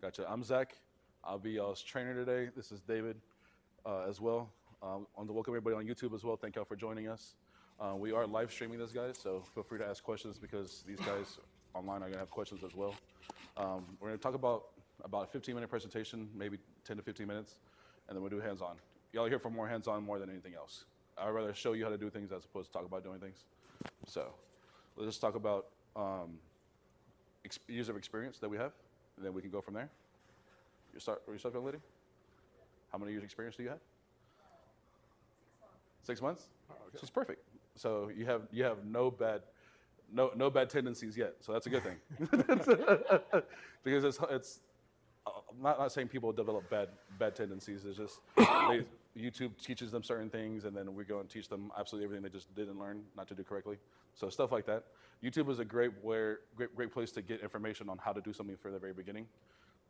Gotcha. I'm Zach. I'll be y'all's trainer today. This is David as well. I want to welcome everybody on YouTube as well. Thank y'all for joining us. We are live streaming this, guys, so feel free to ask questions because these guys online are going to have questions as well. We're going to talk about a 15-minute presentation, maybe 10 to 15 minutes, and then we'll do hands-on. Y'all are here for more hands-on more than anything else. I'd rather show you how to do things as opposed to talk about doing things. So let's just talk about years of experience that we have, and then we can go from there. Yourself, young lady? How many years experience do you have? 6 months? Oh, okay. She's perfect. So you have no bad tendencies yet. So that's a good thing. Because I'm not saying people develop bad tendencies. It's just YouTube teaches them certain things, and then we go and teach them absolutely everything they just didn't learn not to do correctly. So stuff like that. YouTube is a great place to get information on how to do something for the very beginning.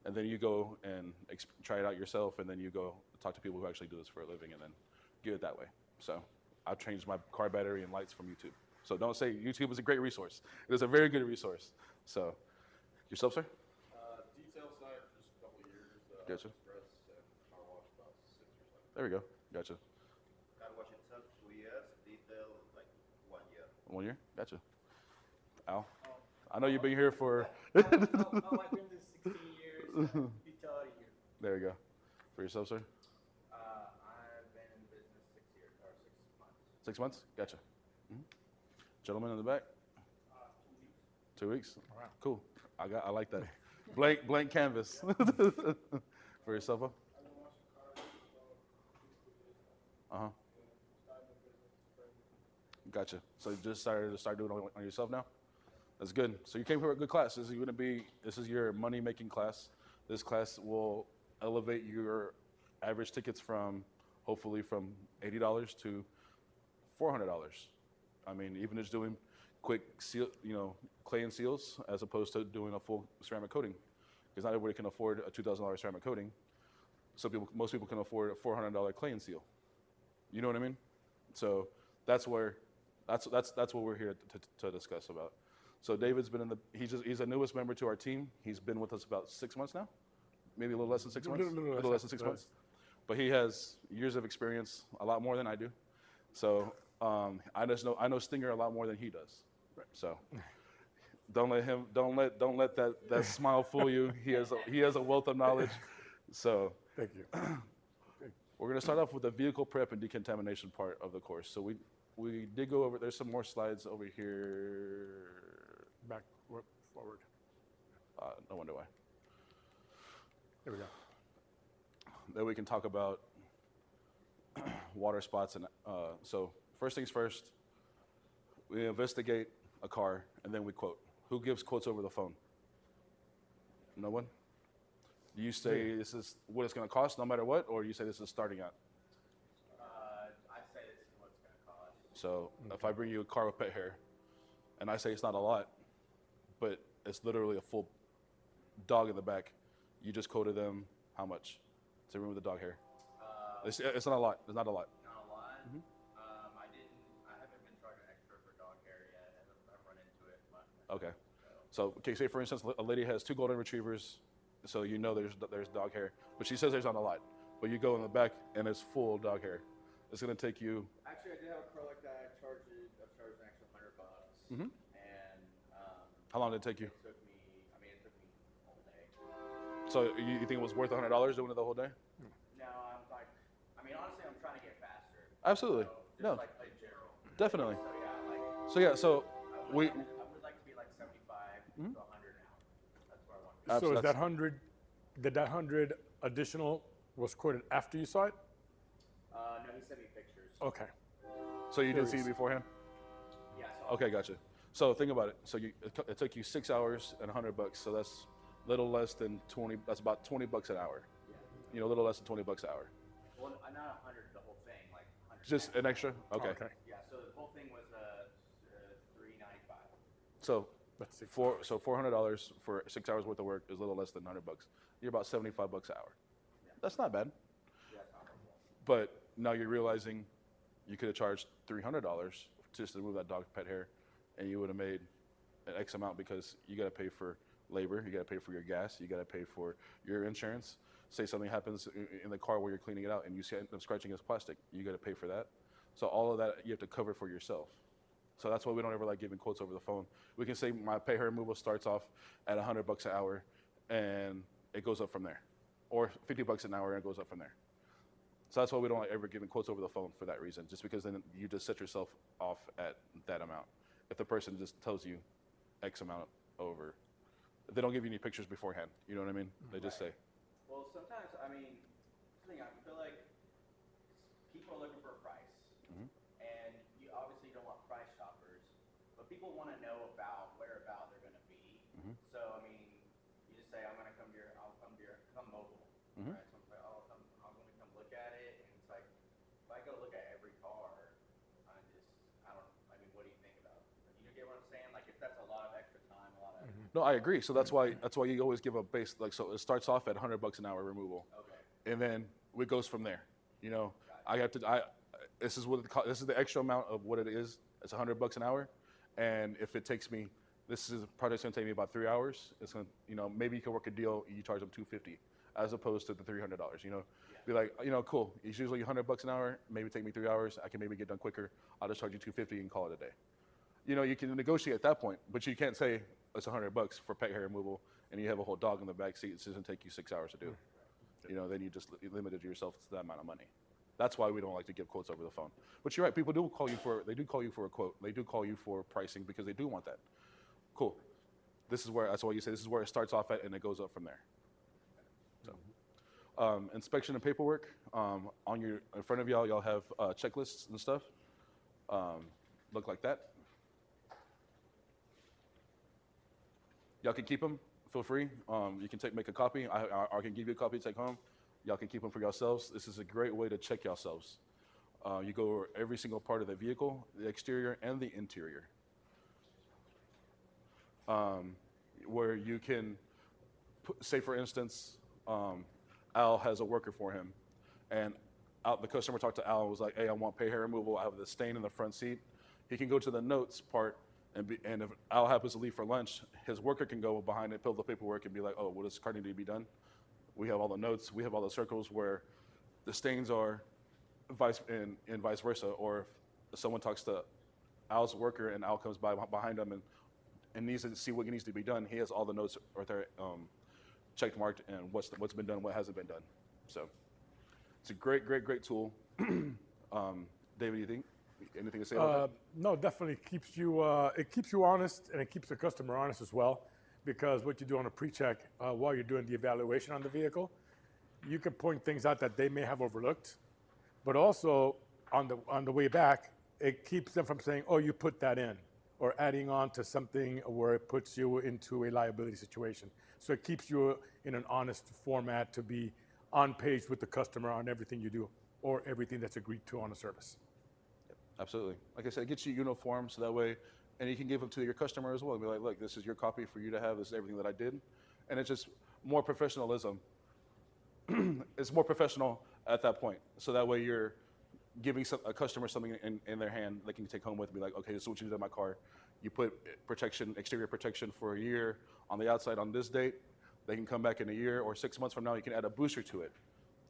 And then you go and try it out yourself, and then you go talk to people who actually do this for a living, and then get it that way. So I've changed my car battery and lights from YouTube. So don't say YouTube is a great resource. It is a very good resource. So yourself, sir? Detail side, just a couple of years. Gotcha. Express and car wash about 6 or 7. There we go. Gotcha. Car wash itself 2 years, detail like 1 year. 1 year? Gotcha. Al? I know you've been here for... I've been this 16 years, detail a year. There you go. For yourself, sir? I've been in business 6 years, or 6 months. 6 months? Gotcha. Mm-hmm. Gentleman in the back? 2 weeks. 2 weeks? Wow. Cool. I like that. Blank canvas. For yourself, huh? I've been washing cars Uh-huh. started the business. Gotcha. So you just started to doing it on yourself now? That's good. So you came here with a good class. This is your money-making class. This class will elevate your average tickets hopefully from $80 to $400. I mean, even just doing quick seal, clay and seals, as opposed to doing a full ceramic coating, because not everybody can afford a $2,000 ceramic coating. Most people can afford a $400 clay and seal. You know what I mean? So that's what we're here to discuss about. So David's been he's the newest member to our team. He's been with us about 6 months now, maybe a little less than 6 months. A little less than 6 months. But he has years of experience, a lot more than I do. So I know Stinger a lot more than he does. Right. So don't let that smile fool you. He has a wealth of knowledge. So Thank you. we're going to start off with the vehicle prep and decontamination part of the course. So we did go over. There's some more slides over here. Back, forward. No wonder why. There we go. Then we can talk about water spots. And so first things first, we investigate a car, and then we quote. Who gives quotes over the phone? No one? Do you say this is what it's going to cost no matter what, or do you say this is starting at? I say this is what it's going to cost. So if I bring you a car with pet hair, and I say it's not a lot, but it's literally a full dog in the back, you just quoted them how much to remove the dog hair? It's not a lot. It's not a lot. Not a lot. Mm-hmm. I haven't been charged extra for dog hair yet. I've run into it. But, Okay. So say for instance, a lady has 2 golden retrievers, so you know there's dog hair, but she says there's not a lot. But you go in the back and it's full dog hair. It's going to take you. Actually, I did have a car like that. I've charged an extra $100. Mm-hmm. And How long did it take you? it took me all day. So you think it was worth $100 doing it the whole day? No, honestly, I'm trying to get faster. Absolutely. So, just No. like in general. Definitely. So yeah, So I we. would like to be like 75 to 100 an hour. That's where I want to be. So is That's- that 100, did that 100 additional was quoted after you saw it? No, he sent me pictures. Okay. So you did see it beforehand? Yeah. So Okay, gotcha. So think about it. So it took you 6 hours and $100. So that's little less than 20. That's about $20 an hour. Yeah. A little less than $20 an hour. Well, not 100 the whole thing, like 100. Just an extra. Okay. Okay. Yeah. So the whole thing was $395. So That's 6 $400 for 6 hours worth of work is a little less than $100. You're about $75 an hour. Yeah. That's not bad. Yeah, it's not horrible. But now you're realizing you could have charged $300 just to remove that dog pet hair, and you would have made an X amount because you got to pay for labor, you got to pay for your gas, you got to pay for your insurance. Say something happens in the car where you're cleaning it out and you end up scratching against plastic, you got to pay for that. So all of that you have to cover for yourself. So that's why we don't ever like giving quotes over the phone. We can say my pay hair removal starts off at $100 an hour, and it goes up from there, or $50 an hour and it goes up from there. So that's why we don't like ever giving quotes over the phone for that reason, just because then you just set yourself off at that amount. If the person just tells you X amount over, they don't give you any pictures beforehand. You know what I mean? They just say. Well, sometimes, I mean, I feel like people are looking for a price, and you obviously don't want price shoppers, but people want to know about whereabout they're going to be. So, I mean, you just say, I'm going to come mobile. Right? So I'm like, oh, I'm going to come look at it, and it's like, if I go look at every car, I mean, what do you think about it? You get what I'm saying? Like, if that's a lot of extra time, a lot of. No, I agree. So that's why you always give a base, like, so it starts off at $100 an hour removal. Okay. And then it goes from there. You know, this is the extra amount of what it is. It's $100 an hour. And if it takes me, this is a project's gonna take me about 3 hours. It's gonna, you know, maybe you can work a deal, you charge them $250 as opposed to the $300, you know. Be like, you know, cool. It's usually $100 an hour, maybe take me 3 hours. I can maybe get done quicker. I'll just charge you $250 and call it a day. You know, you can negotiate at that point, but you can't say it's $100 for pet hair removal and you have a whole dog in the back seat. It doesn't take you 6 hours to do. You know, then you just limited yourself to that amount of money. That's why we don't like to give quotes over the phone. But you're right, people do call you for a quote. They do call you for pricing because they do want that. Cool. That's why you say this is where it starts off at and it goes up from there. So, inspection and paperwork. In front of y'all have checklists and stuff. Look like that. Y'all can keep them. Feel free. You can make a copy. I can give you a copy to take home. Y'all can keep them for yourselves. This is a great way to check yourselves. You go over every single part of the vehicle, the exterior and the interior. Where you can, say for instance, Al has a worker for him, and the customer talked to Al and was like, hey, I want pay hair removal. I have the stain in the front seat. He can go to the notes part, and if Al happens to leave for lunch, his worker can go behind it, fill the paperwork, and be like, oh, well, this card need to be done. We have all the notes. We have all the circles where the stains are, vice versa. Or if someone talks to Al's worker and Al comes by behind him and needs to see what needs to be done, he has all the notes right there, checked marked, and what's been done, what hasn't been done. So it's a great tool. David, you think anything to say about that? No, definitely keeps you. It keeps you honest, and it keeps the customer honest as well. Because what you do on a pre-check while you're doing the evaluation on the vehicle, you can point things out that they may have overlooked, but also on the way back, it keeps them from saying, "Oh, you put that in," or adding on to something where it puts you into a liability situation. So it keeps you in an honest format to be on page with the customer on everything you do or everything that's agreed to on a service. Absolutely. Like I said, it gets you uniform so that way, and you can give them to your customer as well. Be like, look, this is your copy for you to have. This is everything that I did. And it's just more professionalism. It's more professional at that point. So that way you're giving a customer something in their hand they can take home with and be like, okay, this is what you did in my car. You put protection, exterior protection for a year on the outside on this date. They can come back in a year or 6 months from now, you can add a booster to it.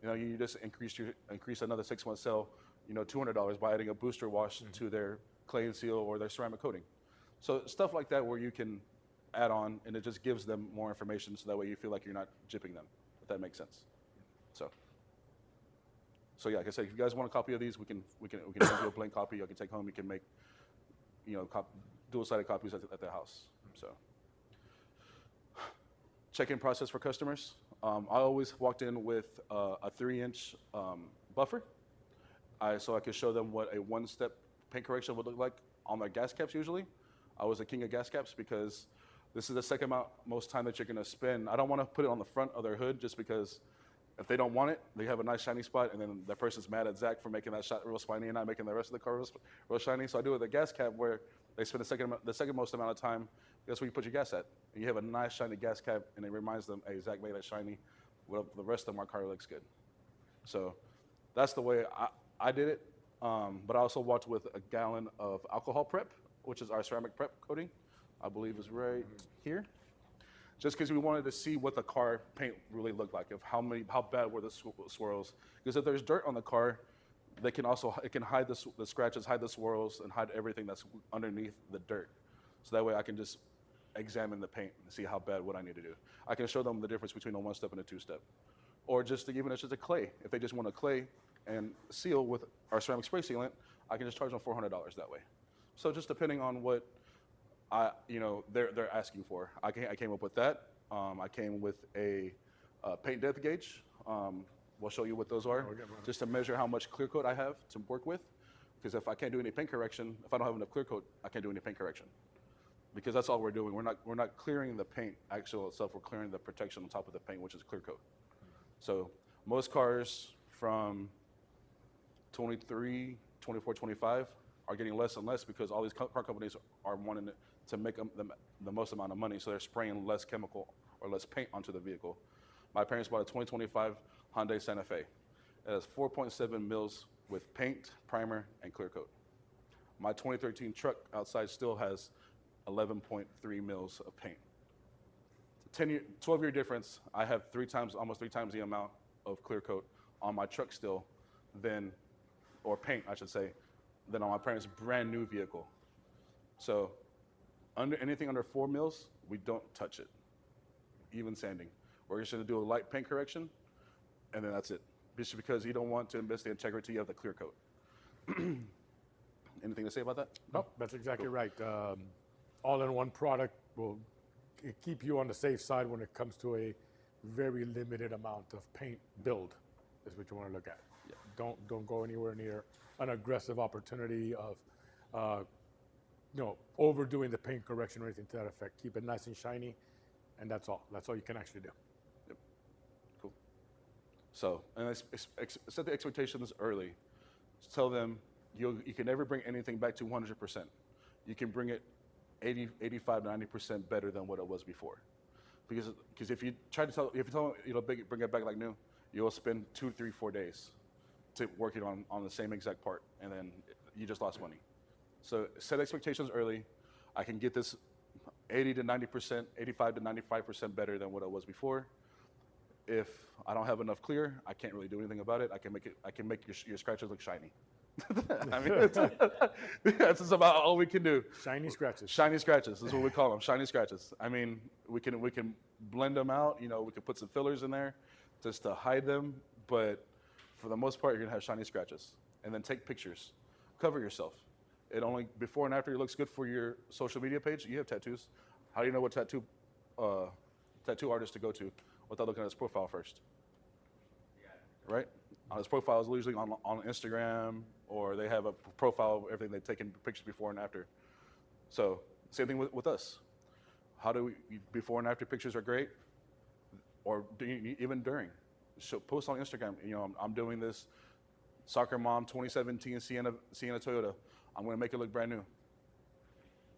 You know, you just increase another 6 month sale, you know, $200 by adding a booster wash to their clay and seal or their ceramic coating. So stuff like that where you can add on, and it just gives them more information so that way you feel like you're not gypping them, if that makes sense. So yeah, like I said, if you guys want a copy of these, we can send you a blank copy. You can take home. You can make, you know, dual-sided copies at the house. So check-in process for customers. I always walked in with a 3-inch buffer, so I could show them what a one-step paint correction would look like on their gas caps. Usually, I was a king of gas caps because this is the second most time that you're going to spend. I don't want to put it on the front of their hood just because if they don't want it, they have a nice shiny spot, and then that person's mad at Zach for making that shot real spiny and not making the rest of the car real shiny. So I do it with a gas cap where they spend the second most amount of time. That's where you put your gas at. And you have a nice shiny gas cap, and it reminds them, hey, Zach made that shiny. Well, the rest of my car looks good. So that's the way I did it. But I also walked with a gallon of alcohol prep, which is our ceramic prep coating. I believe is right here. just because we wanted to see what the car paint really looked like, of how bad were the swirls. Because if there's dirt on the car, it can hide the scratches, hide the swirls, and hide everything that's underneath the dirt. So that way I can just examine the paint and see how bad what I need to do. I can show them the difference between a 1-step and a 2-step. Or even if it's just a clay. If they just want a clay and seal with our ceramic spray sealant, I can just charge them $400 that way. So just depending on what they're asking for. I came up with that. I came with a paint depth gauge. We'll show you what those are, just to measure how much clear coat I have to work with. Because if I can't do any paint correction, if I don't have enough clear coat, I can't do any paint correction. Because that's all we're doing. We're not clearing the paint actual itself. We're clearing the protection on top of the paint, which is clear coat. So most cars from 23, 24, 25 are getting less and less because all these car companies are wanting to make the most amount of money. So they're spraying less chemical or less paint onto the vehicle. My parents bought a 2025 Hyundai Santa Fe. It has 4.7 mils with paint, primer, and clear coat. My 2013 truck outside still has 11.3 mils of paint. 12-year difference. I have almost three times the amount of clear coat on my truck still or paint, I should say, than on my parents' brand new vehicle. So anything under 4 mils, we don't touch it, even sanding. We're just gonna do a light paint correction, and then that's it. Just because you don't want to miss the integrity of the clear coat. Anything to say about that? No, that's exactly right. All-in-one product will keep you on the safe side when it comes to a very limited amount of paint build, is what you want to look at. Yeah. Don't go anywhere near an aggressive opportunity of overdoing the paint correction or anything to that effect. Keep it nice and shiny, and that's all. That's all you can actually do. Yep. Cool. So, and set the expectations early. Just tell them you can never bring anything back to 100%. You can bring it 85 to 90% better than what it was before. Because if you tell them bring it back like new, you'll spend 2, 3, 4 days to working on the same exact part, and then you just lost money. So set expectations early. I can get this 80 to 90%, 85 to 95% better than what it was before. If I don't have enough clear, I can't really do anything about it. I can make your scratches look shiny. I mean, that's just about all we can do. Shiny scratches. Shiny scratches is what we call them. Shiny scratches. I mean, we can blend them out. We can put some fillers in there just to hide them. But for the most part, you're gonna have shiny scratches. And then take pictures. Cover yourself. It only before and after it looks good for your social media page. You have tattoos. How do you know what tattoo artist to go to without looking at his profile first? Yeah. Right? His profile is usually on Instagram, or they have a profile of everything they've taken pictures before and after. So same thing with us. How do we, before and after pictures are great, or even during. Post on Instagram. I'm doing this soccer mom 2017 Sienna Toyota. I'm going to make it look brand new.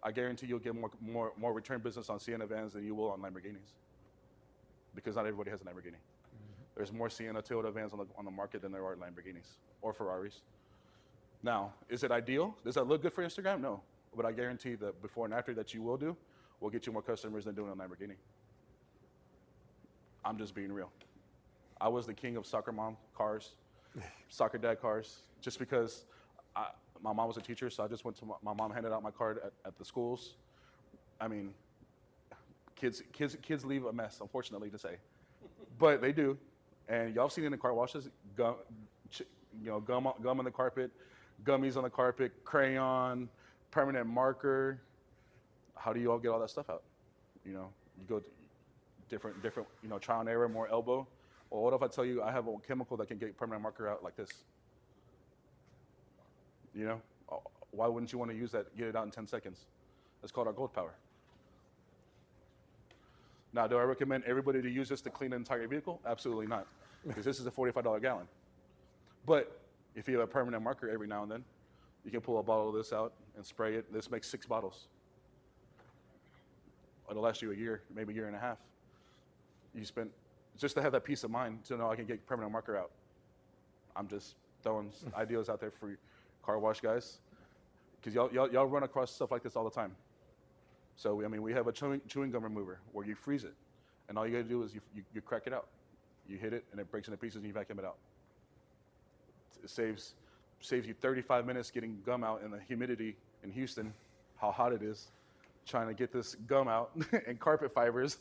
I guarantee you'll get more return business on Sienna vans than you will on Lamborghinis, because not everybody has a Lamborghini. There's more Sienna Toyota vans on the market than there are Lamborghinis or Ferraris. Now, is it ideal? Does that look good for Instagram? No. But I guarantee that before and after that you will do will get you more customers than doing a Lamborghini. I'm just being real. I was the king of soccer mom cars, soccer dad cars, just because my mom was a teacher, so I just went to my mom handed out my card at the schools. I mean, kids leave a mess, unfortunately to say, but they do. And y'all seen it in the car washes, gum on the carpet, gummies on the carpet, crayon, permanent marker. How do you all get all that stuff out? You go to different, trial and error, more elbow. Or what if I tell you I have a chemical that can get permanent marker out like this? Why wouldn't you want to use that, get it out in 10 seconds? It's called our gold power. Now, do I recommend everybody to use this to clean an entire vehicle? Absolutely not, because this is a $45 gallon. But if you have a permanent marker every now and then, you can pull a bottle of this out and spray it. This makes 6 bottles. It'll last you a year, maybe a year and a half. You spend, just to have that peace of mind to know I can get permanent marker out. I'm just throwing ideas out there for car wash guys, because y'all run across stuff like this all the time. So we have a chewing gum remover where you freeze it. and all you gotta do is you crack it out. You hit it, and it breaks into pieces, and you vacuum it out. It saves you 35 minutes getting gum out in the humidity in Houston, how hot it is, trying to get this gum out and carpet fibers.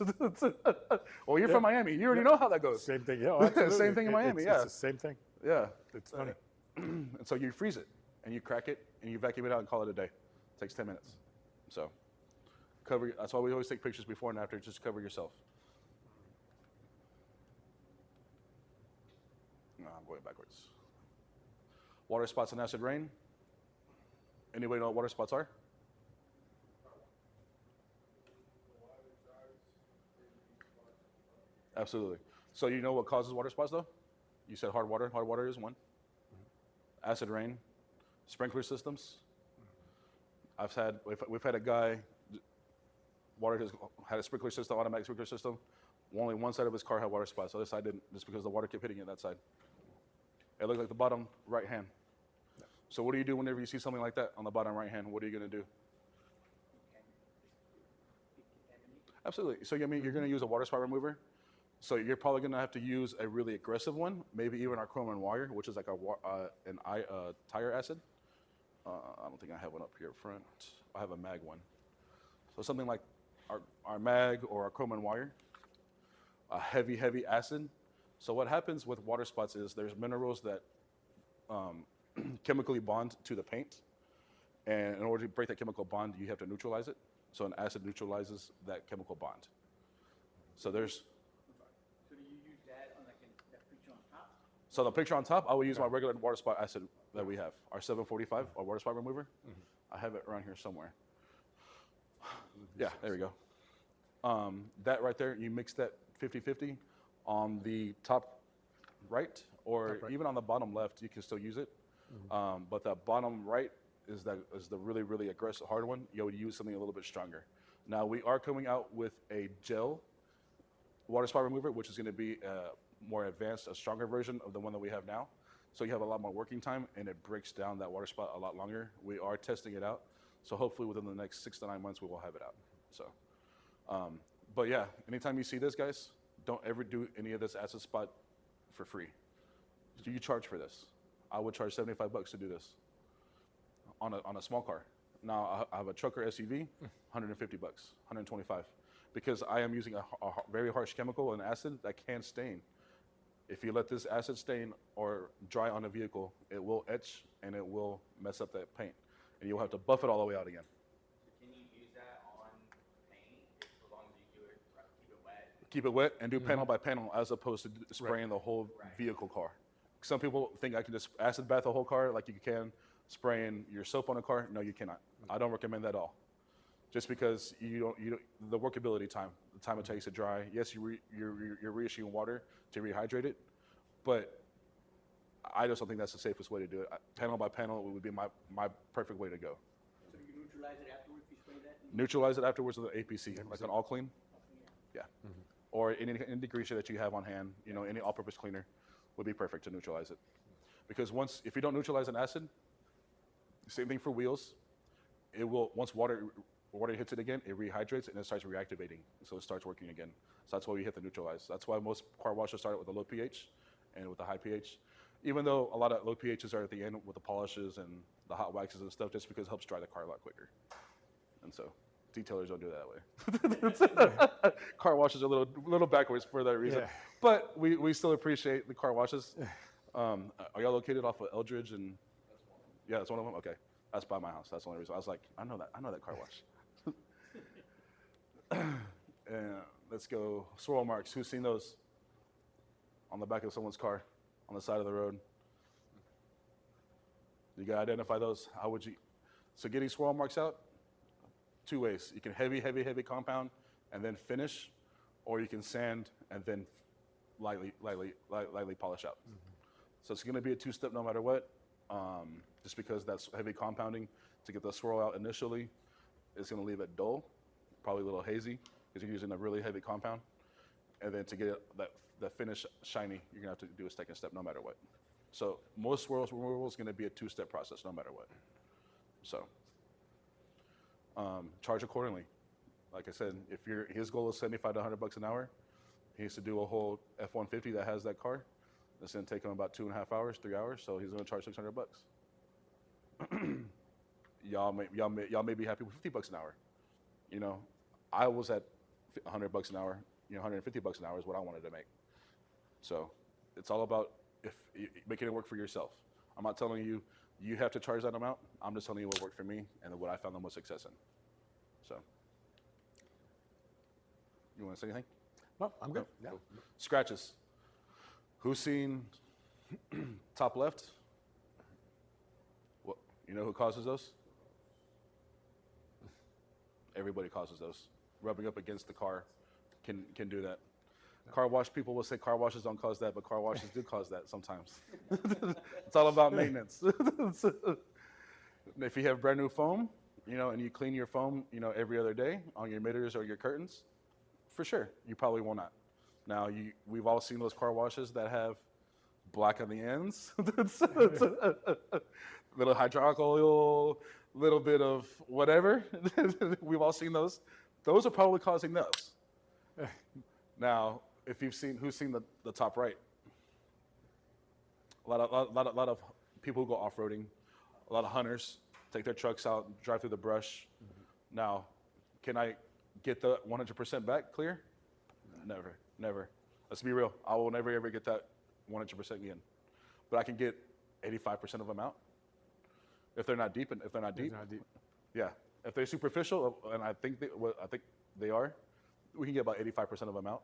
Well, you're from Miami. You already know how that goes. Same thing. Yeah, oh, absolutely. Same thing in Miami, It's the same thing. Yeah. It's funny. And so you freeze it, and you crack it, and you vacuum it out and call it a day. It takes 10 minutes. So that's why we always take pictures before and after, just cover yourself. No, I'm going backwards. Water spots and acid rain. Anybody know what water spots are? Absolutely. So you know what causes water spots, though? You said hard water. Hard water is one. Acid rain, sprinkler systems. We've had a guy, had a sprinkler system, automatic sprinkler system. Only one side of his car had water spots. The other side didn't, just because the water kept hitting it that side. It looked like the bottom right hand. So what do you do whenever you see something like that on the bottom right hand? What are you going to do? Absolutely. So I mean, you're going to use a water spot remover. So you're probably going to have to use a really aggressive one, maybe even our chrome and wire, which is like tire acid. I don't think I have one up here up front. I have a mag one. So something like our mag or our chrome and wire, a heavy acid. So what happens with water spots is there's minerals that chemically bond to the paint. And in order to break that chemical bond, you have to neutralize it. So an acid neutralizes that chemical bond. So there's... So do you use that on that picture on top? So the picture on top, I will use my regular water spot acid that we have, our 745, our water spot remover. I have it around here somewhere. Yeah, there we go. That right there, you mix that 50-50 on the top right, or even on the bottom left, you can still use it. But the bottom right is the really, really aggressive hard one. You would use something a little bit stronger. Now we are coming out with a gel water spot remover, which is going to be a more advanced, a stronger version of the one that we have now. So you have a lot more working time, and it breaks down that water spot a lot longer. We are testing it out. So hopefully within the next 6 to 9 months, we will have it out. So, but yeah, anytime you see this, guys, don't ever do any of this acid spot for free. Do you charge for this? I would charge $75 to do this on a small car. Now I have a trucker SUV, $150, $125, because I am using a very harsh chemical and acid that can stain. If you let this acid stain or dry on a vehicle, it will etch and it will mess up that paint, and you'll have to buff it all the way out again. So can you use that on paint as long as you do it, keep it wet? Keep it wet and do panel by panel as opposed to spraying the whole vehicle car. Some people think I can just acid bath the whole car like you can spraying your soap on a car. No, you cannot. I don't recommend that at all. Just because you don't the workability time, the time it takes to dry. Yes, you're reissuing water to rehydrate it, but I just don't think that's the safest way to do it. Panel by panel would be my perfect way to go. So you neutralize it afterwards, you spray that? Neutralize it afterwards with an APC, like an all clean. Yeah. Or any degreaser that you have on hand, any all-purpose cleaner would be perfect to neutralize it. Because if you don't neutralize an acid, same thing for wheels, it will, once water hits it again, it rehydrates and it starts reactivating. So it starts working again. So that's why we hit the neutralize. That's why most car washes start with a low pH and with a high pH. Even though a lot of low pHs are at the end with the polishes and the hot waxes and stuff, just because it helps dry the car a lot quicker. And so detailers don't do it that way. Car washes are a little backwards for that reason. Yeah. But we still appreciate the car washes. Are y'all located off of Eldridge? And yeah, that's one of them? Okay. That's by my house. That's the only reason. I was like, I know that car wash. And let's go. Swirl marks. Who's seen those on the back of someone's car on the side of the road? You got to identify those. How would you? So getting swirl marks out, 2 ways. You can heavy compound and then finish, or you can sand and then lightly polish out. So it's going to be a 2-step no matter what. Just because that's heavy compounding to get the swirl out initially, it's going to leave it dull, probably a little hazy, because you're using a really heavy compound. And then to get the finish shiny, you're going to have to do a second step no matter what. So most swirl removal is going to be a 2-step process no matter what. So charge accordingly. Like I said, if his goal is $75 to $100 an hour, He needs to do a whole F-150 that has that car. It's going to take him about 2.5 hours, 3 hours, so he's going to charge $600. Y'all may be happy with $50 an hour. You know, I was at $100 an hour. You know, $150 an hour is what I wanted to make. So it's all about making it work for yourself. I'm not telling you you have to charge that amount. I'm just telling you what worked for me and what I found the most success in. So, you want to say anything? No, I'm good. No? Yeah. Cool. Scratches. Who's seen top left? What, you know who causes those? Everybody causes those. Rubbing up against the car can do that. Car wash people will say car washes don't cause that, but car washes do cause that sometimes. It's all about maintenance. If you have brand new foam, you know, and you clean your foam, you know, every other day on your mirrors or your curtains, for sure, you probably will not. Now, we've all seen those car washes that have black on the ends, little hydraulic oil, little bit of whatever. We've all seen those. Those are probably causing those. Now, if you've seen, who's seen the top right? A lot of people who go off-roading, a lot of hunters take their trucks out, drive through the brush. Now, can I get the 100% back clear? Never, never. Let's be real. I will never ever get that 100% again. But I can get 85% of them out. If they're not deep, It's not deep. yeah. If they're superficial, and I think they are, we can get about 85% of them out.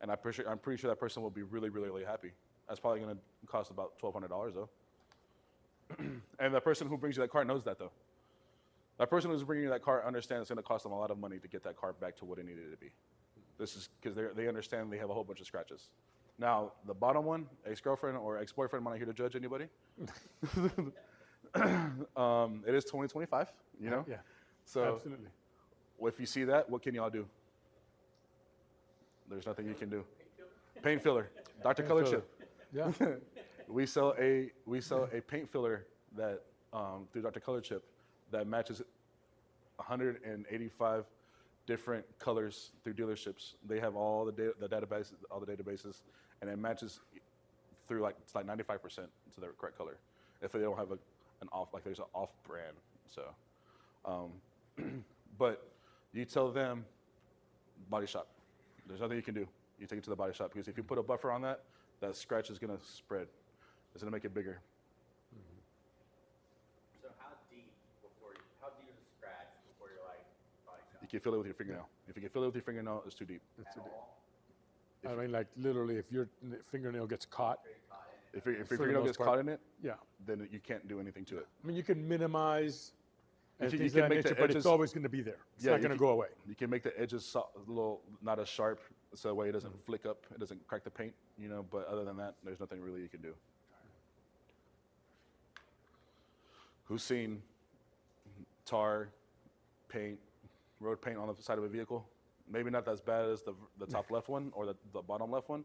And I'm pretty sure that person will be really, really, really happy. That's probably going to cost about $1,200 though. And the person who brings you that car knows that though. That person who's bringing you that car understands it's going to cost them a lot of money to get that car back to what it needed to be. This is because they understand they have a whole bunch of scratches. Now, the bottom one, ex-girlfriend or ex-boyfriend, I'm not here to judge anybody. It is 2025, you know? Yeah. So Absolutely. if you see that, what can y'all do? There's nothing you can do. Paint filler, Dr. Color filler. Chip. Yeah. We sell a paint filler that through Dr. Color Chip that matches 185 different colors through dealerships. They have all the databases, and it matches through it's like 95% to the correct color. If they don't have an off, like there's an off brand. So, but you tell them body shop. There's nothing you can do. You take it to the body shop because if you put a buffer on that, that scratch is gonna spread. It's gonna make it bigger. So how deep is a scratch before you're like body shop? You can feel it with your fingernail. If you can feel it with your fingernail, it's too deep. It's At too deep. all? I mean, like literally, if your fingernail gets caught, Very caught in it. If your For the fingernail most gets part. caught in it, yeah. then you can't do anything to it. I mean, you can minimize and You things can of that make the nature, but it's edges- always going to be there. It's Yeah, not you going to can- go away. You can make the edges a little not as sharp, so that way it doesn't flick up, it doesn't crack the paint, you know. But other than that, there's nothing really you can do. Who's seen tar, paint, road paint on the side of a vehicle? Maybe not as bad as the top left one or the bottom left one,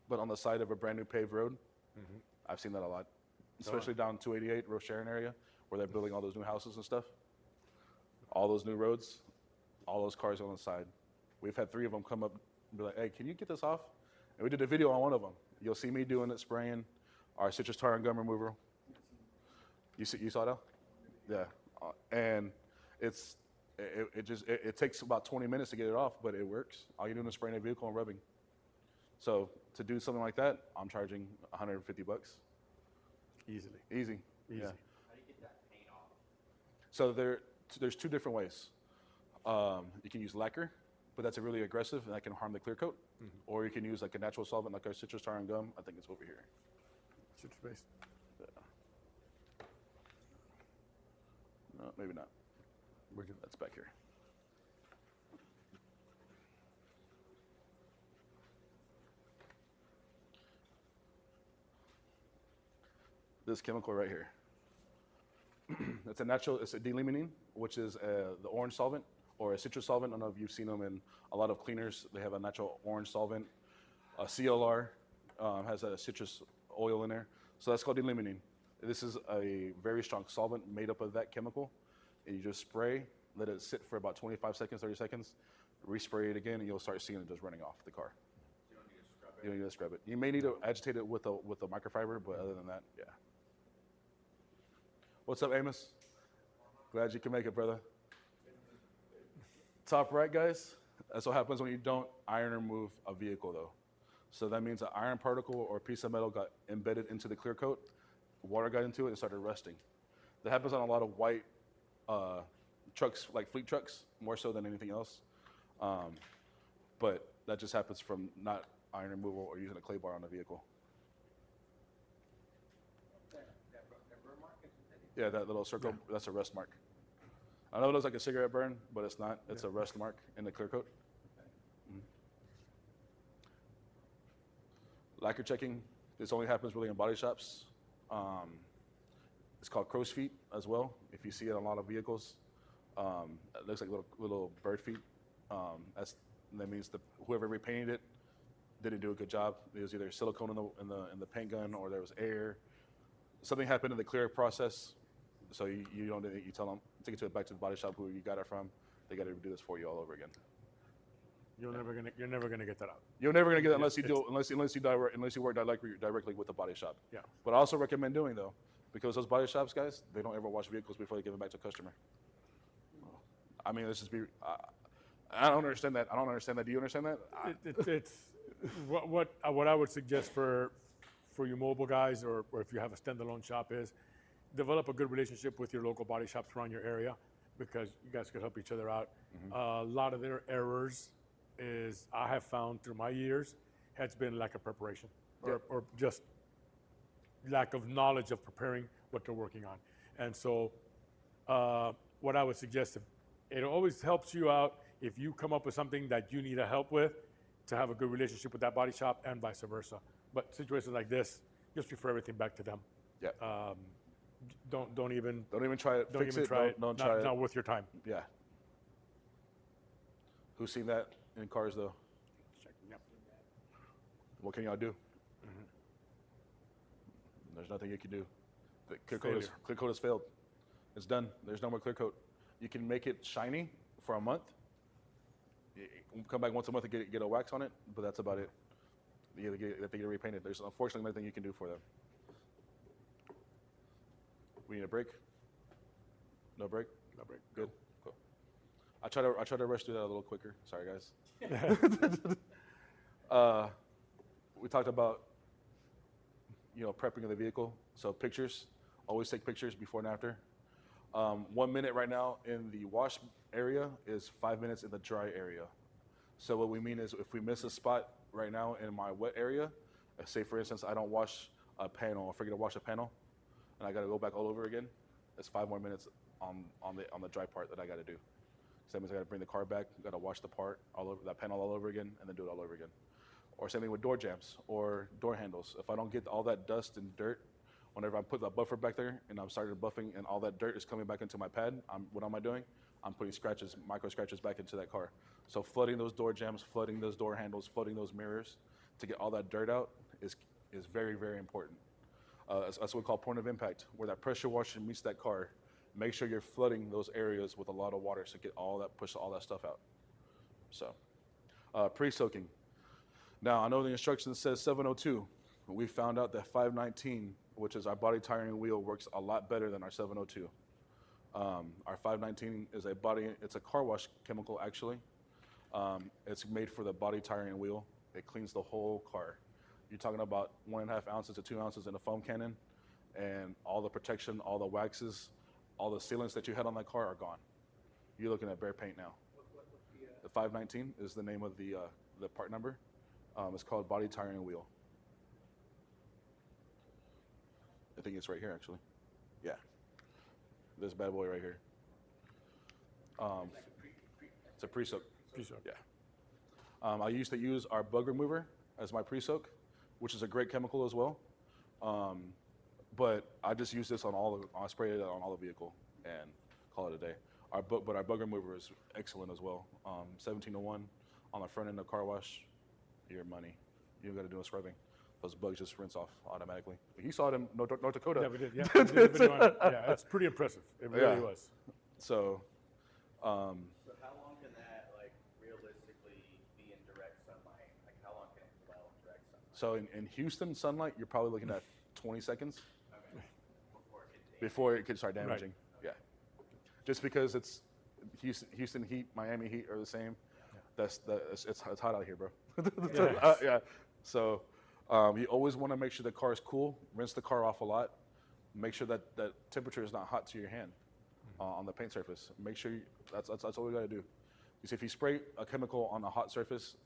but on the side of a brand new paved road, I've seen that a lot, especially down 288 Rose Sharon area where they're building all those new houses and stuff. All those new roads, all those cars on the side. We've had 3 of them come up and be like, "Hey, can you get this off?" And we did a video on one of them. You'll see me doing it, spraying our citrus tar and gum remover. You saw that? Yeah, and it takes about 20 minutes to get it off, but it works. All you're doing is spraying a vehicle and rubbing. So to do something like that, I'm charging $150. Easily. Easy. Yeah. How do you get that paint off? So there's 2 different ways. You can use lacquer, but that's a really aggressive and that can harm the clear coat. Or you can use like a natural solvent like our citrus tar and gum. I think it's over here. Citrus based. No, maybe not. Where'd you- That's back here. This chemical right here. It's a delimonene, which is the orange solvent or a citrus solvent. I don't know if you've seen them in a lot of cleaners. They have a natural orange solvent. A CLR has a citrus oil in there. So that's called delimonene. This is a very strong solvent made up of that chemical. And you just spray, let it sit for about 25 seconds, 30 seconds. respray it again, and you'll start seeing it just running off the car. You don't need to scrub it. You don't need to scrub it. You may need to agitate it with a microfiber, but other than that, yeah. What's up, Amos? Glad you can make it, brother. Top right, guys. That's what happens when you don't iron remove a vehicle, though. So that means an iron particle or a piece of metal got embedded into the clear coat, water got into it, and started rusting. That happens on a lot of white trucks, like fleet trucks, more so than anything else. But that just happens from not iron removal or using a clay bar on the vehicle. That burn mark is Yeah, that little circle, that's a rust mark. I know it looks like a cigarette burn, but it's not. It's a rust mark in the clear coat. Lacquer checking, this only happens really in body shops. It's called crow's feet as well. If you see it on a lot of vehicles, it looks like little bird feet. That means whoever repainted it didn't do a good job. There was either silicone in the paint gun, or there was air. Something happened in the clear process, so you tell them, take it back to the body shop who you got it from. They got to do this for you all over again. You're never gonna get that out. You're never gonna get that unless you work directly with the body shop. Yeah. But I also recommend doing though, because those body shops guys, they don't ever wash vehicles before they give them back to a customer. I mean, let's just be. I don't understand that. Do you understand that? It's what I would suggest for you mobile guys, or if you have a standalone shop, is develop a good relationship with your local body shops around your area, because you guys could help each other out. A lot of their errors is, I have found through my years, has been lack of preparation, or just lack of knowledge of preparing what they're working on. And so what I would suggest, it always helps you out if you come up with something that you need help with, to have a good relationship with that body shop, and vice versa. But situations like this, just refer everything back to them. Yeah. Don't even try it. don't Fix even it. try it. Don't try it. Not worth your time. Yeah. Who's seen that in cars though? Yep. What can y'all do? There's nothing you can do. The clear coat has failed. It's done. There's no more clear coat. You can make it shiny for a month. You come back once a month and get a wax on it, but that's about it. You get it repainted. There's unfortunately nothing you can do for them. We need a break? No break? No break. Good. Cool. I try to rush through that a little quicker. Sorry, guys. We talked about prepping of the vehicle. So pictures. Always take pictures before and after. 1 minute right now in the wash area is 5 minutes in the dry area. So what we mean is, if we miss a spot right now in my wet area, say for instance I don't wash a panel, or forget to wash a panel, and I got to go back all over again, it's 5 more minutes on the dry part that I got to do. So that means I got to bring the car back, got to wash the part all over, that panel all over again, and then do it all over again. Or same thing with door jambs or door handles. If I don't get all that dust and dirt, whenever I put that buffer back there and I'm started buffing and all that dirt is coming back into my pad, what am I doing? I'm putting scratches, micro scratches back into that car. So flooding those door jambs, flooding those door handles, flooding those mirrors to get all that dirt out is very, very important. That's what we call point of impact, where that pressure washer meets that car. Make sure you're flooding those areas with a lot of water to get push all that stuff out. So, pre-soaking. Now, I know the instructions says 702. But we found out that 519, which is our body tiring wheel, works a lot better than our 702. Our 519 is it's a car wash chemical actually. It's made for the body tiring wheel. It cleans the whole car. You're talking about 1.5 ounces to 2 ounces in a foam cannon, and all the protection, all the waxes, all the sealants that you had on that car are gone. You're looking at bare paint now. The 519 is the name of the part number. It's called body tiring wheel. I think it's right here, actually. Yeah. This bad boy right here. It's a pre-soak. Pre-soak. Yeah. I used to use our bug remover as my pre-soak, which is a great chemical as well. But I just use this I spray it on all the vehicle and call it a day. But our bug remover is excellent as well. 1701 on the front end of car wash, your money. You don't got to do no scrubbing. Those bugs just rinse off automatically. You saw it in North Dakota. Yeah, we did. Yeah, we did a video on it. Yeah, it's pretty impressive. It really was. So, So how long can that, like, realistically So in Houston sunlight, you're probably looking at 20 seconds Okay. Before it could before it could start Right. damaging. Yeah. Just because it's Houston heat, Miami heat are the same. It's hot out here, bro. Yeah. Yeah. So you always want to make sure the car is cool. Rinse the car off a lot. Make sure that that temperature is not hot to your hand on the paint surface. Make sure that's all we got to do. You see, if you spray a chemical on a hot surface,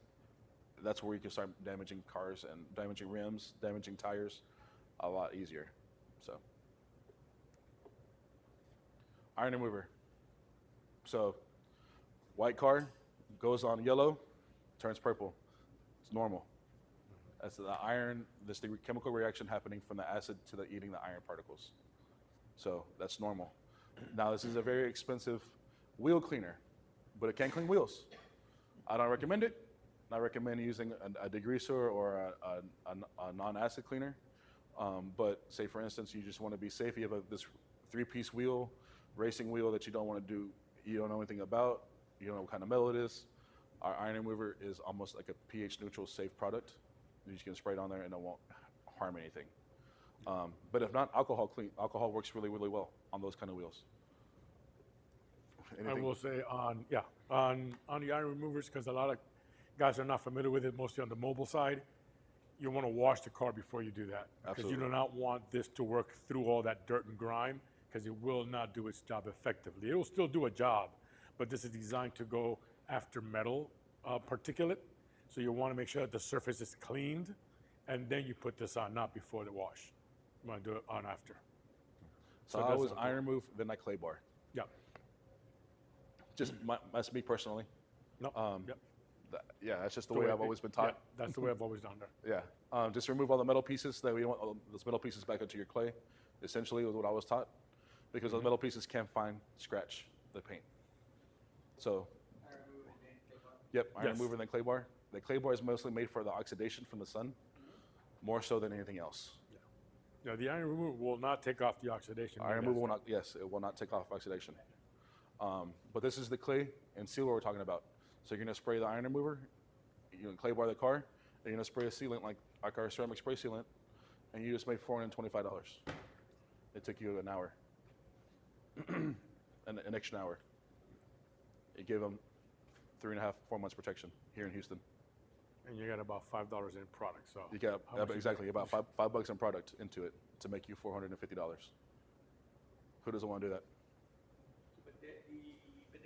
that's where you can start damaging cars and damaging rims, damaging tires, a lot easier. So, iron remover. So, white car goes on yellow, turns purple. It's normal. That's the iron. That's the chemical reaction happening from the acid to the eating the iron particles. So that's normal. Now this is a very expensive wheel cleaner, but it can clean wheels. I don't recommend it. I recommend using a degreaser or a non-acid cleaner. But say for instance, you just want to be safe. You have this 3-piece wheel, racing wheel that you don't want to do. You don't know anything about. You don't know what kind of metal it is. Our iron remover is almost like a pH neutral, safe product. You just can spray it on there and it won't harm anything. But if not, alcohol works really, really well on those kind of wheels. I will say on the iron removers, because a lot of guys are not familiar with it, mostly on the mobile side, you want to wash the car before you do that. Because you Absolutely. do not want this to work through all that dirt and grime, because it will not do its job effectively. It will still do a job, but this is designed to go after metal particulate. So you want to make sure that the surface is cleaned, and then you put this on, not before the wash. You want to do it on after. So I that's always okay. iron remove, then I clay bar. Yeah. Just that's me personally. No. Yep. Yeah, that's just the The way way I've it- always been taught. Yeah, that's the way I've always done it. Yeah. Just remove all the metal pieces. That we don't want all those metal pieces back into your clay. Essentially, was what I was taught, because those metal pieces can scratch the paint. So, yep, iron Yes. remover then clay bar. The clay bar is mostly made for the oxidation from the sun, more so than anything else. Yeah, the iron remover will not take off the oxidation. Iron removal will not. Yes, it will not take off oxidation. But this is the clay and seal we're talking about. So you're gonna spray the iron remover, you're gonna clay bar the car, and you're gonna spray a sealant like our ceramic spray sealant, and you just made $425. It took you an hour, an extra hour. It gave them 3.5, 4 months protection here in Houston. And you got about $5 in product. So You got how much you exactly get? about $5 in product into it to make you $450. Who doesn't want to do that? But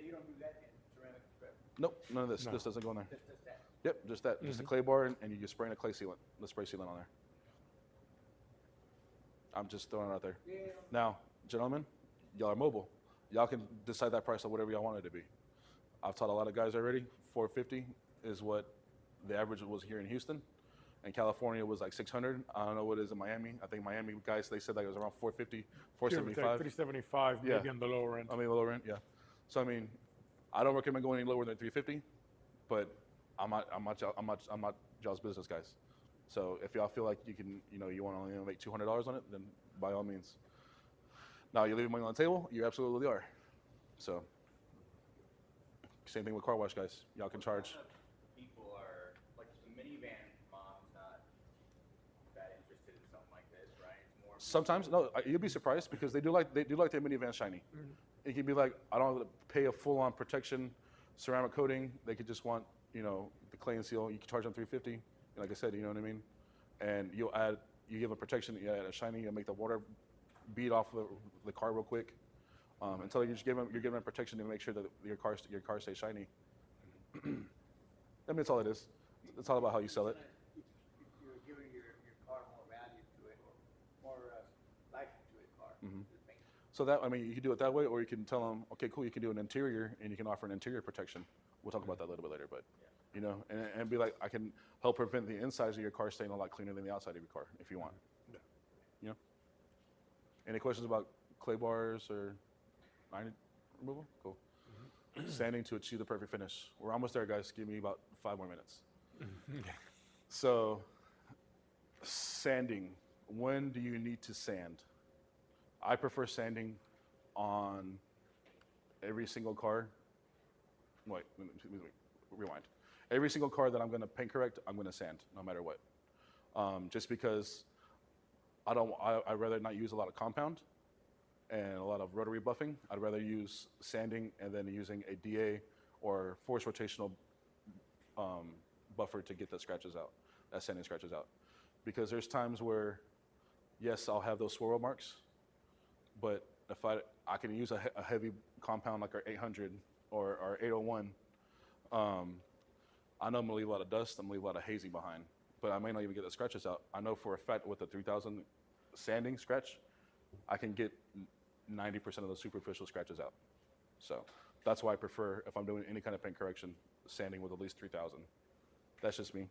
you don't do that in ceramic strip. Nope, none of this. No. This doesn't go in there. Just that. Yep, just that. Just a clay bar, and you just spray in a clay sealant, the spray sealant on there. I'm just throwing it out there. Yeah. Now, gentlemen, y'all are mobile. Y'all can decide that price of whatever y'all want it to be. I've taught a lot of guys already. $450 is what the average was here in Houston. In California, it was like $600. I don't know what it is in Miami. I think Miami guys, they said that it was around $450, $475. 375, Yeah. maybe on the lower end. I mean, lower end, yeah. So I mean, I don't recommend going any lower than $350, but I'm not y'all's business guys. So if y'all feel like you can, you want to only make $200 on it, then by all means. Now you leave money on the table, you absolutely are. So same thing with car wash guys. Y'all can charge. People are like the minivan mom's not that interested in something like this, right? It's more Sometimes, no, you'll be surprised because they do like their minivan shiny. It can be like, I don't have to pay a full-on protection, ceramic coating. They could just want, the clay and seal. You can charge them $350. Like I said, you know what I mean? And you give them protection, you add a shiny, you make the water bead off the car real quick. Until you're giving them protection to make sure that your car stays shiny. I mean, that's all it is. It's all about how you sell it. You're giving your car more value to it, or more life to a car. Mhm. to paint. So that, I mean, you can do it that way, or you can tell them, okay, cool, you can do an interior, and you can offer an interior protection. We'll talk about that a little bit later, but, and be like, I can help prevent the insides of your car staying a lot cleaner than the outside of your car, if you want. Any questions about clay bars or iron removal? Cool. Sanding to achieve the perfect finish. We're almost there, guys. Give me about 5 more minutes. So, sanding. When do you need to sand? I prefer sanding on every single car. Wait, rewind. Every single car that I'm going to paint correct, I'm going to sand, no matter what. just because I'd rather not use a lot of compound and a lot of rotary buffing. I'd rather use sanding and then using a DA or force rotational buffer to get the scratches out, that sanding scratches out. Because there's times where, yes, I'll have those swirl marks, but if I can use a heavy compound like our 800 or our 801, I know I'm gonna leave a lot of dust, I'm gonna leave a lot of hazy behind, but I may not even get the scratches out. I know for a fact with the 3000 sanding scratch, I can get 90% of the superficial scratches out. So that's why I prefer, if I'm doing any kind of paint correction, sanding with at least 3000. That's just me.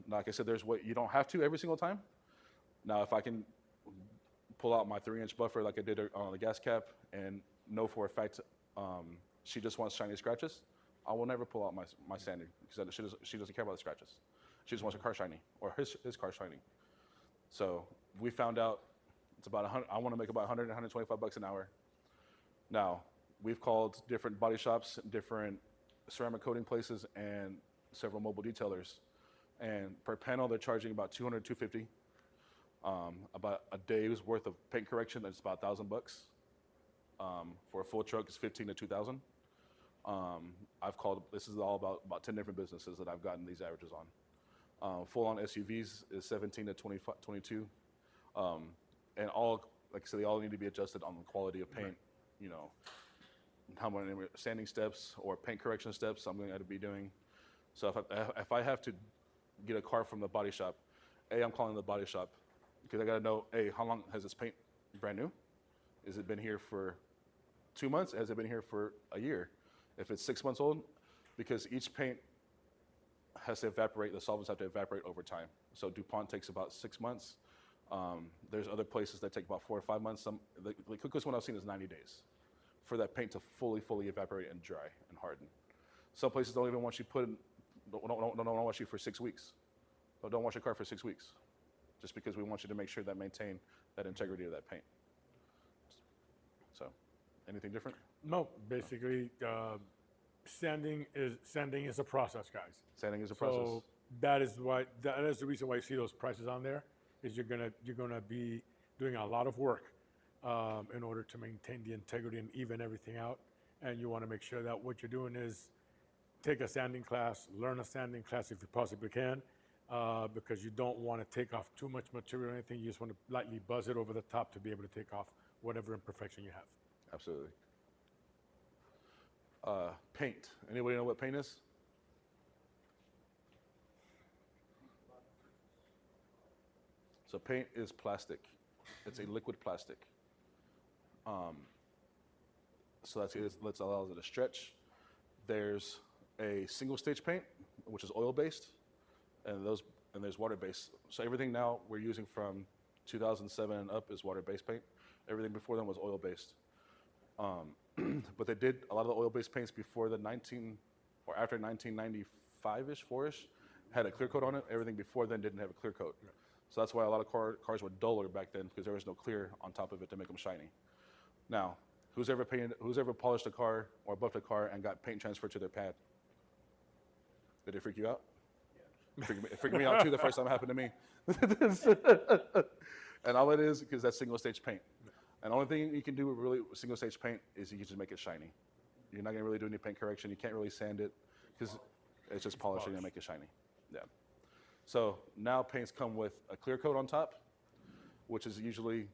Like I said, you don't have to every single time. Now, if I can pull out my 3-inch buffer like I did on the gas cap and know for a fact she just wants shiny scratches, I will never pull out my sanding because she doesn't care about the scratches. She just wants her car shiny or his car shiny. So we found out it's about I want to make about 100, 125 bucks an hour. Now, we've called different body shops, different ceramic coating places, and several mobile detailers. And per panel, they're charging about 200, 250. About a day's worth of paint correction, that's about 1,000 bucks. For a full truck, it's 15 to 2,000. This is all about 10 different businesses that I've gotten these averages on. Full-on SUVs is 17 to 22. And all, like I said, they all need to be adjusted on the quality of paint, you know, how many sanding steps or paint correction steps I'm going to be doing. So if I have to get a car from the body shop, I'm calling the body shop because I got to know, how long has this paint brand new? Has it been here for 2 months? Has it been here for a year? If it's 6 months old, because each paint has to evaporate, the solvents have to evaporate over time. So DuPont takes about 6 months. There's other places that take about 4 or 5 months. The quickest one I've seen is 90 days for that paint to fully evaporate and dry and harden. Some places don't even want you don't want you for 6 weeks. Don't wash your car for 6 weeks, just because we want you to make sure that maintain that integrity of that paint. So, anything different? No, basically, sanding is a process, guys. Sanding is a process. So that is the reason why you see those prices on there. Is you're gonna be doing a lot of work in order to maintain the integrity and even everything out, and you want to make sure that what you're doing is take a sanding class, learn a sanding class if you possibly can, because you don't want to take off too much material or anything. You just want to lightly buzz it over the top to be able to take off whatever imperfection you have. Absolutely. Paint. Anybody know what paint is? So paint is plastic. It's a liquid plastic. So that allows it to stretch. There's a single stage paint, which is oil based, and there's water based. So everything now we're using from 2007 and up is water based paint. Everything before then was oil based. But they did a lot of the oil based paints before after 1995-ish, 4-ish, had a clear coat on it. Everything before then didn't have a clear coat. So that's why a lot of cars were duller back then, because there was no clear on top of it to make them shiny. Now, who's ever polished a car or buffed a car and got paint transferred to their pad? Did it freak you out? Yeah. It freaked me out too the first time it happened to me. And all it is, because that's single stage paint. And the only thing you can do with really single stage paint is you can just make it shiny. You're not gonna really do any paint correction. You can't really sand it, because it's just polishing and make it shiny. Yeah. So now paints come with a clear coat on top, which is usually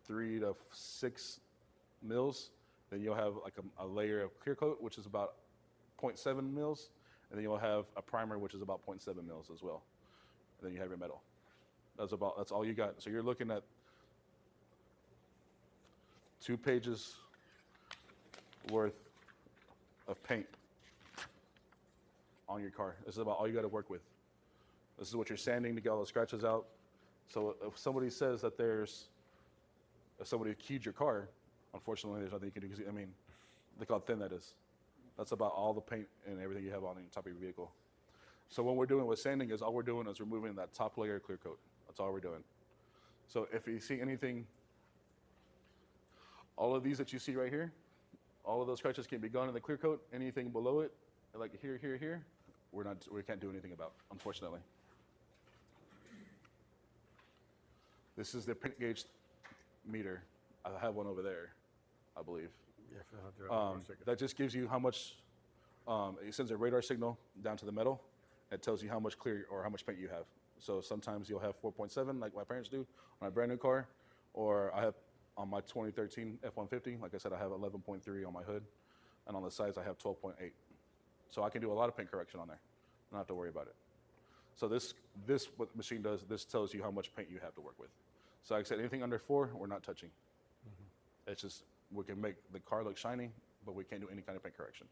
3 to 6 mils. Then you'll have like a layer of clear coat, which is about 0.7 mils. And then you'll have a primer, which is about 0.7 mils as well. And then you have your metal. That's all you got. So you're looking at 2 pages worth of paint on your car. This is about all you got to work with. This is what you're sanding to get all the scratches out. So if somebody says that if somebody keyed your car, unfortunately, there's nothing you can do. 'Cause, I mean, look how thin that is. That's about all the paint and everything you have on the top of your vehicle. So what we're doing with sanding is all we're doing is removing that top layer of clear coat. That's all we're doing. So if you see anything, all of these that you see right here, all of those scratches can be gone in the clear coat. Anything below it, like here, we can't do anything about, unfortunately. This is the paint gauge meter. I have one over there, I believe. Yeah, if I have to- one second. That just gives you how much, it sends a radar signal down to the metal. It tells you how much clear or how much paint you have. So sometimes you'll have 4.7 like my parents do on a brand new car, or I have on my 2013 F-150, like I said, I have 11.3 on my hood, and on the sides I have 12.8. So I can do a lot of paint correction on there. Not have to worry about it. So this what the machine does, this tells you how much paint you have to work with. So like I said, anything under 4, we're not touching. It's just, we can make the car look shiny, but we can't do any kind of paint correction.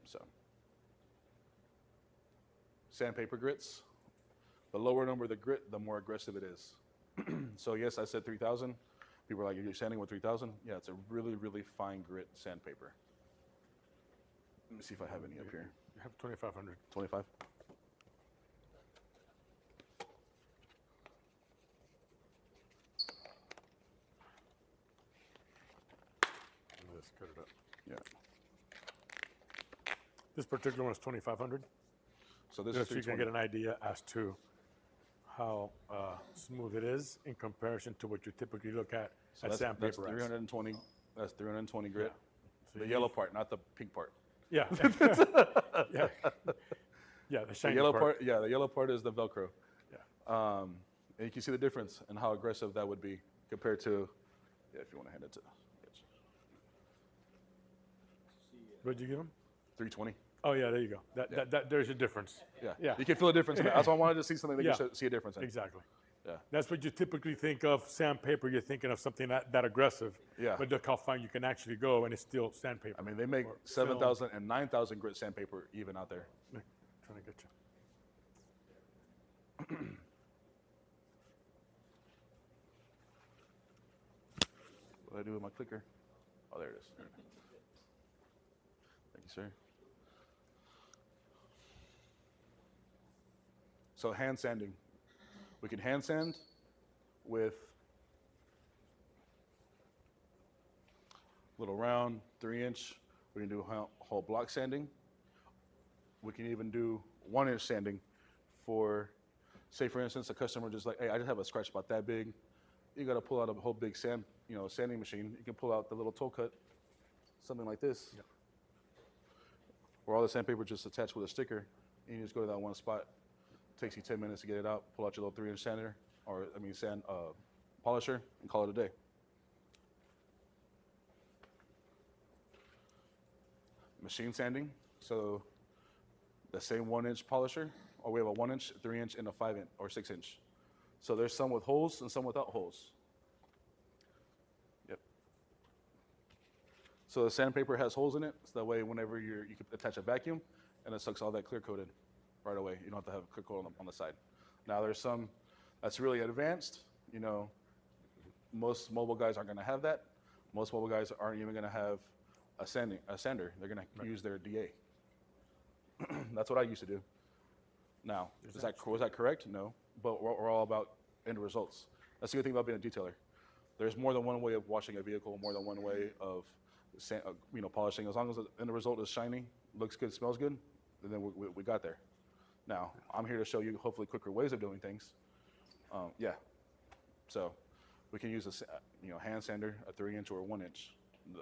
So, sandpaper grits. The lower number of the grit, the more aggressive it is. So yes, I said 3,000. People are like, you're sanding with 3,000? Yeah, it's a really, really fine grit sandpaper. Let me see if I have any up here. You have 2,500. 25? Let's cut it up. Yeah. This particular one is 2,500. So this Just is so you can 320. get an idea as to how smooth it is in comparison to what you typically look at So at that's sandpaper. 320. That's 320 grit. So The you- yellow part, not the pink part. Yeah. Yeah. Yeah, the The shiny yellow part. part, yeah, the yellow part is the Velcro. Yeah. And you can see the difference in how aggressive that would be compared to, yeah, if you want to hand it to, What'd you give him? 320. Oh, yeah, there you go. There's a difference. Yeah. Yeah. You can feel a difference in that. That's why I wanted to see something that Yeah. you should see a difference in. Exactly. Yeah. That's what you typically think of sandpaper. You're thinking of something that aggressive. Yeah. But look how far you can actually go, and it's still sandpaper. I mean, they make Or 7,000 and 9,000 grit sandpaper even out there. Look, trying to get you. What do I do with my clicker? Oh, there it is. Thank you, sir. So hand sanding. We can hand sand with little round 3-inch. We can do whole block sanding. We can even do 1-inch sanding for, say for instance, a customer just like, hey, I just have a scratch about that big. You got to pull out a whole big sanding machine. You can pull out the little toe cut, something like this, where all the sandpaper just attached with a sticker, and you just go to that one spot. Takes you 10 minutes to get it out. Pull out your little 3-inch sander, or sand polisher, and call it a day. Machine sanding. So the same 1-inch polisher, or we have a 1-inch, 3-inch, and a 5-inch or 6-inch. So there's some with holes and some without holes. Yep. So the sandpaper has holes in it, so that way whenever you can attach a vacuum, and it sucks all that clear coated right away. You don't have to have clear coat on the side. Now there's some that's really advanced. Most mobile guys aren't going to have that. Most mobile guys aren't even going to have a sander. They're going to use their DA. That's what I used to do. Now, was that correct? No, but we're all about end results. That's the good thing about being a detailer. There's more than one way of washing a vehicle, more than one way of polishing. As long as the end result is shiny, looks good, smells good, then we got there. Now, I'm here to show you hopefully quicker ways of doing things. Yeah. So we can use a hand sander, a 3-inch or a 1-inch.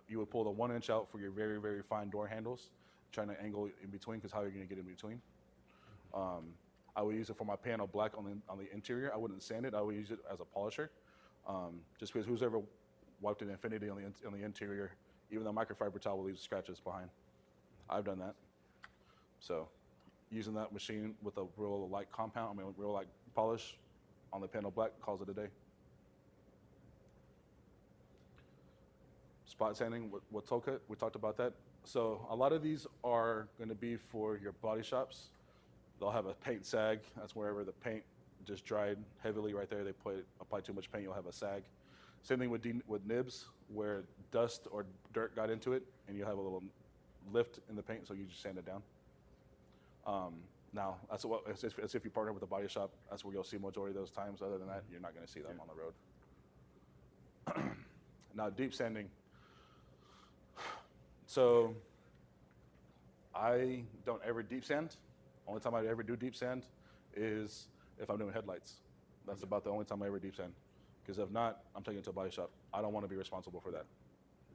You would pull the 1-inch out for your very, very fine door handles, trying to angle in between, because how are you going to get in between? I would use it for my panel black on the interior. I wouldn't sand it. I would use it as a polisher. Just because who's ever wiped an Infinity on the interior, even the microfiber towel will leave scratches behind. I've done that. So using that machine with a real light real light polish on the panel black calls it a day. Spot sanding with toe cut, we talked about that. So a lot of these are going to be for your body shops. They'll have a paint sag. That's wherever the paint just dried heavily right there. They apply too much paint, you'll have a sag. Same thing with nibs, where dust or dirt got into it, and you have a little lift in the paint, so you just sand it down. Now, it's if you partner with a body shop, that's where you'll see majority of those times. Other than that, you're not going to see them on the road. Now, deep sanding. So I don't ever deep sand. Only time I ever do deep sand is if I'm doing headlights. That's about the only time I ever deep sand. Because if not, I'm taking it to a body shop. I don't want to be responsible for that.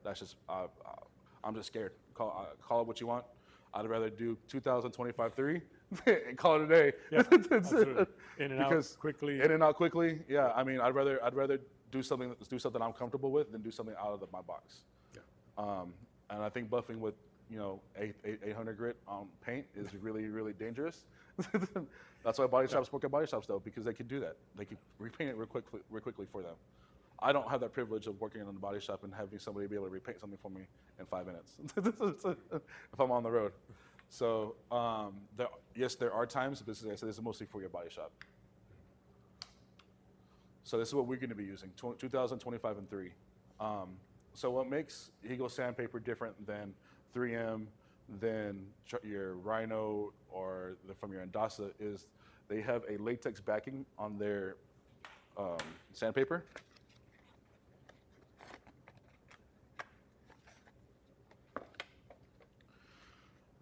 That's just, I'm just scared. Call it what you want. I'd rather do 2025-3 and call it a day. Yeah, absolutely. In and out quickly. In and out quickly. Yeah, I mean, I'd rather do something I'm comfortable with than do something out of my box. Yeah. And I think buffing with 800 grit paint is really, really dangerous. That's why body shops work at body shops though, because they can do that. They can repaint it real quickly for them. I don't have that privilege of working in a body shop and having somebody be able to repaint something for me in 5 minutes if I'm on the road. So yes, there are times, but this is mostly for your body shop. So this is what we're going to be using, 2025 and 3. So what makes Eagle sandpaper different than 3M, than your Rhino, or from your Endasa is they have a latex backing on their sandpaper.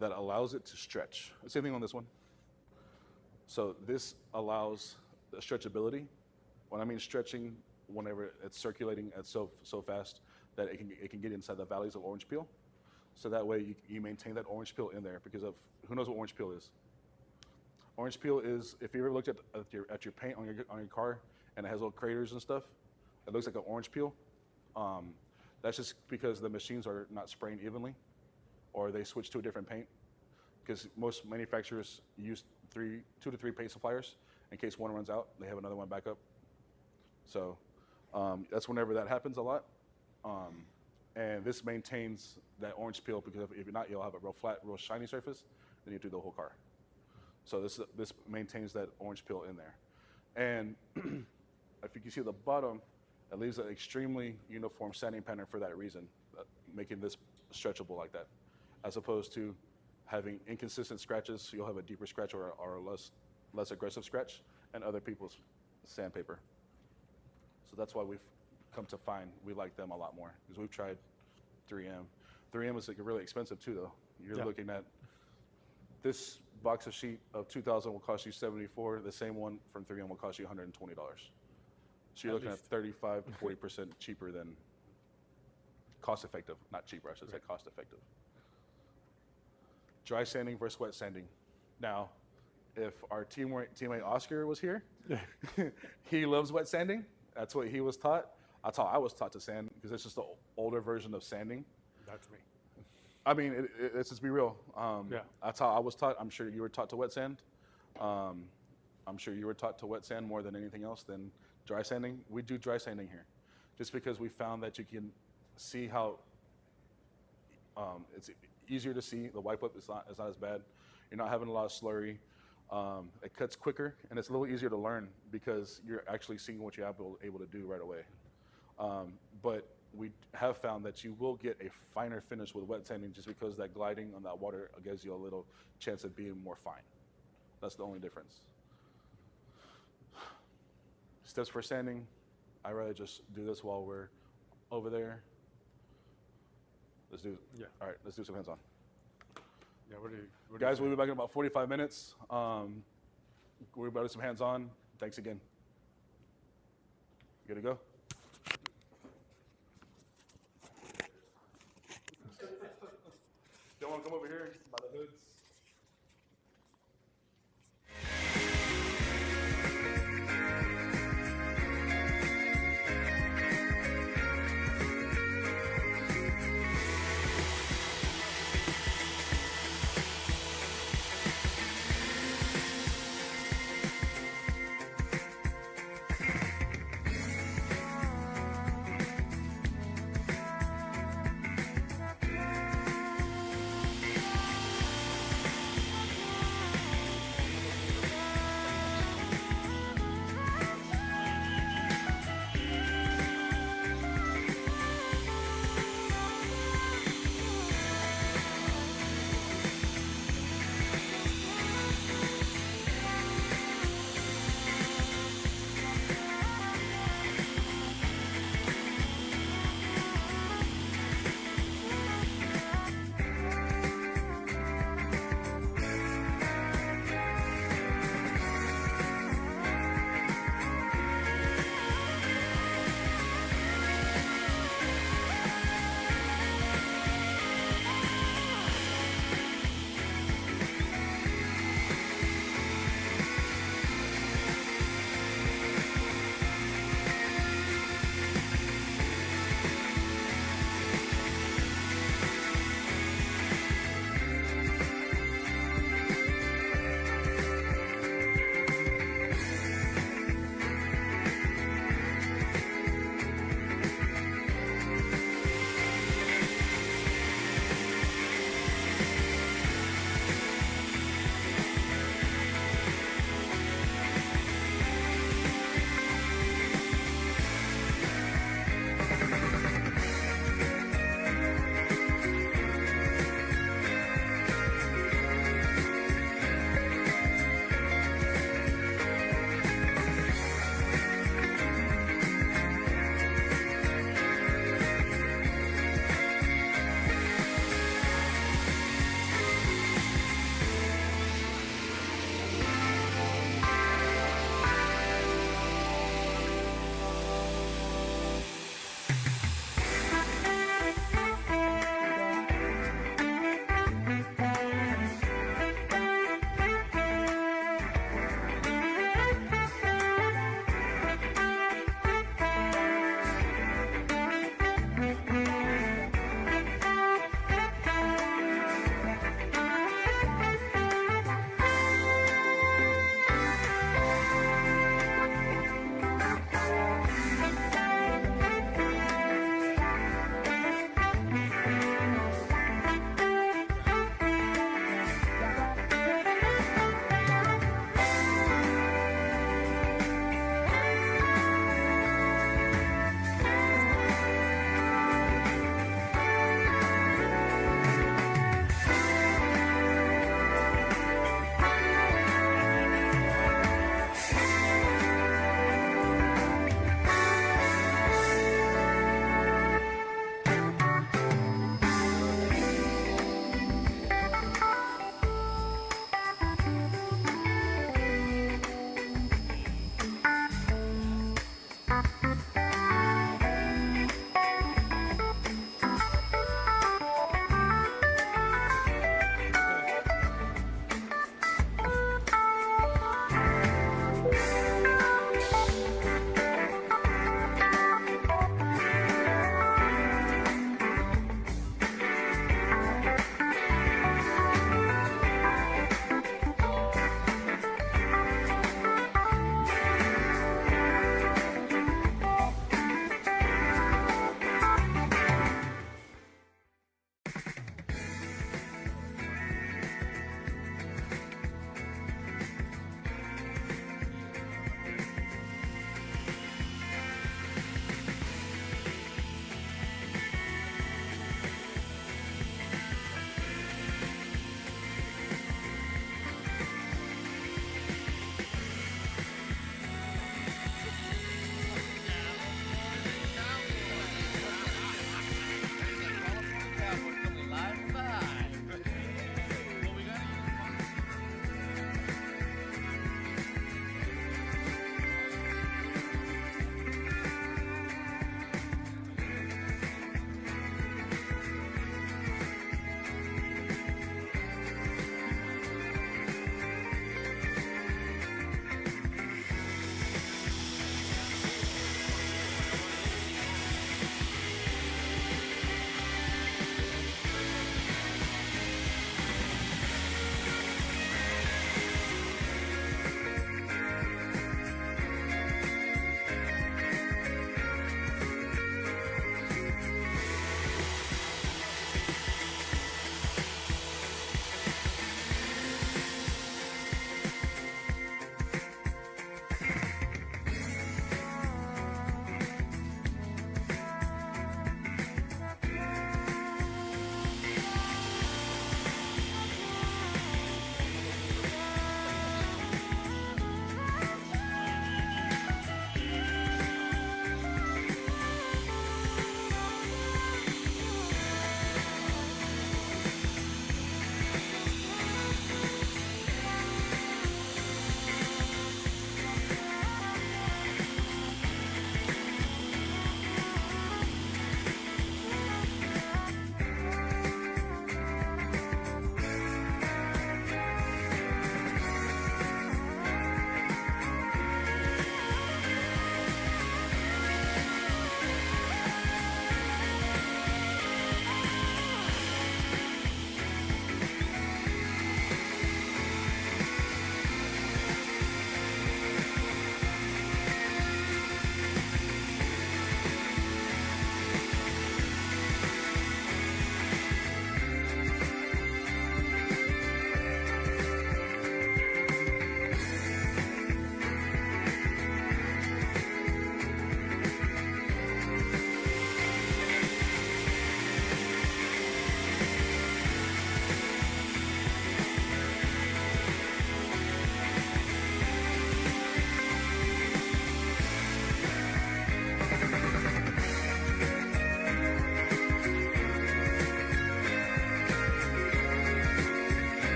That allows it to stretch. Same thing on this one. So this allows the stretchability. When I mean stretching, whenever it's circulating at so fast that it can get inside the valleys of orange peel. So that way you maintain that orange peel in there, because of who knows what orange peel is. Orange peel is, if you ever looked at your paint on your car and it has little craters and stuff, it looks like an orange peel. That's just because the machines are not spraying evenly, or they switch to a different paint, because most manufacturers use 2 to 3 paint suppliers in case one runs out, they have another one back up. So that's whenever that happens a lot. And this maintains that orange peel, because if you're not, you'll have a real flat, real shiny surface, then you do the whole car. So this maintains that orange peel in there. And if you can see at the bottom, it leaves an extremely uniform sanding pattern for that reason, making this stretchable like that, as opposed to having inconsistent scratches. So you'll have a deeper scratch or a less aggressive scratch and other people's sandpaper. So that's why we've come to find we like them a lot more, because we've tried 3M. 3M is like really expensive too, though. You're looking at this box of sheet of 2,000 will cost you $74. The same one from 3M will cost you $120. So you're looking at 35 to 40% cheaper than cost effective. Not cheaper, I should say cost effective. Dry sanding versus wet sanding. Now, if our teammate Oscar was here, he loves wet sanding. That's what he was taught. That's how I was taught to sand, because it's just the older version of sanding. That's me. I mean, let's just be real. Yeah. That's how I was taught. I'm sure you were taught to wet sand. I'm sure you were taught to wet sand more than anything else than dry sanding. We do dry sanding here, just because we found that you can see how it's easier to see. The wipe up is not as bad. You're not having a lot of slurry. It cuts quicker, and it's a little easier to learn because you're actually seeing what you're able to do right away. But we have found that you will get a finer finish with wet sanding, just because that gliding on that water gives you a little chance of being more fine. That's the only difference. Steps for sanding, I'd rather just do this while we're over there. Let's do it. Yeah. All right, let's do some hands-on. Yeah, what do you Guys, say? we'll be back in about 45 minutes. We're about to do some hands-on. Thanks again. Good to go? Don't want to come over here by the hoods?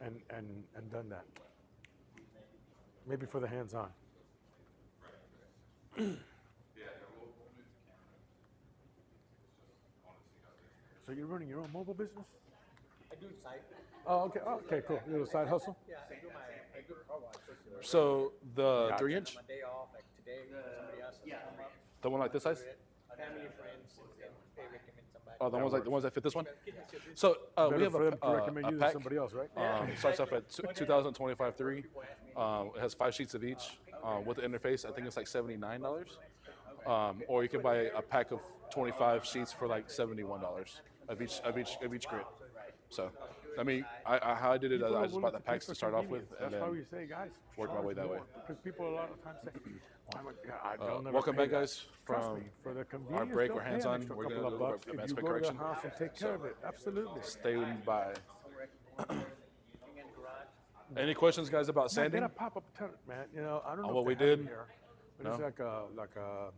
and done that. Maybe for the hands-on. So you're running your own mobile business? I do side. Oh, okay. Oh, okay, cool. Your little side hustle? Yeah, I do car wash. So the Gotcha. 3-inch, On my day off, like today, somebody else has come up. the one like this size? Family, friends, and then they recommend somebody. Oh, the ones that fit this one. Kidney service. So Better we have for them to a recommend you than pack. somebody else, right? It starts off at 2025 it has 5 sheets of each with the interface. I think it's like $79. Or you can buy a pack of 25 sheets for like $71 of each grit. So, I mean, how I did it, People I are just willing bought the pay packs for to start off with, convenience. and That's why then we say, guys, work my charge way that way. more. Because people a lot of times say, "Why would they'll never welcome pay back, that." guys, Trust from me, for the convenience, break. they'll We're pay an hands-on. extra We're couple gonna of go over bucks if advanced you pay go to correction. the house and take care of it. Absolutely. Stay by. And garage. Any questions, guys, about Man, sanding? get a pop-up tent, man. You know, I don't know On if what we they have did? it here, but No? it's like a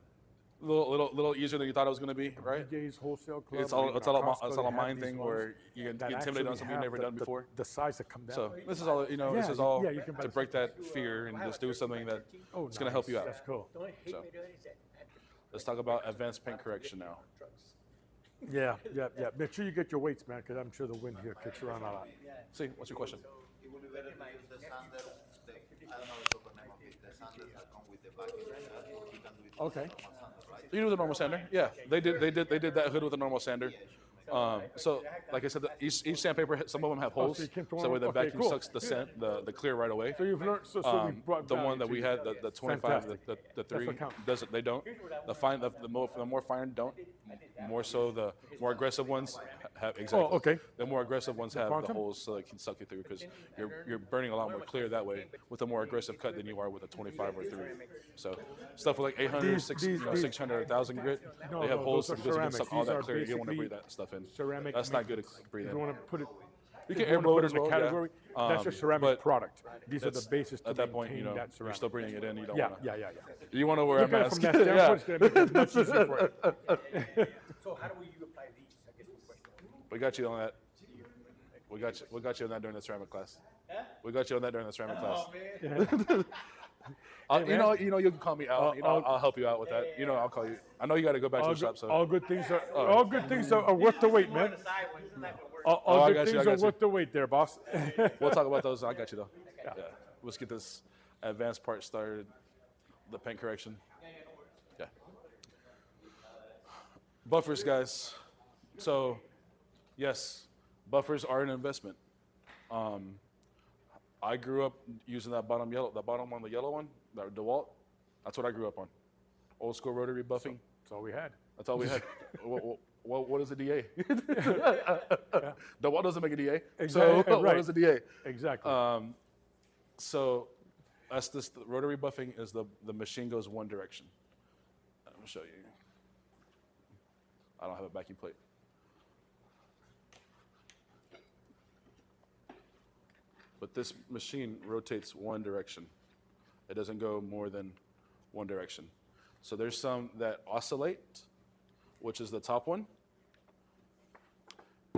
Little easier than you thought it was going to be, right? DJ's wholesale club. It's or all even it's all a, Costco, it's they all a have mind these thing ones where you can that get intimidated actually on something you've have never done before. The size that come down. So this is all, Yeah, this is all you can buy to the break that fear and just do something that Oh, it's going to help you out. That's cool. The only hate So. me doing is that I have to Let's talk about advanced paint correction now. trucks. Yeah. Make sure you get your weights, man, because I'm sure the wind here kicks around a lot. See, what's your question? It would be better to use the sanders, I don't know the proper name of it, the sanders that come with the vacuum. You can do it with Okay. the normal sander, right? You do the normal sander. Yeah, they did that hood with a normal sander. So, like I said, each sandpaper, some of them have holes, so you can so throw where the them- okay, vacuum cool. sucks the clear right away. So you've learned. So we brought The value one that to we you. had, the 25, Fantastic. the 3 what counts. doesn't. They don't. The more fine don't. More so the more aggressive ones have exactly. Oh, okay. The more aggressive ones have the quantum? holes so they can suck you through because you're burning a lot more clear that way with a more aggressive cut than you are with a 25 or 3. So stuff with like 800, These- 600, 1,000 grit, No, they have no, holes those are because you can ceramics. suck all These that are clear. You don't want to breathe basically that stuff in. ceramic. That's not good to breathe If in. you want to put it, You if can you air wanna blow put it as in a well. category, Yeah. that's your ceramic but product. These are the that's- bases to at that point, maintain that ceramic. you're still bringing it in. You don't Yeah, want to. yeah. You want to wear a Look at it mask. from that standpoint, it's going to make it much easier for you. So how do you apply these? I guess the question. We got you on that. We got you on that during the ceramic class. We got you on that during the ceramic class. You know, you can call me out. I'll help you out with that. I'll call you. I know you got to go back to the shop. So All good things are worth the wait, man. All I good got you, I things got are you. worth the wait there, boss. we'll talk about those. I got you though. Yeah. Let's get this advanced part started. The paint correction. Yeah. Buffers, guys. So, yes, buffers are an investment. I grew up using that bottom on the yellow one, that DeWalt. That's what I grew up on. Old school rotary buffing. That's all we had. That's all we had. What is a DA? DeWalt doesn't make a DA. So Exactly, what right. is a DA? Exactly. So that's this the rotary buffing is the machine goes one direction. I'm gonna show you. I don't have a backing plate. But this machine rotates one direction. It doesn't go more than one direction. So there's some that oscillate, which is the top one.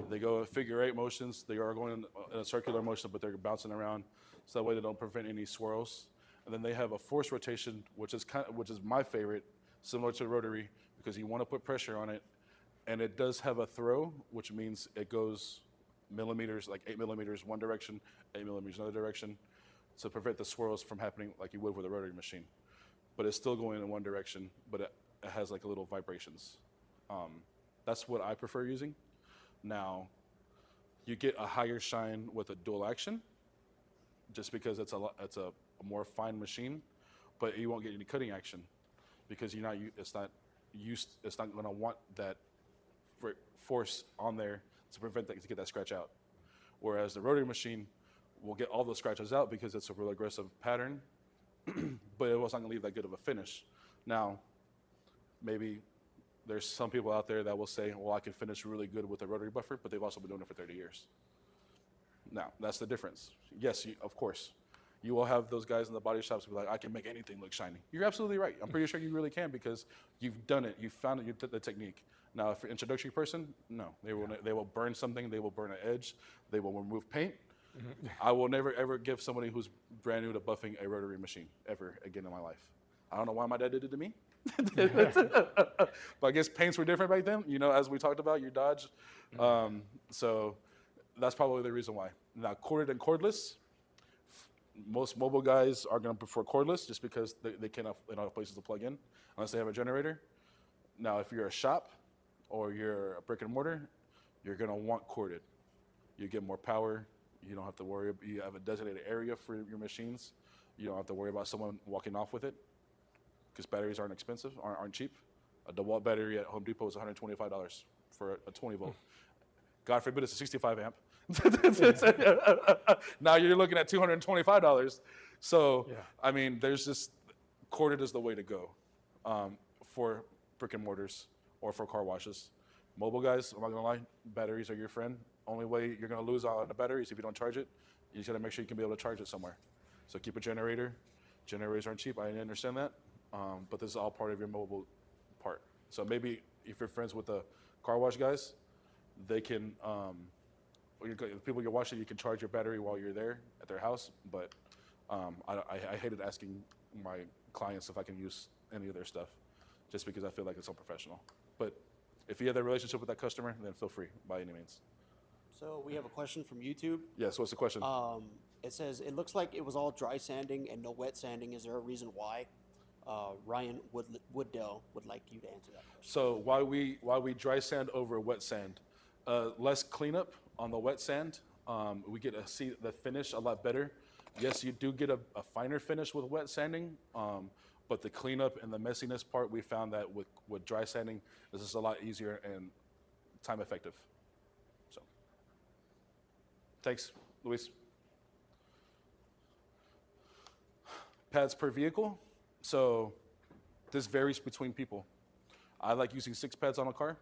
They go in figure 8 motions. They are going in a circular motion, but they're bouncing around, so that way they don't prevent any swirls. And then they have a forced rotation, which is my favorite, similar to rotary, because you want to put pressure on it, and it does have a throw, which means it goes millimeters, like 8 millimeters one direction, 8 millimeters another direction, to prevent the swirls from happening like you would with a rotary machine. But it's still going in one direction, but it has like a little vibrations. That's what I prefer using. Now, you get a higher shine with a dual action, just because it's a more fine machine, but you won't get any cutting action because it's not going to want that force on there to prevent that, to get that scratch out. Whereas the rotary machine will get all those scratches out because it's a real aggressive pattern, but it was not going to leave that good of a finish. Now, maybe there's some people out there that will say, well, I can finish really good with a rotary buffer, but they've also been doing it for 30 years. Now, that's the difference. Yes, of course. You will have those guys in the body shops who be like, I can make anything look shiny. You're absolutely right. I'm pretty sure you really can because you've done it. You've found it. You did the technique. Now, if you're an introductory person, no. They will burn something. They will burn an edge. They will remove paint. I will never ever give somebody who's brand new to buffing a rotary machine ever again in my life. I don't know why my dad did it to me. But I guess paints were different back then, you know, as we talked about, your Dodge. So that's probably the reason why. Now, corded and cordless, most mobile guys are going to prefer cordless just because they can't have places to plug in unless they have a generator. Now, if you're a shop or you're a brick and mortar, you're going to want corded. You get more power. You don't have to worry. You have a designated area for your machines. You don't have to worry about someone walking off with it because batteries aren't expensive, aren't cheap. A DeWalt battery at Home Depot is $125 for a 20 volt. God forbid it's a 65 amp. Now you're looking at $225. So, Yeah. I mean, there's just, corded is the way to go for brick and mortars or for car washes. Mobile guys, I'm not gonna lie, batteries are your friend. Only way you're gonna lose on the batteries if you don't charge it. You just gotta make sure you can be able to charge it somewhere. So keep a generator. Generators aren't cheap, I understand that. But this is all part of your mobile part. So maybe if you're friends with the car wash guys, they can, the people you're washing, you can charge your battery while you're there at their house. But I hated asking my clients if I can use any of their stuff just because I feel like it's unprofessional. But if you have that relationship with that customer, then feel free by any means. So we have a question from YouTube. Yes, what's the question? It says, it looks like it was all dry sanding and no wet sanding. Is there a reason why? Ryan Wooddell would like you to answer that question. So why we dry sand over wet sand? Less cleanup on the wet sand. We get to see the finish a lot better. Yes, you do get a finer finish with wet sanding, but the cleanup and the messiness part, we found that with dry sanding, this is a lot easier and time effective. So, thanks, Luis. Pads per vehicle. So this varies between people. I like using 6 pads on a car.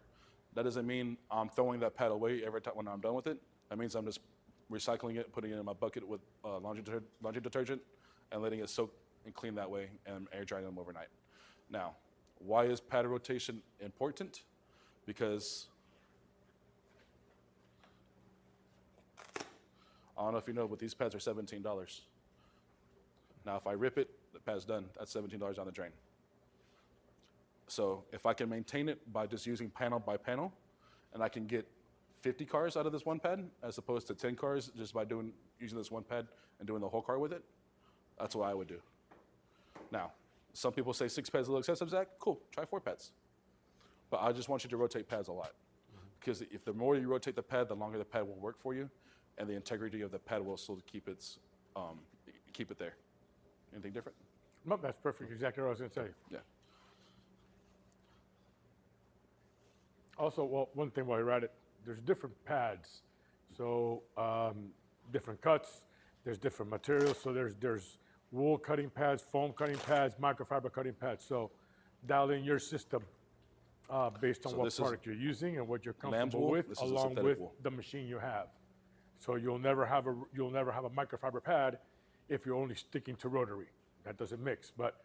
That doesn't mean I'm throwing that pad away every time when I'm done with it. That means I'm just recycling it, putting it in my bucket with laundry detergent, and letting it soak and clean that way, and air drying them overnight. Now, why is pad rotation important? Because I don't know if you know, but these pads are $17. Now, if I rip it, the pad's done. That's $17 down the drain. So if I can maintain it by just using panel by panel, and I can get 50 cars out of this one pad, as opposed to 10 cars just by using this one pad and doing the whole car with it, that's what I would do. Now, some people say 6 pads is a little excessive, Zach. Cool, try 4 pads. But I just want you to rotate pads a lot. Because if the more you rotate the pad, the longer the pad will work for you, and the integrity of the pad will still keep it there. Anything different? No, that's perfect. Exactly what I was going to say. Yeah. Also, well, one thing while you're at it, there's different pads. So different cuts, there's different materials. So there's wool cutting pads, foam cutting pads, microfiber cutting pads. So dial in your system based on So what this is product you're using and what you're lamb's comfortable wool. with, This is a along synthetic with wool. the machine you have. So you'll never have a microfiber pad if you're only sticking to rotary. That doesn't mix. But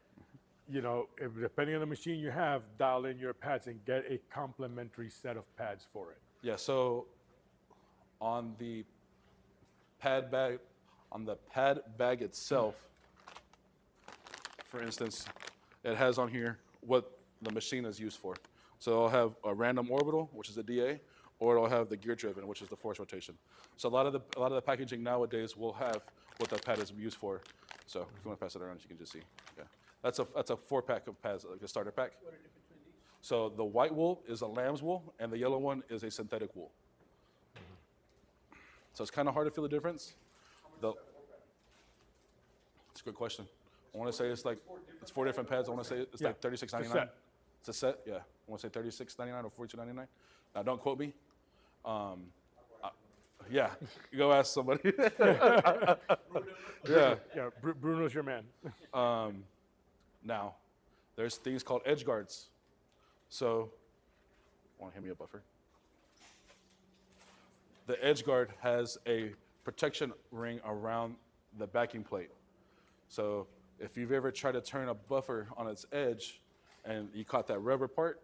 you know, depending on the machine you have, dial in your pads and get a complementary set of pads for it. Yeah, so on the pad bag itself, for instance, it has on here what the machine is used for. So it'll have a random orbital, which is a DA, or it'll have the gear driven, which is the force rotation. So a lot of the packaging nowadays will have what that pad is used for. So if you want to pass it around, you can just see. Yeah, that's a 4-pack of pads, like a starter pack. So the white wool is a lamb's wool, and the yellow one is a synthetic wool. So it's kind of hard to feel the difference. It's a good question. I want to say it's 4 different pads. I want to say it's like $36.99. set. It's a set, yeah. I want to say $36.99 or $42.99. Now don't quote me. Yeah, you go ask somebody. Yeah. Yeah, Bruno's your man. Now, there's things called edge guards. So, want to hand me a buffer? The edge guard has a protection ring around the backing plate. So, if you've ever tried to turn a buffer on its edge and you caught that rubber part,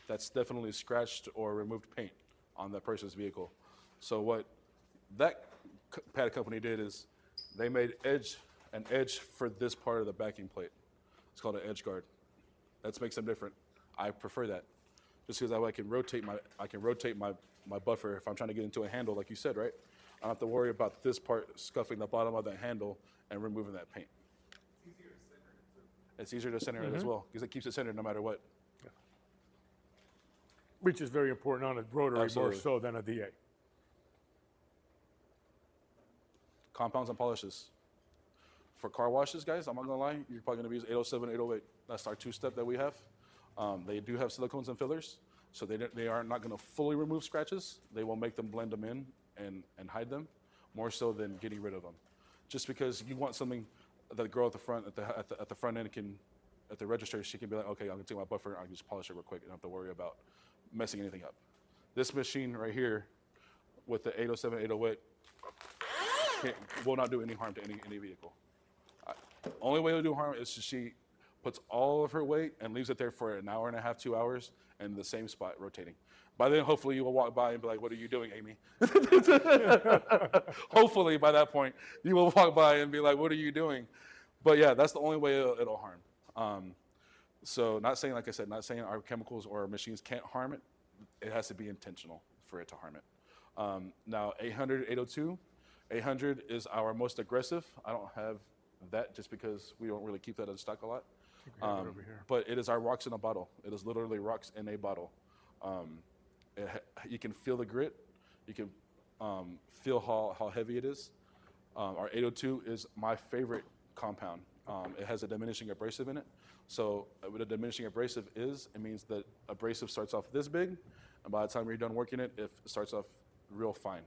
that's definitely scratched or removed paint on that person's vehicle. So what that pad company did is they made an edge for this part of the backing plate. It's called an edge guard. That makes them different. I prefer that, just because I can rotate my buffer if I'm trying to get into a handle, like you said, right? I don't have to worry about this part scuffing the bottom of that handle and removing that paint. It's easier to center it as well, because it keeps it centered no matter what. Which is very important on a rotary Absolutely. more so than a DA. Compounds and polishes. For car washes, guys, I'm not gonna lie, you're probably gonna use 807, 808. That's our two-step that we have. They do have silicones and fillers, so they are not gonna fully remove scratches. They will make them blend them in and hide them, more so than getting rid of them. Just because you want something, the girl at the front, at the front end at the register, she can be like, okay, I'm gonna take my buffer and I can just polish it real quick and don't have to worry about messing anything up. This machine right here with the 807, 808 will not do any harm to any vehicle. Only way it'll do harm is she puts all of her weight and leaves it there for an hour and a half, 2 hours, in the same spot rotating. By then, hopefully, you will walk by and be like, "What are you doing, Amy?" Hopefully, by that point, you will walk by and be like, "What are you doing?" But yeah, that's the only way it'll harm. So, not saying, like I said, not saying our chemicals or our machines can't harm it. It has to be intentional for it to harm it. Now, 800, 802, 800 is our most aggressive. I don't have that just because we don't really keep that in stock a lot. Over here. But it is our rocks in a bottle. It is literally rocks in a bottle. You can feel the grit. You can feel how heavy it is. Our 802 is my favorite compound. It has a diminishing abrasive in it. So what a diminishing abrasive is, it means that abrasive starts off this big, and by the time you're done working it, it starts off real fine.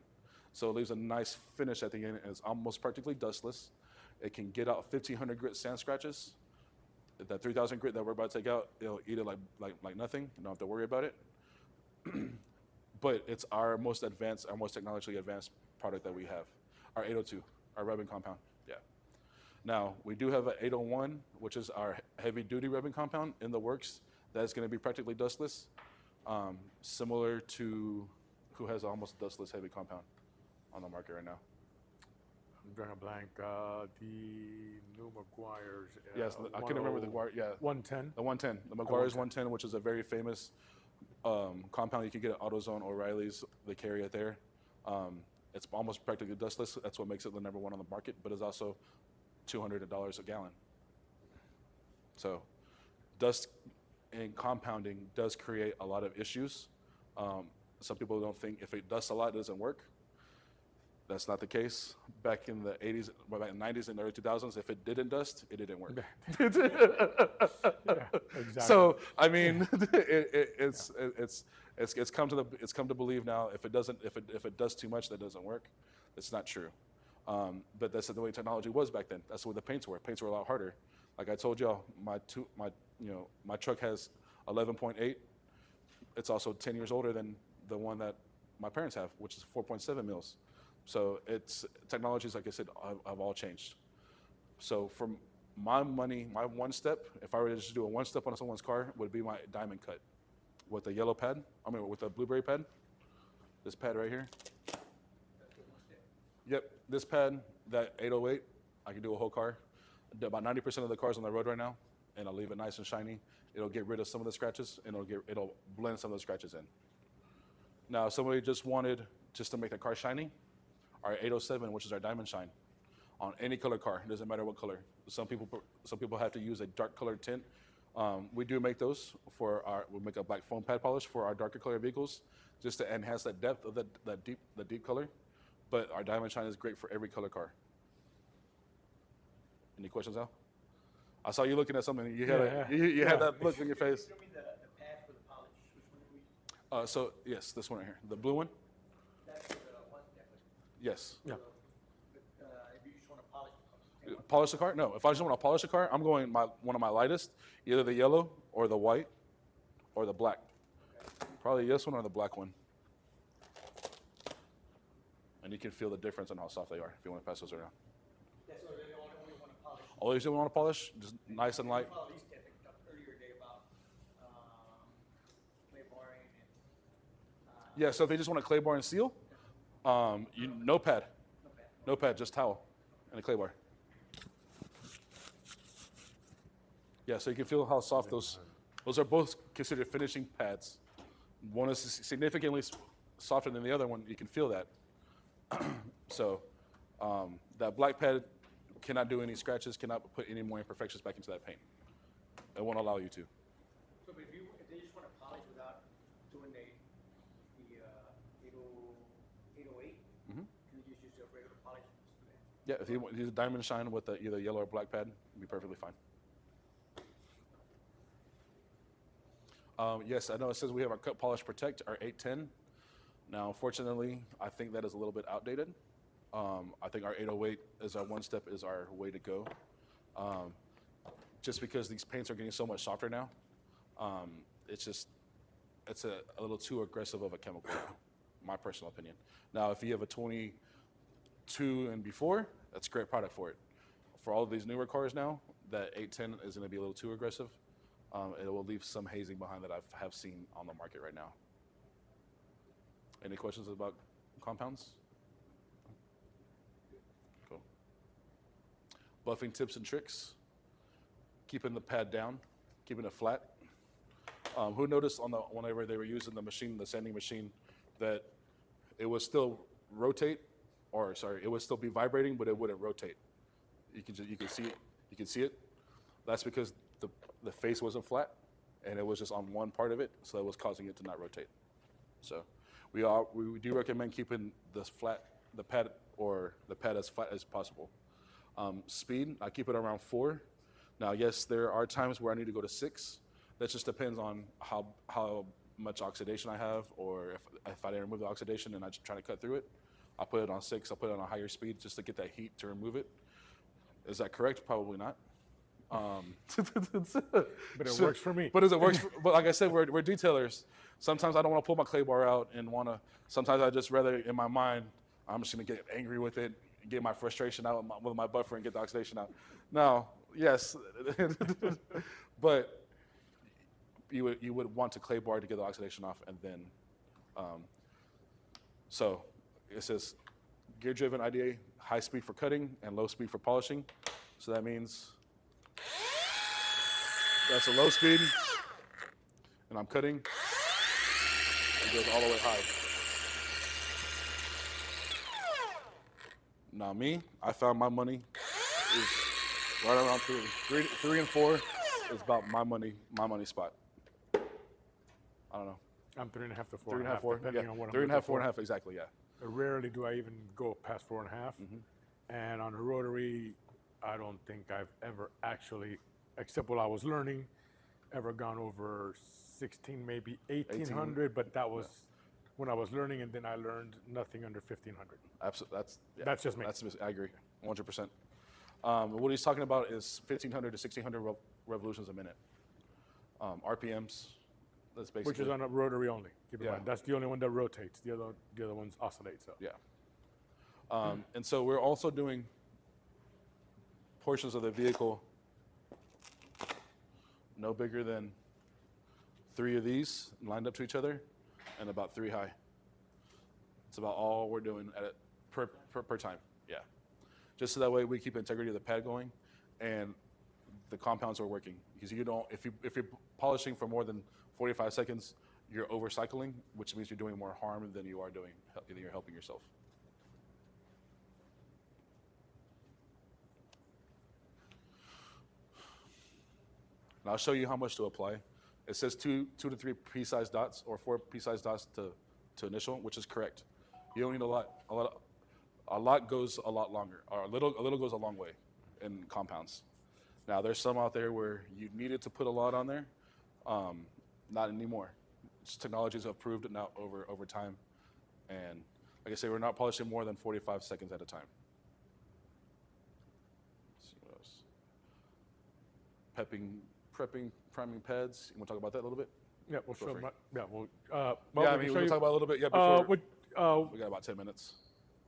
So it leaves a nice finish at the end, and it's almost practically dustless. It can get out 1,500 grit sand scratches. That 3,000 grit that we're about to take out, it'll eat it like nothing. You don't have to worry about it. But it's our most advanced, our most technologically advanced product that we have. Our 802, our rubbing compound. Yeah. Now, we do have an 801, which is our heavy duty rubbing compound in the works. That's going to be practically dustless, similar to who has almost dustless heavy compound on the market right now. I'm drawing a blank. The new McGuire's. Yes, I can remember the McGuire. Yeah, 110. the 110, the McGuire's 110, which is a very famous compound you can get at AutoZone or O'Reilly's. They carry it there. It's almost practically dustless. That's what makes it the number one on the market, but it's also $200 a gallon. So dust and compounding does create a lot of issues. Some people don't think if it dusts a lot, it doesn't work. That's not the case. Back in the 80s, back in the 90s and the early 2000s, if it didn't dust, it didn't work. Yeah, exactly. So I mean, it's come to believe now if it does too much, that doesn't work. It's not true. But that's the way technology was back then. That's the way the paints were. Paints were a lot harder. Like I told y'all, my truck has 11.8. It's also 10 years older than the one that my parents have, which is 4.7 mils. So technologies, like I said, have all changed. So for my money, my one step, if I were to just do a one step on someone's car, would be my diamond cut with the yellow pad. With the blueberry pad. This pad right here. Yep, this pad, that 808, I can do a whole car. About 90% of the cars on the road right now, and I'll leave it nice and shiny. It'll get rid of some of the scratches, and it'll blend some of the scratches in. Now, if somebody just wanted to make the car shiny, our 807, which is our diamond shine, on any color car, it doesn't matter what color. Some people have to use a dark colored tint. We do make those we'll make a black foam pad polish for our darker color vehicles, just to enhance that depth of the deep color. But our diamond shine is great for every color car. Any questions, Al? I saw you looking at something. You had that look in your face. Show me the pad for the polish. Which one do we? So yes, this one right here, the blue one. That's the one that. Yes. Yeah. But if you just want to polish the car. Polish the car? No. If I just want to polish the car, I'm going one of my lightest, either the yellow or the white or the black. Probably this one or the black one. And you can feel the difference on how soft they are if you want to pass those around. That's what they only want to polish. Always do want to polish, just nice and light. Follow these tips I talked earlier today about clay boring and Yeah, so if they just want a clay bar and seal, no pad. No pad, just towel and a clay bar. Yeah, so you can feel how soft those are both considered finishing pads. One is significantly softer than the other one. You can feel that. So that black pad cannot do any scratches, cannot put any more imperfections back into that paint. It won't allow you to. So if they just want to polish without doing the 808, can you just use a regular polish? Yeah, if you use a diamond shine with either yellow or black pad, it'll be perfectly fine. Yes, I know it says we have our Cut Polish Protect, our 810. Now, unfortunately, I think that is a little bit outdated. I think our 808 is our one step, is our way to go. Just because these paints are getting so much softer now, it's a little too aggressive of a chemical, my personal opinion. Now, if you have a 22 and before, that's a great product for it. For all of these newer cars now, that 810 is going to be a little too aggressive. It will leave some hazing behind that I have seen on the market right now. Any questions about compounds? Cool. Buffing tips and tricks. Keeping the pad down, keeping it flat. Who noticed whenever they were using the sanding machine, that it would still rotate, it would still be vibrating, but it wouldn't rotate. You can see it. You can see it. That's because the face wasn't flat, and it was just on one part of it, so it was causing it to not rotate. So we do recommend keeping the pad as flat as possible. Speed, I keep it around 4. Now, yes, there are times where I need to go to 6. That just depends on how much oxidation I have, or if I didn't remove the oxidation and I'm just trying to cut through it. I'll put it on 6. I'll put it on a higher speed just to get that heat to remove it. Is that correct? Probably not. But it works for me. But as it works, but like I said, we're detailers. Sometimes I don't want to pull my clay bar out and sometimes I just rather, in my mind, I'm just going to get angry with it, get my frustration out with my buffer and get the oxidation out. Now, yes, but you would want to clay bar to get the oxidation off, and then, so it says gear-driven IDA, high speed for cutting and low speed for polishing. So that means that's a low speed, and I'm cutting. It goes all the way high. Now me, I found my money is right around 3. 3 and 4 is about my money spot. I don't know. I'm 3.5 to 4.5, 3.5, 4. depending Yeah. on what I'm 3.5, looking for. 4.5, exactly. Yeah. Rarely do I even go past 4.5. And on a rotary, I don't think I've ever actually, except while I was learning, ever gone over 16, maybe 1800. But that was when I was learning, and then I learned nothing under 1500. Absolutely. That's just me. I agree, 100%. What he's talking about is 1,500 to 1,600 revolutions a minute. RPMs. That's basically. Which is on a rotary only. Keep in Yeah. mind, that's the only one that rotates. The other ones oscillate. So Yeah. And so we're also doing portions of the vehicle no bigger than 3 of these lined up to each other and about 3 high. It's about all we're doing at it per time. Yeah. Just so that way we keep the integrity of the pad going and the compounds are working. Because if you're polishing for more than 45 seconds, you're overcycling, which means you're doing more harm than you're helping yourself. And I'll show you how much to apply. It says 2 to 3 pea-sized dots or 4 pea-sized dots to initial, which is correct. You don't need a lot. A lot goes a lot longer, or a little goes a long way in compounds. Now, there's some out there where you needed to put a lot on there. Not anymore. Technologies have proved it now over time. And like I say, we're not polishing more than 45 seconds at a time. Let's see what else. Prepping, priming pads. You want to talk about that a little bit? yeah, we'll show. free. Yeah, we'll. Yeah, we I can mean, show we'll you- talk about it a little bit. Yeah, before what, we got about 10 minutes.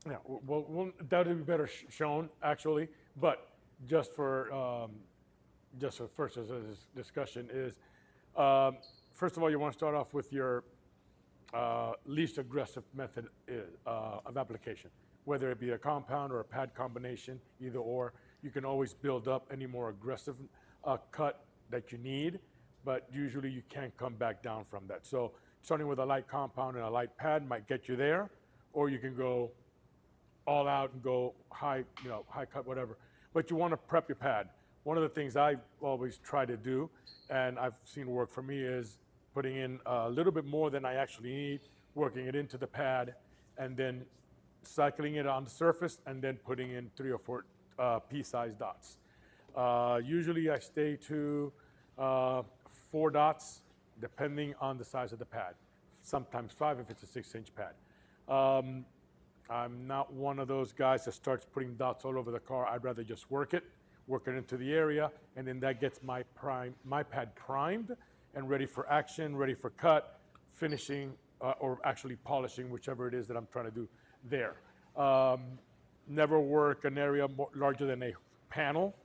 yeah, well, that would be better shown actually, but just for first as a discussion is, first of all, you want to start off with your least aggressive method of application, whether it be a compound or a pad combination, either or. You can always build up any more aggressive cut that you need, but usually you can't come back down from that. So starting with a light compound and a light pad might get you there, or you can go all out and go high, high cut, whatever. But you want to prep your pad. One of the things I always try to do, and I've seen work for me, is putting in a little bit more than I actually need, working it into the pad, and then cycling it on the surface, and then putting in 3 or 4 pea-sized dots. Usually I stay to 4 dots, depending on the size of the pad. Sometimes 5 if it's a 6-inch pad. I'm not one of those guys that starts putting dots all over the car. I'd rather just work it into the area, and then that gets my pad primed and ready for action, ready for cut, finishing, or actually polishing, whichever it is that I'm trying to do there. Never work an area larger than a panel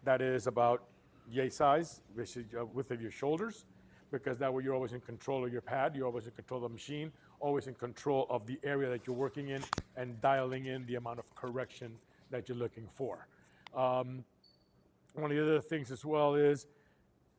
that is about yay size, which is width of your shoulders, because that way you're always in control of your pad, you're always in control of the machine, always in control of the area that you're working in, and dialing in the amount of correction that you're looking for. One of the other things as well is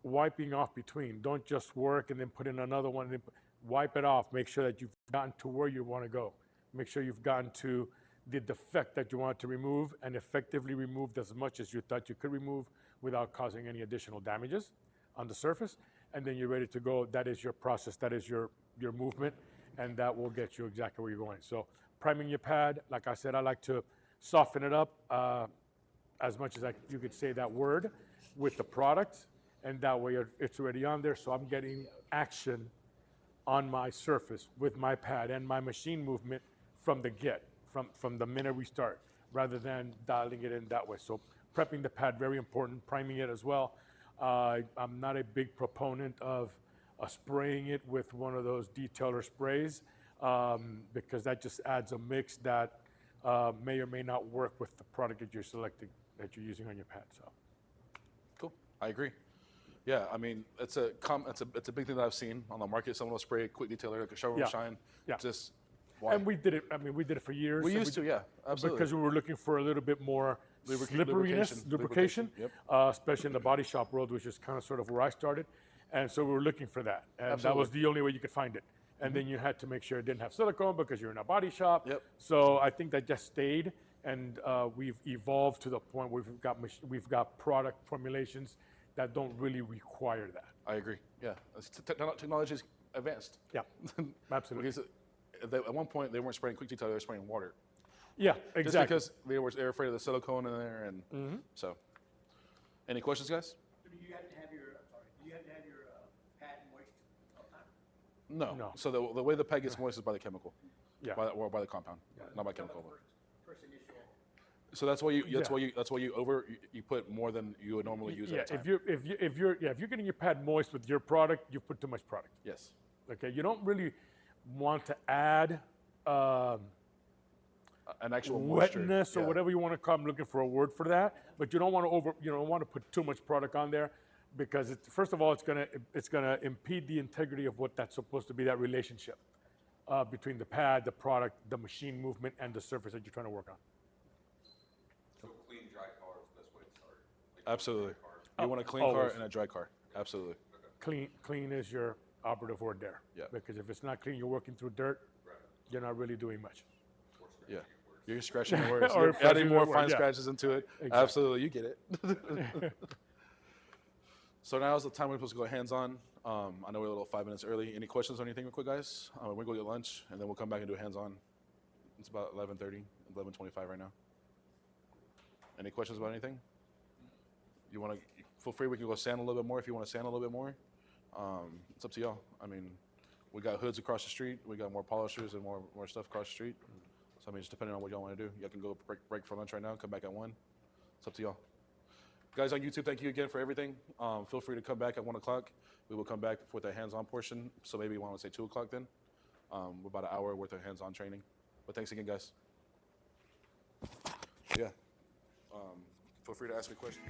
wiping off between. Don't just work and then put in another one, and then wipe it off. Make sure that you've gotten to where you want to go. Make sure you've gotten to the defect that you want to remove and effectively removed as much as you thought you could remove without causing any additional damages on the surface. And then you're ready to go. That is your process. That is your movement, and that will get you exactly where you're going. So priming your pad, like I said, I like to soften it up as much as you could say that word with the product, and that way it's already on there. So I'm getting action on my surface with my pad and my machine movement from the get, from the minute we start, rather than dialing it in that way. So prepping the pad, very important, priming it as well. I'm not a big proponent of spraying it with one of those detailer sprays because that just adds a mix that may or may not work with the product that you're selecting, that you're using on your pad. So, Cool. I agree. Yeah, I mean, it's a big thing that I've seen on the market. Someone will spray a quick detailer, like a showroom Yeah. shine. Yeah. Just why? and we did it. I mean, we did it for years. We and used to, yeah, absolutely. because we were looking for a little bit more slipperiness, Lubrication. lubrication, Yep. especially in the body shop world, which is kind of sort of where I started. And so we were looking for that. And that was the only way you could find it. And then you had to make sure it didn't have silicone because you're in a body shop. Yep. So I think that just stayed. And we've evolved to the point where we've got product formulations that don't really require that. I agree. Yeah, technology is advanced. Yeah, absolutely. Because at one point they weren't spraying quick detailer; they were spraying water. Yeah, Just exactly. because they were afraid of the silicone in there, and so. Any questions, guys? Do you have to have your, pad moist all the time? No. No. So the way the pad gets moist is by the chemical. Yeah. Or by the compound, not by chemical. First initial. So that's why you put more than you would normally use Yeah, at a time. if you're getting your pad moist with your product, you put too much product. Yes. Okay, you don't really want to add An actual moisture. wetness or Yeah. whatever you want to call. I'm looking for a word for that, but you don't want to you don't want to put too much product on there because first of all, it's gonna impede the integrity of what that's supposed to be, that relationship between the pad, the product, the machine movement, and the surface that you're trying to work on. So clean, dry car is the best way to start. Like, Absolutely. dry car. You want a clean car Always. and a dry car. Absolutely. Clean is your operative word there. Yeah. Because if it's not clean, you're working through dirt, Right. you're not really doing much. Yeah. You're scratching the words. Or You're scratching adding more the fine word, yeah. scratches into it. Exactly. Absolutely. You get it. So now is the time we're supposed to go hands-on. I know we're a little 5 minutes early. Any questions or anything real quick, guys? We'll go get lunch, and then we'll come back and do hands-on. It's about 11:30, 11:25 right now. Any questions about anything? You want to feel free. We can go sand a little bit more if you want to sand a little bit more. It's up to y'all. I mean, we got hoods across the street. We got more polishers and more stuff across the street. So I mean, just depending on what y'all want to do. Y'all can go break for lunch right now. Come back at 1. It's up to y'all. Guys on YouTube, thank you again for everything. Feel free to come back at 1 o'clock. We will come back with the hands-on portion. So maybe you want to say 2 o'clock then. We're about an hour worth of hands-on training. But thanks again, guys. Yeah. Feel free to ask me questions.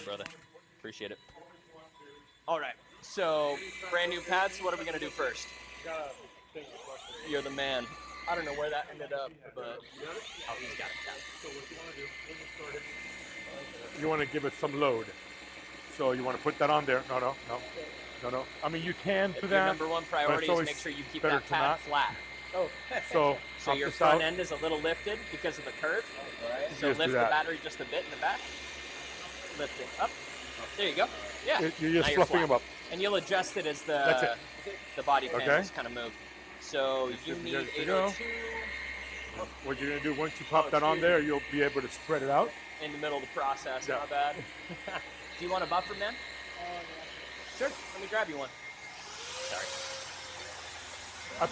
brother. Appreciate it. All right. So, brand new pads. What are we going to do first? You're the man. I don't know where that ended up, but oh, he's got it. So what you want to do when you start it, you want to give it some load. So you want to put that on there. No. I mean, you can If do your that. number one but priority it's is always make sure you keep better that to pad not. flat. Oh, So, So up your this front out. end is a little lifted because of the curve. alright. So Just do lift the that. battery just a bit in the back. Lift it up. There you go. Yeah. You're Now just fluffing flat. them up. And you'll adjust it as That's the body Okay. panels kind of move. So you should be need good to go. 802 What you're gonna do once you pop Oh, that on excuse there, you'll be able to spread it out. in the middle of the process. Yeah. Not bad. Do you want a buffer, man? Sure. Let me grab you one. Sorry. I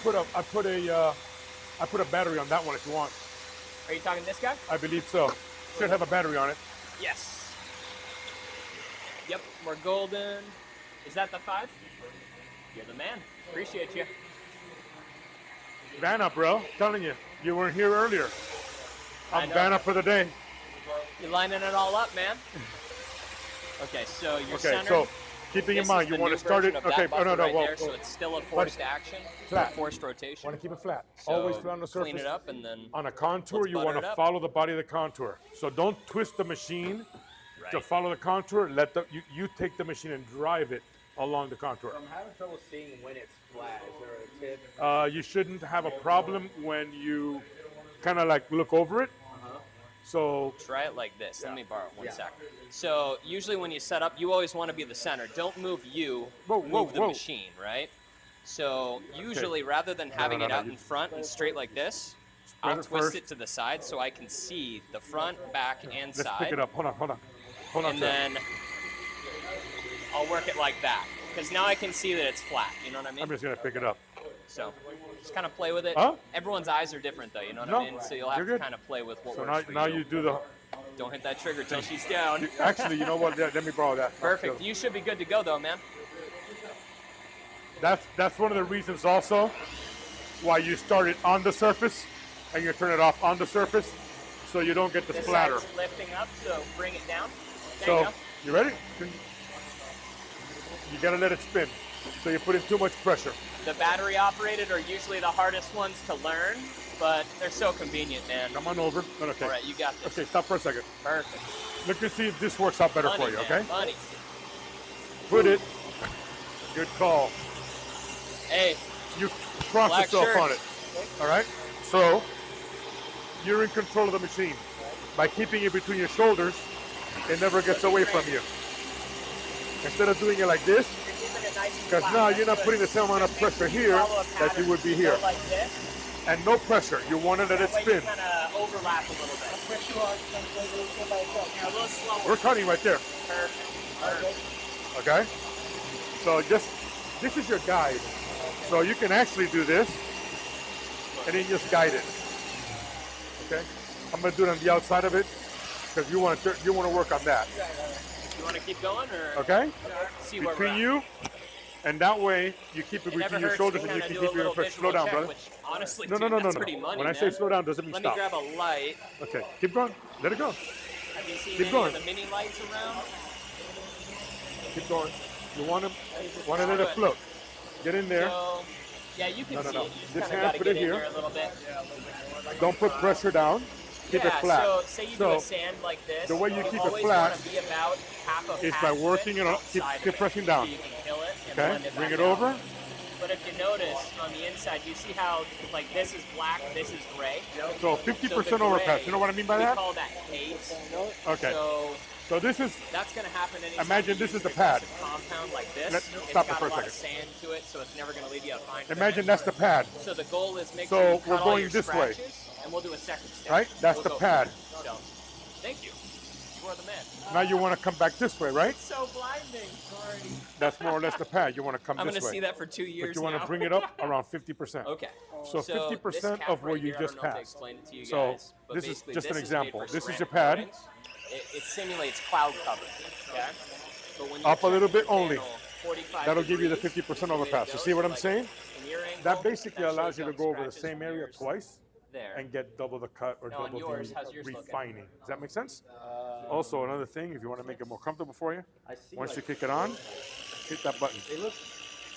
put a battery on that one if you want. Are you talking this guy? I believe so. Should have a battery on it. Yes. Yep, we're golden. Is that the 5? You're the man. Appreciate you. Vanna, bro. Telling you, you weren't here earlier. I I'm know. Vanna for the day. You're lining it all up, man. Okay, so your Okay, center. so keeping in this mind, is you the want new to start it. version of Okay, that buffer no, right well, there, so it's still a forced action, flat. forced rotation. Want to keep it flat. So Always flat on the surface. clean it up and then On a contour, let's you butter want it to up. follow the body of the contour. So don't twist the machine to Right. follow the contour. You take the machine and drive it along the contour. I'm having trouble seeing when it's flat. Is there a tip? You shouldn't have a problem when you kind of like look over it. So Try it like this. Let me borrow it one sec. So usually when you set up, you always want to be the center. Don't move you, Whoa, move the whoa. machine, right? So usually rather than having no, it out you- in front and straight like this, Spread I'll it twist first. it to the side so I can see the front, back, and let's side. pick it up. Hold on. Hold on And to it. then I'll work it like that. Because now I can see that it's flat, you know what I mean? I'm just gonna pick it up. So just kind of play with it. Huh? Everyone's eyes are different though, you know what No, I mean? So you'll have you're to good. kind of play with what So works now for you do the. Don't hit that trigger till she's down. Actually, you know what? Let me borrow that. Perfect. You should be good to go though, man. That's one of the reasons also why you start it on the surface and you turn it off on the surface, so you don't get the This splatter. side's lifting up, so bring it down. There So you go. you ready? You gotta let it spin. So you put in too much pressure. The battery operated are usually the hardest ones to learn, but they're so convenient, man. Come on over. Okay. All right, you got this. Okay, stop for a second. Perfect. Look to see if this works out better Money, for you. man, Okay. Money. Put it. Good call. Hey, You cross Black yourself shirts. on it. All right. So you're in control of the machine. By keeping it between your shoulders, it never gets away from you. Instead of doing it like this, you're keeping it nice and because flat. now That's you're not good. putting the same amount of Just make pressure sure you here follow a that you pattern. would be Go here. like this. And no pressure. You want to let it That way spin. you kind of overlap a little bit. Yeah, a little slower. We're cutting right there. Perfect. Okay? So this is your guide. So you can actually do this and then just guide it. Okay? I'm gonna do it on the outside of it because you want to work on that. You want to keep going or Okay? see where we're Between at? you and that way you keep it It never between your hurts shoulders to and you kinda can do a keep your little pressure. Slow visual down, check, brother. Which, honestly, No, dude, no. that's pretty money, When I man. say slow down, doesn't mean Let stop. me grab a light. Okay, keep going. Let it go. Have you seen Keep any going. of the mini lights around? Keep going. You want to let it float. Get in there. So, yeah, you can No, no, see no. it. You just This kind of hand, got to put get it in here. there a little bit. Don't put pressure down. Keep it Yeah, flat. so say you do a sand like this. the way you keep it always flat want to be about half a is patch by width working it on- keep outside of it, pressing down. So you can kill it and Okay, blend it bring back it out. over. But if you notice on the inside, you see how like this is black, this is gray. So So 50% the overpass. gray, You know what I mean by we that? call that haze. Okay. So this is that's going to happen anytime Imagine you this use is the an pad. aggressive compound like this. Let's It's stop it got for a a lot of second. sand to it, so it's never going to leave you a fine imagine finish. that's the pad, So the goal is make So sure you we're cut all going your this way. scratches, and we'll do a second step. right? That's We'll the go pad. from- So, thank you. You are the man. Now you want to come back this way, right? So blinding. Sorry. That's more or less the pad. You want to come I'm this going to way. see that for 2 years But you want now. to bring it up around 50%. Okay. So this 50% cap of where right you here, just I don't know if I passed. explained it to you So guys, but this is basically just an this example. made for This is ceramic your pad. coatings. It simulates cloud cover. Okay. But when you Up a check little bit your only. panel 45 That'll give you the degrees, 50% the way it overpass. You goes, see what I'm like, saying? from your angle, That basically that allows shows you to how go over the scratches same from area yours. twice There. and get double the cut or Now on double yours, the how's yours looking? refining. Does that make sense? Also, another thing, if you want to make it more comfortable for you, I see. once you kick it on, hit that button. They look.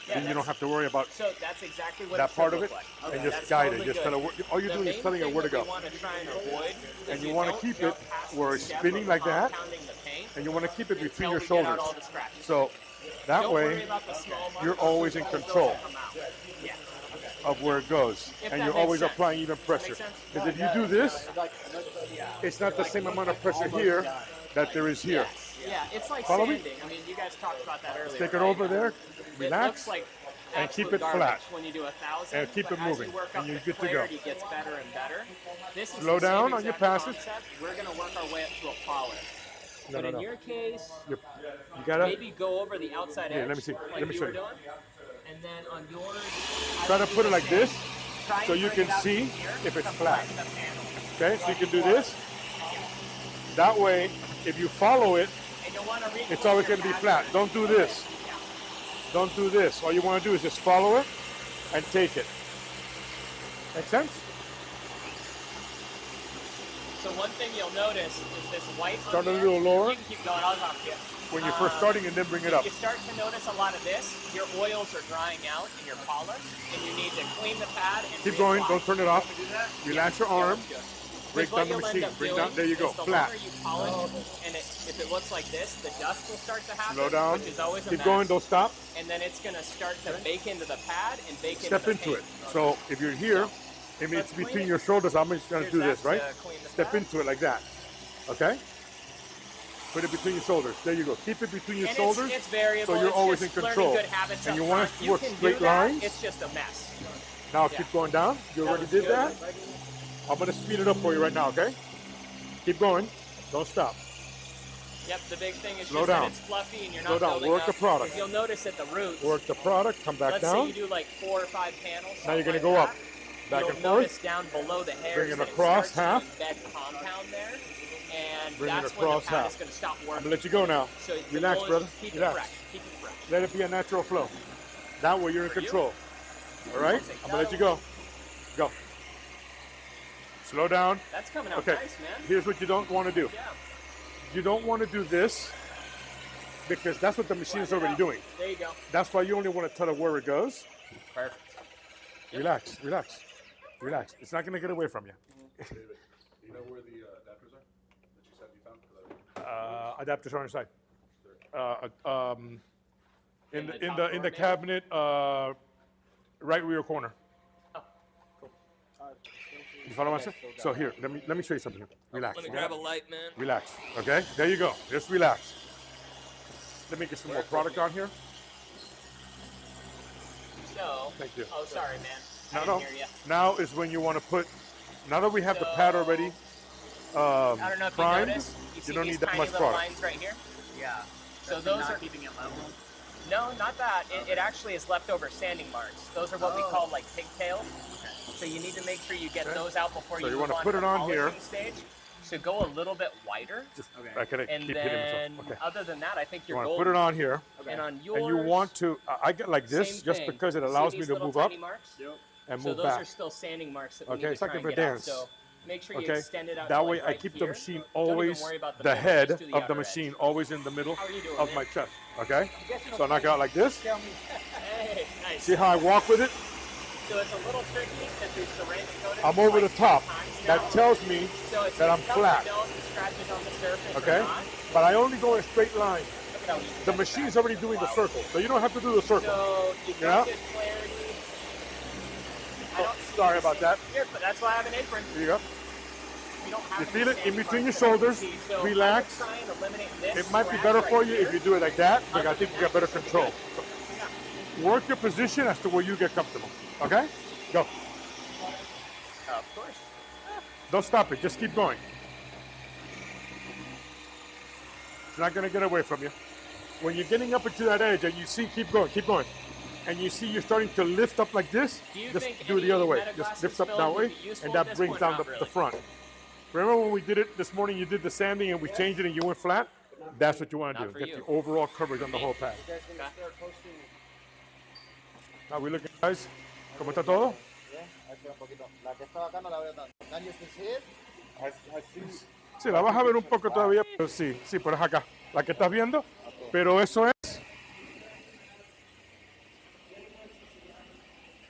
Yeah, Then you don't have to worry about So that's exactly what that it part should of it, look like. and just That's guide totally it. Just good. tell it. All you're The doing is main telling it thing where to that go. we want to try and avoid And is you wanna don't keep jump it past where the it's step spinning of like that, compounding the paint and you want to keep it between until your we get out shoulders. all the scratches. So that Don't worry way, about the small marks, you're always in because those control will come out. Yeah. of where it goes, If and that you're makes always sense. applying even pressure. Does that make sense? Because if you do this, it's not the same amount of pressure here that there is here. Yeah, it's like Follow me? sanding. I mean, you guys talked about that earlier. Take it right? over there, It relax, looks like and keep absolute it garbage flat. when you do 1,000, And keep but it moving, As you work and up you're the good to go. clarity gets better and better. This is Slow the same down on your exact passes. concept. We're gonna work our way up to a polish. No, But no, in no. your case, You gotta maybe go over the outside Here, edge. let me see. Like Let me you show were you. doing. And then on yours, try I to would do put it the like same. this, Try so and you bring can it out see from here if it's to flat. prime the panel. Okay, so you can do this. That way, if you follow it, And you'll want to read it's always going to be flat. Don't do this. Don't do this. All you want to do is just follow it and take it. Make sense? So one thing you'll notice is this white. on Start a here. little lower. You can keep going. I'll talk to you. When you're first starting, and then bring it up. You start to notice a lot of this. Your oils are drying out in your polish, and you need to clean the pad and Keep going. reapply. Don't turn it off. Relax your arm. That's good. Break Because down the what you'll machine. end up Bring doing down. There you go. is the Flat. longer you polish, and if it looks like this, the dust will start to happen. Slow down. Which is always a Keep mess. going. Don't stop. And then it's going to start to bake into the pad and bake Step into the into it. paint. So if you're here, if let's it's clean between it. your shoulders, I'm just going to Here's do that this, right? to clean the Step pad. into it like that. Okay? Put it between your shoulders. There you go. Keep it between your And shoulders. it's variable. so you're It's always just in learning control. good habits And up you want front. to You work can straight do that. lines. It's just a mess. Now Yeah. keep going down. You already was did good. that. I'm going to speed it up for you right now, okay? Keep going. Don't stop. Yep, the big thing is Slow just down. that it's fluffy and you're Slow not down. building Work up. the product. 'Cause you'll notice at the roots, Work the product. Come back let's down. say you do like 4 or 5 panels. Now you're something gonna like go that, up. Back you'll and notice forth. down below the hairs Bring it that across starts half. to embed compound there. And Bring it that's across when the pad half. is going to stop I'm working. going to let you go now. So the Relax, goal is brother. just keep Relax. it fresh. Keep it fresh. Let it be a natural flow. That way you're in For you? control. All right? I'm going to let you go. Go. Slow down. That's coming out Okay. nice, man. Here's what you don't want to do. Yeah. You don't want to do this because that's what the machine is already doing. There you go. That's why you only want to tell it where it goes. Perfect. Relax, relax, relax. It's not going to get away from you. David, do you know where the adapters are that you said you found? Adapters are inside. In the the top drawer, cabinet, right rear corner. Oh, cool. You follow what I'm saying? So here, let me show you something. Here. Relax. Let me grab a light, man. Relax. Okay. There you go. Just relax. Let me get some more product on here. So, Thank you. oh, sorry, man. I No, didn't no. hear you. Now is when you want to put. Now that we have the pad already I don't know if primed, you noticed. You see don't these need that tiny much little product. lines right here? Yeah. So those not are keeping it level. no, not that. It actually is leftover sanding marks. Those are what we call like pigtails. So you need to make sure you get Okay. those out before So you you move wanna on put to it the on here. polishing stage. So go a little bit wider, Just, Okay. I gotta and keep hitting then myself. Okay. other than that, I think You you're want to golden. put it on here, And on yours, and you want to. I get like this same just thing. because it See allows me these to little move up tiny marks? and So move those back. are still sanding marks that we Okay, need it's to like try if and I get out. dance. So make sure you Okay. extend it out. That to way, like I right keep the here. machine Don't even always worry about the the middle, head just do the of the outer edge. machine always in the middle How are you doing, of man? my chest. Okay. So I knock out like this. Hey, nice. See how I walk with it? So it's a little tricky because we've ceramic coated. I'm it over the like top. 10 times That now. tells me So it's that I'm tough to flat. know if the scratches on the surface Okay. or not. But I only go in a straight line. Look at how easy The that machine's scratch already is. doing the Wow. circle, so you don't have to do the circle. So you Yeah. got good clarity. I don't see Sorry this about that. Here, but that's why I have an apron. Here you go. We don't have You any feel it in standing between your marks that I can shoulders. see. So Relax. I would try and eliminate this It might be scratch better right for you here. if you do it like that, but I Other think than you got that, better you should be control. good. Work your position as to where you get comfortable. Okay? Go. Of course. Don't stop it. Just keep going. It's not going to get away from you. When you're getting up into that edge and you see, keep going, and you see you're starting to lift up like this, Do you just think do it the any other way. meta Just glasses lift up filled that would way, be useful and at that this brings point? down Not the really. front. Remember when we did it this morning, you did the sanding and we changed it and you went flat? That's what you want to Not do. for Get you. the overall coverage on the whole pad. Now we looking, guys. ¿Cómo está todo? Ahí se ve un poquito. La que estaba acá no la veo tanto. Can you still see it? I see. Sí, la vas a ver un poco todavía, pero sí, sí, pero es acá. La que estás viendo, pero eso es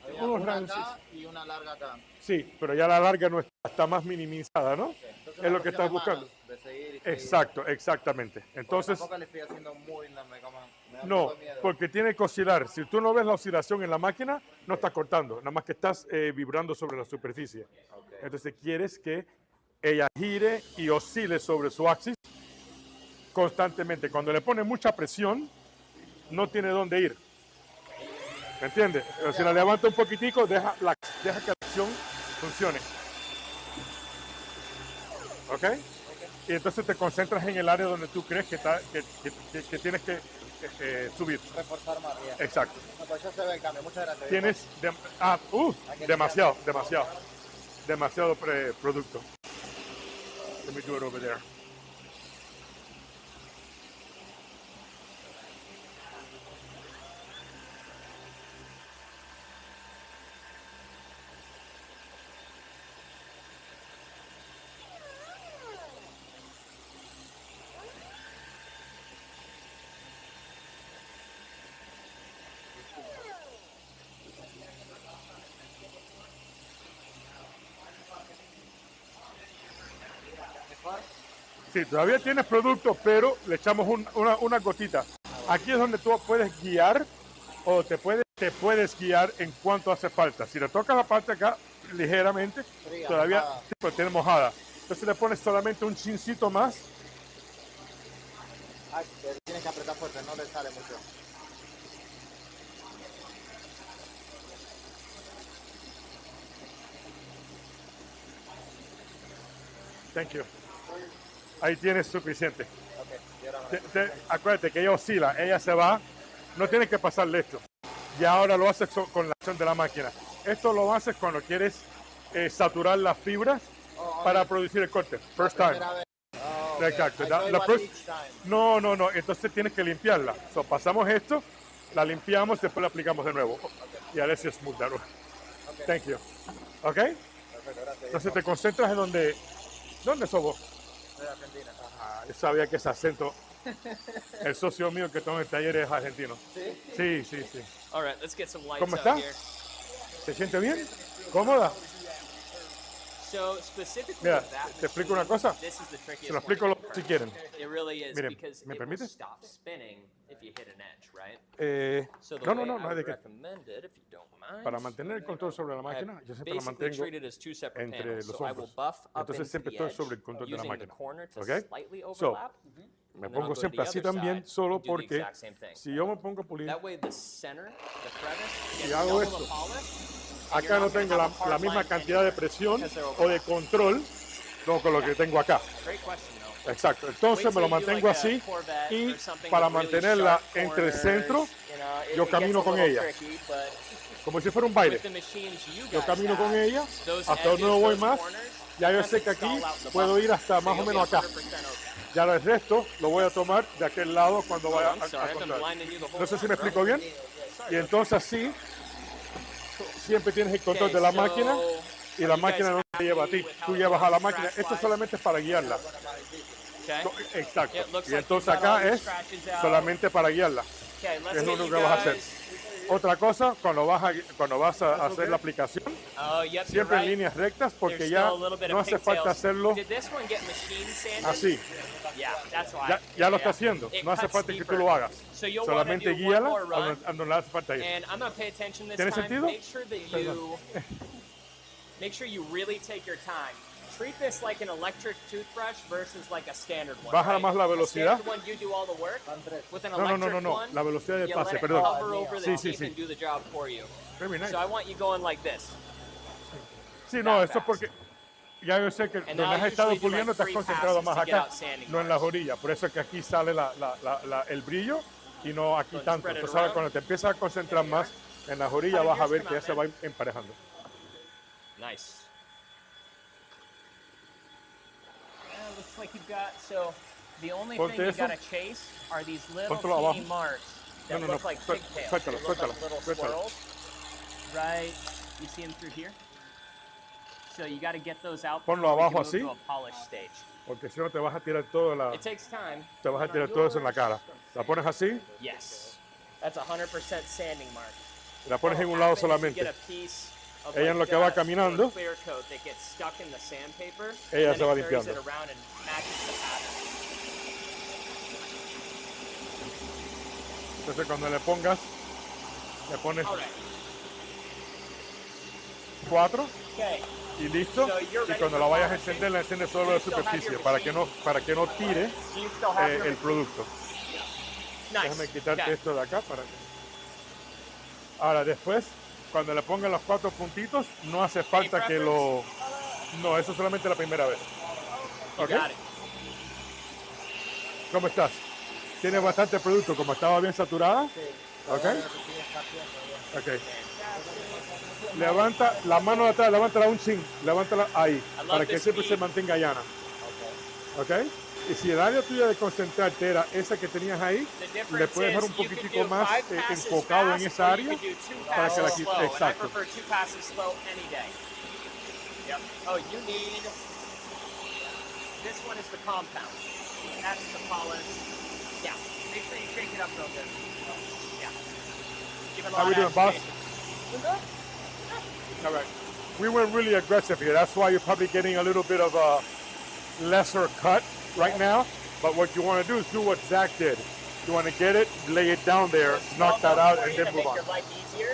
Había unos una rayos. acá y una larga acá. Sí, pero ya la larga no está más minimizada, ¿no? Entonces, Es una lo que cuestión estás de buscando. manos, de seguir y seguir. Exacto, exactamente. Porque Entonces, tampoco le estoy haciendo muy, no, me da un no, poco de miedo. porque tiene que oscilar. Si tú no ves la oscilación en la máquina, no estás cortando, nada más que estás vibrando sobre la superficie. Ok. Entonces quieres que ella gire y oscile sobre su axis constantemente. Cuando le pones mucha presión, no tiene dónde ir. ¿Me entiendes? Pero si la levanta un poquitico, deja que la acción funcione. ¿Ok? Y entonces te concentras en el área donde tú crees que tienes que subir. Reforzar más bien. Exacto. No, pues ya se ve el cambio. Muchas gracias. Tienes demasiado producto. Let me do it over there. Sí, todavía tienes producto, pero le echamos una gotita. Aquí es donde tú puedes guiar o te puedes guiar en cuanto hace falta. Si le tocas la parte acá ligeramente, Fría, todavía mojada. sí, pero tiene mojada. Entonces le pones solamente un chincito más. Ay, tienes que apretar fuerte, no le sale mucho. Thank you. Ahí tienes suficiente. Ok, y ahora me Acuérdate que ella oscila, ella se va, no tienes que pasarle esto. Y ahora lo haces con la acción de la máquina. Esto lo haces cuando quieres saturar las fibras para producir el corte. First time. primera vez. Oh, ok. Exacto. I thought it La was first- each time. No. Entonces tienes que limpiarla. So, pasamos esto, la limpiamos, después la aplicamos de nuevo. Y ahora sí es smooth that way. Thank you. ¿Ok? Perfecto, gracias. Entonces te concentras en ¿Dónde sos vos? Soy de Argentina. Ah, yo sabía que ese acento. El socio mío que está en el taller es argentino. ¿Sí? Sí. All right, let's get some lights ¿Cómo out está? here. ¿Se siente bien? ¿Cómoda? So specifically Mira, with that te explico una cosa. this is the trickiest Se lo one to explico confirm. si quieren. It really is Miren, because ¿me it permite? will stop spinning if you hit an edge, right? So the No, way no I hay de would qué. recommend it, if you don't mind, Para mantener el control sobre la máquina, yo siempre la basically mantengo treat it as two separate entre panels. los So I will hombros. buff up Entonces into siempre the estoy edge sobre el control de la using the máquina. corner to ¿Ok? slightly So, overlap. me and then I'll pongo go to siempre the así other también, side solo and do the porque exact same thing. si yo me pongo a pulir, That way the center, the crevice, Si gets hago double esto, the polish. acá no tengo la misma cantidad de presión o de control no, con lo que tengo acá. Great question, though. Exacto. Entonces me lo mantengo así y para mantenerla entre el centro, yo camino con ella. Como si fuera un baile. Yo camino con ella, hasta donde no voy más. Ya yo sé que aquí puedo ir hasta más o menos acá. Ya el resto lo voy a tomar de aquel lado cuando vaya a contar. No sé si me explico bien. Y entonces así siempre tienes el control de la máquina y la máquina no te lleva a ti. Tú llevas a la máquina. Esto solamente es para guiarla. Exacto. Y entonces acá es solamente para guiarla. Es lo único que vas a hacer. Otra cosa, cuando vas a hacer la aplicación, siempre en líneas rectas, porque ya no hace falta hacerlo así. Ya lo está haciendo. No hace falta que tú lo hagas. Solamente guíala a donde le hace falta ir. ¿Tiene sentido? Make sure you really take your time. Treat this like an electric toothbrush versus like a standard one. Baja right? más la A velocidad. standard one, you do all the work. With an No, electric no. one, La velocidad del you pase, let it perdón. hover over the Sí. teeth and do the job for you. Very nice. So I want you going like this. Sí, no, that eso fast. porque ya yo sé que And donde now has estado usually do puliendo like te has 3 concentrado passes más to get acá, out sanding no en las bars. orillas. Por eso es que aquí sale el brillo y no aquí Don't tanto. spread it Entonces ahora around. cuando te empiezas a concentrar más en las orillas How did vas a yours ver come que ya out, se man? va emparejando. Nice. Looks like you've got, so the only Ponte thing you eso. gotta chase are these little Póntelo teeny abajo. marks that No, look like suéltalo, pigtails. suéltalo, They look like suéltalo, little suéltalo. swirls. Right, you see them through here? So you got to get those out Ponlo before we abajo can move así. to a polish stage. Porque si no te vas a tirar todo It takes time. te vas a tirar todo eso en la cara. La pones así, Yes. That's 100% sanding mark. la pones en un What lado happens, you solamente. get a piece of Ella en like lo que va dust or caminando, clear coat that gets stuck in the sandpaper, ella and se va then it carries limpiando. it around and matches the pattern. Entonces cuando le pongas, le pones All right. 4 Okay. y listo. So you're Y ready cuando for la vayas a polishing? encender, la enciendes solo de Do you still have superficie your para que no tire Do you still have your el receipt? producto. Nice. Déjame quitarte Okay. esto de acá para que... Ahora después, cuando le pongan los 4 puntitos, no hace falta que lo... No, eso solamente la primera vez. You ¿Ok? got it. ¿Cómo estás? ¿Tienes bastante producto? ¿Como estaba bien saturada? ¿Ok? Ok. Levanta la mano de atrás, levántala un chin, levántala ahí, love para que this siempre se speed. mantenga llana. ¿Ok? Y si el área tuya de concentrarte era esa que tenías ahí, The difference le puedes dejar un is you could poquitico do más 5 passes enfocado en fast, esa or you área could do 2 para que la passes quites. slow, and I Exacto. prefer 2 passes slow any day. Yep. Oh, you need... This one is the compound. That's the polish. Yeah. Make sure you shake it up real good. Yeah. Give it a How lot we of doing, boss? agitation. All right. We went really aggressive here. That's why you're probably getting a little bit of a lesser cut right now. But what you want to do is do what Zach did. You want to get it, lay it down there, knock that out, and then to move make on. your life easier,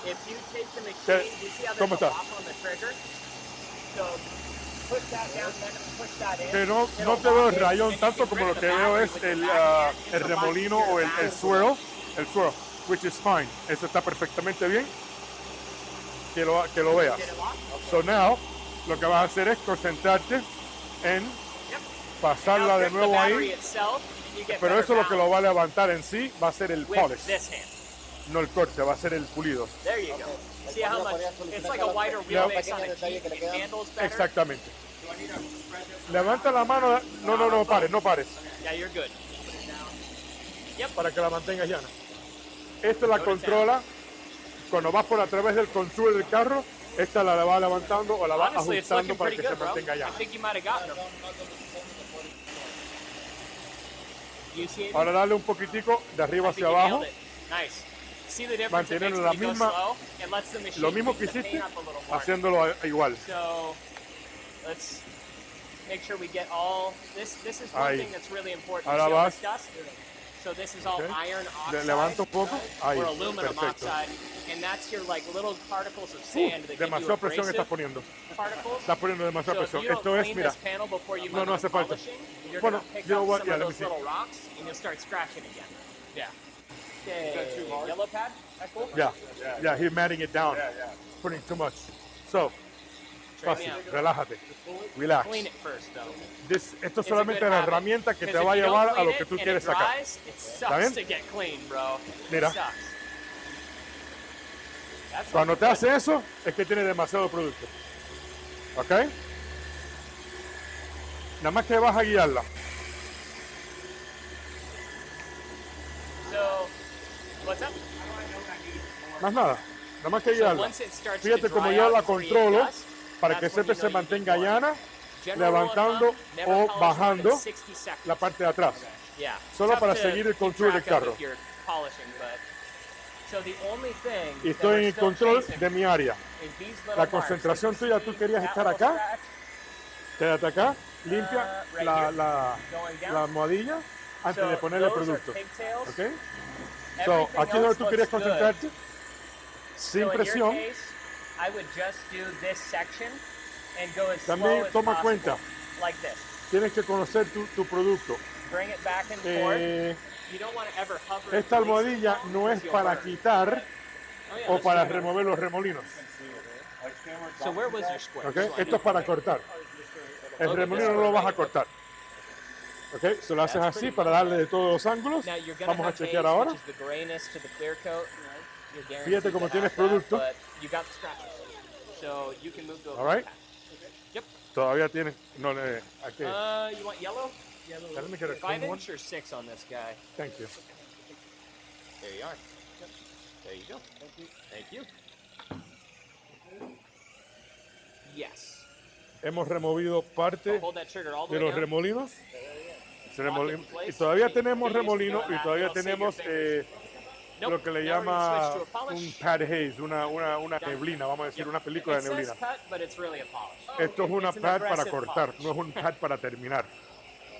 if you take the Okay. machine, you see how ¿Cómo there's a está? lock on the trigger? So push that down, then push that in. Que no It'll te veo lock el in, rayón and you tanto can como lo grip que the veo battery es with your el, back hand. It's el a lot remolino easier o to el balance. swirl, which is fine. Eso está perfectamente bien. Que lo veas. Did it lock? So now, lo que vas a hacer es concentrarte en Yep. pasarla Now de grip the nuevo battery ahí, itself, and you get pero better eso lo que lo balance va a levantar en sí va a ser el with polish, this hand. no el corte, va a ser el pulido. There you go. See how much? It's like a wider wheelbase on a Jeep. It handles better. Exactamente. Levanta la mano, no pares, no pares, Yeah, you're good. para que la mantengas llana. Esta la controla, cuando vas por a través del control del carro, esta la va levantando o la va Honestly, it's ajustando looking para pretty que se good, bro. mantenga I llana. think you might have gotten them. You see it? Ahora dale un poquitico de arriba I hacia think you abajo, nailed it. Nice. See the difference it makes manteniendo when la you go misma, slow? It lets the machine lo mismo heat que the paint hiciste, up a little more. haciéndolo igual. So let's make sure we get all this. This is one Ahí. thing that's really important. Ahora You see all vas. this dust? So this is all Okay. iron Levanta oxide un poco, ahí, or aluminum perfecto. oxide, and that's your like little particles of sand that give you Demasiada presión estás abrasive poniendo. particles. Estás poniendo demasiada So if presión. you don't Esto es, clean mira, this panel before you No, move no on hace falta. polishing, you're Bueno, gonna pick you know up what? some Yeah, of let me those see. little rocks, and you'll start scratching again. Yeah. Okay. Yellow pad. That cool? yeah, he's matting it down. Putting too much. So, Straight me fácil, out. relájate, relax. Clean it first, though. Esto It's a solamente good es la habit, herramienta que te 'cause va a if you don't llevar a clean lo que it tú and quieres it sacar. dries, it ¿Está sucks bien? to get clean, bro. Mira. It sucks. That's Cuando te looking hace eso, es que tienes demasiado producto. ¿Ok? Nada más que vas a guiarla. good. So, what's up? Más nada. Nada más que So guiarla. once it starts Fíjate to como dry yo out la and create controlo dust, para que that's when siempre you se know you need mantenga more. llana, General rule of levantando thumb, never o polish more than bajando 60 seconds. la parte de atrás. Yeah. Solo Tough para to seguir el keep control del track of carro. if you're polishing, but so the only thing Y that estoy we're en el still control chasing de mi área. is these little La marks. concentración Like you tuya, see tú querías that estar little acá, scratch quédate acá, limpia right la, here, la, going down. la almohadilla antes So de ponerle those are producto. pigtails. ¿Ok? So, Everything aquí es donde else tú querías looks good. concentrarte, So sin in your presión. case, I would just do this section and go as También slow as toma possible, cuenta. like this. Tienes que conocer tu producto. Bring it back and forth. Eh, You don't want to ever hover. esta and release almohadilla it no es because you'll para burn. quitar Oh, yeah, o let's para do that. remover los remolinos. So where was your square? ¿Ok? Esto es para cortar. El remolino no lo vas a cortar. ¿Ok? Se lo haces así para darle de todos los ángulos. Now you're gonna Vamos a have chequear haze, ahora. which is the grayness to the clear coat. You're guaranteed Fíjate cómo to tienes have that, producto. but you got the scratches. So you can move to a All right. path. Yep. Todavía tienes. No, aquí. You want yellow? Let me get a 5 clean one. inch or 6 on this guy? Thank you. There you are. There you go. Thank you. Yes. Hemos removido parte Hold that trigger all the de way los down. remolinos. Lock it in place. Y todavía Okay, tenemos get used to remolinos doing y that. todavía It'll save your tenemos fingers. Nope. lo que le Now we're gonna llama switch to a polish. un pad haze, una neblina, vamos a decir, Yep. una película It de says neblina. cut, but it's really a polish. Esto es una It's an pad para aggressive cortar, polish. no es un pad para terminar.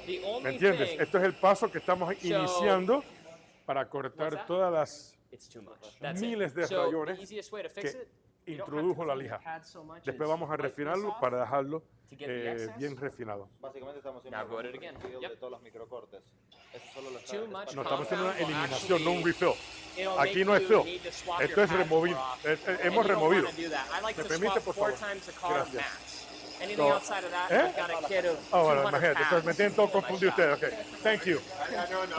The ¿Me only entiendes? thing, Esto es el paso que estamos iniciando para What's cortar that? todas las it's too much. That's miles it. de So rayones the easiest way to fix que it, you don't have to introdujo la clean the lija. pad so much Después as vamos a wipe this refinarlo off para dejarlo to get the excess. bien refinado. Básicamente estamos haciendo Now go at un it again. refill Yep. de todos los microcortes. Eso solo lo está Too much No, estamos haciendo una compound will eliminación, no un actually- refill. It'll Aquí make no es you fill. need to swap Esto your es pads remover. more often. Hemos And you don't removido. wanna do that. I like ¿Me to permite, swap por 4 favor? times the car Gracias. max. Anything So- outside of that, ¿Eh? I've got a kit of Oh, bueno, 200 imagínate, entonces me pads tienen todo in my confundido shop. ustedes. Okay, thank you. No.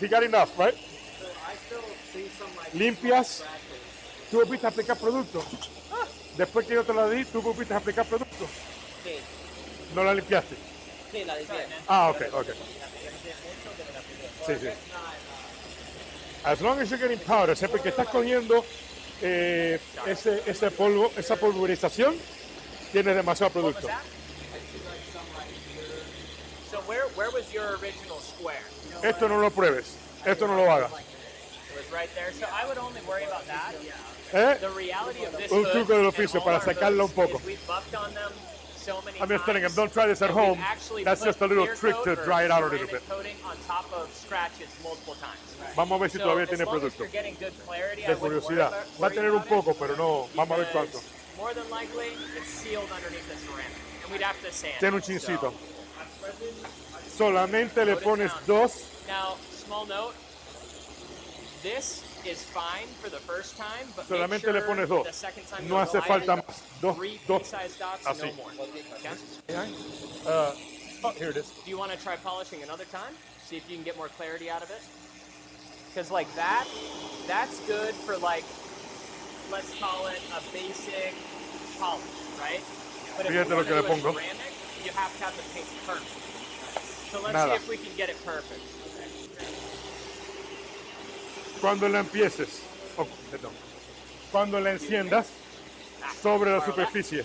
He got enough, right? I still see some like Limpias. ¿Tú volviste a aplicar producto? Después que yo te la di, ¿tú volviste a aplicar producto? Sí, ¿No la limpiaste? sí, la limpié. Ah, ok. Sí, sí. As long as you're getting powder, siempre que estás cogiendo ese polvo, esa pulverización, tienes demasiado What was producto. that? So where was your original square? Esto no lo pruebes, esto no lo hagas. It was right there. So I would only worry about that. ¿Eh? The reality of this Un hood truco del and oficio all para our sacarla un hoods poco. is we've buffed on them so many I'm just telling him, times don't try this at that we've home. actually That's put just a little clear trick coat to or dry it out a little ceramic bit. coating on top of scratches multiple times. Vamos a ver si So todavía as tiene long as producto. you're getting good clarity, I De wouldn't curiosidad. Va a tener un poco, pero no, vamos a ver cuánto. because more than likely it's sealed underneath the ceramic, and we'd have to sand Tiene un it. chincito. So, Solamente le Put it pones down. 2. now, small note. This is fine for the first time, but Solamente make le sure pones 2. the second time No you hace apply falta it, más. Dos, 3 dos. pea-sized dots, Así. no more. Okay? Oh, here it is. Do you want to try polishing another time? See if you can get more clarity out of it? Because like that's good for like, let's call it a basic polish, right? But if Fíjate you lo want que to le do a pongo. ceramic, you have to have the paint perfect. So let's Nada. see if we can get it perfect. Cuando la empieces, perdón. Cuando la enciendas, sobre la superficie.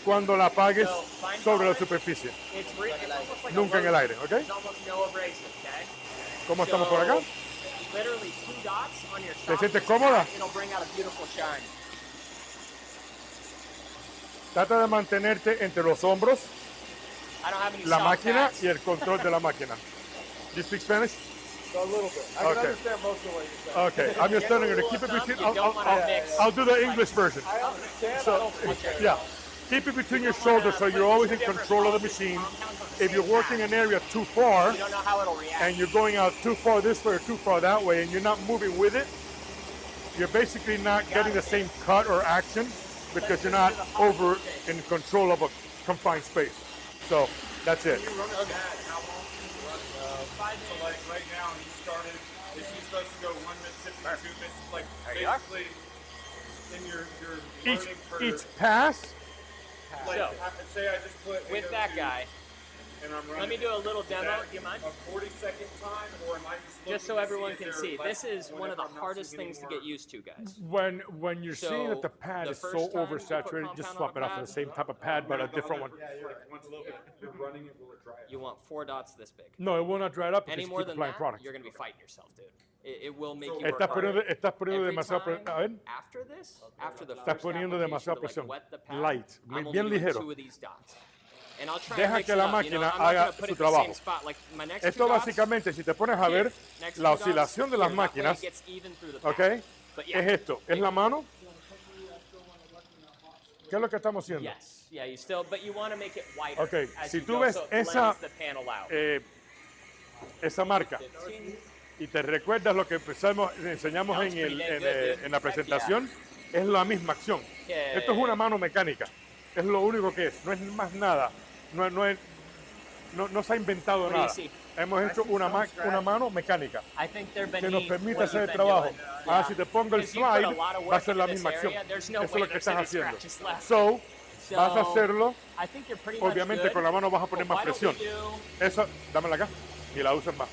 Cuando la apagues, So, fine sobre la polish. superficie. It's almost like Nunca a en el aire, ¿ok? There's almost no abrasive, okay? ¿Cómo estamos por acá? Literally 2 dots on your ¿Te soft sientes patch, cómoda? It'll bring out a beautiful shine. Trata de mantenerte entre los hombros, I don't have any la soft máquina patch. y el control de la máquina. Do you speak Spanish? So a little bit. I Okay. can understand most of what you're saying. Okay, I'm just telling you to Rule keep of it thumb, between. you don't wanna mix. I'll do the English version. I understand. So, I don't speak it. yeah, keep it between your shoulders so you're always in control of the machine. If you're working an area too far You don't know how it'll react. and you're going out too far this way or too far that way and you're not moving with it, you're basically not getting the same cut or action because you're not over in control of a confined space. So that's it. You run a pad, how long do you run? So like right now, you started, if you're supposed to go 1 Mississippi, 2 Mississippi, like you are. basically in your Each learning for, each pass, like, So, say I just put with that 802 guy, and I'm running let me do a little is demo. that Do you mind? a 40-second time, or am I just Just so looking to everyone if can they're see. less This is one of the if I'm not hardest seeing things to anymore? get used to, guys. when you're seeing that the pad the is so first time you put oversaturated, just compound swap on it a out for the pad, same type of pad but a different one. Once you're running it, will it dry out? You want 4 dots this big. No, it will not dry it up because Any you more keep than applying that, product. you're going to be fighting yourself, dude. It will make you Estás work poniendo, harder. estás poniendo Every demasiado time a ver, after this, after the estás first poniendo application demasiada to, like, presión. wet the pad, Light, I'm only bien doing ligero. 2 of these dots. And I'll try Deja and mix que it la up, you know, máquina I'm not haga gonna put su it in the same trabajo. spot. Like, my next Esto 2 dots, básicamente, si te pones a ver, next la 2 dots, oscilación de las here, that way it máquinas, gets even through the pad. ¿ok? But yeah, Es esto, es la mano. ¿Qué es lo que estamos haciendo? yes, yeah, you still, but you want to make it wider. Okay, as si you tú go, ves so it esa, blends the panel out. Esa marca y te recuerdas lo que enseñamos Sounds en, pretty dang good, dude. en la presentación, es la misma acción. Okay. Esto es una mano mecánica, es lo único que es, no es más nada, no se ha inventado What do you nada. see? Hemos hecho una mano mecánica I think they're que nos beneath permite what hacer you've el been trabajo. doing. Ahora Yeah. si te pongo el 'Cause you put a slide, lot of va a work ser la into misma this acción. area, there's no Eso es way lo que there's estás any haciendo. scratches left. So, vas a So, hacerlo, I think you're pretty much obviamente good. con la mano vas a poner But más why don't we presión. do- Eso, dámela acá y la usas más.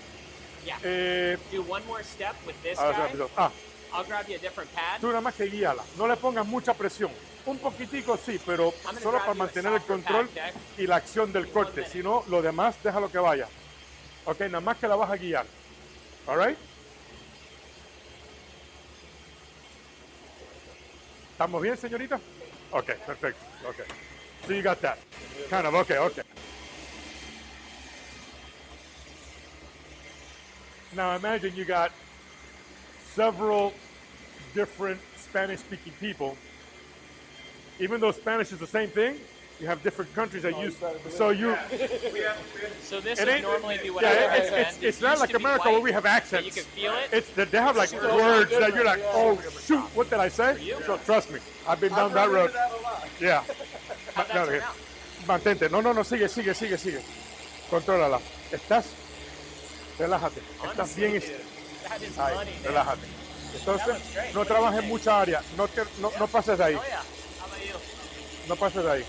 Yeah. Eh, Do one more step with this ahora se guy. la empezó. Ah, I'll grab you a different pad. tú nada más que guíala, no le pongas mucha presión. Un poquitico sí, pero I'm gonna solo grab para you a mantener el softer control pad, okay? y la acción del corte. Si no, lo demás, déjalo que vaya. Ok, nada más que la vas a guiar. All right? ¿Estamos bien, señorita? Ok, perfecto. Ok. So you got that. Kind of, okay, okay. Now imagine you got several different Spanish-speaking people. Even though Spanish is the same thing, you have different countries that use. So you. So this It would ain't- normally be what yeah, I it's- recommend. it's- It it's not used like to be America white, where we have but accents. You can feel it. It's they have like So words good that you're like, oh shoot, what did I say? you? So trust me, I've been down that road. Yeah. How'd that No, turn out? Mantente. No, sigue. Contrólala. Relájate. Estás Honestly, bien. dude, that is Ahí, money, man. relájate. Entonces, looks great. no What do you trabajes think? mucha área. No pases de ahí. Oh yeah. How about you? No pases de ahí.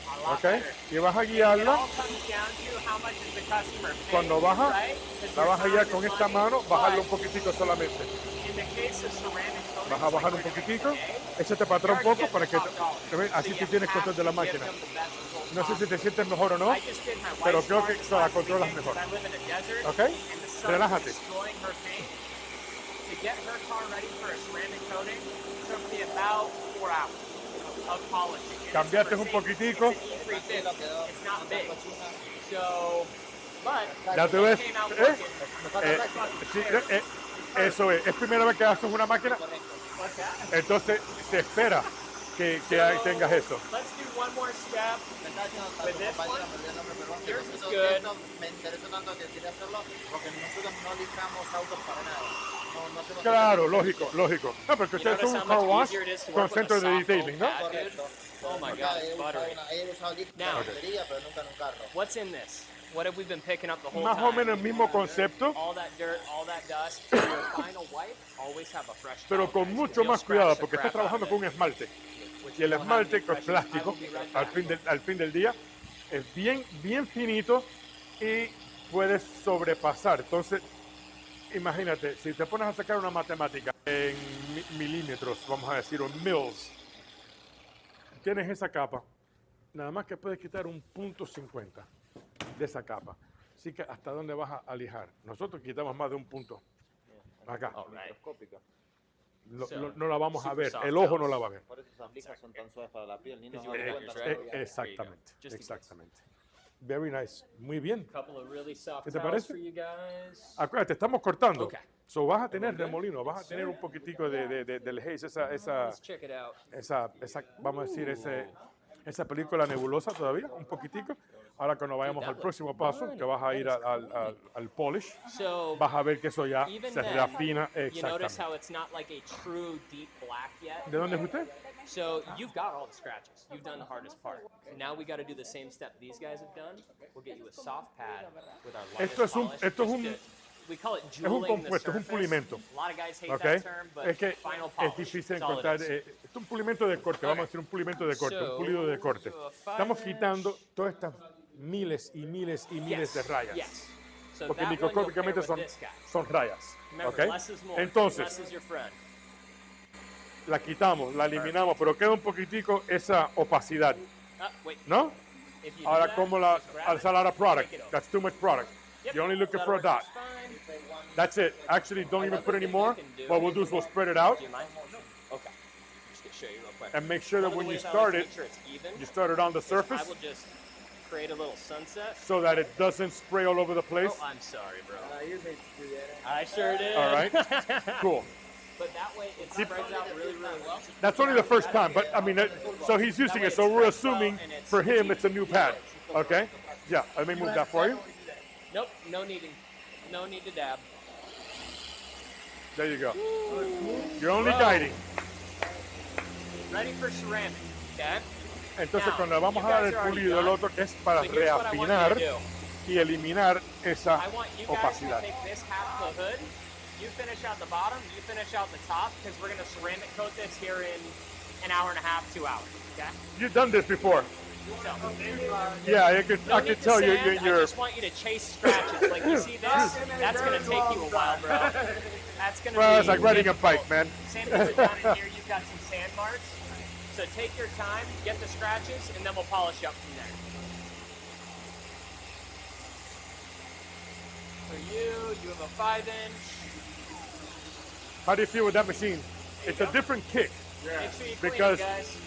A lot ¿Ok? better. Y vas a It guiarla. all comes down to how much is the customer paying, Cuando baja, right? 'Cause la your vas a guiar time con is esta money, mano, bajarlo un but poquitico solamente. in the case of ceramic coatings, Vas a bajar un like we're poquitico, gonna do today, échate para atrás un you're already poco para que getting the top dollar. así So tú you tienes have control de la to give máquina. them the best result No sé si te possible. sientes mejor o no, I just did my pero wife's creo que car this la last controlas weekend mejor. 'cause I live in a desert, ¿Ok? and the sun Relájate. is destroying her paint. To get her car ready for a ceramic coating took me about 4 hours of polishing. And it's a Cambiaste un Mercedes. poquitico. It's an E350. It's not big. So, but Ya te it ves. came out ¿Eh? working. Sí, eso es. Es primera vez que haces una máquina, What's that? entonces se espera que tengas eso. Let's do one more step. With this one, yours is Esto- good. esto me interesa tanto que quería hacerlo porque nosotros no lijamos autos para nada. No hacemos Claro, nada. lógico. No, porque You ustedes notice son how un car much wash easier it is to con work with a centro de soft detailing, ¿no? foam pad, dude? Correcto. Oh my Nunca god, he it's usado buttery. he usado líquido Now- en batería, pero nunca en un carro. What's in this? What have we been picking up the whole Más time? o menos el mismo concepto, All that dirt, all that dust. For your final wipe, always have a fresh pero towel, con guys, mucho 'cause you'll más scratch cuidado the porque crap estás trabajando out con of un it, esmalte. which Y el you don't have esmalte, any que es pressure. I plástico, will be right al back. fin del día, es bien finito y puedes sobrepasar. Entonces, imagínate, si te pones a sacar una matemática en milímetros, vamos a decir, o mils, tienes esa capa, nada más que puedes quitar un punto 50 de esa capa. Así que, ¿hasta dónde vas a lijar? Nosotros quitamos más de un punto. Acá. All right. No la vamos a Super ver, soft el ojo no towels. la va a ver. Por eso esas lijas son tan suaves para la piel. Ni nos you damos want cuenta. to use ¿no? right? Exactamente, Just in case. exactamente. Very nice, muy bien. Couple of really soft ¿Qué te towels parece? for you guys. Acuérdate, estamos cortando. Okay. So vas a tener remolino, vas a tener un poquitico del haze, Let's check it out. vamos a decir, esa película nebulosa todavía, un poquitico. Ahora cuando vayamos al próximo paso, que vas a ir al polish, So, vas a ver que eso ya even se then, reafina you notice exactamente. how it's not like a true deep black yet? ¿De dónde es usted? So you've got all the scratches. You've done the hardest part. Now we got to do the same step these guys have done. We'll get you a soft pad with our lightest polish. Esto es just un- to- we call it es un jeweling the compuesto, es un surface. pulimento. A lot of guys hate ¿Ok? that term, but Es que final es polish. difícil That's all it encontrar. is. Esto es un pulimento de corte, vamos a decir un pulimento de corte, un So, pulido de corte. do a Estamos 5-inch. quitando todas estas miles y miles y miles de rayas. Yes. So Porque that one you'll pair microscópicamente with son, this guy. son rayas. Remember, ¿Ok? less is more. Less Entonces, is your friend. la quitamos, la eliminamos, pero queda un poquitico esa opacidad, Wait. ¿no? If you do Ahora, that, como la just grab al it, salar a product, take it over. that's too much product. Yep, You're only looking that'll for a work dot. just fine. That's it. Actually, don't even put any more. thing you can do- What we'll do is we'll spread it out Do you mind? Okay. Just gonna show you real quick. and make sure that One of when the you ways I like start to it, make sure it's even, you start it on the I surface will just create a little sunset. so that it doesn't spray all over the place. Oh, I'm sorry, bro. I sure did. All right. Cool. But that way it spreads out really, really well. That's only the first time, but I mean, so he's using it. So we're assuming for him it's a new pad. Okay. Yeah. Let me move that for you. Nope, no need to dab. There you go. You're only guiding. Ready for ceramic, okay? Entonces, Now, cuando le vamos a you dar guys el are already pulido, el done. otro es para So here's what I want you to reafinar do. y eliminar esa I want you guys to opacidad. take this half of the hood. You finish out the bottom, you finish out the top, because we're gonna ceramic coat this here in an hour and a half, 2 hours. Okay? You've done this before. So, Yeah, I no could need to tell you sand, I you're. just want you to chase scratches. Like you see this? That's gonna take you a while, bro. That's gonna Well, be it's like riding a difficult. bike, man. Same thing with down in here. You you've got some sand marks. So take your time, get the scratches, and then we'll polish up from there. For you have a 5-inch. How do you feel with that machine? It's a different kick Yeah. Make sure you clean because it, guys.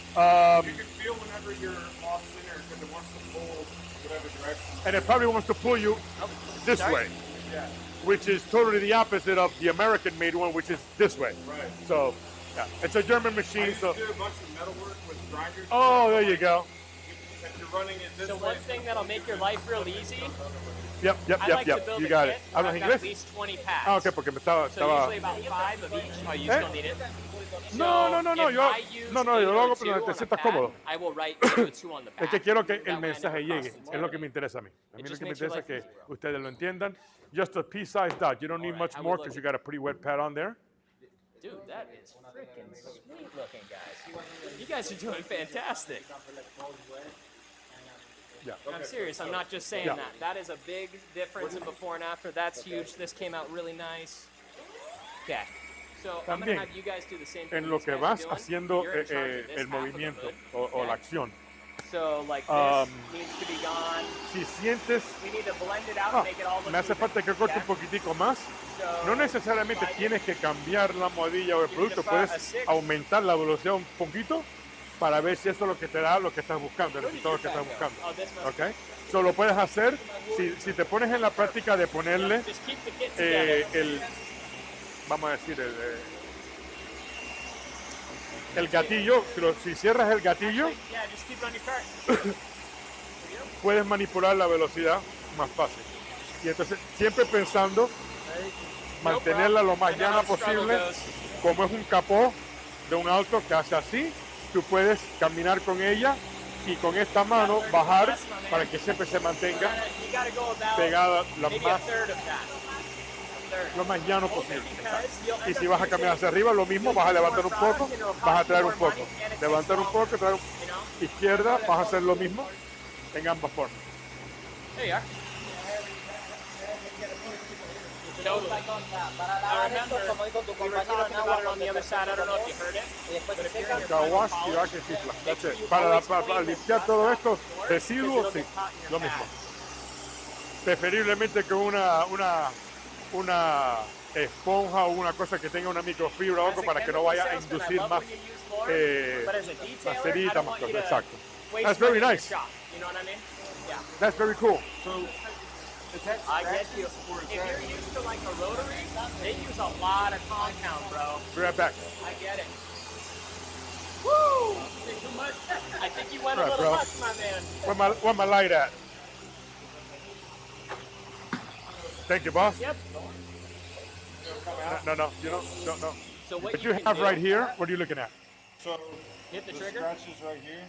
You can feel whenever you're off center because it wants to pull whatever direction. and it probably wants to pull you Oh, this sorry. way, Yeah. which is totally the opposite of the American-made one, which is this way. Right. So, yeah, it's a German I machine. used So, to do a bunch of metal work with grinders. oh, there you go. If you're running it this So way, one thing that'll make your life real easy, Yep, I like to build You a got kit it. where ¿Hablas I've got inglés? at least 20 pads. Ah, ok, porque me estaba. So usually about 5 of each. Oh, you Eh? still need it? No, no, no, no, if yo- I use no, no, yo lo hago 802 pero te on a sientas pad, cómodo. I will write 802 on the Es back. que quiero que el That way I mensaje never llegue. cross Es lo que me interesa a mí. A mí lo just que me makes your interesa es life que ustedes lo entiendan. Just a pea-sized dot. You don't need Alright, much how we more look? because you got a pretty wet pad on there. Dude, that is freaking sweet looking, guys. You guys are doing fantastic. Yeah. I'm serious. I'm not just saying Yeah. that. That is a big difference in before and after. That's huge. This came out really nice. Okay. So I'm going También, to have you guys do the same thing En lo these que guys are vas doing. haciendo You're in charge of this el half of the movimiento hood, o okay? la acción. So like this Um, needs to be gone. Si sientes, We need to blend it out ah, and make it all look me hace even, falta que corte okay? un poquitico más. So No necesariamente if I tienes que cambiar la almohadilla o el Give it producto, a puedes a 6. aumentar la velocidad un poquito para ver si eso es lo que te da lo que estás buscando, el Where did resultado your que estás pad go? buscando. Oh, this must ¿Ok? Eso lo puedes hacer si te pones en la práctica de ponerle Just keep the kit together. el, vamos a decir, el gatillo, si cierras el gatillo, Yeah, just keep it on your cart. puedes manipular la velocidad más fácil. Y entonces, siempre pensando mantenerla lo más I know llana how struggle posible, goes. como es un capó de un auto que hace así, tú puedes caminar con ella y con esta mano bajar para que siempre se mantenga You gotta go about pegada maybe a third of that. lo más llano posible. Because you'll Y end si up vas a using caminar hacia arriba, lo mismo, vas a levantar un poco, vas a traer un poco. money, and it Levantar un takes poco, traer un you know? izquierda, vas a hacer lo mismo en ambas formas. There you are. Totally. I remember we were talking about it on the other side. I don't know if you heard it. But if you're in your Car wash final y polish, vacuum cicla. make That's sure it. you Para always para clean the limpiar dust todos out estos before, 'cause residuos, it'll sí, get caught in your lo mismo. pad. Preferiblemente con una esponja o una cosa que tenga una microfibra o As algo a para que no chemical vaya a salesman, I inducir love más when you use more, but as a detailer, I cerita, don't más want you cosas. to Exacto. waste That's very money in your nice. shop. You know what I mean? Yeah. That's very cool. is that I get you. or is If that? you're used to like a rotary, they use a lot of compound, bro. Be right back. I get it. Woo! Too much. I think you went a Right, little bro. much, my man. Where my light at? Thank you, boss. Yep. No. You know, no. So what But you you can have do, right here. What are you looking at? So hit the the trigger, scratches right here.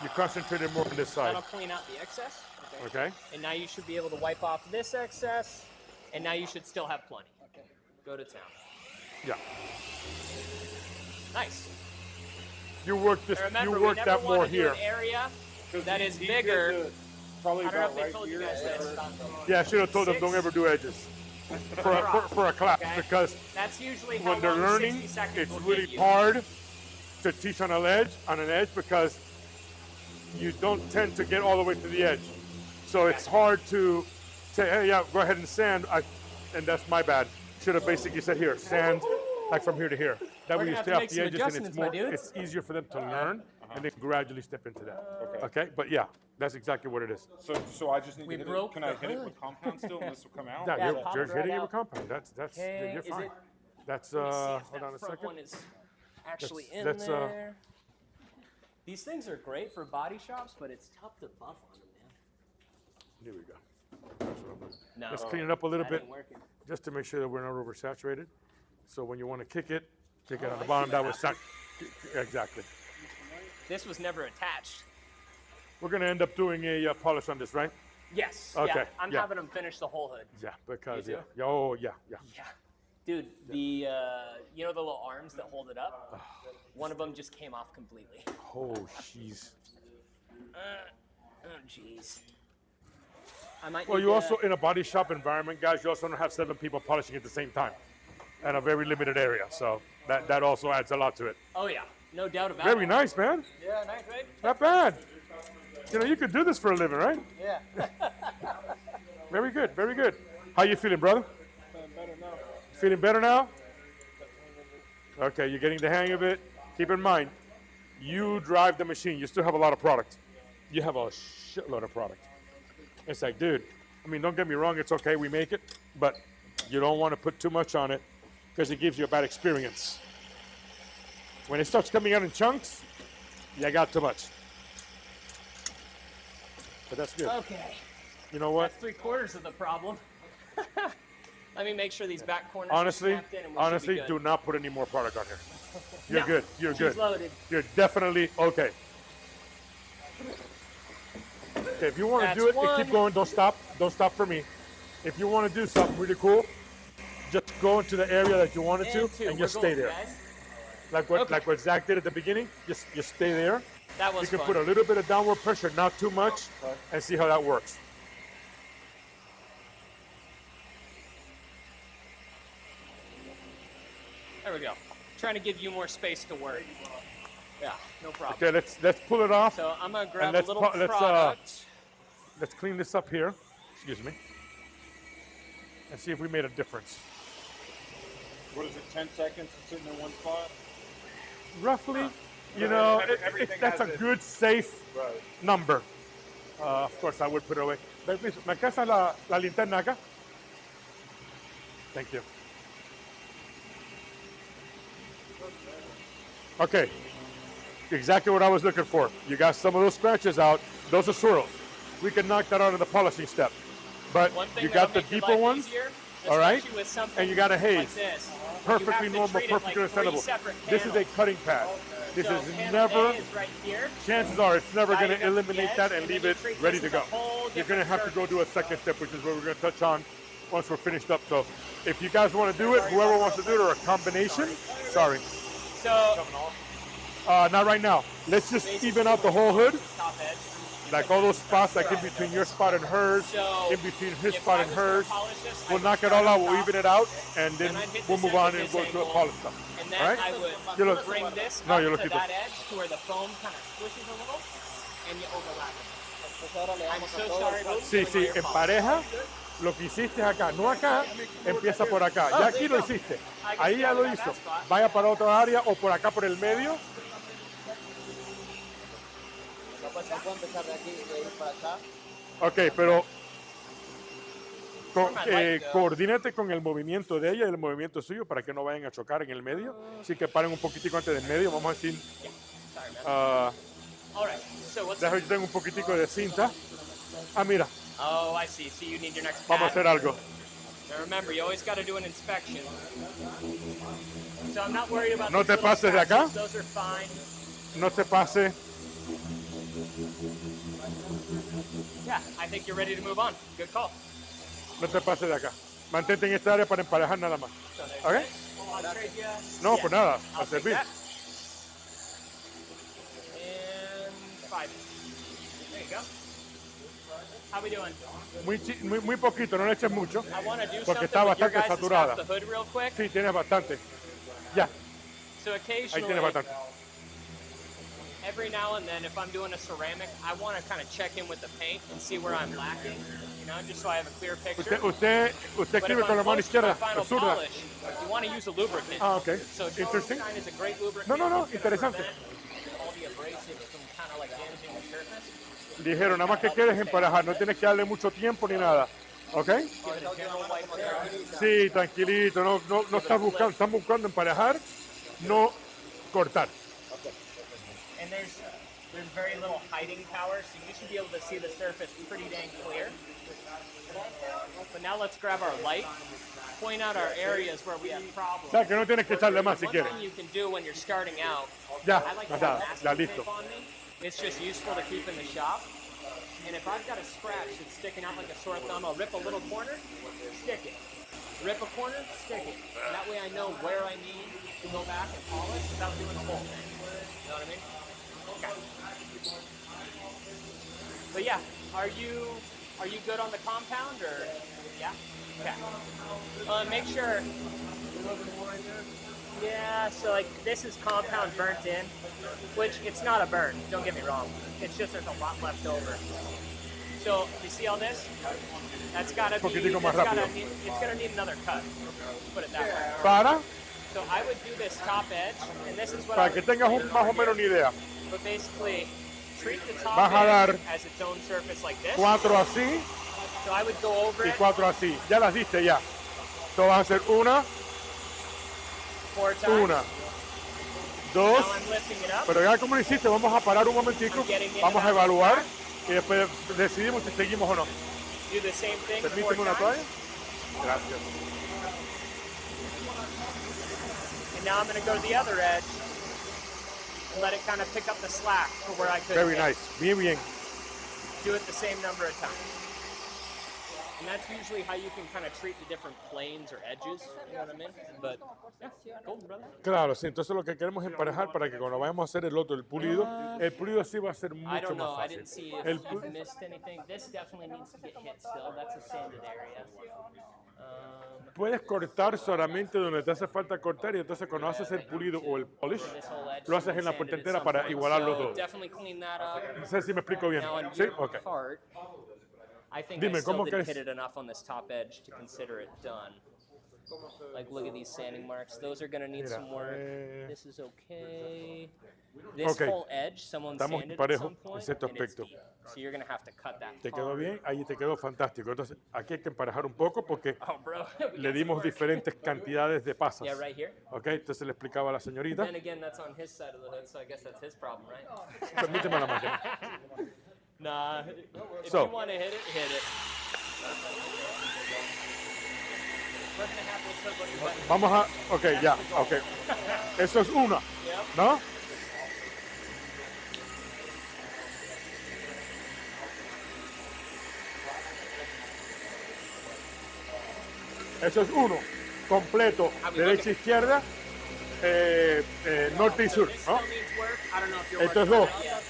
You concentrated more on this side. that'll clean out the excess. Okay. And now you should be able to wipe off this excess, and now you should still have plenty. Go to town. Yeah. Nice. You work this. And remember, You we work never that want more to do here. an area that is He bigger. did the- Probably I don't know about if they right told you here. guys this. Yeah, I should have told them 6. don't ever do edges for a class Okay. because That's usually how when they're long learning, 60 seconds it's will really give you. hard to teach on an edge because you don't tend to get all the way to the edge. So it's hard to say, hey, yeah, go ahead and sand. And that's my bad. Should have basically said here, sand, like from here to here. That way We're you gonna stay have off to the make edges some and it's adjustments, my more. dudes. It's easier for them to learn and then gradually step into that. Okay. But yeah, that's exactly what it is. So I just need We to hit broke it. Can I the hit it hood. with compound still and this will come out? Yeah, Yeah, you're, pop you're it right hitting it out. with compound. That's Okay, you're is fine. it- That's Let me see if hold that on a front second. one is actually in That's, there. These things are great for body shops, but it's tough to buff on them, man. Here we go. That's what I'm doing. No, Let's clean it up a little that bit ain't working. just to make sure that we're not oversaturated. So when you want to kick it on I the see bottom. what That was exactly. This was never attached. We're gonna end up doing a polish on this, right? Yes. Okay, Yeah, I'm yeah. having them finish the whole hood. Yeah, because You yeah. Oh yeah. Yeah. Dude, the you know the little arms that hold it up? One of them just came off completely. Oh jeez. Oh jeez. I might. Well, need you to- also in a body shop environment, guys. You also don't have 7 people polishing at the same time, and a very limited area. So That also adds a lot to it. Oh yeah, no doubt about Very it. nice, man. Yeah, nice, right? Not bad. You know, you could do this for a living, right? Yeah. Very good, very good. How you feeling, brother? Better now. Feeling better now? Okay, you're getting the hang of it. Keep in mind, you drive the machine. You still have a lot of product. You have a shitload of product. It's like, dude, I mean, don't get me wrong. It's okay, we make it, but you don't want to put too much on it because it gives you a bad experience. When it starts coming out in chunks, you got too much. But that's good. Okay. You know what? That's 3/4 of the problem. Let me make sure these back corners Honestly, are snapped in and we should honestly, be good. do not put any more product on here. You're No, good. You're she's good. loaded. You're definitely okay. Okay, if you want to That's do it, and one. keep going. Don't stop. Don't stop for me. If you want to do something really cool, just go into the area that you wanted to, And two. and We're just stay golden, there. guys. Like what Zach did at the beginning. Just stay there. That You was can fun. put a little bit of downward pressure, not too much, and see how that works. There we go. Trying to give you more space to work. Yeah, no problem. Okay, let's pull it off. So I'm gonna grab And a let's little pu- let's, product. Let's clean this up here. Excuse me. And see if we made a difference. What is it, 10 seconds to sitting in one spot? Roughly, you know, Everything that's a has it. good, safe Right. number. Of course, I would put it away. Permiso, ¿me alcanza la linterna acá? Thank you. Okay, exactly what I was looking for. You got some of those scratches out. Those are swirls. We can knock that out of the polishing step. But One thing you that'll got the make your deeper life ones, easier, all right? especially with something And you got a haze. like this. Perfectly You have to normal, treat it perfectly like 3 understandable. separate This is a panels. cutting pad. This So is panel never, A is right here. chances are it's never going Guiding to up the eliminate edge, that and and leave then it you treat ready this to as a go. whole You're going to different have to go do a surface. second step, which is what we're going to touch on once we're finished up. So if you guys want to do it, whoever wants to do it, or a combination, sorry. So Not right now. Let's just even out the whole hood, top edge. like all those spots, like in between your spot and hers, So in between his if spot I and was gonna hers. polish this, I We'll would knock it start all out, on we'll top, even it out, and then then I'd hit we'll this move edge on at and this go to a angle, polish stuff. And then All right? I would You look- bring this No, up you to look at that edge to where the foam kind of squishes a little, and you overlap it. I'm so sorry about Sí, stealing sí, all your en polish. pareja, lo que hiciste acá, no acá, empieza por acá. Ya aquí lo hiciste. Ahí ya lo hizo. Vaya para otra área o por acá por el medio. Ok, pero coordínate con el movimiento de ella y el movimiento suyo para que no vayan a chocar en el medio. Así que paren un poquitico antes del medio. Vamos a decir, All right. So what's déjame, yo tengo un poquitico de cinta. Ah, mira, Oh, I see. So you need your next vamos a pad. hacer algo. Now remember, you always got to do an inspection. So I'm not worried about No these te little pases de acá. scratches. Those are fine. No se pase. Yeah, I think you're ready to move on. Good call. No te pases de acá. Mantente en esta área para emparejar nada más. So there's ¿Ok? this. I'll trade you. No, Yeah, pues nada, I'll a take servir. that. And 5. There you go. How we doing? Muy poquito, no le eches mucho. I want to do Porque something está with your bastante guys' saturada. half the hood real quick. Sí, tienes bastante. Ya, So ahí occasionally, tienes bastante. every now and then, if I'm doing a ceramic, I want to kind of check in with the paint and see where I'm lacking, you know, just so I have a clear picture. Usted But escribe if con la I'm mano close to my izquierda, final zurda. polish, you want to use a lubricant. Ah, ok. So Interesting. Shine is a great lubricant. No, no, no, It's gonna interesante. prevent all the abrasives from kind of like damaging the surface. Dijeron, nada más que quieres emparejar, no tienes que darle mucho tiempo ni nada. ¿Ok? Give it a general wipe there. Sí, tranquilito, no estás buscando, están buscando emparejar, no cortar. And there's very little hiding power, so you should be able to see the surface pretty dang clear. But now let's grab our light, point out our areas where we have O problems. sea, que no tienes que echarle más si One quieres. thing you can do when you're starting out, Ya, I like to ya, have masking ya tape listo. on me. It's just useful to keep in the shop. And if I've got a scratch that's sticking out like a sore thumb, I'll rip a little corner, stick it. Rip a corner, stick it. And that way I know where I need to go back and polish without doing the whole thing. You know what I mean? Okay. But yeah, are you good on the compound or yeah? Okay. Make sure. Yeah, so like this is compound burnt in, which it's not a burn, don't get me wrong. It's just there's a lot left over. So you see all this? That's gotta be, Poquitico más rápido. it's gonna need another cut. Put it that way. Para, So I would do this top edge, and this is what I para que would tengas do más o menos una idea. But basically, treat the top Vas a dar edge as its own surface like this. 4 así So I would go over y it 4 así. Ya las diste ya. Entonces vas a hacer una, 4 times. una, dos. Now I'm lifting it up. Pero ya como lo hiciste, vamos a parar un momentico, vamos a evaluar y después decidimos si seguimos o no. Do the same thing 4 Permíteme una toalla. times. Gracias. And now I'm going to go to the other edge and let it kind of pick up the slack for where I could Very nice. Bien, bien. do it the same number of times. And that's usually how you can kind of treat the different planes or edges, you know what I mean? But, yeah, golden, brother. Claro, sí. Entonces lo que queremos es emparejar para que cuando vayamos a hacer el otro, el pulido sí va a ser I mucho don't know. más I fácil. didn't see if El you've missed anything. This definitely needs to get hit still. That's a sanded area. Puedes cortar solamente donde te hace falta cortar y entonces cuando haces el pulido o el polish, This whole edge lo haces en la sanded puerta at entera some para point. igualar los So dos. definitely clean that up. No sé si me explico bien. Now on ¿Sí? your Ok. part, I think Dime, I still ¿cómo didn't crees? hit it enough on this top edge to consider it done. Like, look at these sanding marks. Those are going to need Mira, some work. This is okay. This Ok. whole edge, someone Estamos sanded at parejos some en point, cierto and it's aspecto. deep. So you're going to have to cut that ¿Te quedó hard. bien? Ahí te quedó fantástico. Entonces aquí hay que emparejar un poco porque Oh, bro. we le got some dimos work. diferentes cantidades de pasas. Yeah, right here. Ok, entonces le explicaba a la señorita. Then again, that's on his side of the hood, so I guess that's his problem, right? Permíteme la máquina. Nah, if So- you want to hit it, hit it. We're gonna have this hood looking better. Vamos a... Ok, ya, ok. Eso es una, Yep. ¿no? Eso es uno, completo, derecha, izquierda, norte y sur, This ¿no? still needs work. I don't know if you're Esto es working on dos. it yet.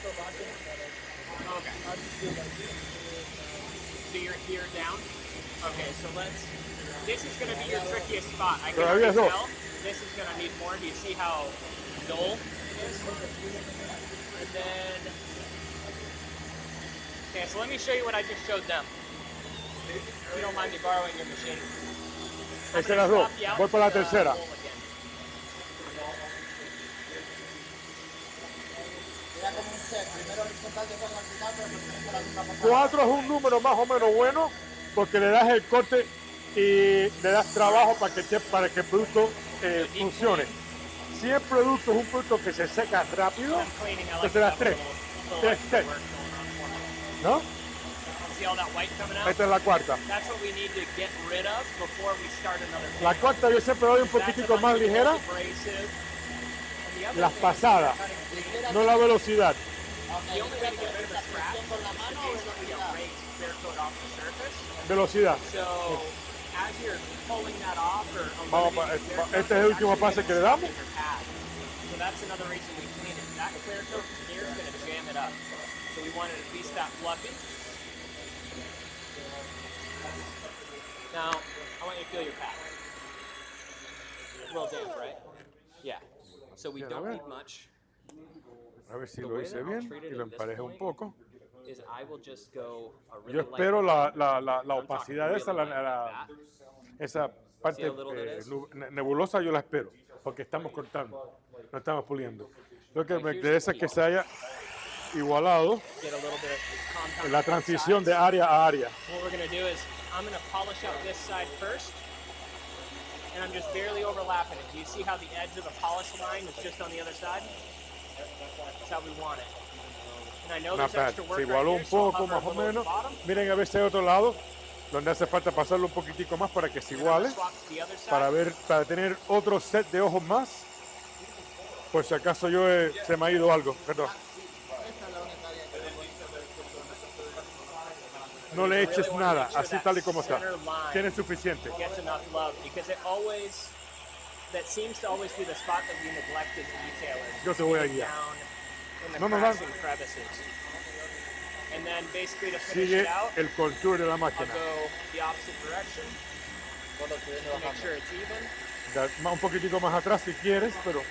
Okay. So you're here down. Okay, so let's. This is gonna be your trickiest spot. I can Todavía es already dos. tell. This is gonna need more. Do you see how dull it is? And then. Okay, so let me show you what I just showed them. If you don't mind me borrowing your machine. I'm Esas gonna las dos. swap you out Voy por la with the tercera. bowl again. Era como un set, primero horizontal, después vertical, pero primero la misma pasada. 4 es un número más o menos bueno porque le das el corte y le das trabajo para que el producto funcione. Si el producto es un producto que se seca rápido, I'm cleaning. I like entonces las to have a tres. little Tres extra sets, work going on for me. ¿no? See all that white coming out? Esta es la cuarta. That's what we need to get rid of before we start another La video. cuarta yo siempre doy un That's poquitico an más unusual ligera, abrasive. And the other las thing is pasadas, cutting no la velocidad. the only way to get rid of the scratch is to basically erase clear coat off the surface. Velocidad. So as you're pulling that off or Vamos eliminating pa- clear este coat, es el it's último actually pase que le gonna damos. stuck in your pad. So that's another reason we clean it. That clear coat here is going to jam it up. So we wanted at least that fluffy. Now, I want you to feel your pad. A little damp, right? Yeah. So we Bien, a don't ver. need much. A ver si The lo way hice that I'll bien treat y it lo at this emparejo un point poco. is I will just go a really Yo light espero la I'm talking opacidad esa, really light like that. esa parte See how little that is? nebulosa yo la espero, porque estamos cortando, no estamos puliendo. Lo que Okay, me here's the interesa es key. que se haya igualado Get a little bit of compound la on both transición sides. de área a área. What we're gonna do is I'm gonna polish out this side first, and I'm just barely overlapping it. Do you see how the edge of the polish line is just on the other side? That's how we want it. And I know Not there's bad. extra work Se right igualó here, un so I'll poco hover a más o little at the menos. bottom. Miren a ver si hay otro lado donde hace falta pasarlo un poquitico más para que se And I'm gonna iguale, swap to the other side. para tener otro set de ojos más. Por si acaso se me ha ido algo, perdón. No le eches nada, así tal y como está. Tienes suficiente. Gets enough love because it always that seems to always be the spot that we neglect as detailers. Yo te voy a Getting guiar. down in the No nos cracks dan- and crevices. And then basically to finish Sigue it out, el contour de la I'll máquina. go the opposite direction to make sure it's even. Un poquitico más atrás si quieres, pero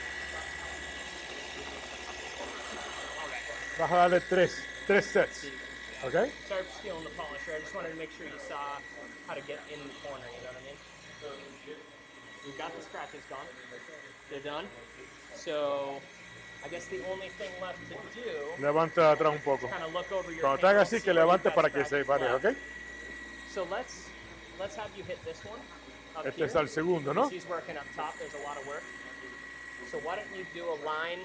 vas a darle tres sets. Okay? Sorry for stealing the polisher. I just wanted to make sure you saw how to get in the corner, you know what I mean? We've got the scratches gone. They're done. So I guess the only thing left to do Levanta atrás un poco. is kind of look over your Cuando te haga panel, así, see que where you've levante got para que se scratches pare, left. ¿ok? So let's have you hit this one up Este here. es el segundo, ¿no? He's working up top. There's a lot of work. So why don't you do a line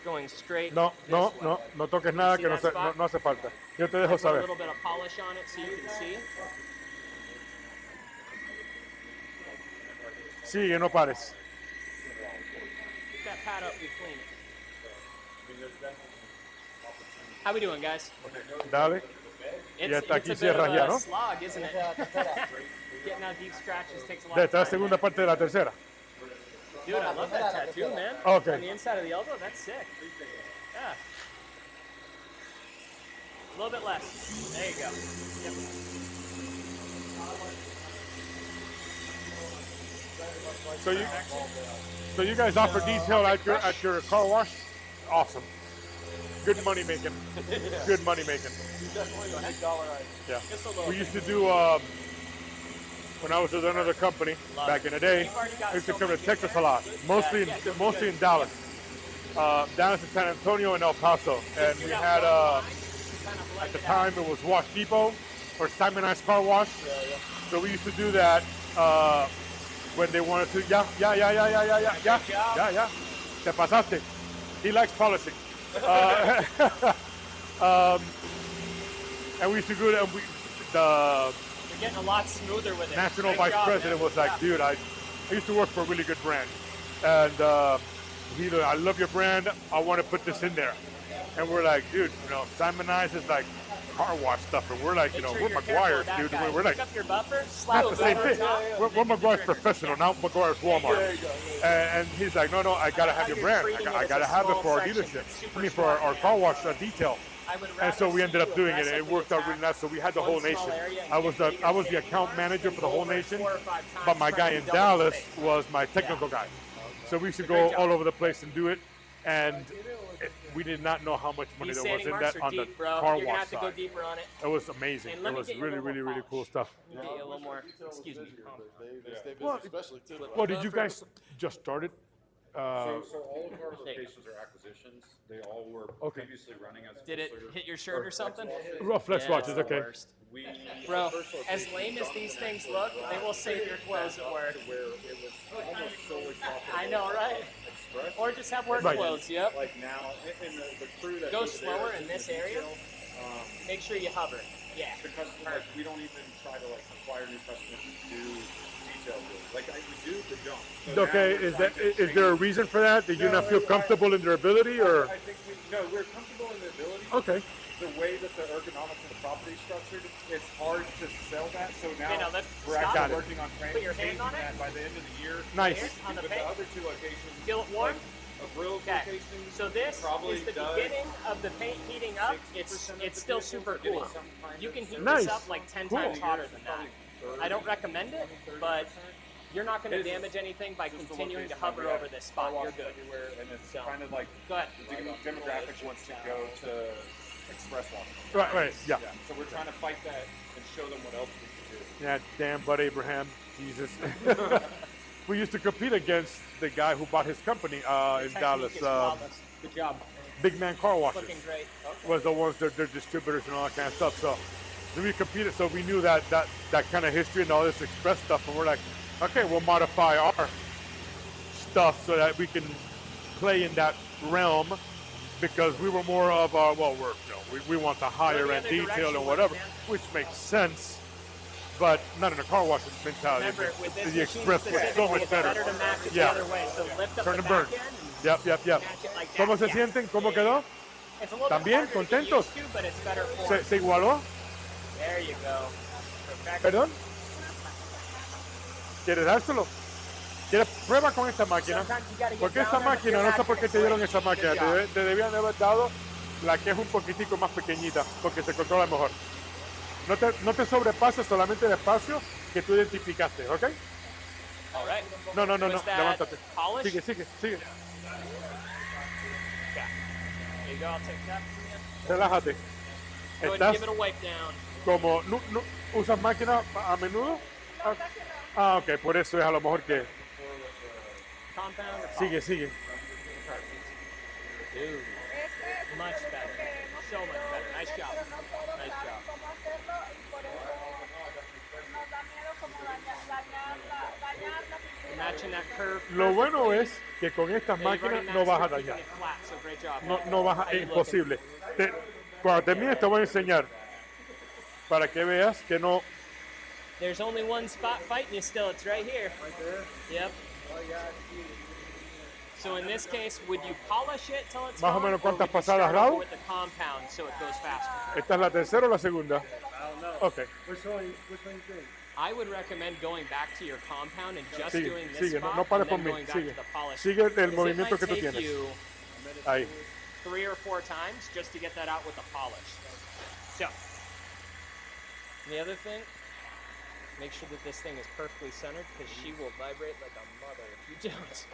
going straight No, this no, way. no, no toques nada See que that spot? no hace falta. Yo te I dejo put a saber. little bit of polish on it so you can see. Sigue, no pares. Get that pad up, we clean it. How we doing, guys? Dale. It's, hasta it's aquí a bit cierras of ya, a ¿no? slog, isn't it? Getting out deep scratches takes a lot De of esta time. segunda parte de la tercera. Dude, I love that tattoo, man. Okay. On the inside of the elbow, that's sick. Yeah. A little bit less. There you go. Yep. So you guys offer detail at your car wash? Awesome. Good money making. Good money making. Yeah. Just a little We bit. used to do when I was with another company back in the day. I used to come to Texas a lot, mostly in Dallas, Dallas and San Antonio and El Paso, and we had at the time it was Wash Depot or Simonized Car Wash. So we used to do that when they wanted to. Yeah. Te pasaste. He likes polishing. And we used to do that. The You're getting a lot smoother with it. national Great vice job, president man. was like, dude, I used to work for a really good brand, and he I love your brand. I want to put this in there, and we're like, dude, Simonized is like car wash stuff, and we're like, Make sure we're you're careful McGuire's, with that dude. guy. We're like, Pick up your buffer, slap not the it same over thing. top, We're and then McGuire's you trigger. professional, not McGuire's Walmart. And he's like, no, I gotta have your brand. I gotta have it for our dealership. I mean, for our car wash detail. I would And so rather we ended see up you doing it, and it aggressively worked out attack really nice. So we had the one whole small nation. area and I was get the big account and manager for the whole over nation, 4 or 5 times but my guy trying in to double Dallas space. was my technical guy. So we used to Great go job. all over the place and do it, and we did not know how much money These there was sanding in marks that are on the deep, bro. car You're gonna wash have to go side. deeper on it. It was amazing. And let It me was get you a really, little really, more really cool polish. stuff. Let me get you a little more. Excuse me. They stay busy, Well, especially too. Well, did you guys just started? So all of our There you go. locations are acquisitions. They all were Okay. previously running as. Did it full-service hit your shirt or something? Well, flex Yeah, watches, it's the okay. worst. We, Bro, as lame as these things look, they will save your clothes at work. where it was almost solely profitable. I know, right? Express. Or just have work Right. clothes, yep. Like now, and the crew that Go goes there slower is in this the area. detail, Make sure you hover. Yeah. the customer, like, we don't even try to acquire new customers to do detail really. Like we do the jump. So Okay, now we're is that trying to is there a change- reason for that? Did you No, not feel I- comfortable in their ability, or I think we're comfortable in the ability. okay? The way that the ergonomics of the property is structured, it's hard to sell that. So now Okay, now let's we're stop. actually Got it. working on Put your hand changing on it. that by the end of the year. Nice. Here, on the With paint. the other two locations, Feel it warm? like, a Brill's Okay. location, So this probably is the does beginning of the paint heating up. 60% of It's the still vehicles super are getting cool. some kind You of can heat Nice. this up like 10 Cool. times hotter than that. Probably I don't recommend it, but you're not going to It is. damage anything by Just the continuing to location hover that we over have this spot. car You're wash good. everywhere, and it's So- kind of like Go ahead. the demographic wants to go to express wash. Right, yeah. So we're trying to fight that and show them what else we can do. Yeah, damn, Bud Abraham, Jesus. We used to compete against the guy who bought his company in Technique Dallas. is flawless. Good job. Big Man Car Washes Looking great. was the ones that they're distributors and all that kind of stuff. So we competed, so we knew that kind of history and all this express stuff, and we're like, okay, we'll modify our stuff so that we can play in that realm, because we were more of a, well, we want the higher end other detail direction and was, whatever, man. which makes sense, but not in a car wash mentality. Remember, with this The machine express was so specifically, much it's better. better to match it Yeah. the other way. So lift up Turn the and burn. back end Yep. and match it like that. ¿Cómo se Yeah. sienten? ¿Cómo quedó? It's a little ¿También? bit harder to get ¿Contentos? used to, but it's better for ¿Se igualó? There you go. Perfect. ¿Perdón? ¿Quieres dárselo? ¿Quieres prueba con esta máquina? Sometimes you gotta get Porque down esta there to máquina, feel no sé that por qué te dieron esa good máquina, job. te debían haber dado la que es un poquitico más pequeñita, porque se controla mejor. No te sobrepases, solamente el espacio que tú identificaste, ¿ok? All right. No, no, no, no. Was that Levántate. polish? Sigue, sigue, sigue. Okay. There you go. I'll take that from you. Relájate. Go ahead and Estás give it a wipe down. como... ¿Usas máquina a menudo? Ah, ok. Por eso es a lo mejor que... Compound or polish? Sigue, sigue. Dude. Much better. So much better. Nice job. Nice job. Matching that curve. Lo bueno perfectly. es que con estas Yeah, you've máquinas already no vas a mastered keeping dañar. it flat, so great job. No vas a... How you Es imposible. Cuando termines te voy a enseñar para que veas que no... There's only one spot fighting you still. It's right here. Right there? Yep. Oh, yeah, I see. So in this case, would you polish it till it's Más o gone, menos or cuántas would you pasadas start over dado? with the compound so it goes faster? ¿Esta es la tercera o la segunda? I don't know. Ok. Which one you think? I would recommend going back to your compound and just Sigue, doing this sigue. spot No pares and por then mí. going back Sigue. to the polish. Sigue el Because movimiento it que tú might take tienes. you Ahí. 3 or 4 times just to get that out with the polish. So, the other thing, make sure that this thing is perfectly centered because she will vibrate like a mother if you don't.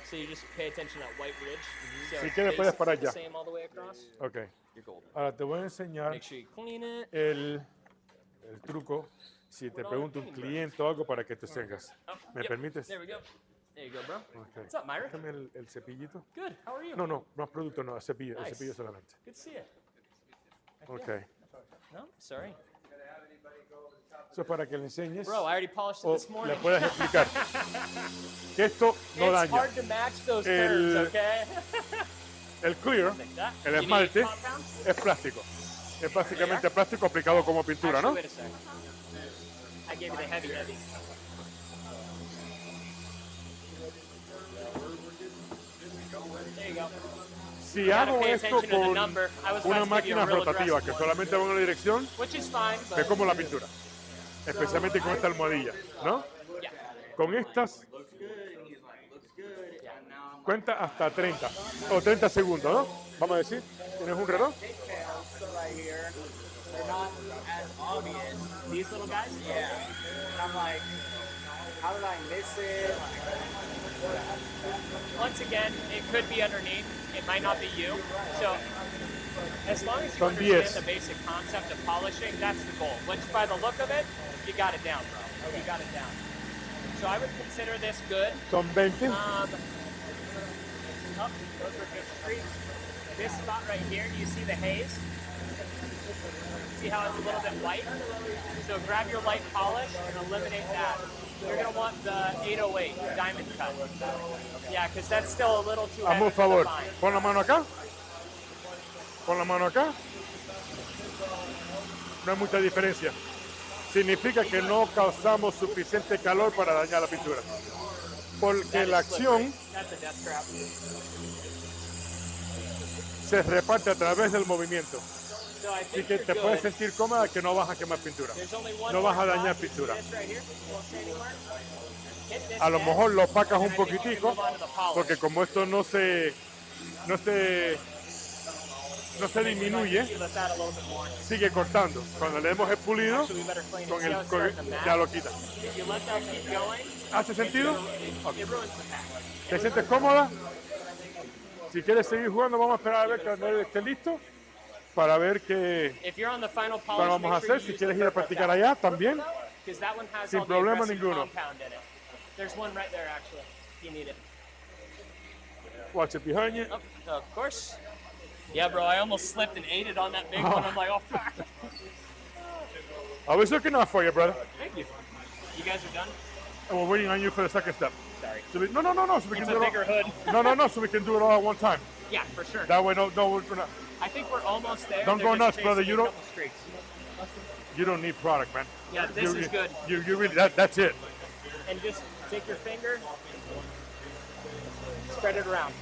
So you just pay attention to that white ridge. So Si it's quieres, puedes parar basically the ya. same all the way across. Ok. You're golden. Ahora te voy a enseñar Make sure you clean it. el truco. Si te pregunta un cliente o algo para que te tengas. Oh, ¿Me yep. permites? There we go. There you go, bro. Ok. What's up, Myra? Déjame el cepillito. Good. How are you? No, no, más producto, no, el cepillo, Nice. el cepillo solamente. Good to see you. Ok. No, sorry. Eso es para que le enseñes Bro, I already polished it o this morning. le puedas explicar que esto no It's daña. hard to match those El- curves, okay? El clear, Like that. el You need esmalte, compound? es plástico. Es básicamente plástico aplicado como pintura, Actually, ¿no? wait a sec. I gave you the heavy. There you go. Si gotta hago pay esto attention to the con number. I was una about to give you a máquina real rotativa aggressive que one. solamente va en una dirección, Which is fine, es but como la pintura. Especialmente con esta almohadilla, ¿no? yeah. Con estas, Looks good, and he's like, looks good, and now I'm like, cuenta hasta 30 o 30 segundos, ¿no? Vamos a decir, ¿tienes un reloj? pigtails, so right here, they're not as obvious. These little guys? Yeah. And I'm like, how did I miss it? Once again, it could be underneath. It might not be you. So, as long as you Son understand 10. the basic concept of polishing, that's the goal. Which, by the look of it, you got it down, bro. You got it down. So I would consider this good. Son 20. Oh, those were good streaks. This spot right here, do you see the haze? See how it's a little bit white? So grab your light polish and eliminate that. You're gonna want the 808 diamond cut. Yeah, because that's still a little too Hazme heavy un for favor, the fine. pon la mano acá. Pon la mano acá. No hay mucha diferencia. Significa que no causamos suficiente calor para dañar la pintura. Porque That la is slippery. acción That's a death trap. se reparte a través del movimiento. So I Así think que you're te puedes good. sentir cómoda que no vas a quemar pintura. There's only one No more vas a dañar spot. You see pintura. this right here? Won't say anymore. Hit this A lo edge, mejor lo opacas un and then you can poquitico, move on to the polish. porque como esto no se disminuye, See, let's add a little bit more. sigue cortando. Cuando le demos el pulido, Actually, we better clean it. con See how el it's starting to match? ya lo quita. If you let that keep going, ¿Hace sentido? it ruins the pack. ¿Te sientes cómoda? Si quieres seguir jugando, vamos a esperar a ver que Daniel esté listo para ver qué If you're on the final cuál polish, vamos a make sure hacer. you Si use quieres the ir a purple practicar towel, allá también, because that one has sin all the problema aggressive ninguno. compound in it. There's one right there, actually. If you need it. watch it behind you. Oh, of course. Yeah, bro, I almost slipped and ate it on that big one. I'm like, oh, fuck. I was looking out for you, brother. Thank you. You guys are done? And we're waiting on you for the second step. Sorry. So no, so we It's can a do bigger it hood. all. No, so we can do it all at one time. Yeah, for sure. That way, no, we're not. I think we're almost there. Don't They're go just nuts, brother. chasing You a don't- couple streaks. You don't need product, man. Yeah, this is good. You really that's it. And just take your finger, spread it around.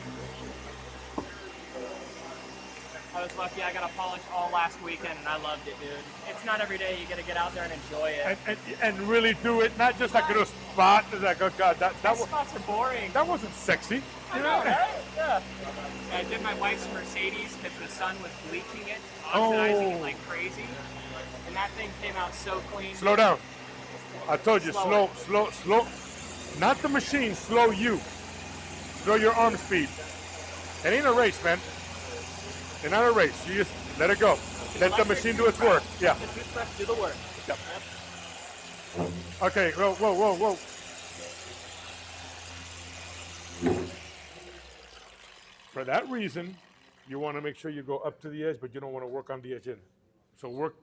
I was lucky. I got a polish all last weekend, and I loved it, dude. It's not every day you get to get out there and enjoy it. And really do it, not just like a spot. Like, oh God, that These spots are boring. that wasn't sexy. I know, right? Yeah. I did my wife's Mercedes because the sun was bleaching it, oxidizing it like crazy, and that thing came out so clean. Slow down. I told you, Slower. slow. Not the machine slow you. Slow your arm speed. It ain't a race, man. It's not a race. You just let it go. Let the machine do its work. Yeah. The toothbrush do the work. Yep. Okay, whoa, whoa, whoa, whoa. For that reason, you want to make sure you go up to the edge, but you don't want to work on the edge in. So work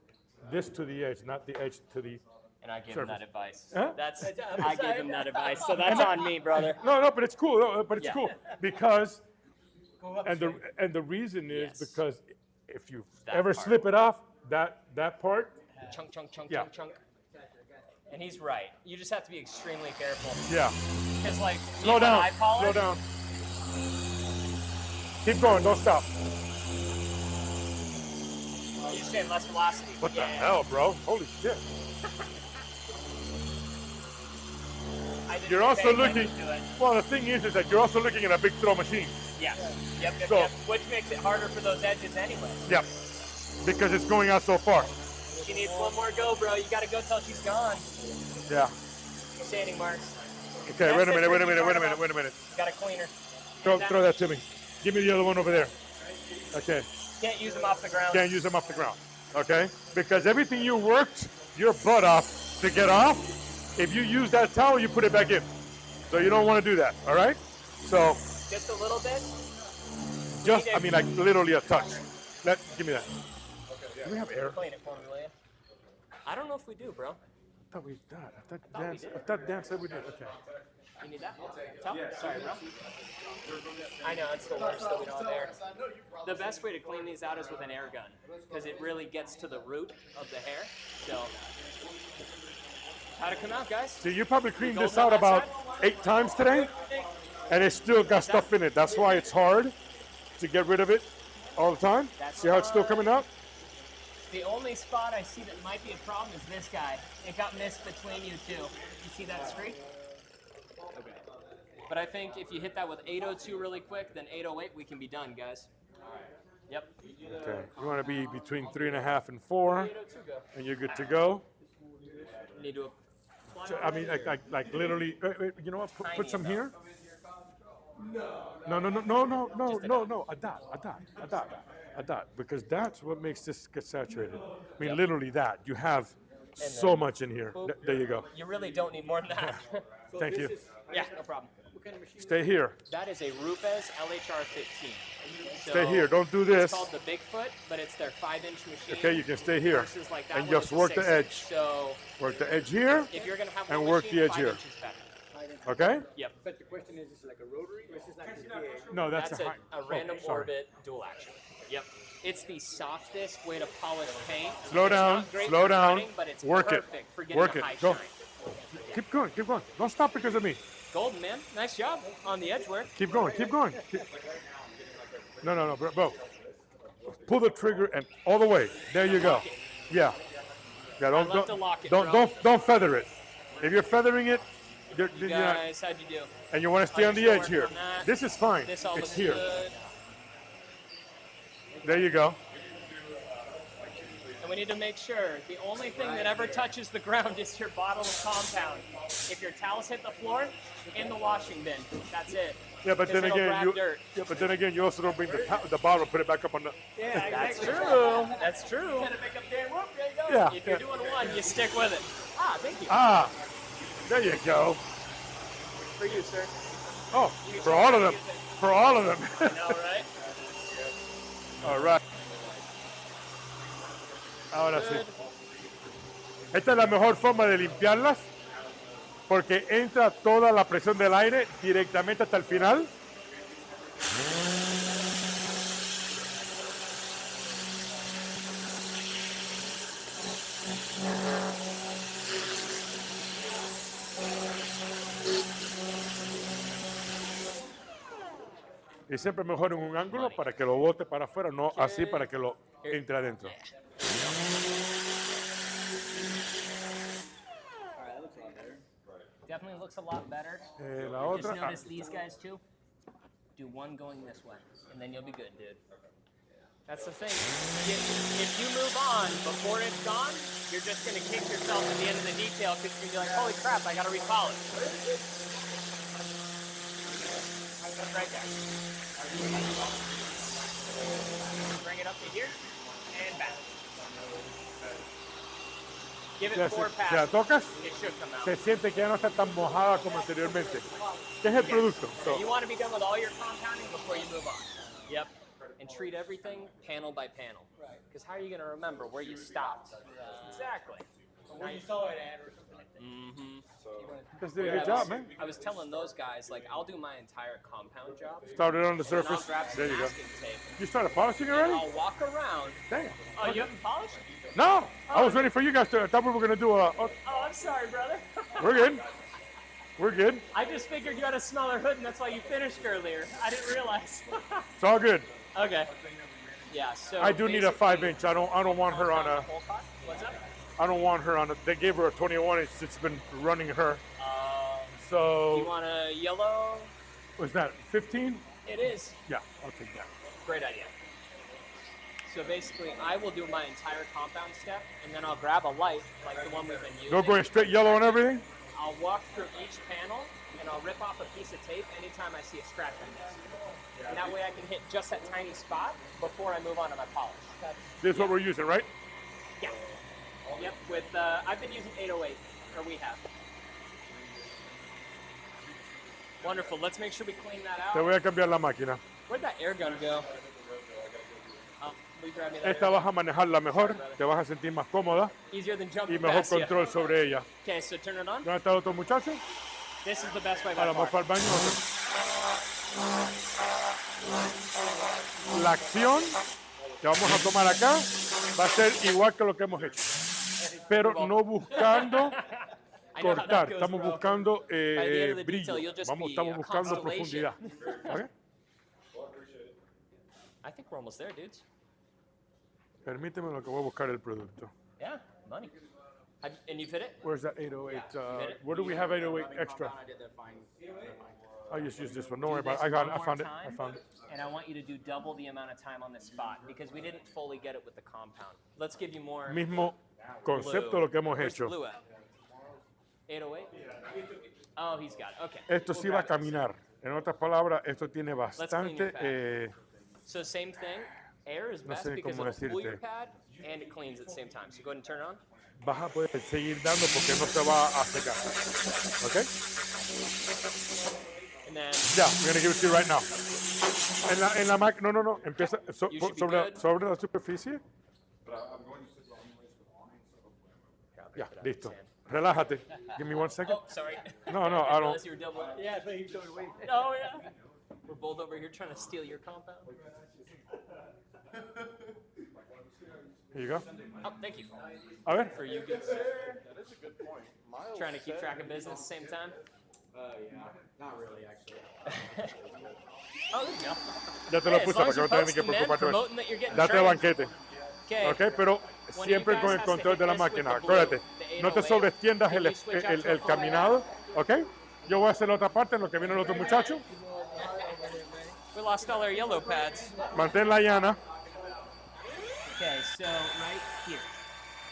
this to the edge, not the edge to the. And I gave him that advice. Huh? That's I gave him that advice, so that's on me, brother. No, but it's cool. No, but it's Yeah. cool because, and the reason is Yes. because if you That ever part. slip it off, that part, Chunk, chunk, chunk, Yeah. chunk, chunk. And he's right. You just have to be extremely careful. yeah. Because, like, Slow when down. I polish, Slow down. Keep going. Don't stop. you're saying less velocity. What the Yeah. hell, bro? Holy shit. I didn't You're pay also attention looking. to it. Well, the thing is that you're also looking at a big throw machine. Yeah. Yep, yep, So- yep. Which makes it harder for those edges anyway. Yep. Because it's going out so far. She needs one more go, bro. You got to go till she's gone. Yeah. Sanding marks. Okay. That's Wait a the minute. Wait a tricky minute. part Wait a minute. about- Wait a minute. Got a cleaner. Throw that to me. Give me the other one over there. Okay. Can't use them off the ground. Can't use them off the ground. Okay? Because everything you worked your butt off to get off, if you use that towel, you put it back in. So you don't want to do that. All right? So Just a little bit. I mean, like literally a touch. Give me that. Do we have air? Clean it for me, will you? I don't know if we do, bro. I thought we did. we did. I thought Dan said we did. Okay. You need that? Towel? Sorry, bro. I know, it's the worst that we don't have air. The best way to clean these out is with an air gun, because it really gets to the root of the hair. So, how'd it come out, guys? So you probably cleaned Gold this out on that about side? 8 times today, and it's still got stuff in it. That's why it's hard to get rid of it all the time. That's See how it's still coming out? The only spot I see that might be a problem is this guy. It got missed between you two. You see that streak? Okay. But I think if you hit that with 802 really quick, then 808, we can be done, guys. Yep. Okay. You want to be between 3.5 and 4, 802 go. and you're good to go. You need to apply. So, I mean, like literally. Wait, you know what? Put some here. No. A dot. Because that's what makes this get saturated. I mean, literally that. You have so much in here. Boop. There you go. You really don't need more than that. Thank you. Yeah, no problem. Stay here. That is a Rupes LHR 15. So Stay here. Don't do It's this. called the Bigfoot, but it's their 5-inch machine. Okay, you can stay here. Versus like that And one just is work the 6-inch. edge. So Work the edge here. if you're gonna have And one work machine, the edge 5 here. inches better. Okay? Yep. But the question is it like a rotary? This is like a No, that's, That's a random sorry. orbit dual action. Yep. It's the softest way to polish paint. Slow It's down, not great slow for down. running, but it's Work it. perfect for getting Work a it. high Go. shine. Keep going. Don't stop because of me. Golden, man. Nice job on the edge work. Keep going. No, bro. Pull the trigger and all the way. There you go. Yeah. Yeah. love to lock it, bro. Don't feather it. If you're feathering it, you're not, Guys, how'd you do? and you want to stay Are on you the still edge here. working on that? This is fine. This all It's looks here. good. There you go. And we need to make sure the only thing that ever touches the ground is your bottle of compound. If your towels hit the floor, in the washing bin. That's it. Yeah, but 'Cause then it'll again, grab dirt. you also don't bring the bottle, put it back up on the. Yeah, that's true. That's true. Yeah. If you're doing one, you stick with it. Ah, thank you. Ah, there you go. For you, sir. Oh, for all of them. For all of them. I know, right? All right. Ahora sí. Good. Esta es la mejor forma de limpiarlas porque entra toda la presión del aire directamente hasta el final. Y siempre mejor en un ángulo para que lo bote para afuera, no así para que lo entre adentro. Definitely looks a lot better. La Just otra, notice these guys too. Do one going this way, and then you'll be good, dude. That's the thing. If you move on before it's gone, you're just gonna kick yourself at the end of the detail because you're gonna be like, holy crap, I gotta repolish. right there. Bring it up to here and back. Give Si it 4 la passes. tocas, It should come out. se siente que ya no está tan mojada como anteriormente. ¿Qué es el producto? So, You want to be done with all your compounding before you move on. Yep. And treat everything panel by panel. Because how are you going to remember where you stopped? Exactly. Where you saw it at or something like that. Mm-hmm. just did a good job, man. I was telling those guys, like, I'll do my entire compound job. Started on the And I'll surface. grab some There you go. masking tape. You started polishing And already? I'll walk around. Damn. Oh, you haven't polished? No, I was waiting for you guys to. I thought we were gonna do a. Oh, Oh, I'm sorry, brother. we're good. We're good. I just figured you had a smaller hood, and that's why you finished earlier. I didn't realize. It's all good. Okay. Yeah. So I do need a basically, 5-inch. I don't want her on compound a. the whole pot? What's up? I don't want her on a. They gave her a 21-inch. It's been running her. Do you So want a yellow? was that 15? It is. Yeah, I'll take that. Great idea. So basically, I will do my entire compound step, and then I'll grab a light, like the one we've been using. Go going straight yellow and everything. I'll walk through each panel, and I'll rip off a piece of tape anytime I see a scratch on this. And that way I can hit just that tiny spot before I move on to my polish. This is what we're using, right? Yeah. Yep, with, I've been using 808, or we have. Wonderful, let's make sure we clean that Te out. voy a cambiar la máquina. Where'd that air gun go? Will you grab me that Esta air gun? vas a manejarla mejor. Te vas a sentir más cómoda Easier than y jumping mejor past you. control sobre ella. Okay, so turn it on. ¿Dónde está el otro muchacho? This is the best way A by lo mejor far. fue al baño. La acción que vamos a tomar acá va a ser igual que lo que hemos hecho, pero no buscando I know how that cortar, goes, estamos bro. buscando By the end of the brillo, detail, you'll just be estamos a buscando constellation. profundidad. ¿Ok? I think we're almost there, dudes. Permíteme lo que voy a buscar el producto. Yeah, money. And you fit it? Where's that 808? hit it. Where do we have 808 extra? I did that fine. I'll just use this one. Don't worry Do about this it. I got it. one I more found it. I time, found it. And I want you to do double the amount of time on this spot because we didn't fully get it with the compound. Let's give you more Mismo concepto blue. lo que hemos Where's hecho. blue at? 808? Oh, he's got it. Okay. Esto sí va a caminar. En otras palabras, esto tiene clean your bastante. pad. So same thing. Air is No best sé because cómo it'll cool your decirte. pad and it cleans at the same time. So go ahead and turn it on. Vas a poder seguir dando porque no se va a secar. ¿Ok? And then Ya, I'm going to give it to you right now. En la máquina, no. Empieza You should be sobre, good. sobre la superficie. drop it, Ya, put it on listo. his hand. Relájate. Give me 1 second. Oh, sorry. No, I I don't. realized you were double. Yeah, I think he was doing away. Oh, yeah. We're both over here trying to steal your compound. Here you go. Oh, thank you. A ver. For you, good sir. That is a good point. Miles Trying to keep said- track of business at the same time. Yeah, not really, actually. Oh, there you go. Ya te Hey, lo as puse long para as que you're no te tengas que posting, man, preocupar. promoting that you're getting Date trained. banquete. Okay. Ok, pero One of siempre you con guys el has to control hit de la this with máquina. the blue, Acuérdate, the no te 808. sobreextiendas Can you switch out to el a full caminado. Ok, yo voy a hacer la otra parte en lo que viene el otro muchacho. We lost all our yellow pads. Manténla llana. Okay, so right here.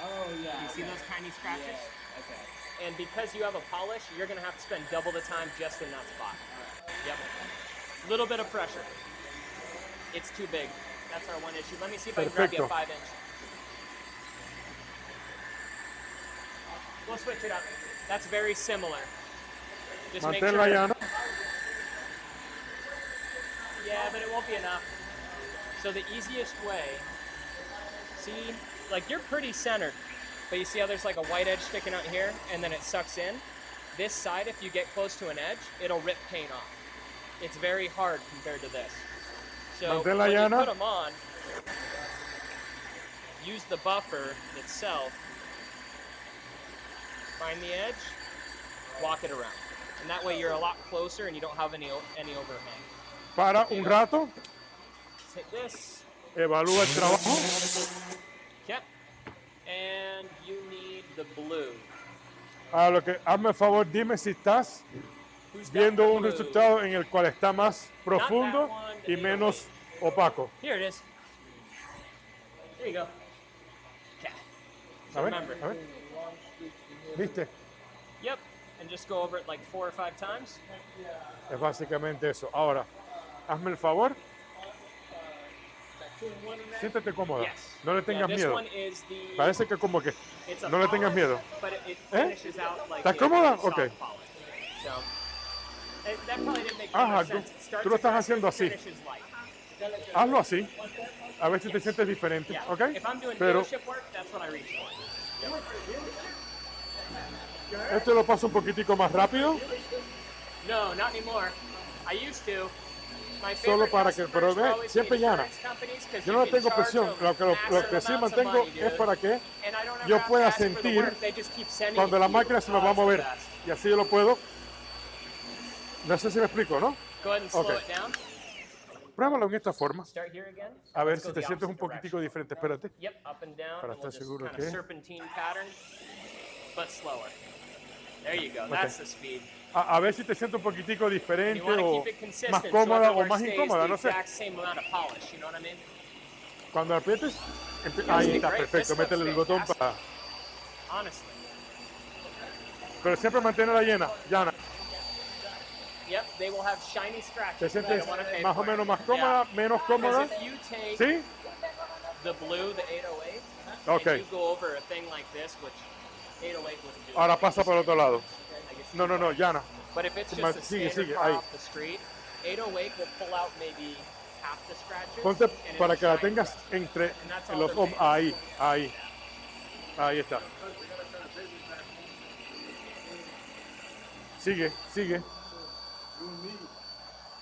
Oh, yeah. You see those tiny scratches? Okay. And because you have a polish, you're going to have to spend double the time just in that spot. Yep. Little bit of pressure. It's too big. That's our one issue. Let me see if I can grab you a Perfecto. 5-inch. We'll switch it up. That's very similar. Just make Manténla sure. llana. Yeah, but it won't be enough. So the easiest way, see, like you're pretty centered, but you see how there's like a white edge sticking out here and then it sucks in? This side, if you get close to an edge, it'll rip paint off. It's very hard compared to this. So Mantén la when you llana. put them on, use the buffer itself, find the edge, walk it around. And that way you're a lot closer and you don't have any overhang. Para un rato. Just hit this. Evalúa el trabajo. Yep. And you need the blue. A lo que hazme el favor, dime si estás Who's got viendo the un blue? resultado en el cual está más profundo one, y menos opaco. Here it is. There you go. Okay. So A ver, remember. a ver. ¿Viste? Yep. And just go over it like 4 or 5 times. Es básicamente eso. Ahora, Hazme el favor. Siéntate cómoda. Yes. No le tengas this miedo. one is the. Parece que como que It's a no le tengas polish, miedo. But it finishes out like ¿Estás a cómoda? soft Ok. polish. So, that probably didn't make too Ajá, much sense. It starts tú lo estás aggressive, haciendo así. finishes light. Hazlo así. A ver si te sientes diferente, Yeah. ¿ok? If I'm doing Pero dealership work, that's what I reach for. esto lo paso un poquitico más rápido, No, not anymore. I used to. My solo favorite para que, customers pero were ve, always siempre the llana. insurance companies 'cause Yo you no can tengo charge presión, them lo que massive sí amounts of mantengo money, es dude. para que And I don't ever yo have to pueda ask for the sentir work, they just keep sending cuando it la to you. máquina se me va a Oh, it's the mover. best. Y así yo lo puedo. No sé si me explico, ¿no? Go ahead and slow Okay. it down. Pruébalo en esta forma. Start here again. A ver Let's si go te the sientes un opposite poquitico direction. diferente. Espérate. Yep, up and down, Para and we'll estar just seguro kind of que- serpentine pattern, but slower. There you go. That's the speed. A ver si te sientes un poquitico And diferente you want to o keep it consistent, más so cómoda o everywhere más stays incómoda, the no sé. exact same amount of polish. You know what I mean? Cuando aprietes, Yes, ahí it's está, great. perfecto. This Métele el looks botón fantastic. para... Honestly. Pero siempre manténla llena, llana. Yep, they will have shiny scratches. Te that sientes I don't wanna pay más o for. menos más cómoda, menos cómoda. Because if you take ¿Sí? the blue, the 808, Okay. and you go over a thing like this, which 808 wouldn't do. Ahora pasa para el otro lado. I guess No, no, no, llana. But if it's Más- just a sigue, standard sigue, car ahí. off the street, 808 will pull out maybe half the scratches. Ponte and it'll para que la shine tengas bright. entre And that's all los they're hombros. paying. Ahí, ahí. Ahí está. Sigue, sigue.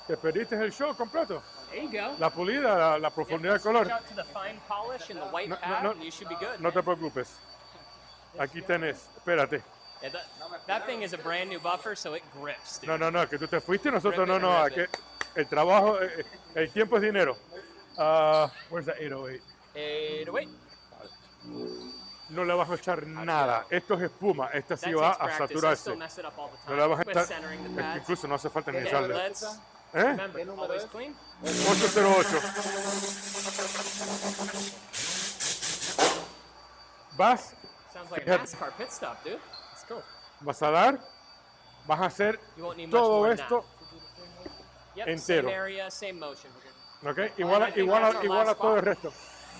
Te perdiste el show completo. There you go. La pulida, la Yep, profundidad de switch color. out to the fine polish and the white No, pad, no, and you should be good. no te preocupes. Aquí tenés. Espérate. Yeah, that thing is a brand new buffer, so it grips, dude. No, no, no, que tú te fuiste y nosotros Rip it, no, no. rip Aquí, el trabajo, el tiempo es dinero. Where's that 808? 808. No le vas a echar nada. Esto es espuma. Esta sí That va takes a practice. I saturarse. still mess it up all the No time le vas a with echar. centering the Es que pads. incluso no hace falta ni Okay, echarle. let's ¿Eh? remember, always clean. 808. Vas, Sounds like a Fíjate. NASCAR pit stop, dude. It's cool. vas a dar, vas a hacer You won't need much todo more than esto, Yep, entero. same area, same motion. ¿ok? I Iguala, think iguala, that's our iguala last todo el spot. resto.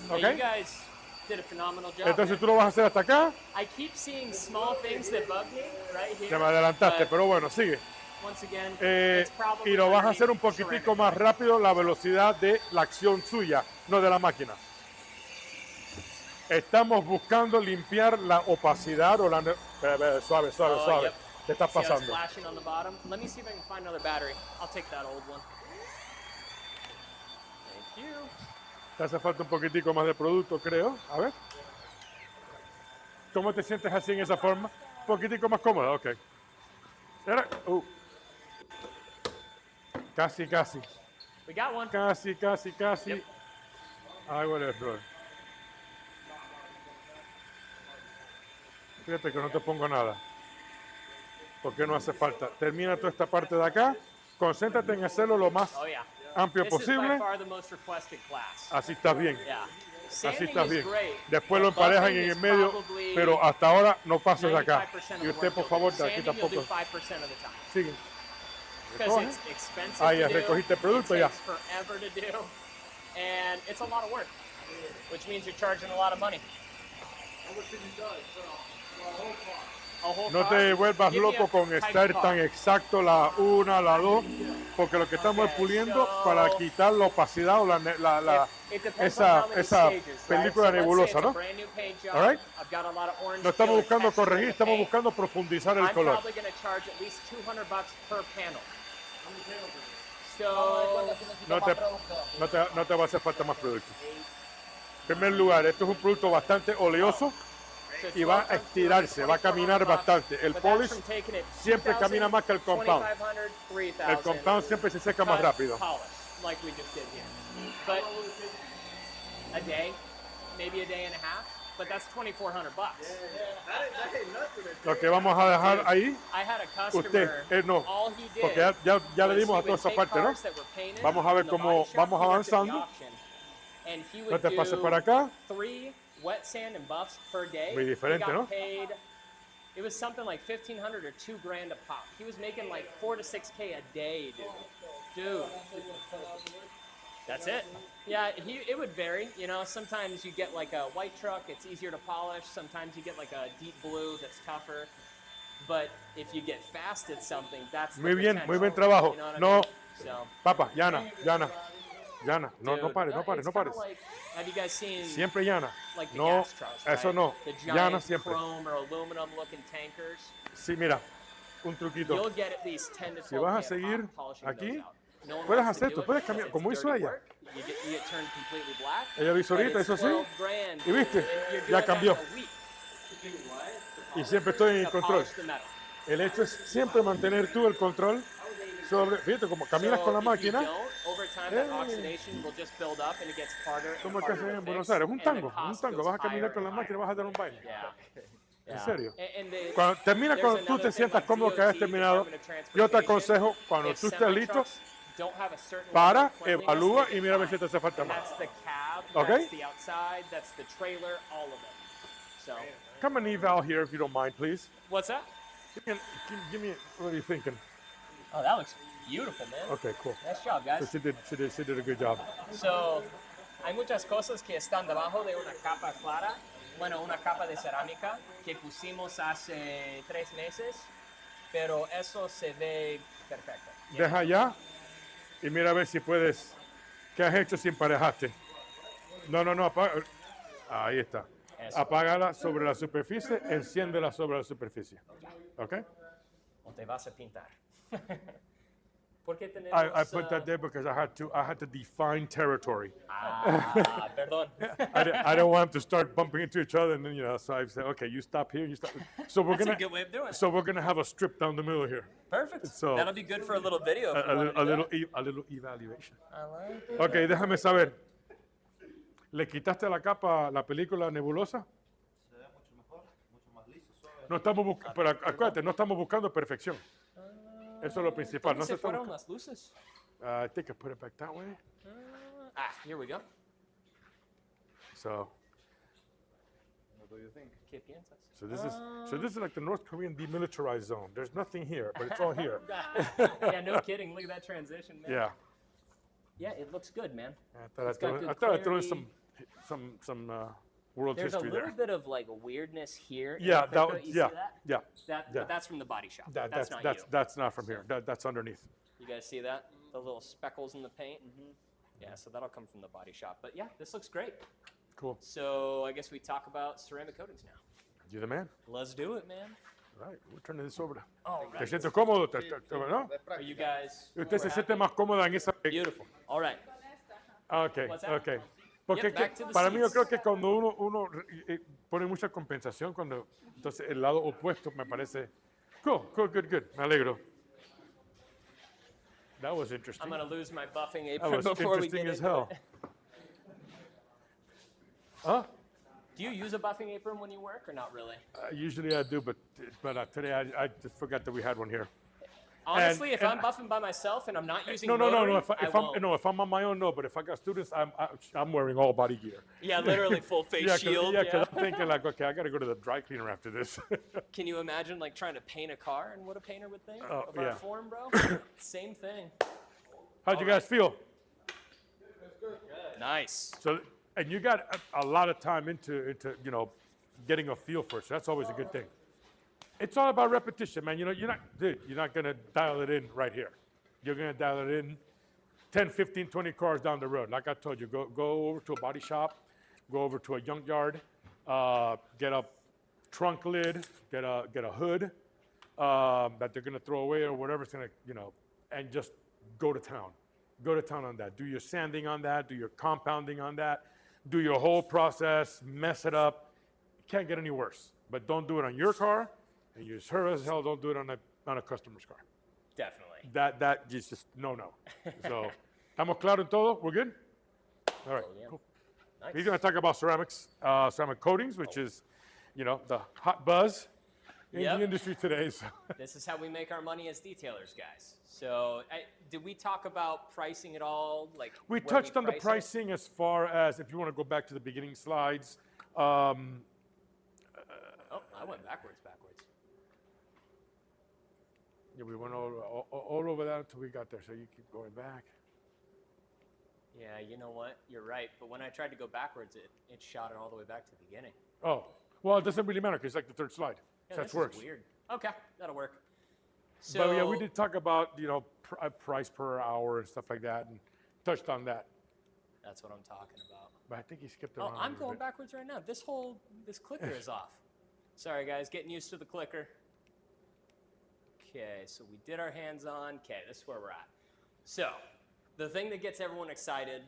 Yeah, ¿Ok? you guys did a phenomenal job. Entonces man. tú lo vas a hacer hasta acá. I keep seeing small things that bug me right here. Te me adelantaste, but pero bueno, sigue. once again, Eh, it's probably y lo vas a hacer un underneath poquitico ceramic. más rápido la velocidad de la acción suya, no de la máquina. Estamos buscando limpiar la opacidad o la... Suave, suave, Oh, suave. yep. ¿Qué está See how it's pasando? flashing on the bottom? Let me see if I can find another battery. I'll take that old one. Thank you. Te hace falta un poquitico más de producto, creo. A ver. ¿Cómo te sientes así en esa forma? Un poquitico más cómoda, ok. Era- Casi, casi. We got one. Casi, casi, casi. Yep. Hago el error. Fíjate que no te pongo nada. Porque no hace falta. Termina toda esta parte de acá. Concéntrate en hacerlo lo más Oh yeah. amplio This is by posible. far the most requested class. Así estás bien. Yeah. Así Sanding estás is bien. great, Después lo but emparejan buffing en is el medio, probably pero hasta ahora no pases de acá. 95% of Y the usted, work por you'll favor, do. de aquí Sanding, you'll do tampoco. 5% of the time. Sigue. Because Recoge. it's expensive Ahí to ya do, recogiste el producto, it ya. takes forever to do, and it's a lot of work, which means you're charging a lot of money. A whole No car? te vuelvas Give me loco a con type estar car. tan exacto la una, la dos, porque lo que estamos es Okay, puliendo so- para quitar la opacidad o It depends on esa, how many esa stages, right? película So let's say nebulosa, it's a ¿no? brand new paint job. All right. I've got a lot of orange No estamos filler buscando texture in corregir, the estamos paint. buscando profundizar el I'm color. probably going to charge at least $200 per panel. So, No te va a hacer falta más producto. En primer lugar, esto es un producto bastante oleoso so y va 12 a estirarse, va a caminar $2,400, bastante. El but that's polish from taking it siempre 2,000, camina más que el compound. 2,500, 3,000, El compound siempre se seca más cut, rápido. polish, like we just did here. But a day, maybe a day and a half, but that's $2,400. Lo que vamos a dejar ahí, I had a customer, usted, no, all he did porque ya le was dimos he a toda would esa take parte, ¿no? cars that were painted Vamos a ver in the cómo body shop, vamos he worked at the avanzando. auction, and he No would te pases do para acá. 3 wet sand and buffs per day. Muy diferente, he got ¿no? paid, it was something like $1,500 or $2,000 a pop. He was making like $4 to $6K a day, dude. Dude. That's it. Yeah, it would vary. You know, sometimes you get like a white truck, it's easier to polish. Sometimes you get like a deep blue that's tougher. But if you get fast at something, that's the Muy bien potential, trabajo. You know what I No, mean? So, Papa, llana. No dude, pares, no it's pares. kinda like, have you guys seen Siempre llana. like the No, gas trucks, right? eso no. The Llana giant siempre. chrome or aluminum looking tankers. Sí, mira, un truquito. You'll get at least 10 to 12 Si vas a K seguir polishing aquí, those out. No one puedes wants to hacer do tú it puedes because cambiar, it's como hizo dirty ella. work. You get turned completely black. Ella lo hizo but ahorita, it's hizo así. 12 grand, Y viste, and you're doing ya that cambió. in a week Y siempre estoy en to control. polish the metal. El hecho es siempre mantener tú el control sobre, fíjate, como caminas con la So if you máquina, don't, over time that oxidation will just build up and it gets harder and como que harder hacen to en Buenos fix, Aires, un and the tango, cost vas a goes caminar higher con la and máquina, vas a dar un baile. Yeah. En serio. And the- Cuando termina, there's cuando tú another te thing, sientas like cómodo que hayas DOT, terminado, Department of yo te Transportation, aconsejo, cuando if tú estés listo, semi-trucks don't have a certain para, level of cleanliness, evalúa they y get mira a ver si fined. te hace falta And más. that's the cab, Okay? that's the outside, that's the trailer, all of it. So, Come and eval here if you don't mind, please. what's that? Give me, what are you thinking? Oh, that looks beautiful, man. Okay, cool. Nice job, So guys. she did a good job. So, hay muchas cosas que están debajo de una capa clara. Bueno, una capa de cerámica que pusimos hace 3 meses, pero eso se ve perfecto. Deja allá y mira a ver si puedes. ¿Qué has hecho si emparejaste? No, apaga. Ahí está. Eso. Apágala sobre la superficie, enciéndela sobre la superficie. ¿Ok? O te vas a pintar. ¿Por qué tenemos? I put that there because I had to define territory. Perdón. I don't want them to start bumping into each other, and then so I said, okay, you stop here, you stop. So we're That's gonna a good way of doing it. so we're gonna have a strip down the middle here. Perfect. So- That'll be good for a little video. If you wanna do that. A little evaluation. I like it. Ok, déjame saber. ¿Le quitaste la capa, la película nebulosa? Se ve mucho mejor, mucho más liso, suave. No estamos pero acuérdate, no estamos buscando perfección. Eso es lo principal. ¿Dónde No se se está fueron buscando. las luces? I think I put it back that way. Here we go. So, What do you think? ¿Qué piensas? so this is like the North Korean demilitarized zone. There's nothing here, but it's all here. Yeah, no kidding. Look at that transition, man. Yeah. Yeah, it looks good, man. I thought It's got I good thought I threw in clarity. some world There's a history little there. bit of like weirdness here. in Yeah, the that crypto. was, You yeah, see that? yeah. That, yeah. But that's from the body shop. That's not you. that's not from here. That's underneath. You guys see that? The little speckles in the paint? Yeah, so that'll come from the body shop. But yeah, this looks great. Cool. So I guess we talk about ceramic coatings now. You the man. Let's do it, man. All right, we're turning this over to. All ¿Te right. sientes cómodo? ¿No? Are you guys? Usted se we're siente happy? más cómoda en esa. Beautiful. All right. Okay, What's that? okay. Porque Yep, back to the para mí yo seats. creo que cuando uno pone mucha compensación, cuando entonces el lado opuesto me parece. Cool, good. Me alegro. That was interesting. I'm gonna lose my buffing That apron was before we interesting get as into hell. it. Huh? Do you use a buffing apron when you work or not really? Usually I do, but today I just forgot that we had one here. Honestly, if and I'm buffing by myself and I'm not using No. rotary, If I won't. if I'm on my own, no. But if I got students, I'm wearing all body gear. Yeah, literally full face Yeah, shield. yeah, Yeah. I'm thinking like, okay, I got to go to the dry cleaner after this. Can you imagine like trying to paint a car and what a painter would think Oh, of our yeah. form, bro? Same thing. How'd you guys feel? Nice. So, and you got a lot of time into getting a feel for it. So that's always a good thing. It's all about repetition, man. You're not gonna dial it in right here. You're gonna dial it in 10, 15, 20 cars down the road. Like I told you, go over to a body shop, go over to a junkyard, get a trunk lid, get a hood that they're gonna throw away or whatever it's gonna, and just go to town. Go to town on that. Do your sanding on that. Do your compounding on that. Do your whole process. Mess it up. Can't get any worse. But don't do it on your car, and you sure as hell don't do it on a customer's car. Definitely. That is just no. So, estamos claro en todo. We're good. All right. Yeah. Cool. Nice. He's going to talk about ceramics, ceramic coatings, which is, the hot buzz in Yep. the industry today. So. This is how we make our money as detailers, guys. So, did we talk about pricing at all? Like We where touched on the price it? pricing as far as, if you want to go back to the beginning slides. Oh, I went backwards. Yeah, we went all over that until we got there. So you keep going back. Yeah, you know what? You're right. But when I tried to go backwards, it shot it all the way back to the beginning. Oh, well, it doesn't really matter because it's like the third slide. Yeah, so this that works. is weird. Okay, that'll work. So But yeah, we did talk about, price per hour and stuff like that and touched on that. that's what I'm talking about. But I think he skipped Oh, around. I'm a little going bit. backwards right now. This clicker is off. Sorry, guys, getting used to the clicker. Okay, so we did our hands-on. Okay, this is where we're at. So, the thing that gets everyone excited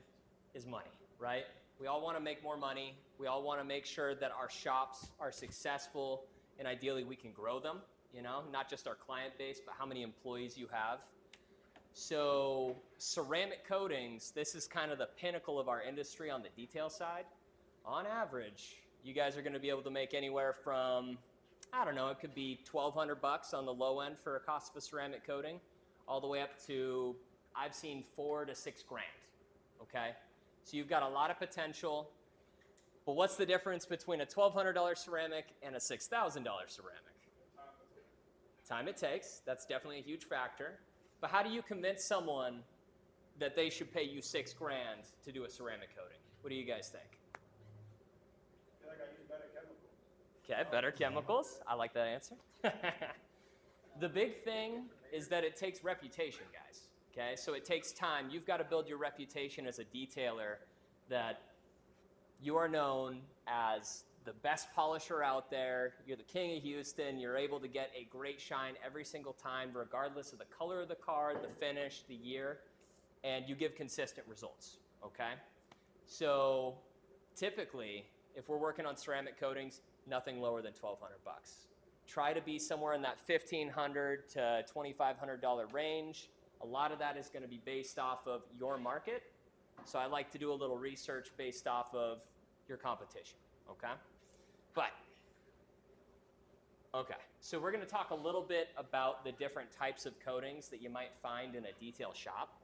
is money, right? We all want to make more money. We all want to make sure that our shops are successful, and ideally we can grow them, not just our client base, but how many employees you have. So, ceramic coatings, this is kind of the pinnacle of our industry on the detail side. On average, you guys are going to be able to make anywhere from, I don't know, it could be $1,200 on the low end for a cost of a ceramic coating, all the way up to, I've seen $4,000 to $6,000, okay? So you've got a lot of potential, but what's the difference between a $1,200 ceramic and a $6,000 ceramic? Time it takes, that's definitely a huge factor. But how do you convince someone that they should pay you $6,000 to do a ceramic coating? What do you guys think? I feel like I use better chemicals. Okay, better chemicals. I like that answer. The big thing is that it takes reputation, guys. Okay, so it takes time. You've got to build your reputation as a detailer that you are known as the best polisher out there. You're the king of Houston. You're able to get a great shine every single time, regardless of the color of the car, the finish, the year, and you give consistent results. Okay, so typically, if we're working on ceramic coatings, nothing lower than $1,200. Try to be somewhere in that $1,500 to $2,500 range. A lot of that is going to be based off of your market. So I like to do a little research based off of your competition, okay? So we're going to talk a little bit about the different types of coatings that you might find in a detail shop.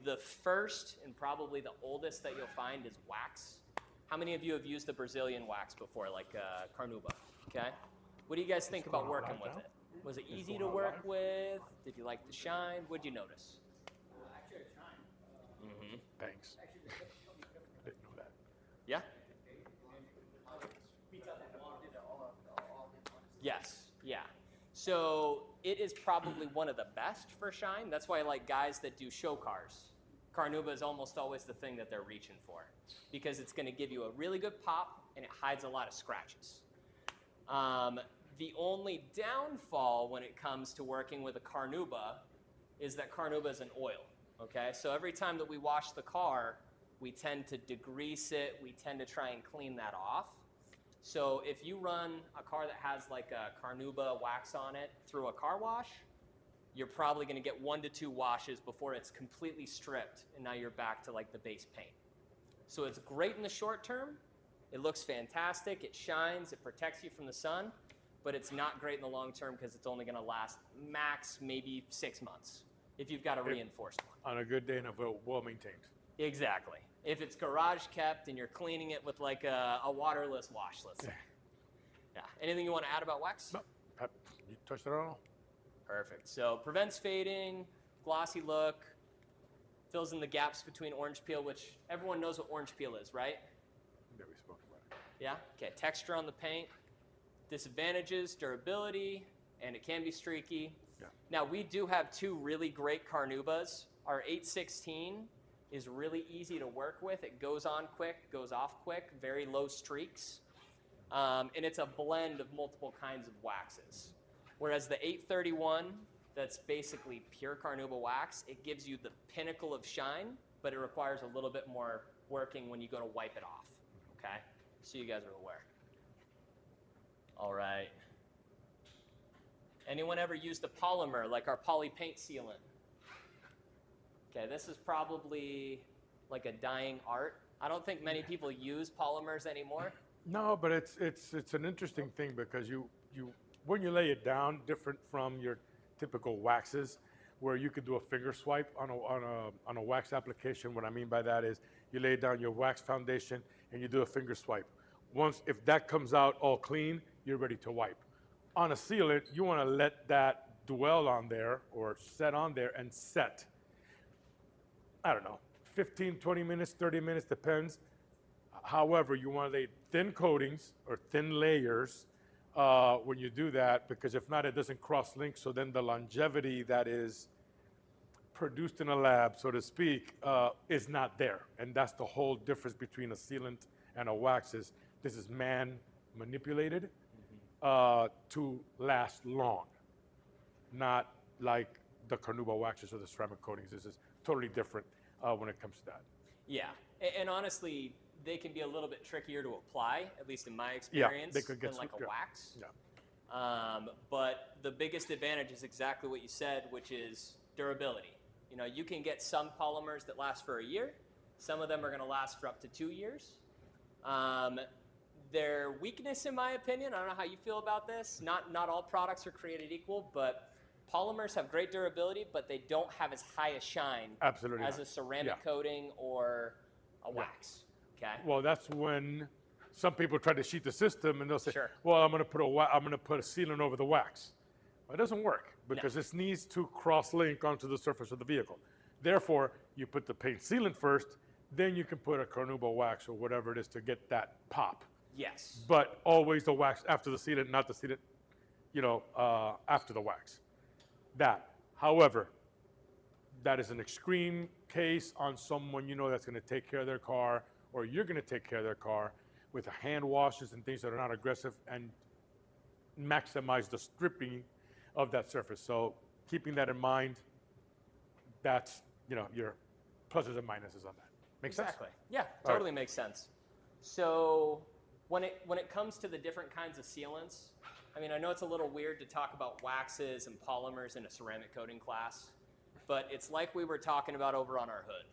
The first and probably the oldest that you'll find is wax. How many of you have used the Brazilian wax before, like Carnauba, okay? What do you guys think about working with it? Was it easy to work with? Did you like the shine? What did you notice? Actually, it's shine. Mm-hmm. Thanks. I didn't know that. Yeah? Yes, yeah. So it is probably one of the best for shine. That's why I like guys that do show cars. Carnauba is almost always the thing that they're reaching for because it's going to give you a really good pop and it hides a lot of scratches. The only downfall when it comes to working with a Carnauba is that Carnauba is an oil, okay? So every time that we wash the car, we tend to degrease it. We tend to try and clean that off. So if you run a car that has like a Carnauba wax on it through a car wash, you're probably going to get 1 to 2 washes before it's completely stripped, and now you're back to like the base paint. So it's great in the short term. It looks fantastic. It shines. It protects you from the sun, but it's not great in the long term because it's only going to last max maybe 6 months if you've got a reinforced one. On a good day and well maintained. Exactly. If it's garage kept and you're cleaning it with like a waterless wash, let's say. Yeah. Anything you want to add about wax? No, you touched it all. Perfect. So prevents fading, glossy look, fills in the gaps between orange peel, which everyone knows what orange peel is, right? Yeah, we spoke about it. Yeah? Okay, texture on the paint. Disadvantages, durability, and it can be streaky. Yeah. Now, we do have 2 really great Carnaubas. Our 816 is really easy to work with. It goes on quick, goes off quick, very low streaks. And it's a blend of multiple kinds of waxes. Whereas the 831, that's basically pure Carnauba wax, it gives you the pinnacle of shine, but it requires a little bit more working when you go to wipe it off, okay? So you guys are aware. All right. Anyone ever used a polymer like our poly paint sealant? Okay, this is probably like a dying art. I don't think many people use polymers anymore. No, but it's an interesting thing because you when you lay it down, different from your typical waxes, where you could do a finger swipe on a wax application. What I mean by that is you lay down your wax foundation and you do a finger swipe. Once, if that comes out all clean, you're ready to wipe. On a sealant, you want to let that dwell on there or set on there and set, I don't know, 15, 20 minutes, 30 minutes, depends. However, you want to lay thin coatings or thin layers when you do that, because if not, it doesn't cross-link. So then the longevity that is produced in a lab, so to speak, is not there. And that's the whole difference between a sealant and a wax is this is man-manipulated to last long, not like the carnauba waxes or the ceramic coatings. This is totally different when it comes to that. Yeah, and honestly, they can be a little bit trickier to apply, at least in my experience, they could get than like a yeah. wax. Yeah. But the biggest advantage is exactly what you said, which is durability. You know, you can get some polymers that last for a year. Some of them are going to last for up to 2 years. Their weakness, in my opinion, I don't know how you feel about this. Not all products are created equal, but polymers have great durability, but they don't have as high a shine Absolutely as not. a ceramic Yeah. coating or a wax. Okay. Well, that's when some people try to cheat the system and they'll say, Sure. "Well, I'm going to put a sealant over the wax." Well, it doesn't work because this needs to cross-link onto the surface of the vehicle. Therefore, you put the paint sealant first, then you can put a carnauba wax or whatever it is to get that pop. Yes. But always the wax after the sealant, not the sealant, after the wax. However, that is an extreme case on someone that's going to take care of their car, or you're going to take care of their car with hand washes and things that are not aggressive and maximize the stripping of that surface. So keeping that in mind, that's your pluses and minuses on that. Make sense? Exactly. Yeah, totally makes sense. So when it comes to the different kinds of sealants, I mean, I know it's a little weird to talk about waxes and polymers in a ceramic coating class, but it's like we were talking about over on our hood.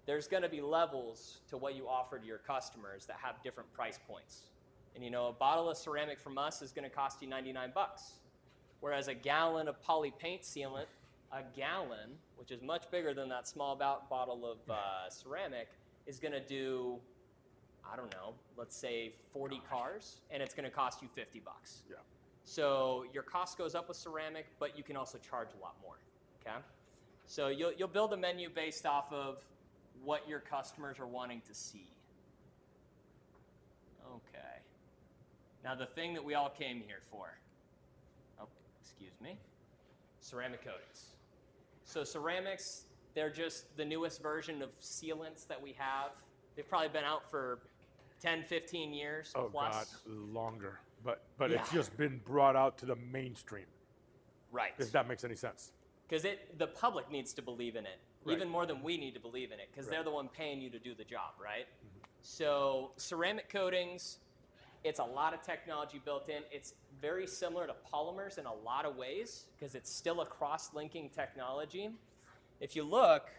There's going to be levels to what you offer to your customers that have different price points. And a bottle of ceramic from us is going to cost you 99 bucks. Whereas a gallon of poly paint sealant, a gallon, which is much bigger than that small bottle of ceramic, is going to do, I don't know, let's say 40 cars, and it's going to cost you 50 bucks. Yeah. So your cost goes up with ceramic, but you can also charge a lot more, okay? So you'll build a menu based off of what your customers are wanting to see. Okay. Now the thing that we all came here for, excuse me, ceramic coatings. So ceramics, they're just the newest version of sealants that we have. They've probably been out for 10, 15 years Oh plus. God, longer. But Yeah. it's just been brought out to the mainstream, Right. if that makes any sense. Because the public needs to believe in it, Right. even more than we need to believe in it, because they're Right. the one paying you to do the job, right? So ceramic coatings, it's a lot of technology built in. It's very similar to polymers in a lot of ways, because it's still a cross-linking technology. If you look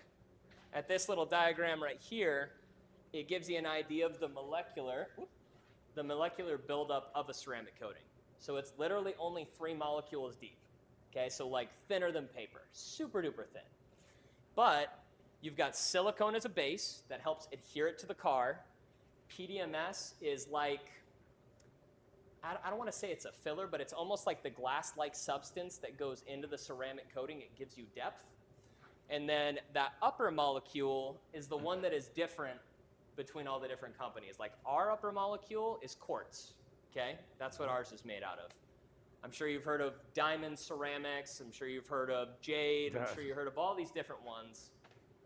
at this little diagram right here, it gives you an idea of the molecular buildup of a ceramic coating. So it's literally only 3 molecules deep. Okay, so like thinner than paper, super duper thin. But you've got silicone as a base that helps adhere it to the car. PDMS is like, I don't want to say it's a filler, but it's almost like the glass-like substance that goes into the ceramic coating. It gives you depth. And then that upper molecule is the one that is different between all the different companies. Like our upper molecule is quartz, okay? That's what ours is made out of. I'm sure you've heard of diamond ceramics. I'm sure you've heard of jade. I'm sure you've heard of all these different ones.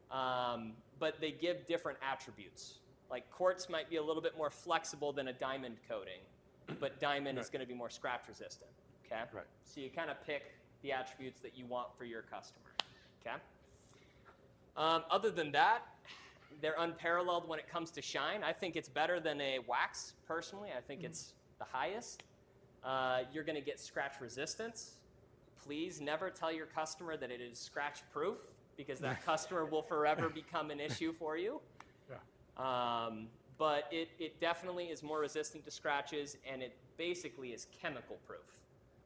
But they give different attributes. Like quartz might be a little bit more flexible than a diamond coating, but diamond is going to be more scratch resistant, okay? Right. So you kind of pick the attributes that you want for your customer, okay? Other than that, they're unparalleled when it comes to shine. I think it's better than a wax, personally. I think it's the highest. You're going to get scratch resistance. Please never tell your customer that it is scratch proof, because that customer will forever become an issue for you. Yeah. But it definitely is more resistant to scratches, and it basically is chemical proof.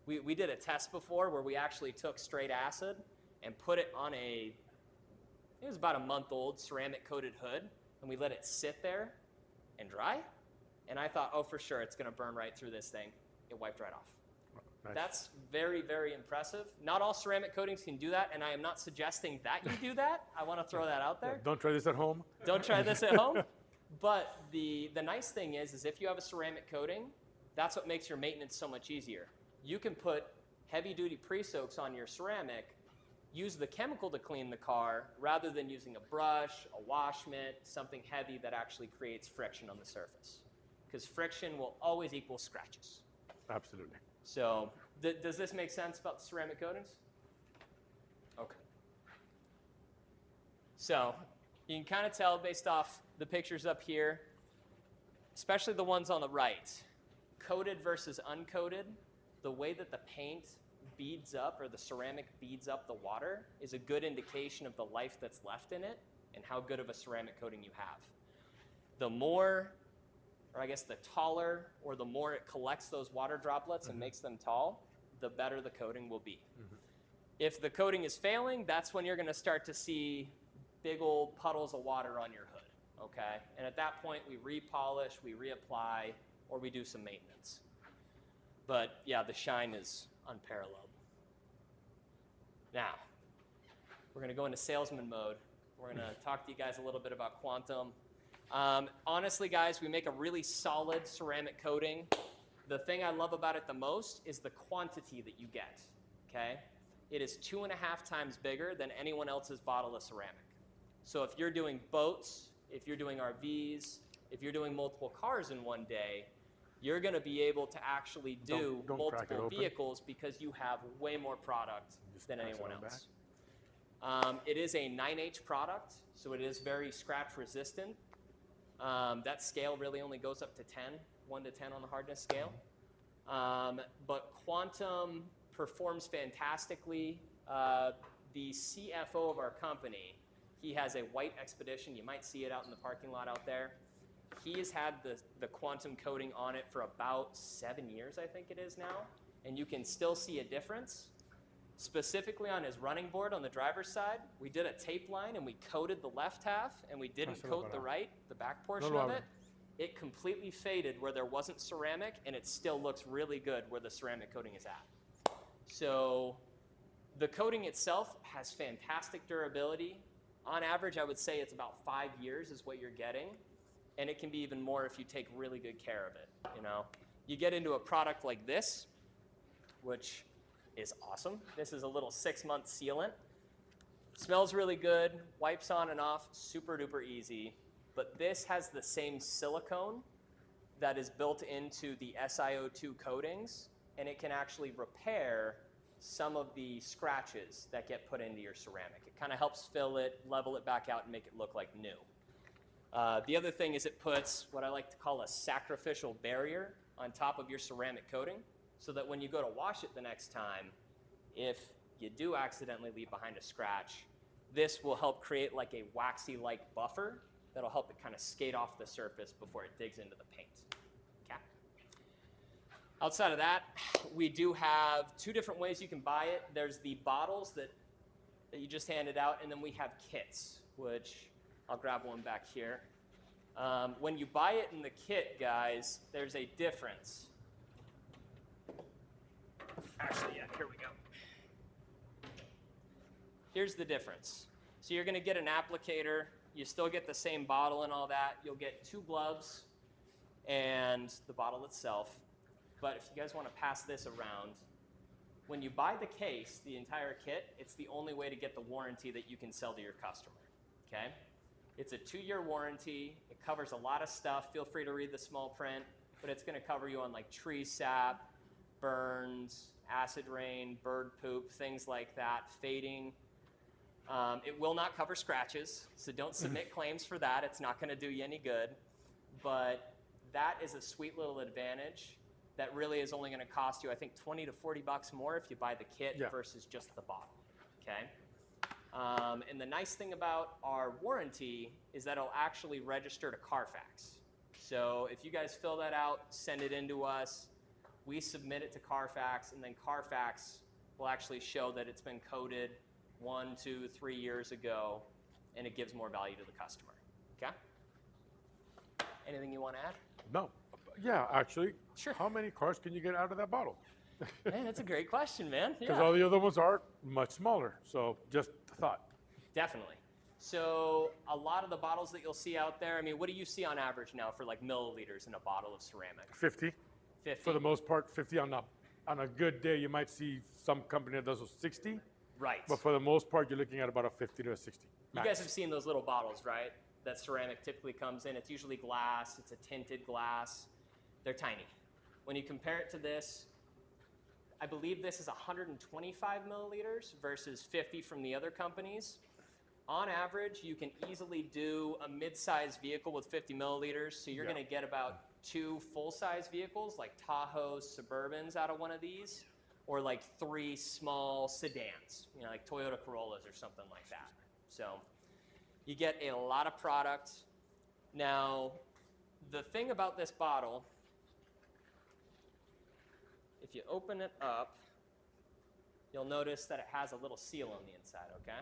We did a test before where we actually took straight acid and put it on it was about a month-old ceramic-coated hood, and we let it sit there and dry. And I thought, oh, for sure, it's going to burn right through this thing. It wiped right off. Nice. That's very, very impressive. Not all ceramic coatings can do that, and I am not suggesting that you do that. I want to throw that out there. Don't try this at home. Don't try this at home. But the nice thing is if you have a ceramic coating, that's what makes your maintenance so much easier. You can put heavy-duty pre-soaks on your ceramic, use the chemical to clean the car, rather than using a brush, a wash mitt, something heavy that actually creates friction on the surface. Because friction will always equal scratches. Absolutely. So does this make sense about the ceramic coatings? Okay. So you can kind of tell based off the pictures up here, especially the ones on the right, coated versus uncoated, the way that the paint beads up or the ceramic beads up the water is a good indication of the life that's left in it and how good of a ceramic coating you have. The more, or I guess the taller, or the more it collects those water droplets and makes them tall, the better the coating will be. If the coating is failing, that's when you're going to start to see big old puddles of water on your hood, okay? And at that point, we repolish, we reapply, or we do some maintenance. But yeah, the shine is unparalleled. Now, we're going to go into salesman mode. We're going to talk to you guys a little bit about Quantum. Honestly, guys, we make a really solid ceramic coating. The thing I love about it the most is the quantity that you get, okay? It is 2.5 times bigger than anyone else's bottle of ceramic. So if you're doing boats, if you're doing RVs, if you're doing multiple cars in one day, you're going to be able to actually do Don't crack it multiple open. vehicles because you have way more product Just than pass it anyone on else. It is a 9H product, so it is very scratch resistant. That scale really only goes up to 10, 1 to 10 on the hardness scale. But Quantum performs fantastically. The CFO of our company, he has a white Expedition. You might see it out in the parking lot out there. He has had the Quantum coating on it for about 7 years, I think it is now. And you can still see a difference. Specifically on his running board on the driver's side, we did a tape line and we coated the left half and we didn't coat the right, the back portion of it. It completely faded where there wasn't ceramic, and it still looks really good where the ceramic coating is at. So the coating itself has fantastic durability. On average, I would say it's about 5 years is what you're getting, and it can be even more if you take really good care of it. You know, you get into a product like this, which is awesome. This is a little 6-month sealant. Smells really good, wipes on and off, super duper easy. But this has the same silicone that is built into the SiO2 coatings, and it can actually repair some of the scratches that get put into your ceramic. It kind of helps fill it, level it back out, and make it look like new. The other thing is it puts what I like to call a sacrificial barrier on top of your ceramic coating, so that when you go to wash it the next time, if you do accidentally leave behind a scratch, this will help create like a waxy-like buffer that'll help it kind of skate off the surface before it digs into the paint. Okay. Outside of that, we do have 2 different ways you can buy it. There's the bottles that you just handed out, and then we have kits, which I'll grab one back here. When you buy it in the kit, guys, there's a difference. Actually, yeah, here we go. Here's the difference. So you're going to get an applicator. You still get the same bottle and all that. You'll get 2 gloves and the bottle itself. But if you guys want to pass this around, when you buy the case, the entire kit, it's the only way to get the warranty that you can sell to your customer, okay? It's a 2-year warranty. It covers a lot of stuff. Feel free to read the small print, but it's going to cover you on like tree sap, burns, acid rain, bird poop, things like that, fading. It will not cover scratches, so don't submit claims for that. It's not going to do you any good. But that is a sweet little advantage that really is only going to cost you, I think, $20 to $40 more if you buy the kit versus just the bottle, okay? And the nice thing about our warranty is that it'll actually register to Carfax. So if you guys fill that out, send it in to us, we submit it to Carfax, and then Carfax will actually show that it's been coated 1, 2, 3 years ago, and it gives more value to the customer, okay? Anything you want to add? No. Yeah, actually. Sure. How many cars can you get out of that bottle? Man, that's a great question, man. Because Yeah. all the other ones are much smaller. So just a thought. Definitely. So a lot of the bottles that you'll see out there, I mean, what do you see on average now for like milliliters in a bottle of ceramic? 50. 50? For the most part, 50 on a good day. You might see some company that does a 60. Right. But for the most part, you're looking at about a 50 to a 60. You guys have seen those little bottles, right? That ceramic typically comes in. It's usually glass. It's a tinted glass. They're tiny. When you compare it to this, I believe this is 125 milliliters versus 50 from the other companies. On average, you can easily do a mid-size vehicle with 50 milliliters, so you're going to get about 2 full-size vehicles, like Tahoes, Suburbans, out of one of these, or like 3 small sedans, you know, like Toyota Corollas or something like that. So you get a lot of product. Now, the thing about this bottle, if you open it up, you'll notice that it has a little seal on the inside, okay?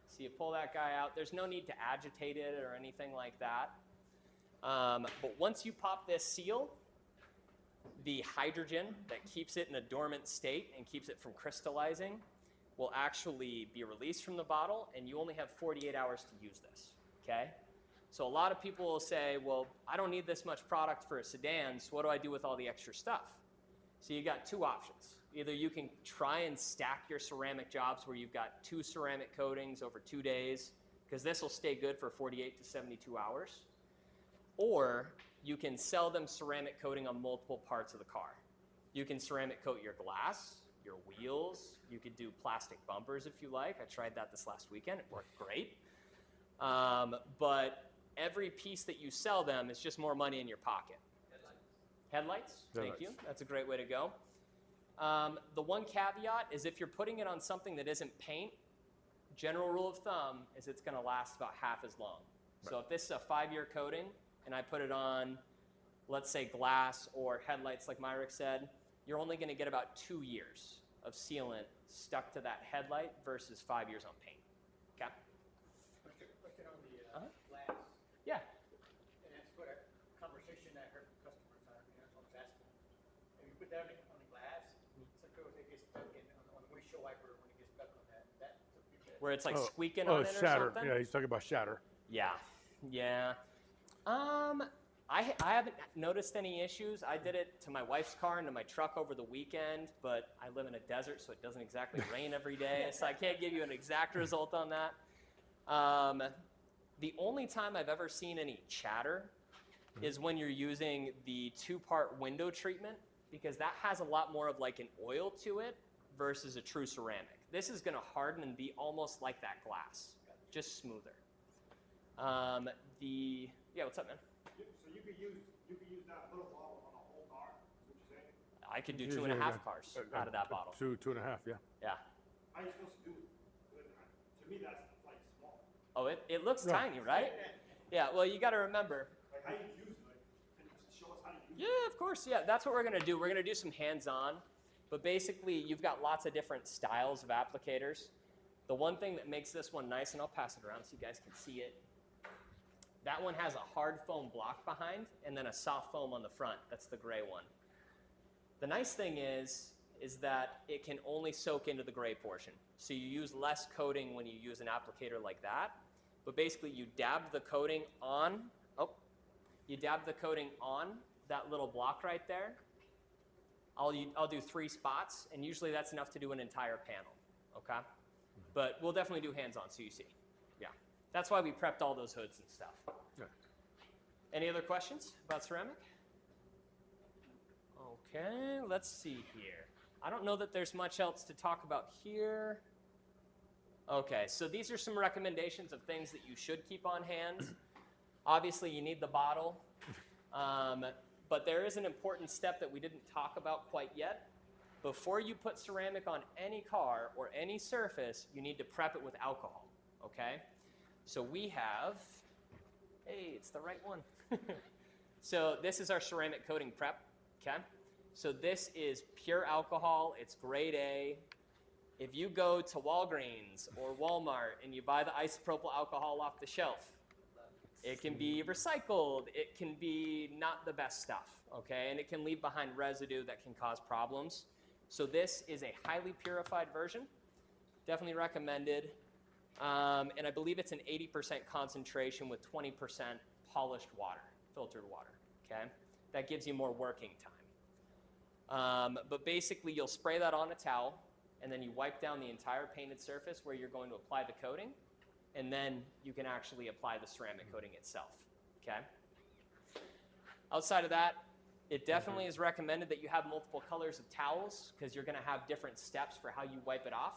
So you pull that guy out. There's no need to agitate it or anything like that. But once you pop this seal, the hydrogen that keeps it in a dormant state and keeps it from crystallizing will actually be released from the bottle, and you only have 48 hours to use this, okay? So a lot of people will say, well, I don't need this much product for a sedan, so what do I do with all the extra stuff? So you got 2 options. Either you can try and stack your ceramic jobs where you've got 2 ceramic coatings over 2 days, because this will stay good for 48 to 72 hours. Or you can sell them ceramic coating on multiple parts of the car. You can ceramic coat your glass, your wheels. You could do plastic bumpers if you like. I tried that this last weekend. It worked great. But every piece that you sell them is just more money in your pocket. Headlights? Thank you. That's a great way to go. The one caveat is if you're putting it on something that isn't paint, general rule of thumb is it's going to last about half as long. So if this is a 5-year coating and I put it on, let's say glass or headlights like Myrick said, you're only going to get about 2 years of sealant stuck to that headlight versus 5 years on paint. Okay? Question on the glass. Yeah. And that's what a conversation I heard from customers. That's what I was asking. If you put that on the glass, sometimes it gets stuck on the windshield wiper when it gets stuck on that. Where it's like squeaking on it or shatter. something? Yeah, he's talking about shatter. Yeah. Yeah. I haven't noticed any issues. I did it to my wife's car and to my truck over the weekend, but I live in a desert, so it doesn't exactly rain every day, so I can't give you an exact result on that. The only time I've ever seen any chatter is when you're using the 2-part window treatment, because that has a lot more of like an oil to it versus a true ceramic. This is going to harden and be almost like that glass, just smoother. Yeah, what's up, man? So you could use that little bottle on a whole car. Is what you're saying? I could do Yeah, 2.5 yeah. cars out of that bottle. 2.5, yeah. Yeah. How are you supposed to do it? To me, that's like small. Oh, it looks tiny, right? Yeah, well, you got to remember. Like how you use it? Can you show us how to use it? Yeah, of course. Yeah, that's what we're going to do. We're going to do some hands-on. But basically, you've got lots of different styles of applicators. The one thing that makes this one nice, and I'll pass it around so you guys can see it, that one has a hard foam block behind and then a soft foam on the front. That's the gray one. The nice thing is that it can only soak into the gray portion. So you use less coating when you use an applicator like that. But basically, you dab the coating on, that little block right there. I'll do 3 spots, and usually that's enough to do an entire panel, okay? But we'll definitely do hands-on so you see. Yeah. That's why we prepped all those hoods and stuff. Yeah. Any other questions about ceramic? Okay, let's see here. I don't know that there's much else to talk about here. Okay, so these are some recommendations of things that you should keep on hand. Obviously, you need the bottle. But there is an important step that we didn't talk about quite yet. Before you put ceramic on any car or any surface, you need to prep it with alcohol, okay? So we have, hey, it's the right one. So this is our ceramic coating prep, okay? So this is pure alcohol, it's grade A. If you go to Walgreens or Walmart and you buy the isopropyl alcohol off the shelf, it can be recycled, it can be not the best stuff, okay? And it can leave behind residue that can cause problems. So this is a highly purified version. Definitely recommended. And I believe it's an 80% concentration with 20% polished water, filtered water, okay? That gives you more working time. But basically, you'll spray that on a towel, and then you wipe down the entire painted surface where you're going to apply the coating, and then you can actually apply the ceramic coating itself, okay? Outside of that, it definitely is recommended that you have multiple colors of towels because you're going to have different steps for how you wipe it off.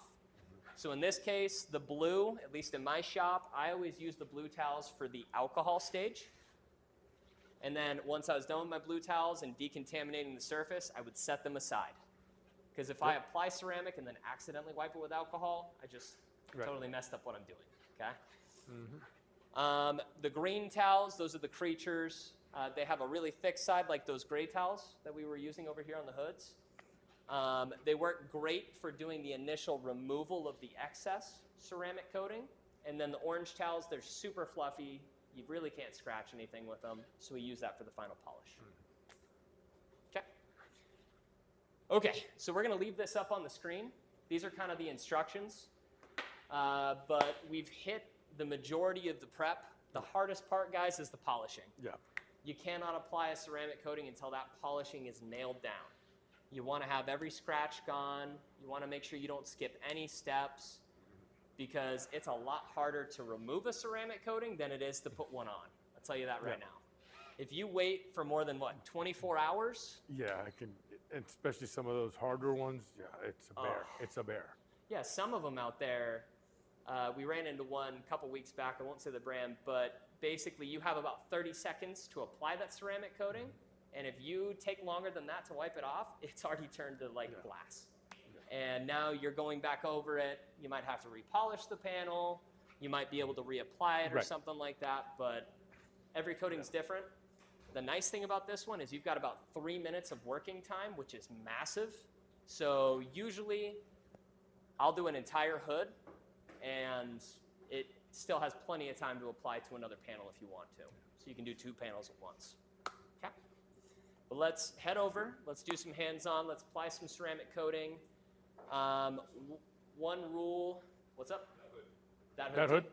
So in this case, the blue, at least in my shop, I always use the blue towels for the alcohol stage. And then once I was done with my blue towels and decontaminating the surface, I would set them aside. Because if I apply ceramic and then accidentally wipe it with alcohol, I just totally messed up what I'm doing, okay? The green towels, those are the creatures. They have a really thick side like those gray towels that we were using over here on the hoods. They work great for doing the initial removal of the excess ceramic coating. And then the orange towels, they're super fluffy. You really can't scratch anything with them. So we use that for the final polish. Okay. Okay, so we're going to leave this up on the screen. These are kind of the instructions. But we've hit the majority of the prep. The hardest part, guys, is the polishing. Yeah. You cannot apply a ceramic coating until that polishing is nailed down. You want to have every scratch gone. You want to make sure you don't skip any steps because it's a lot harder to remove a ceramic coating than it is to put one on. I'll tell you that right now. If you wait for more than, 24 hours? Yeah, I can, and especially some of those harder ones, yeah, it's a bear. It's a bear. Yeah, some of them out there, we ran into one a couple weeks back. I won't say the brand, but basically you have about 30 seconds to apply that ceramic coating. And if you take longer than that to wipe it off, it's already turned to glass. And now you're going back over it. You might have to repolish the panel. You might be able to reapply it or something like that. But every coating's different. The nice thing about this one is you've got about 3 minutes of working time, which is massive. So usually I'll do an entire hood, and it still has plenty of time to apply to another panel if you want to. So you can do 2 panels at once. Okay. But let's head over. Let's do some hands-on. Let's apply some ceramic coating. One rule. What's up? That hood. That hood?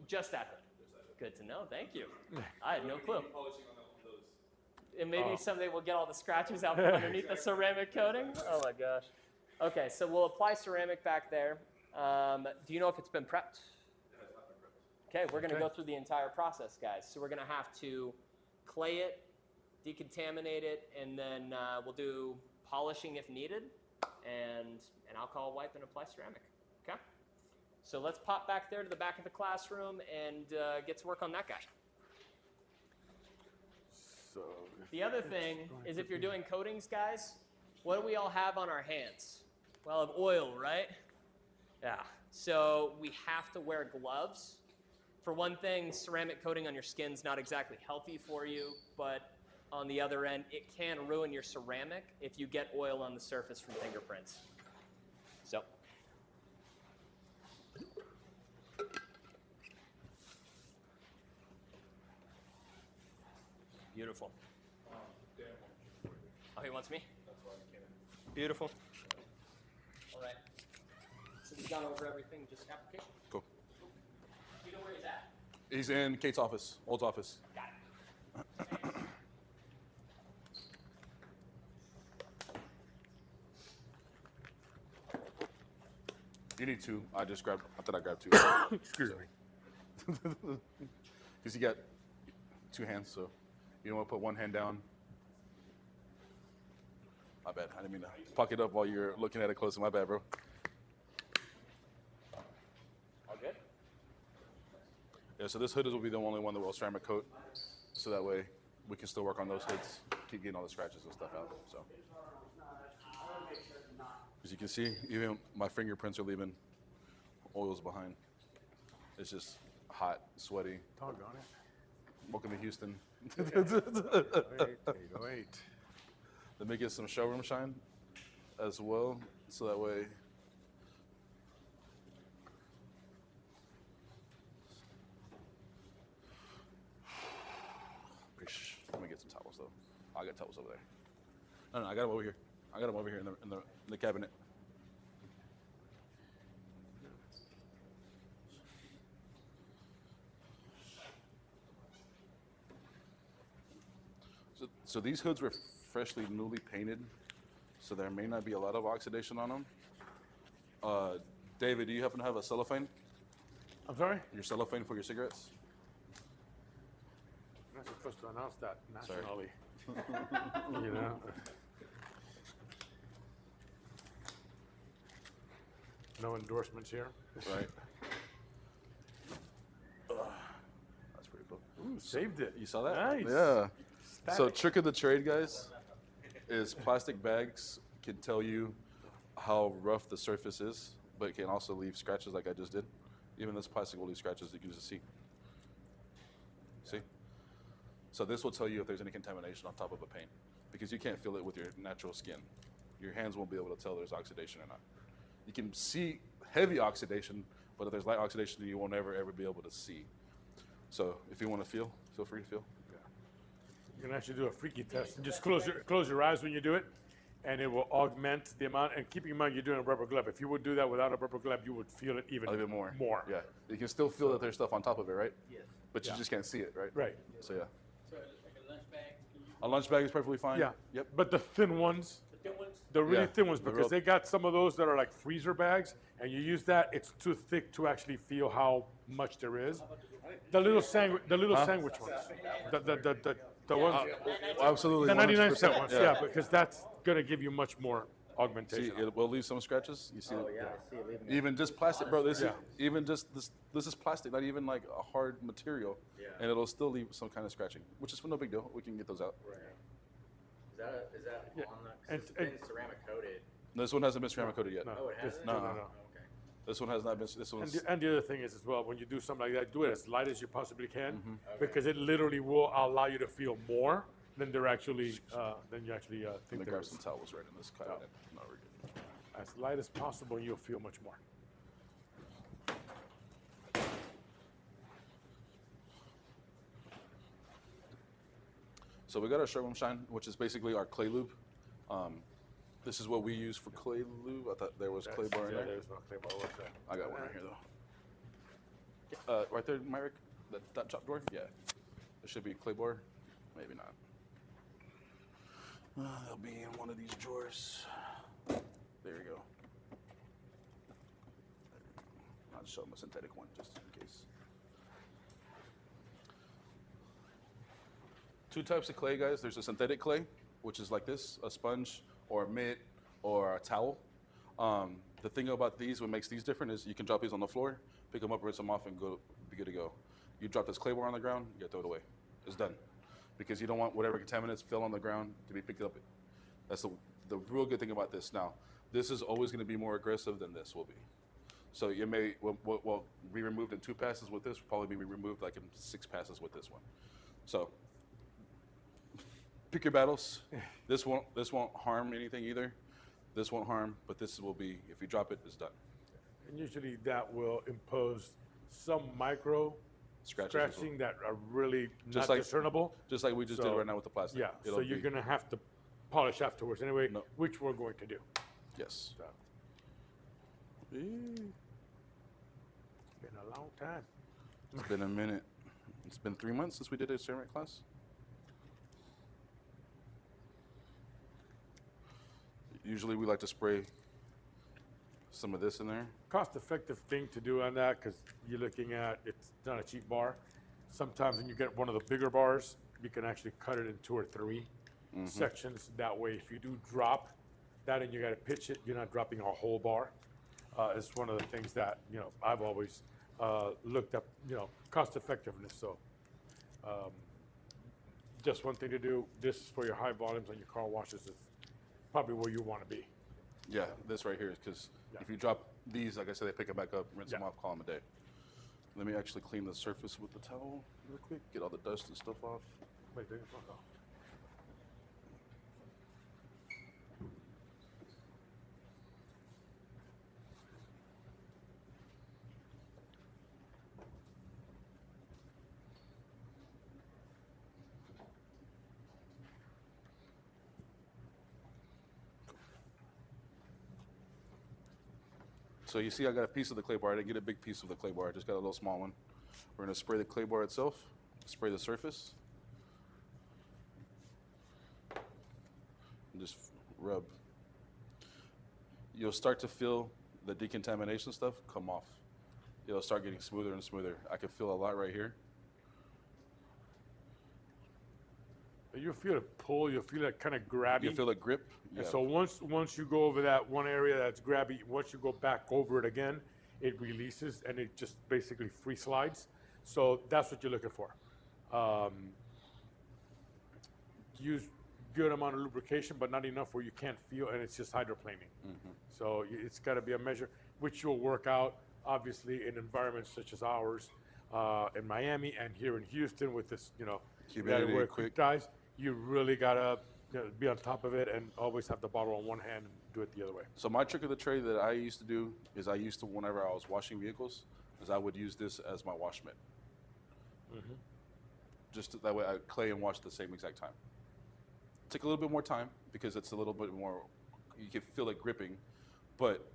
Just that hood. Good to know. Thank you. I had no clue. And maybe someday we'll get all the scratches out from underneath the ceramic coating. Oh my gosh. Okay, so we'll apply ceramic back there. Do you know if it's been prepped? Okay, we're going to go through the entire process, guys. So we're going to have to clay it, decontaminate it, and then we'll do polishing if needed, and an alcohol wipe and apply ceramic. Okay? So let's pop back there to the back of the classroom and get to work on that guy. So The other thing is if you're doing coatings, guys, what do we all have on our hands? Well, of oil, right? Yeah. So we have to wear gloves. For one thing, ceramic coating on your skin's not exactly healthy for you, but on the other end, it can ruin your ceramic if you get oil on the surface from fingerprints. So. Beautiful. Oh, he wants me? Beautiful. All right. So we've gone over everything, just application. Cool. Do you know where he's at? He's in Kate's office, Old's office. Got it. You need 2. I thought I grabbed 2. excuse me. Because you got 2 hands, so you don't want to put one hand down. My bad. I didn't mean to puck it up while you're looking at it closely. My bad, bro. All good? Yeah, so this hood will be the only one that will ceramic coat, so that way we can still work on those hoods, keep getting all the scratches and stuff out. So, as you can see, even my fingerprints are leaving oils behind. It's just hot, sweaty. Doggone it. Welcome to Houston. 808. Let me get some showroom shine as well, so that way. Let me get some towels though. I got towels over there. No, I got them over here. I got them over here in the cabinet. So these hoods were freshly, newly painted, so there may not be a lot of oxidation on them. David, do you happen to have a cellophane? I'm sorry? Your cellophane for your cigarettes? I'm not supposed to announce that Sorry. nationally. You know? No endorsements here. Right. That's pretty cool. Ooh, saved it. You saw that? Nice. Yeah. So Static. trick of the trade, guys, is plastic bags can tell you how rough the surface is, but it can also leave scratches like I just did. Even this plastic will leave scratches you can just see. See? So this will tell you if there's any contamination on top of a paint, because you can't feel it with your natural skin. Your hands won't be able to tell there's oxidation or not. You can see heavy oxidation, but if there's light oxidation, you won't ever be able to see. So if you want to feel free to feel. You can actually do a freaky test and just close your eyes when you do it, and it will augment the amount. And keeping in mind you're doing a rubber glove. If you would do that without a rubber glove, you would feel it even A little bit more. More. Yeah. You can still feel that there's stuff on top of it, right? Yes. But you Yeah. just can't see it, right? Right. So yeah. So like a lunch bag, A lunch bag is perfectly fine. Yeah. Yep. But the thin ones, the thin ones, the really Yeah, thin ones, the because real- they got some of those that are like freezer bags, and you use that, it's too thick to actually feel how much there is. The little sandwich ones, the ones, Absolutely. the 99 cent 100%. ones, yeah, because that's gonna give you much more See, augmentation. it will leave some scratches. You see Oh it? yeah, I see it leaving. Even just plastic, bro. This Yeah. is even just this is plastic, not even like a hard material, Yeah. and it'll still leave some kind of scratching, which is no big deal. We can get those out. Right. Is that Yeah, on the? 'Cause and- it's been and- ceramic coated. This one hasn't been ceramic coated yet. No. Oh, it This- hasn't. no, Oh, no. okay. This one has not been. This And one's. the other thing is as well, when you do something like that, do it as light as you possibly can, Mm-hmm. because it literally will allow you to feel more than you actually Let think me there grab is. some towels right in this cabinet. No, we're good. As light as possible, you'll feel much more. So we got our showroom shine, which is basically our clay lube. This is what we use for clay lube. I thought there was clay bar in Yeah, there. there's no clay bar. What's that? I got one right here though. Right there, Myrick, that top drawer. Yeah, there should be a clay bar. Maybe not. They'll be in one of these drawers. There you go. I'll show them a synthetic one just in case. Two types of clay, guys. There's a synthetic clay, which is like this, a sponge or a mitt or a towel. The thing about these, what makes these different is you can drop these on the floor, pick them up, rinse them off, and be good to go. You drop this clay bar on the ground, you gotta throw it away. It's done. Because you don't want whatever contaminants fell on the ground to be picked up. That's the real good thing about this. Now, this is always gonna be more aggressive than this will be. So you may, well be removed in 2 passes with this, will probably be removed like in 6 passes with this one. So, pick your battles. This won't harm anything either. This won't harm, but this will be, if you drop it, it's done. And usually that will impose some micro Scratches as well. scratching that are really Just not like- discernible. Just like we just did So, right now with the plastic. Yeah, so It'll you're be- gonna have to polish afterwards anyway, No. which we're going to do. Yes. So, been a long time. It's been a minute. It's been 3 months since we did a ceramic class. Usually we like to spray some of this in there. Cost-effective thing to do on that, because you're looking at, it's not a cheap bar. Sometimes when you get one of the bigger bars, you can actually cut it in 2 or 3 sections. That way, if you do drop that and you gotta pitch it, you're not dropping a whole bar. It's one of the things that, I've always looked up, cost effectiveness. So just one thing to do, this is for your high volumes on your car washes, is probably where you wanna be. Yeah, this right here is because if you drop these, like I said, they pick them back up, rinse them Yeah. off, call them a day. Let me actually clean the surface with the towel real quick, get all the dust and stuff off. Wait, bring it back up. So you see I got a piece of the clay bar. I didn't get a big piece of the clay bar. I just got a little small one. We're gonna spray the clay bar itself, spray the surface, and just rub. You'll start to feel the decontamination stuff come off. It'll start getting smoother and smoother. I can feel a lot right here. You feel it pull, you feel it kind of grabby. You feel a grip. And so once you go over that one area that's grabby, once you go back over it again, it releases and it just basically free slides. So that's what you're looking for. Use good amount of lubrication, but not enough where you can't feel, and it's just hydroplaning. So it's got to be a measure, which you'll work out, obviously, in environments such as ours, in Miami and here in Houston with this, Humidity, where it quick. dries. You really got to be on top of it and always have the bottle on one hand and do it the other way. So my trick of the trade that I used to do is whenever I was washing vehicles, is I would use this as my wash mitt. Just that way I clay and wash at the same exact time. Take a little bit more time because it's a little bit more, you can feel it gripping, but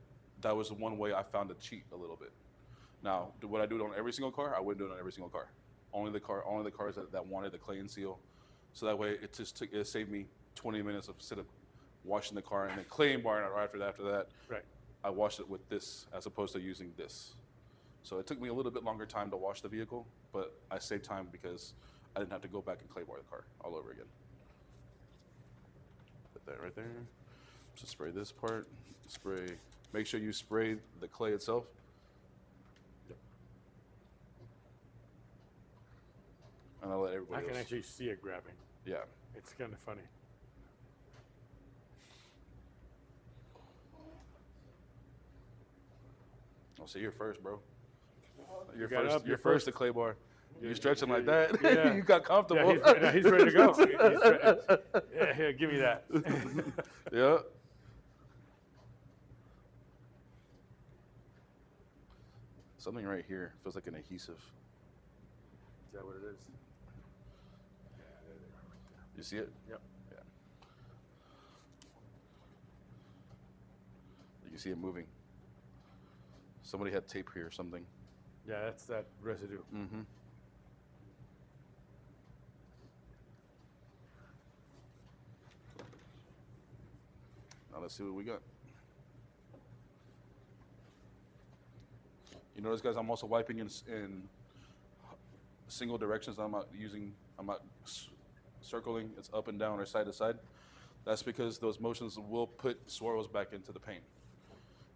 that was one way I found to cheat a little bit. Now, would I do it on every single car? I wouldn't do it on every single car. Only the cars that wanted the clay and seal. So that way it saved me 20 minutes of instead of washing the car and then claying bar right after that. Right. I washed it with this as opposed to using this. So it took me a little bit longer time to wash the vehicle, but I saved time because I didn't have to go back and clay bar the car all over again. Put that right there. So spray this part, make sure you spray the clay itself. And I'll let everybody I can else. actually see it grabbing. Yeah. It's kind of funny. Oh, so you're first, bro. You're got first. up, You're you're first first. to clay bar. You're Yeah, stretching like yeah, that. yeah. You got comfortable. He's ready to go. Yeah, here, give me that. Yeah. Something right here feels like an adhesive. Is that what it is? Yeah, there they are right there. You see it? Yep. Yeah. You can see it moving. Somebody had tape here or something. Yeah, that's that residue. Mm-hmm. Now let's see what we got. You notice, guys, I'm also wiping in single directions. I'm not circling. It's up and down or side to side. That's because those motions will put swirls back into the paint.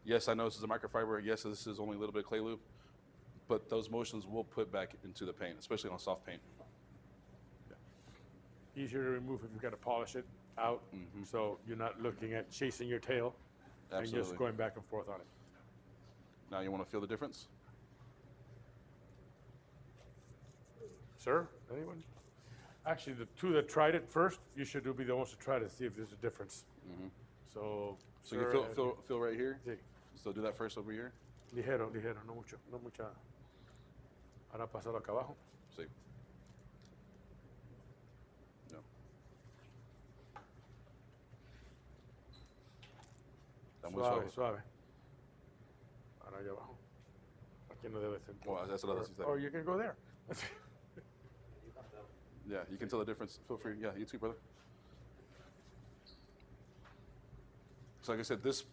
Yes, I know this is a microfiber. Yes, this is only a little bit of clay lube, but those motions will put back into the paint, especially on soft paint. Easier to remove if you've got to polish it out, so you're not looking at chasing your tail and Absolutely. just going back and forth on it. Now you want to feel the difference? Sir, anyone? Actually, the two that tried it first, you should be the ones to try to see if there's a difference. So, So you sir, feel right here? Sí. So do that first over here. Ligero, no mucho, no mucha. Ahora pasarlo acá abajo. See. No. Está muy Suave, suave. suave. Ahora allá abajo. Aquí no debe sentir. Well, that's what I was Or you can go there. Yeah, you can tell the difference. Feel free. Yeah, you too, brother. So like I said, this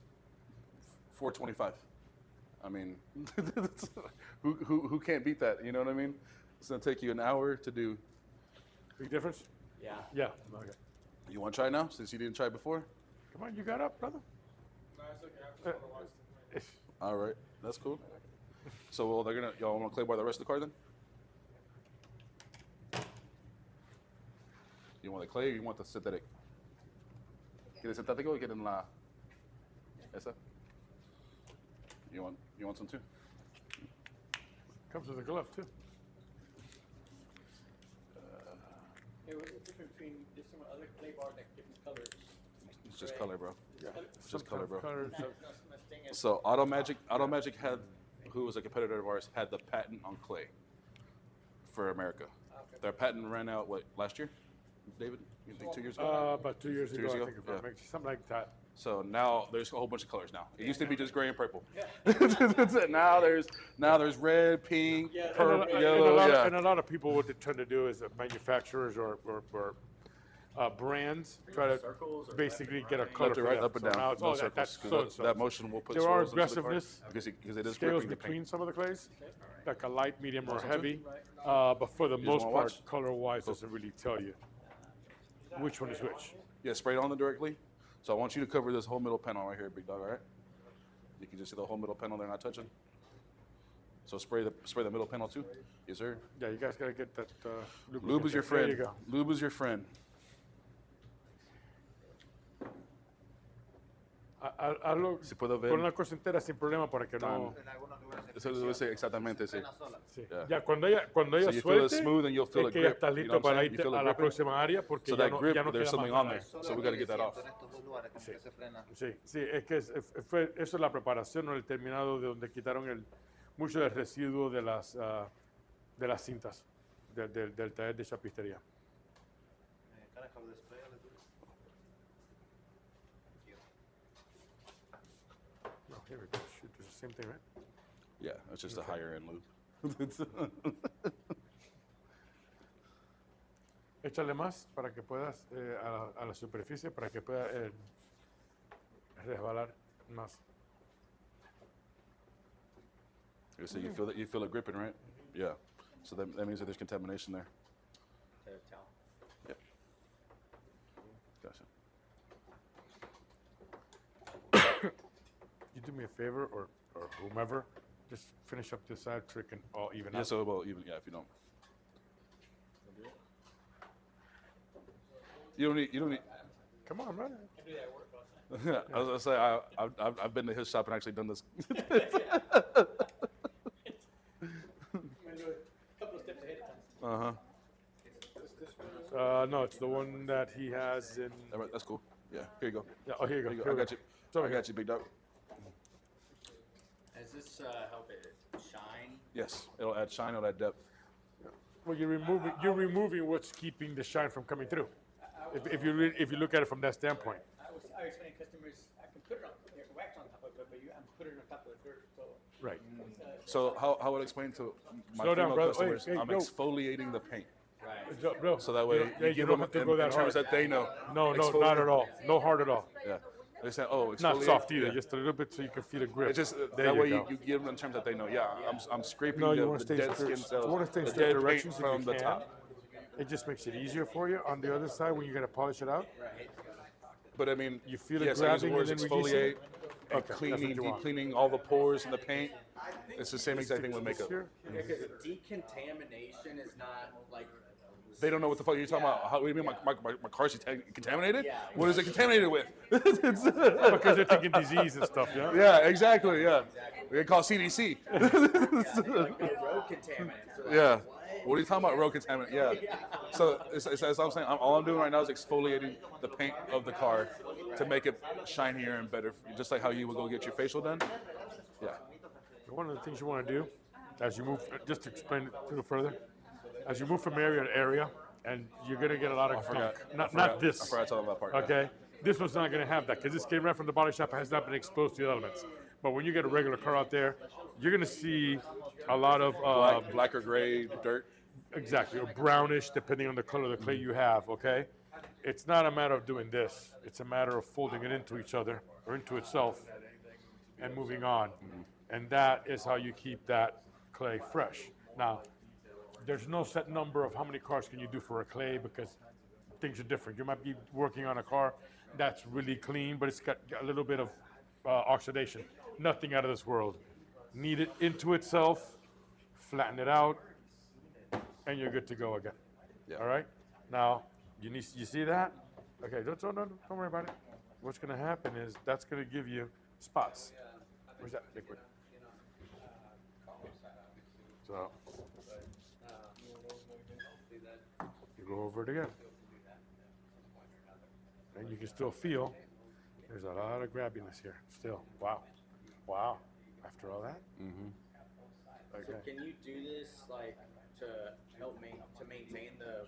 425. I mean, who can't beat that? You know what I mean? It's gonna take you an hour to do. Big difference? Yeah. Yeah. Okay. You want to try now, since you didn't try before? Come on, you got up, brother. No, it's okay. I just want to watch the play. All right, that's cool. So well, y'all want to clay bar the rest of the car then? You want the clay or you want the synthetic? ¿Quieres sintético o quieren la esa? You want some too? Comes with a glove too. Hey, what's the difference between this and other clay bars that different colors? It's just color, bro. Yeah. It's just color, bro. Colors, That's thing is, So Automagic had, who was a competitor of ours, had the patent on clay for America. Okay. Their patent ran out last year? David? You think 2 years ago? About 2 years 2 ago, years I ago? think, if I Yeah. remember, something like that. So now there's a whole bunch of colors now. It used to be just gray and purple. now there's red, pink, purple, yellow. And a lot of people, what they tend to do is manufacturers or brands try to basically get a color Left to for right, them. up and So down. now it's, No oh, circles. that's 'Cause so-and-so. that motion will put There are swirls into the car aggressiveness because it is scales gripping the between paint. some of the clays, like a light, medium, or Want some heavy. But for the just most wanna part, watch? color-wise, doesn't really tell you which one is which. Yeah, spray it on there directly. So I want you to cover this whole middle panel right here, big dog. All right. You can just see the whole middle panel there, not touching. So spray the middle panel too. Yes, sir. Yeah, you guys gotta get that. Lube is your There friend. you go. Lube is your friend. Hazlo Si puedo ver. con una cosa entera sin problema para que no. En algunos lugares se Eso debe ser exactamente, sí. frena sola. Sí. Yeah. Ya cuando ella So you feel it suelte, smooth and you'll feel es it que ya grip. estás You know listo what I'm para saying? You irte feel a it la gripping? próxima área porque So ya that no, grip, ya no there's queda something más on there. nada. So we got to get that off. En estos dos lugares como que se frena. Sí, sí, es que eso es la preparación o el terminado de donde quitaron mucho del residuo de las cintas del taller de chapistería. Can I have the spray a little bit? No, here we go. Shoot, it's the same thing, right? Yeah, it's just a higher end lube. Échale más para que puedas a la superficie para que pueda resbalar más. So you feel it gripping, right? Yeah. So that means that there's contamination there. Yep. Gotcha. You do me a favor or whomever, just finish up this side so it can all even Yeah, out. so well, even if you don't. You don't need. Come on, man. I was gonna say I've been to his shop and actually done this. Couple of steps ahead of time. No, it's the one that he has in. All right, that's cool. Yeah, here you go. Yeah, oh, here you go. Here you Here go. we I got you. It's over I here. got you, big dog. Does this help it shine? Yes, it'll add shine, it'll add depth. Well, you're removing what's keeping the shine from coming through. If you look at it from that standpoint. I was explaining to customers, I can put it on, wax on top of it, but I'm putting it on top of the dirt, so. Right. So how would I explain to my Slow down, female brother. customers? Hey, I'm yo. exfoliating the paint. Bro, So that way you give don't them have to in, go in that terms hard. that they know. No, not Exfoliate. at all. No hard at all. Yeah. They say, oh, exfoliate. Not soft either, Yeah. just a little bit so you can feel the grip. It's just There that you way go. you give them in terms that they know. Yeah, I'm scraping No, you the want to stay dead straight. skin cells, You want to stay the straight dead paint directions if from you the can. top. It just makes it easier for you on the other side when you're gonna polish it out. But I mean, You feel it yes, I use the grabbing words and then releasing? exfoliate, and Okay, that's what cleaning, you deep want. cleaning all the pores in the paint. It's the same exact thing with makeup. Here. Because decontamination is not like. They don't know what the fuck you're talking about. How, what do you mean my car's contaminated? Yeah. What is it contaminated with? Because they're thinking disease and stuff, yeah? Yeah, exactly. Yeah, they call CDC. Like road contaminants. So Yeah. What are you talking about, road contaminant? Yeah. So it's what I'm saying. All I'm doing right now is exfoliating the paint of the car to make it shinier and better, just like how you would go get your facial done. Yeah. One of the things you want to do as you move, just to explain it a little further, as you move from area to area, and you're going to get a lot of forgot. gunk. I Not this. forgot to tell them that part. yeah. Okay? This one's not going to have that because this came right from the body shop. It has not been exposed to the elements. But when you get a regular car out there, you're going to see a lot of Black or gray dirt. exactly, or brownish, depending on the color of the clay you have, okay? It's not a matter of doing this. It's a matter of folding it into each other or into itself and moving on. And that is how you keep that clay fresh. Now, there's no set number of how many cars can you do for a clay because things are different. You might be working on a car that's really clean, but it's got a little bit of oxidation. Nothing out of this world. Knead it into itself, flatten it out, and you're good to go again. Yeah. All right. Now you see that? Okay. Don't worry about it. What's going to happen is that's going to give you spots. Where's that liquid? So you go over it again, and you can still feel there's a lot of grabbiness here. Still, wow. After all that. So Okay. can you do this like to help to maintain the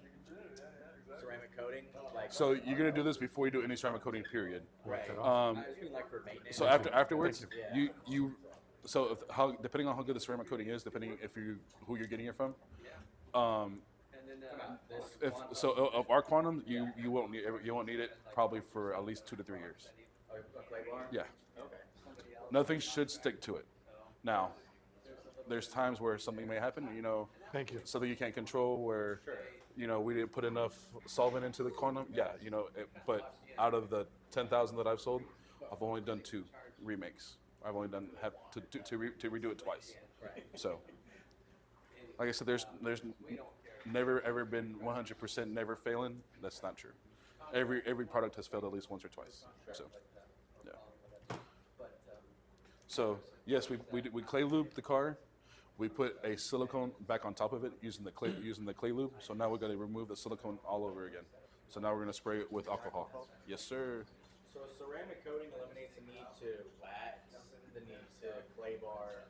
ceramic coating? Like, So you're gonna do this before you do any ceramic coating, period. right. Um, I just mean like for maintenance. So afterwards, you. so how depending on how good the ceramic coating is, depending if you who you're getting it from. This Of our quantum, you won't need it probably for at least 2 to 3 years. a clay bar? Yeah. Nothing should stick to it. Now, there's times where something may happen, Thank you. something you can't control where, we didn't put enough solvent into the quantum. Yeah, but out of the 10,000 that I've sold, I've only done 2 remakes. I've only had to redo it twice. So, like I said, there's never ever been 100% never failing. That's not true. Every product has failed at least once or twice. So, yeah. So yes, we clay lube the car. We put a silicone back on top of it using the clay lube. So now we're going to remove the silicone all over again. So now we're going to spray it with alcohol. Yes, sir. So ceramic coating eliminates the need to wax, the need to clay bar,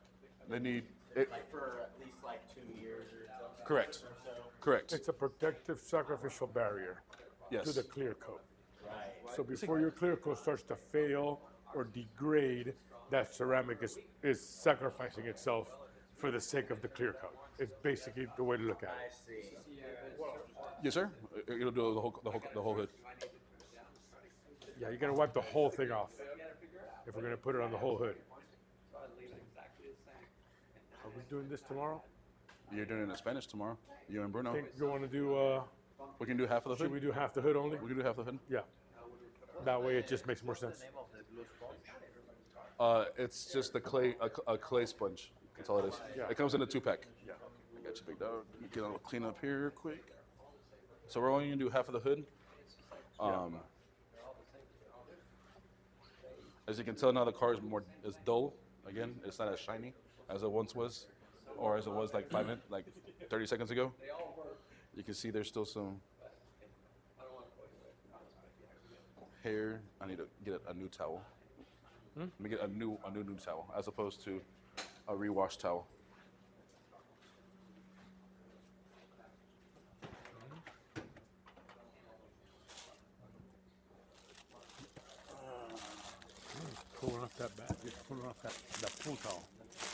They need it. like for at least like 2 years or something. Correct. Or so. Correct. It's a protective sacrificial barrier Yes. to the clear coat. Right. So before your clear coat starts to fail or degrade, that ceramic is sacrificing itself for the sake of the clear coat. It's basically the way to look at I it. see. Yes, sir. It'll do the whole hood. Yeah, you gotta wipe the whole thing off if we're gonna put it on the whole hood. Are we doing this tomorrow? You're doing it in Spanish tomorrow. You and Bruno. Think you wanna do, We can do half of the should hood. we do half the hood only? We can do half the hood. Yeah. That way it just makes more sense. It's just a clay sponge. That's all it is. Yeah. It comes in a 2-pack. Yeah. I got you, big dog. Let me get a clean up here real quick. So we're only gonna do half of the hood. As you can tell now, the car is dull. Again, it's not as shiny as it once was, or as it was like 30 seconds ago. You can see there's still some hair. I need to get a new towel. Let me get a new towel as opposed to a rewash towel. Pulling off that back, just pulling off that full towel.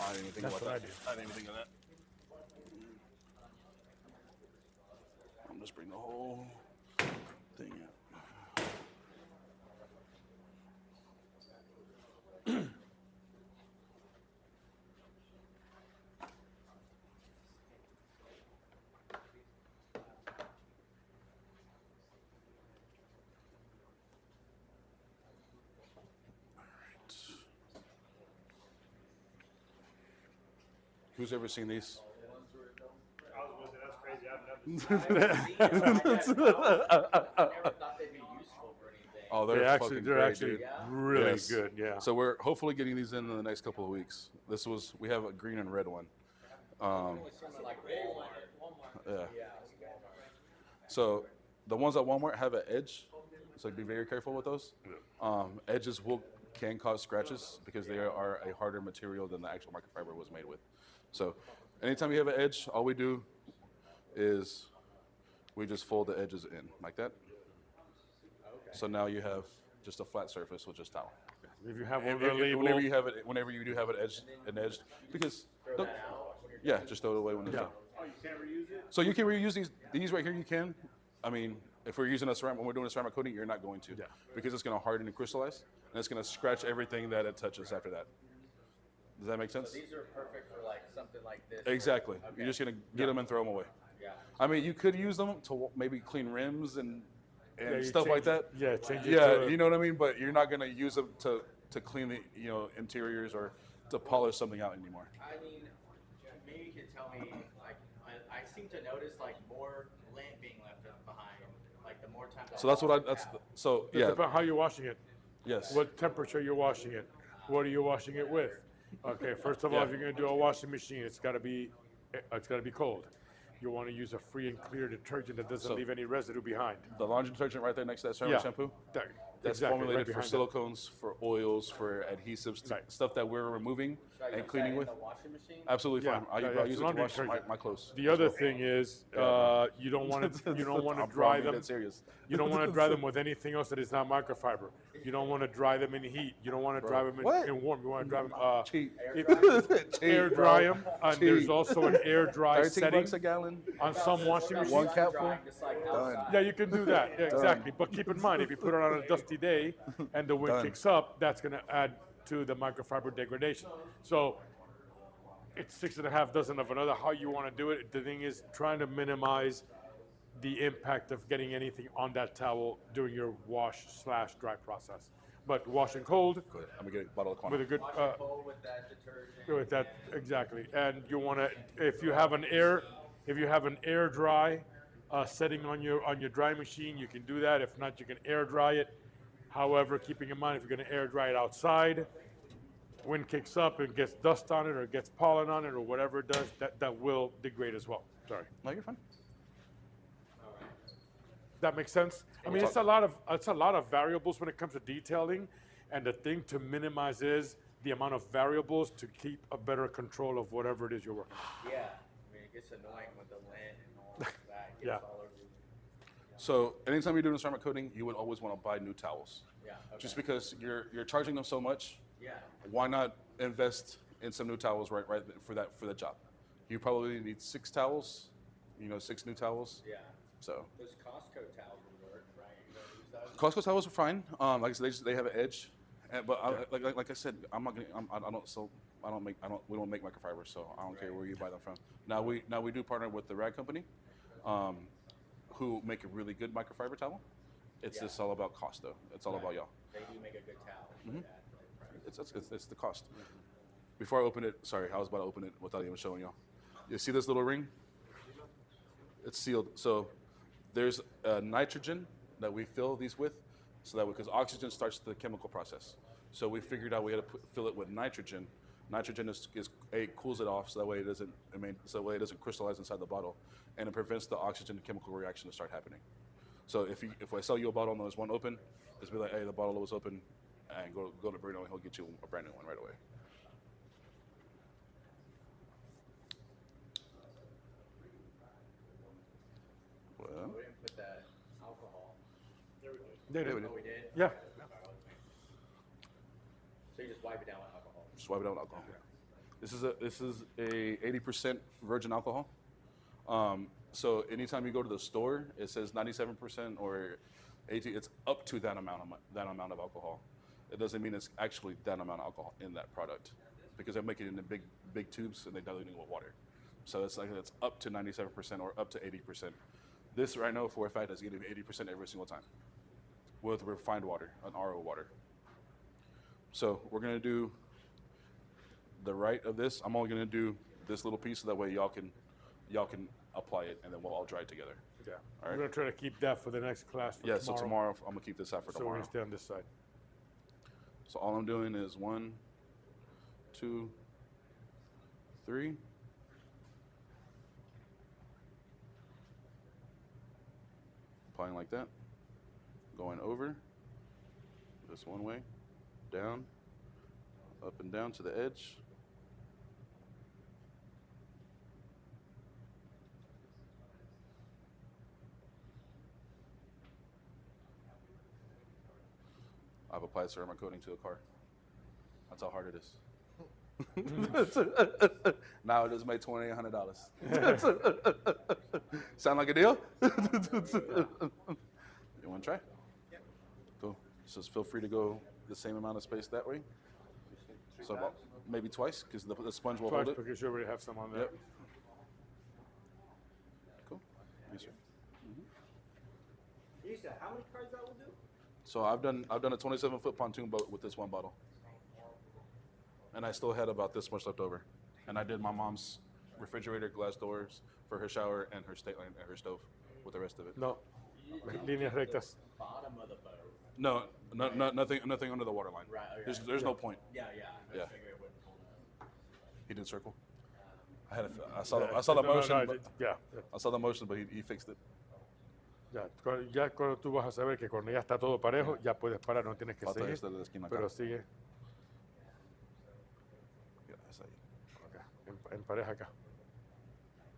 I didn't even think That's about what that. I do. I didn't even think of that. I'm just bring the whole thing out. Who's ever seen these? I was gonna say, that's crazy. I've never seen I never thought they'd be useful for anything. Oh, They're fucking they're great, actually dude. really Yes. good, yeah. So we're hopefully getting these in the next couple of weeks. We have a green and red one. Only something like Walmart. Yeah. So the ones at Walmart have an edge, so be very careful with those. Edges can cause scratches because they are a harder material than the actual microfiber was made with. So anytime you have an edge, all we do is we just fold the edges in like that. So now you have just a flat surface with just towel. If you have one of the label, Whenever you do have an edge, because yeah, just throw it away when it's done. Oh, you can't reuse it? So you can reuse these right here. You can. I mean, if we're using when we're doing a ceramic coating, you're not going to, because it's going to harden and crystallize, and it's going to scratch everything that it touches after that. Does that make sense? These are perfect for like something like this. Exactly. You're just going to get them and throw them away. Yeah. I mean, you could use them to maybe clean rims and you stuff like change that. it. Yeah, change it Yeah, to a- you know what I mean. But you're not going to use them to clean the interiors or to polish something out anymore. I mean, maybe you could tell me, like, I seem to notice like more lint being left behind, like the more times. So that's what so It yeah, depends how you're washing it, yes. what temperature you're washing it, what are you washing it with. Okay, first of all, Yeah. if you're gonna do a washing machine, it's gotta be cold. you want to use a free and clear detergent that doesn't So- leave any residue behind. The laundry detergent right there next to that ceramic Yeah. shampoo. That- That's exactly, formulated right for behind that. silicones, for oils, for adhesives, Right. stuff that we're removing Should I and use cleaning that with. in the washing machine? Absolutely Yeah, fine. I, yeah, I yeah, use it's it to laundry wash detergent. my clothes. The other thing is you don't want to you don't want to I'm dry being them. dead serious. You don't want to dry them with anything else that is not microfiber. You don't want to dry them in heat. You don't want to dry them What? in warm. You want to dry them Cheap. air Cheap, dry bro. them. And there's Cheap. also an air dry 13 setting bucks a gallon. on some washing machines. One capful. Just like Done. outside. Yeah, you can do that. Yeah, exactly. But keep in mind, if you put it on a dusty day and the wind Done. kicks up, that's going to add to the microfiber degradation. So it's 6.5 dozen of another. How you want to do it? The thing is trying to minimize the impact of getting anything on that towel during your wash/dry process. But wash and cold Go ahead. I'm gonna get a bottle of with a Quantum. good. Cold with that detergent. With that exactly, and you want to, if you have an air dry setting on your dry machine, you can do that. If not, you can air dry it. However, keeping in mind if you're going to air dry it outside, wind kicks up and gets dust on it or gets pollen on it or whatever it does, that will degrade as well. Sorry, No, you're fine. that makes sense. I mean, it's a lot of variables when it comes to detailing, and the thing to minimize is the amount of variables to keep a better control of whatever it is you're working on. Yeah. I mean, it gets annoying with the lint and all that. It gets Yeah. all over. So anytime you're doing ceramic coating, you would always want to buy new towels. Yeah. Okay. Just because you're charging them so much, Yeah. why not invest in some new towels right for that job? You probably need 6 towels, 6 new towels. Yeah. So Those Costco towels would work, right? You gonna use those? Costco towels are fine. Like I said, they have an edge. But like I said, I'm not gonna. We don't make microfiber, so I don't care where you buy them from. Now we do partner with the rag company, who make a really good microfiber towel. It's just all about cost, though. It's all about y'all. They do make a good towel for Mm-hmm. that price. It's the cost. Before I open it, sorry, I was about to open it without even showing y'all. You see this little ring? It's sealed. So there's nitrogen that we fill these with, so that because oxygen starts the chemical process. So we figured out we had to fill it with nitrogen. Nitrogen cools it off, so that way it doesn't crystallize inside the bottle, and it prevents the oxygen chemical reaction to start happening. So if I sell you a bottle and there's one open, just be like, hey, the bottle was open, and go to Bruno and he'll get you a brand new one right away. Well, We didn't put that alcohol. They do. Oh, we did? Yeah. So you just wipe it down with alcohol. just wipe it out with alcohol. This is a 80% virgin alcohol. So anytime you go to the store, it says 97% or 80. It's up to that amount of alcohol. It doesn't mean it's actually that amount of alcohol in that product, because they make it in the big tubes and they dilute it with water. So it's up to 97% or up to 80%. This right now, for a fact, is getting 80% every single time with refined water, an RO water. So we're gonna do the right of this. I'm only gonna do this little piece, so that way y'all can apply it, and then we'll all dry it together. Yeah. All We're right. going to try to keep that for the next class for Yeah. tomorrow. So tomorrow I'm gonna keep this out for So we're tomorrow. going to stay on this side. So all I'm doing is 1, 2, 3. Applying like that. Going over. This one way. Down. Up and down to the edge. I've applied ceramic coating to a car. That's how hard it is. Now it just made $2,800. Sound like a deal? You want to try? Yep. Cool. So just feel free to go the same amount of space that way. So about maybe twice, because the sponge will Twice, hold it. because you already have some on there. Yep. Cool. Yes, sir. You said how many cars that will do? So I've done a 27-foot pontoon boat with this one bottle, and I still had about this much left over. And I did my mom's refrigerator, glass doors for her shower, and her state line and her stove with the rest of it. No. Líneas rectas. Bottom of the boat. No, nothing under the water line. Right. Okay. There's no point. Yeah. Yeah. I figured it wouldn't hold up. He did circle. I saw the motion. But, ya, I saw the motion, but he fixed it. ya cuando tú vas a saber que cuando ya está todo parejo, ya puedes parar, no tienes que Falta seguir, este de la esquina acá. pero sigue Yeah, that's ahí. acá, en pareja acá.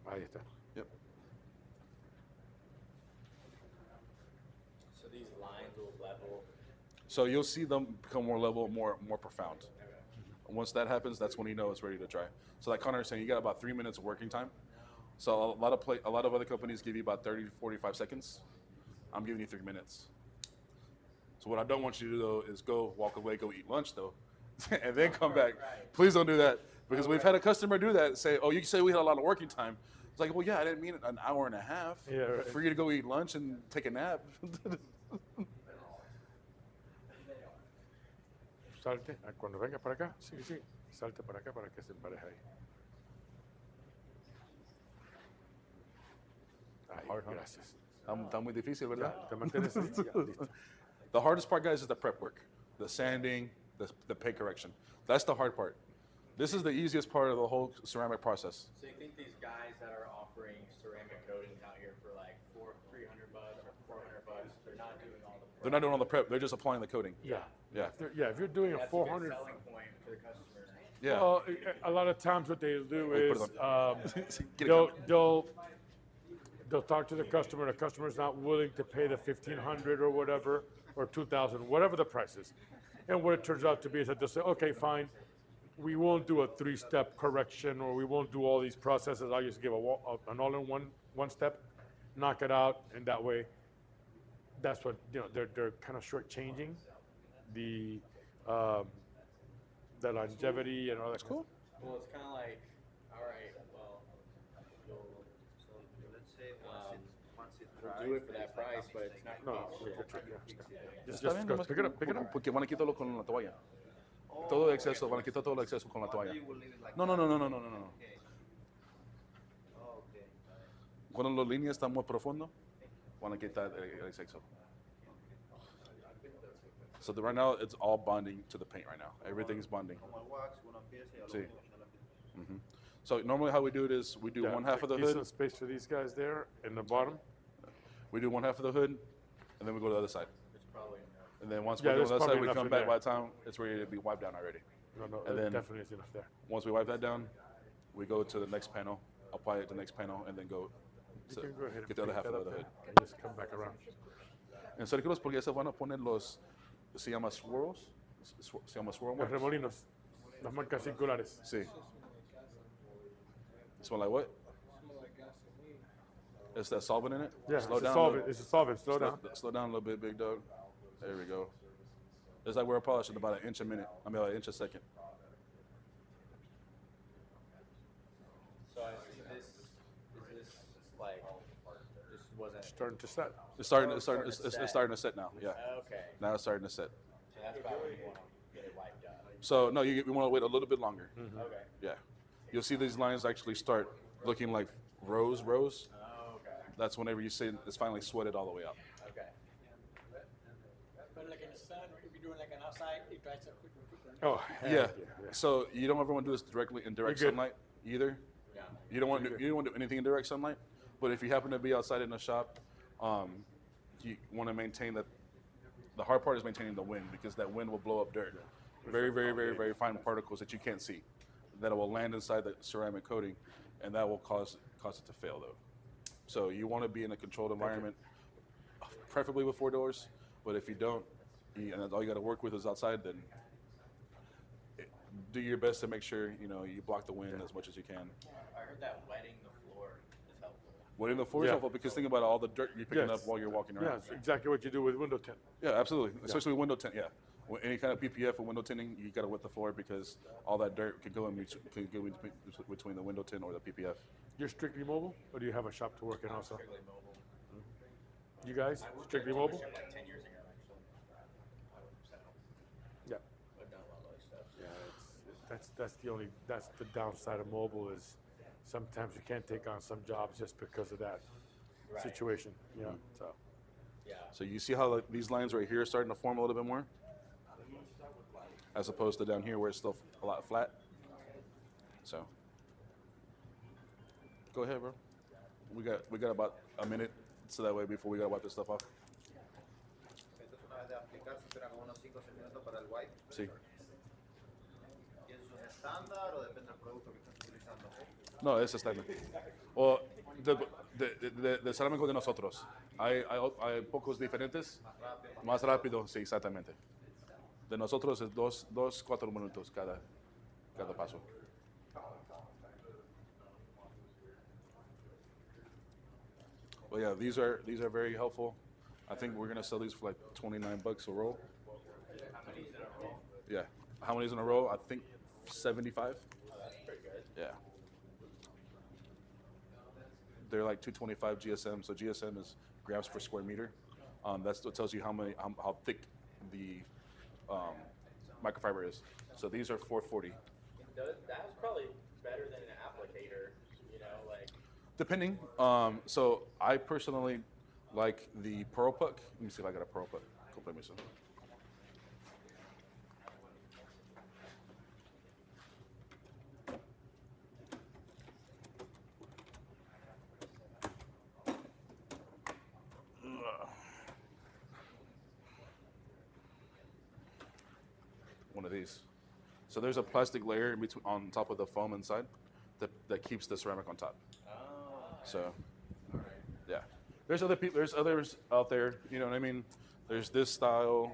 Ahí está. Yep. So these lines will level. So you'll see them become more level, more profound. Once that happens, that's when you know it's ready to dry. So like Connor was saying, you got about 3 minutes of working time. So a lot of other companies give you about 30 to 45 seconds. I'm giving you 3 minutes. So what I don't want you to do though is go walk away, go eat lunch though, and then come back. Please don't do that because we've had a customer do that. Say, oh, you say we had a lot of working time. It's like, well, yeah, I didn't mean an hour and a half for you to go eat lunch and take a nap. Salte, cuando venga para acá, sí, salte para acá para que se empareje ahí. Ahí, gracias. Está muy difícil, ¿verdad? Ya, te mantienes ahí, ya, listo. The hardest part, guys, is the prep work, the sanding, the paint correction. That's the hard part. This is the easiest part of the whole ceramic process. So you think these guys that are offering ceramic coating out here for like $300 or $400, they're not doing all the prep? They're not doing all the prep. They're just applying the coating. Yeah. Yeah. If you're doing a That's 400, a good selling point to the customer. Yeah. well, a lot of times what they'll do Wait, put is it on. Get it they'll talk to the customer. The customer's not willing to pay the $1,500 or whatever, or $2,000, whatever the price is. And what it turns out to be is that they'll say, okay, fine, we won't do a 3-step correction, or we won't do all these processes. I'll just give an all-in one step, knock it out, and that way, that's what they're kind of shortchanging the longevity and all that. That's cool. Well, it's kind of like, all right, well, So let's say once it we'll dries, do it for that price, but it's not No, going to we be could check, yeah. Just Está bien, go, nomás pick it up, pick it up. Porque van a quitarlo con la toalla. Todo el exceso, van a quitar todo el exceso con la toalla. you will leave it like No. that. Okay. Oh, okay. Cuando las líneas están muy profundo, van a quitar el exceso. So right now, it's all bonding to the paint right now. Everything's bonding. Como el wax, uno empieza y al Sí. último se lo empieza. So normally how we do it is we do Yeah, one half of the decent hood, space for these guys there in the bottom. we do one half of the hood, and then we go to the other side. It's probably enough. And then once Yeah, we're there's done on that side, probably we enough come in back there. by the time it's ready to be wiped down already. No, And then- definitely is enough there. Once we wipe that down, we go to the next panel, apply it to the next panel, and then go You to can go ahead and get the other pick half that of up the there hood. and just come back around. En círculos porque se van a poner los, se llama swirls, se llama swirl Los marks. remolinos, las marcas circulares. Sí. Smell like what? Is that solvent in it? Yeah, Slow it's a down. solvent. It's a solvent. Slow down. Slow down a little bit, big dog. There we go. It's like we're polishing about an inch a minute. I mean, like an inch a second. So I see this, is this like, this wasn't, Starting to set. It's starting to set now. Yeah. okay. Now it's starting to set. So that's about when you want to get it wiped out. So no, we want to wait a little bit longer. Okay. Yeah. You'll see these lines actually start looking like rows. Oh, okay. That's whenever you see it's finally sweated all the way out. Okay. But like in the sun, or if you're doing like an outside, it dries up quicker. Oh, Yeah. So you don't ever want to do this directly in direct You're good. sunlight either. Yeah. You don't want to do anything in direct sunlight. But if you happen to be outside in the shop, you want to maintain that. The hard part is maintaining the wind because that wind will blow up dirt, very fine particles that you can't see, that will land inside the ceramic coating, and that will cause it to fail though. So you want to be in a controlled environment, preferably with 4 doors. But if you don't, and all you got to work with is outside, then do your best to make sure you block the wind as much as you can. I heard that wetting the floor is helpful. Wetting the floor is Yeah. helpful because think about all the dirt you're picking Yes. up while you're walking Yeah, around. it's exactly what you do with window tint. Yeah, absolutely. Especially with window tint. Yeah, with any kind of PPF or window tinting, you got to wet the floor because all that dirt could go in between the window tint or the PPF. You're strictly mobile, or do you have a shop to work in also? Strictly mobile. You guys, strictly mobile? Like 10 years ago, actually. Yeah. I've done a lot of other stuff. Yeah, that's the downside of mobile is sometimes you can't take on some jobs just because of that Right. situation. Yeah. So Yeah. So you see how these lines right here are starting to form a little bit more, as opposed to down here where it's still a lot flat. So Go ahead, bro. We got about a minute, so that way before we gotta wipe this stuff off. Entonces una vez de aplicar se esperan como unos 5 o 6 minutos para el wipe. Sí. ¿Y eso es un estándar o depende del producto que estés utilizando? No, es estándar. O de cerámico de nosotros. Hay pocos diferentes. Más rápido, sí, exactamente. De nosotros es 4 minutos cada paso. Well, yeah, these are very helpful. I think we're gonna sell these for like $29 a roll. Yeah. How many's in a row? I think 75. Yeah. They're like 225 GSM. So GSM is grams per square meter. That's what tells you how thick the microfiber is. So these are 440. That's probably better than an applicator, like. Depending. So I personally like the Pearl Puck. Let me see if I got a Pearl Puck. Compromiso. One of these. So there's a plastic layer in between, on top of the foam inside that keeps the ceramic on top. So, yeah. There's other people. There's others out there. You know what I mean? There's this style.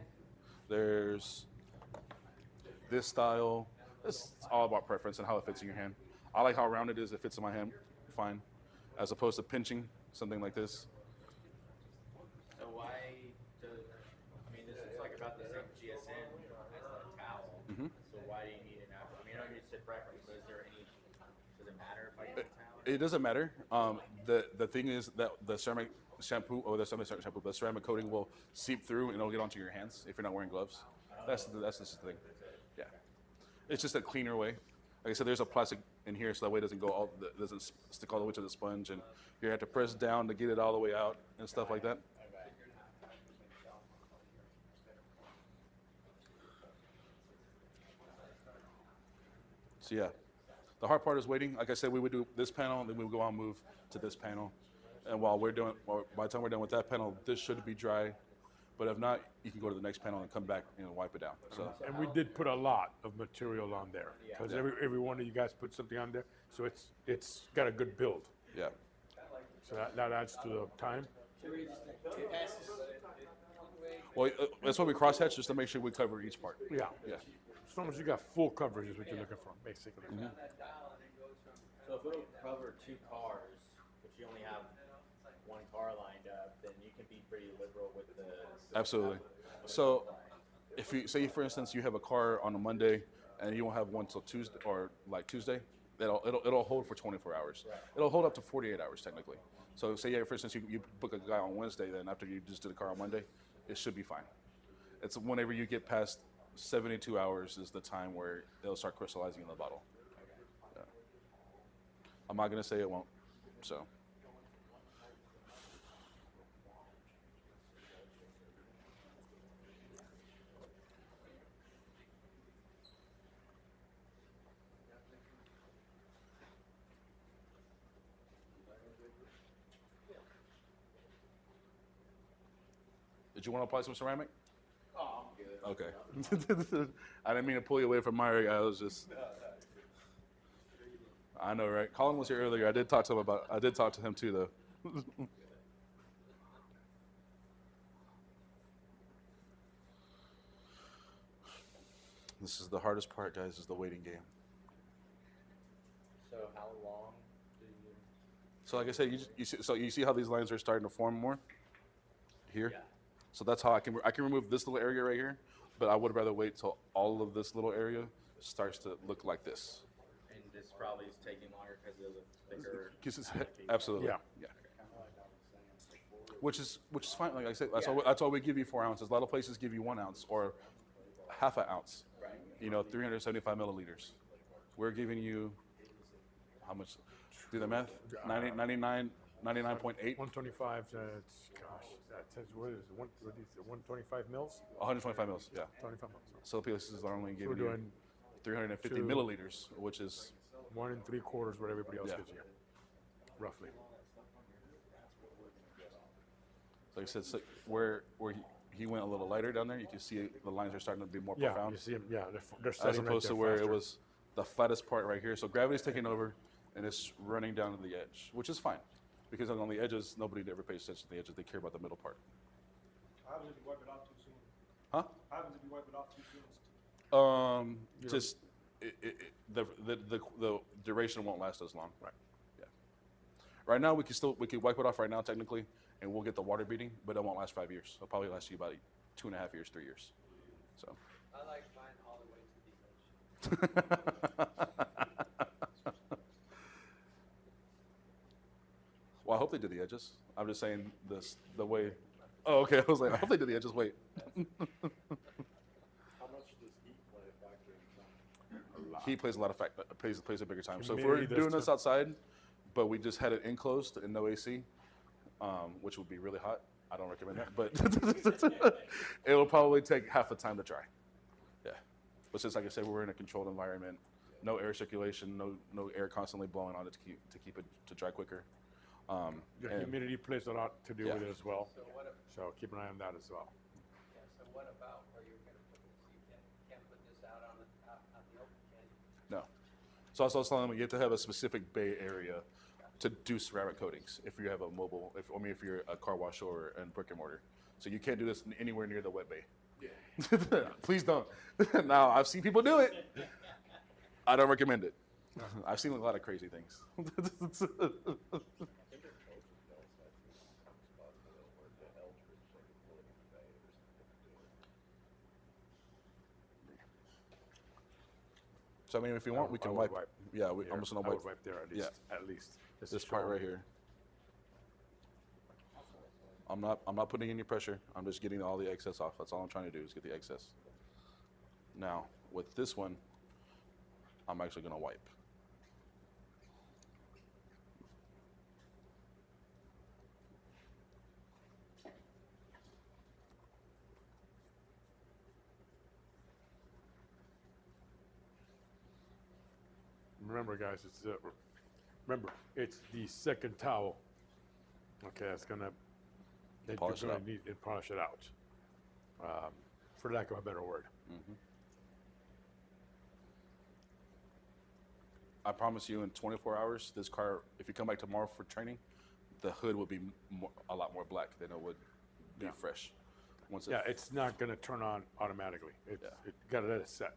There's this style. It's all about preference and how it fits in your hand. I like how round it is. It fits in my hand fine, as opposed to pinching something like this. So this is like about the same GSM as the towel. Mhm. So why do you need an apple? I mean, I know you said preference, but does it matter if I use a towel? It doesn't matter. The thing is that the ceramic shampoo or the ceramic coating will seep through and it'll get onto your hands if you're not wearing gloves. That's just the thing. Yeah, it's just a cleaner way. Like I said, there's a plastic in here so that way it doesn't stick all the way to the sponge, and you have to press down to get it all the way out and stuff like that. So yeah, the hard part is waiting. Like I said, we would do this panel, and then we would go on and move to this panel. And by the time we're done with that panel, this should be dry. But if not, you can go to the next panel and come back and wipe it down. So And we did put a lot of material on there because every one of you guys put something on there, so it's got a good build. yeah, So that adds to the time. well, that's why we crosshatch, just to make sure we cover each part. Yeah. Yeah. As long as you got full coverage is what you're looking for, basically. So if it'll cover 2 cars, but you only have 1 car lined up, then you can be pretty liberal with the. Absolutely. So if you say, for instance, you have a car on a Monday and you won't have one till Tuesday or like Tuesday, it'll hold for 24 hours. Right. It'll hold up to 48 hours technically. So say, for instance, you book a guy on Wednesday, then after you just did a car on Monday, it should be fine. It's whenever you get past 72 hours is the time where it'll start crystallizing in the bottle. Yeah. I'm not gonna say it won't. So. Did you want to apply some ceramic? Oh, I'm good. Okay. I didn't mean to pull you away from my area. I was just. I know, right? Colin was here earlier. I did talk to him too, though. This is the hardest part, guys. Is the waiting game. So how long do you? So, like I said, you see how these lines are starting to form more here. Yeah. So that's how I can remove this little area right here, but I would rather wait till all of this little area starts to look like this. And this probably is taking longer because of the thicker. Absolutely. Yeah. Yeah. Which is fine. Like I said, that's why we give you 4 ounces. A lot of places give you 1 ounce or half an ounce. Right. 375 milliliters. We're giving you how much? Do the math. 99.8. 125. That says what is it? 125 mils? 125 mils. Yeah. 25 mils. So places are only So we're giving you doing 350 two- milliliters, which is 1 3/4 what everybody else Yeah. gives you. roughly. Like I said, so where he went a little lighter down there, you can see the lines are starting to be more Yeah, profound. you see them. Yeah, they're As setting right opposed there to where faster. it was the flattest part right here. So gravity's taking over, and it's running down to the edge, which is fine, because on the edges, nobody ever pays attention to the edges. They care about the middle part. How happens if you wipe it off too soon? Huh? How happens if you wipe it off too soon? Just the duration won't last as long. Right. Yeah. Right now, we could wipe it off right now technically, and we'll get the water beating, but it won't last 5 years. It'll probably last you about 2.5 years, 3 years. So. I like mine all the way to the edge. Well, I hope they do the edges. I'm just saying the way. Oh, okay. I was like, I hope they do the edges. Wait. How much does heat play a factor in time? Heat plays a lot of plays a bigger time. So if Humidity we're does doing too. this outside, but we just had it enclosed and no AC, which would be really hot. I don't recommend that, but it'll probably take half the time to dry. Yeah. But since, like I said, we're in a controlled environment, no air circulation, no air constantly blowing on it to keep it to dry quicker. The and- humidity plays a lot to do Yeah. with it as well. So what if, So keep an eye on that as well. yeah, so what about where you're gonna put this? You can't put this out on the open, can you? No. So I was telling them you have to have a specific bay area to do ceramic coatings if you have a mobile, if you're a car wash or a brick and mortar. So you can't do this anywhere near the wet bay. Yeah. Please don't. Now, I've seen people do it. I don't recommend it. I've seen a lot of crazy things. So I mean, if you want, we I can would wipe. Yeah, I'm Here, just gonna I wipe. would wipe there at least. At least. Just to This part show- right here. I'm not putting any pressure. I'm just getting all the excess off. That's all I'm trying to do is get the excess. Now, with this one, I'm actually gonna wipe. Remember, guys, it's the second towel. Okay, it's gonna that Polish it you're gonna out. need to polish it out, for lack of a better word. I promise you, in 24 hours, this car, if you come back tomorrow for training, the hood will be a lot more black than it would be Yeah. fresh. Once Yeah, it's not gonna turn on automatically. It gotta let it set.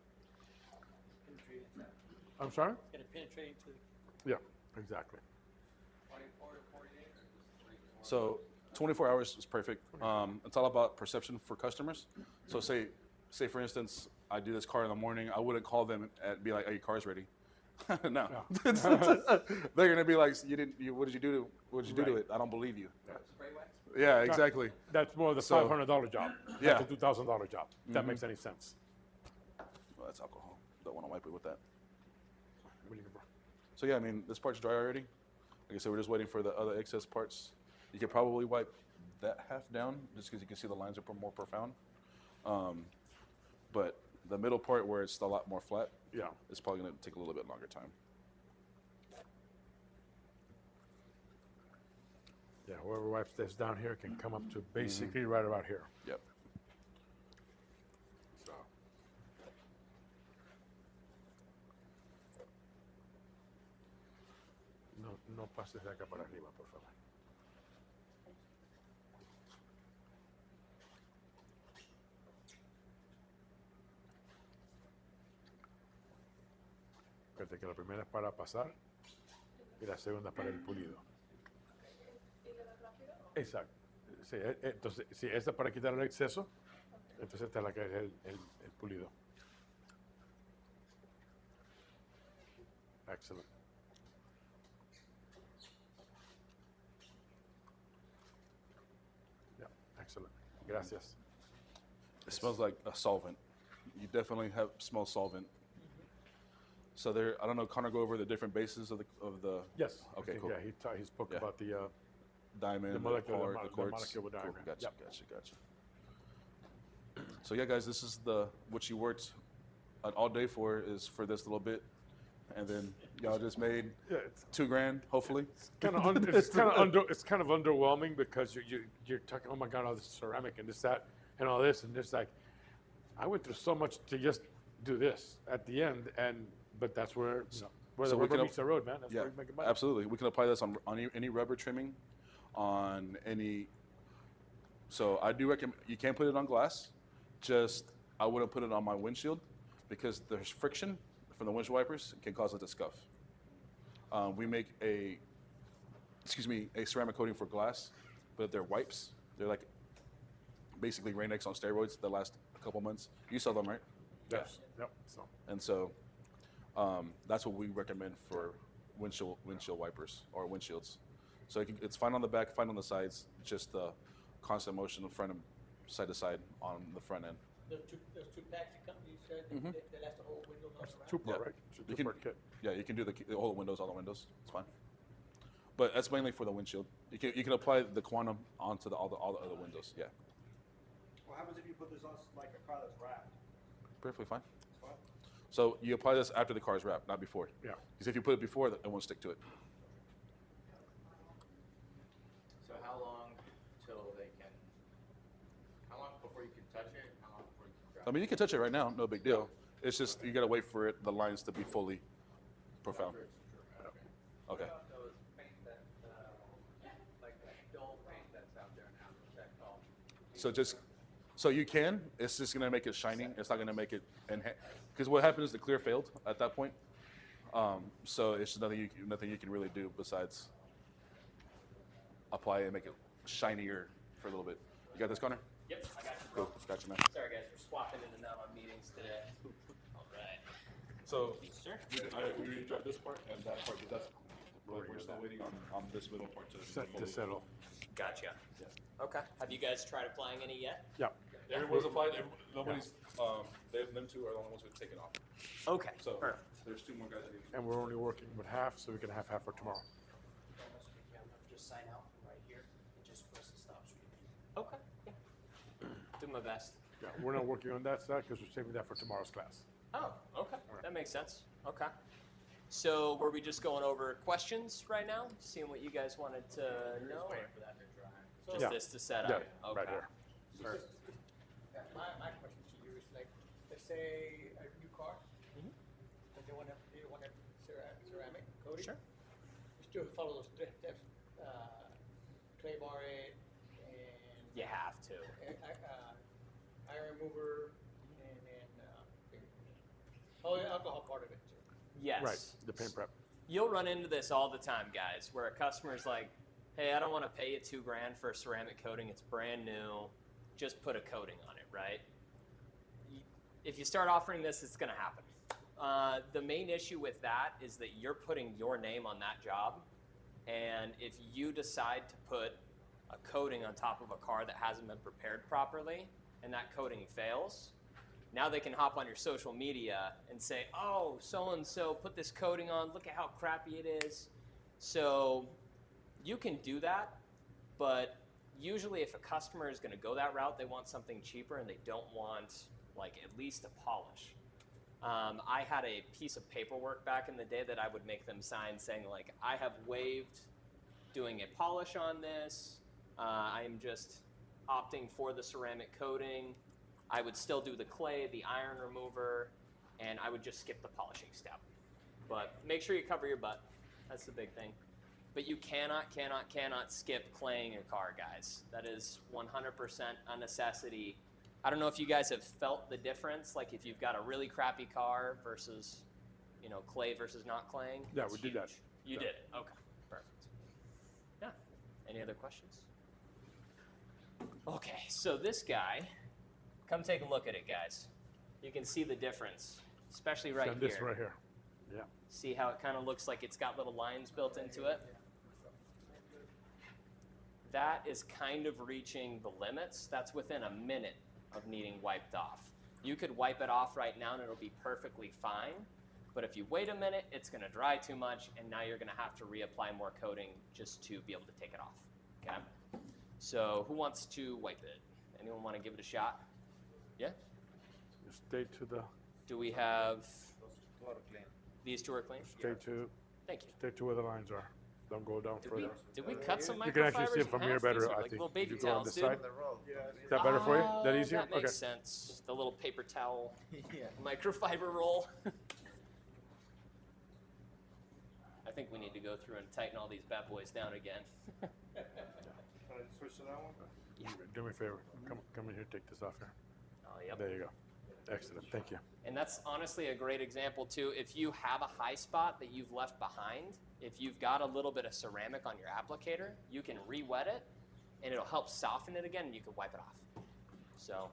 Penetrate into that. I'm sorry? It's gonna penetrate into the Yeah, exactly. 24 to 48 or just 3 to 4? So 24 hours is perfect. It's all about perception for customers. So say for instance, I do this car in the morning. I wouldn't call them and be like, "Hey, your car's ready." No, they're gonna be like, what did you do to Right. it? I don't believe you. Spray wet? Yeah, exactly. That's more of the So- $500 job. Yeah. Not the $2,000 job. If that makes any sense. Well, that's alcohol. Don't want to wipe it with that. So yeah, I mean, this part's dry already. Like I said, we're just waiting for the other excess parts. You could probably wipe that half down just because you can see the lines are more profound. But the middle part where it's a lot more flat, Yeah. it's probably going to take a little bit longer time. Yeah, whoever wipes this down here can come up to basically right about here. Yep. So. No pases de acá para arriba, por favor. Fíjate que la primera es para pasar y la segunda para el pulido. Exacto. Sí, entonces, si esta es para quitar el exceso, entonces esta es la que es el pulido. Excellent. Yeah, excellent. Gracias. It smells like a solvent. You definitely smell solvent. So there, I don't know, Connor, go over the different bases of the Yes. Okay, I think, cool. Yeah, he spoke Yeah. about the diamond, The molecular- quartz, the quartz. molecular Cool, diagram. Gotcha, Yep. gotcha. So yeah, guys, this is what you worked all day for, is for this little bit. and then y'all just made Yeah, it's $2,000, hopefully. kind of it's kind of underwhelming because you're talking, oh my God, all this ceramic and this, that, and all this, and just like, I went through so much to just do this at the end, but that's where where So the we rubber can- meets the road, man. That's Yeah, where you make it money. absolutely. We can apply this on any rubber trimming, on any. So I do recommend, you can put it on glass, just I wouldn't put it on my windshield because there's friction from the windshield wipers can cause it to scuff. We make a ceramic coating for glass, but they're wipes. They're like basically Rain-X on steroids that last a couple months. You saw them, right? Yes. Yep. So And so that's what we recommend for windshield wipers or windshields. So it's fine on the back, fine on the sides, just the constant motion in front and side to side on the front end. Those two packs you company said, they last the whole window not around? two-part, Yeah. right? It's a You can- two-part kit. Yeah, you can do the whole windows, all the windows. It's fine. But that's mainly for the windshield. You can apply the quantum onto all the other windows. Yeah, What happens if you put this on like a car that's wrapped? perfectly fine. It's fine. So you apply this after the car is wrapped, not before. Yeah. Because if you put it before, it won't stick to it. So how long before you can touch it? How long before you can drop I mean, you can touch it right now, no big deal. It's just you gotta wait for the lines to be fully profound. Okay. Those paint that, like that dull paint that's out there now, what's that called? So you can. It's just gonna make it shining. It's not gonna make it because what happened is the clear failed at that point. So it's just nothing you can really do besides apply it and make it shinier for a little bit. You got this, Connor? Yep, I got you, Cool. bro. Gotcha, man. Sorry, guys, we're swapping in and out on meetings today. All right. So Sir? we already dropped this part and that part, but that's we're still waiting on this middle part to Settle. Gotcha. Okay. Have you guys tried applying any yet? Yeah. Everyone's applied. Nobody's. Them two are the only ones who've taken off. Okay. So Perfect. there's two more guys that need. And we're only working with half, so we can have half for tomorrow. Just sign out from right here and just press the stop screen. Okay. Yeah. Do my best. Yeah, we're not working on that side because we're saving that for tomorrow's class. Oh, okay. That makes sense. Okay. So were we just going over questions right now? Seeing what you guys wanted to know? Waiting for that to dry. Just Yeah. this to set Yeah, up? Okay. right here. Perfect. My question to you is like, let's say a new car, Mhm. and they want ceramic coating. Sure. You still follow those steps, clay bar it, and You have to. iron remover, and then the alcohol part of it too. Yes. Right, the paint prep. You'll run into this all the time, guys, where a customer's like, hey, I don't want to pay you $2,000 for a ceramic coating. It's brand new. Just put a coating on it, right? If you start offering this, it's going to happen. The main issue with that is that you're putting your name on that job. And if you decide to put a coating on top of a car that hasn't been prepared properly and that coating fails, now they can hop on your social media and say, oh, so-and-so put this coating on, look at how crappy it is. So you can do that, but usually if a customer is gonna go that route, they want something cheaper and they don't want like at least a polish. I had a piece of paperwork back in the day that I would make them sign saying like, I have waived doing a polish on this. I am just opting for the ceramic coating. I would still do the clay, the iron remover, and I would just skip the polishing step. But make sure you cover your butt. That's the big thing. But you cannot skip claying your car, guys. That is 100% a necessity. I don't know if you guys have felt the difference, like if you've got a really crappy car versus, clay versus not claying. Yeah, It's we did that. huge. You did it. Okay, perfect. Yeah. Any other questions? Okay, so this guy, come take a look at it, guys. You can see the difference, especially right And here. this right here. Yeah. See how it kind of looks like it's got little lines built into it? That is kind of reaching the limits. That's within a minute of needing wiped off. You could wipe it off right now and it'll be perfectly fine. But if you wait a minute, it's gonna dry too much and now you're gonna have to reapply more coating just to be able to take it off, okay? So who wants to wipe it? Anyone wanna give it a shot? Yeah? Just stay to the. Do we have, These two are clean? Stay to Thank you. stay to where the lines are. Don't go down further. Did we cut some microfibers? You can actually see it from in here half? better, These are I like think. little If baby you go on towels, this dude. side. The roll. Is that better for you? That Oh, easier? That makes Okay. sense. The little paper towel Yeah. microfiber roll. I think we need to go through and tighten all these bad boys down again. Can I switch to that one? Yeah. Do me a favor. Come in here, take this off here. Oh, yep. There you go. Excellent. Thank you. And that's honestly a great example too. If you have a high spot that you've left behind, if you've got a little bit of ceramic on your applicator, you can re-wet it and it'll help soften it again and you can wipe it off. So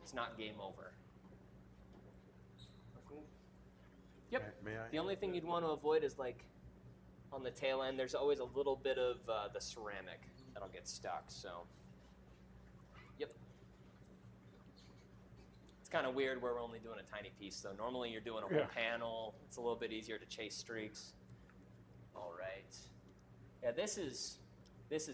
it's not game over. Yep. May I? The only thing you'd want to avoid is like on the tail end, there's always a little bit of the ceramic that'll get stuck. So, yep. It's kind of weird where we're only doing a tiny piece though. Normally you're doing a whole Yeah. panel. It's a little bit easier to chase streaks. All right. Yeah, this is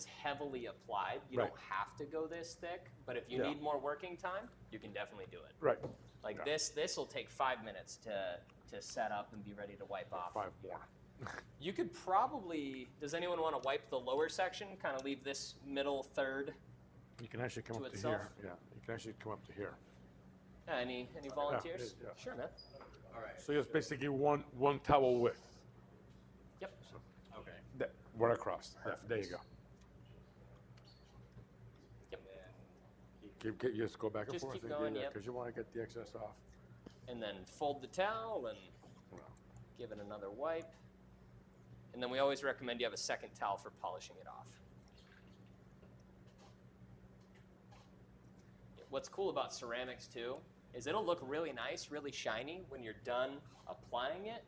heavily applied. You Right. don't have to go this thick, but if you Yeah. need more working time, you can definitely do it. Right. Like Yeah. this will take 5 minutes to set up and be ready to wipe off. 5 more. You could probably, does anyone want to wipe the lower section? Kind of leave this middle third. You can actually come To up to itself? here. Yeah. You can actually come up to here. Yeah, any volunteers? yeah. Sure, man. All right. So it's basically one towel width. Yep. Okay. That, right across. There you go. Yep. You just go back and Just forth. keep going, yep. Because you want to get the excess off. And then fold the towel and Well, give it another wipe. And then we always recommend you have a second towel for polishing it off. What's cool about ceramics too is it'll look really nice, really shiny when you're done applying it.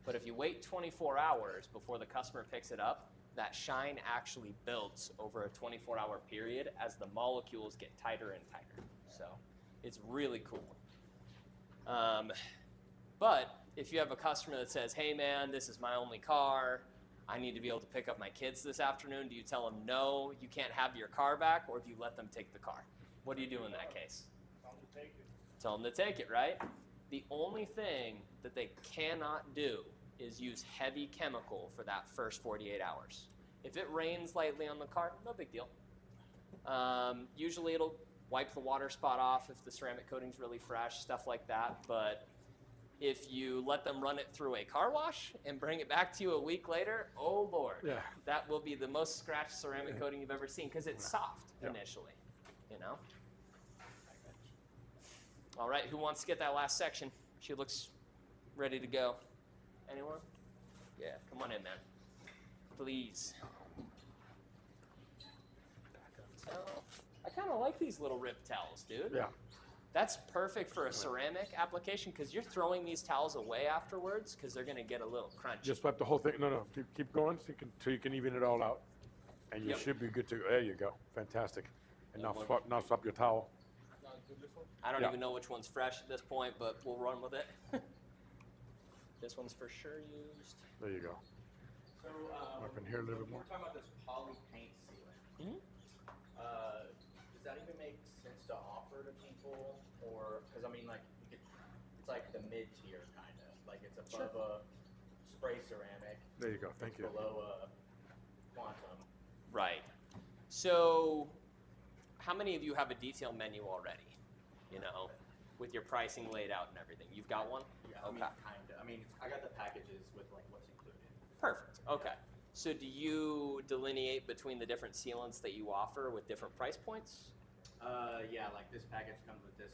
But if you wait 24 hours before the customer picks it up, that shine actually builds over a 24-hour period as the molecules get tighter and tighter. So it's really cool. But if you have a customer that says, hey man, this is my only car, I need to be able to pick up my kids this afternoon, do you tell them no, you can't have your car back, or do you let them take the car? What do you do in that case? Tell them to take it, right? The only thing that they cannot do is use heavy chemical for that first 48 hours. If it rains lightly on the car, no big deal. Usually it'll wipe the water spot off if the ceramic coating's really fresh, stuff like that. But if you let them run it through a car wash and bring it back to you a week later, oh Lord, Yeah. that will be the most scratched ceramic coating you've ever seen because it's soft Yeah. initially, you know? All right, who wants to get that last section? She looks ready to go. Anyone? Yeah, come on in, man. Please. I kind of like these little rib towels, dude. yeah. That's perfect for a ceramic application because you're throwing these towels away afterwards because they're going to get a little crunchy. Just wipe the whole thing. No. Keep going so you can even it all out. And you Yep. should be good to go. There you go. Fantastic. And And now swap your towel. I don't Yeah. even know which one's fresh at this point, but we'll run with it. This one's for sure used. There you go. So, Up in here a little bit more. we're talking about this poly paint sealant. Does that even make sense to offer to people, or because I mean, like, it's like the mid tier kind of, like it's above a spray ceramic, There you go. Thank you. below a quantum. Right. So, how many of you have a detail menu already? You know, with your pricing laid out and everything. You've got one? Yeah, Okay. I mean, kind of. I mean, I got the packages with like what's included. Perfect. Okay. So, do you delineate between the different sealants that you offer with different price points? Yeah, like this package comes with this,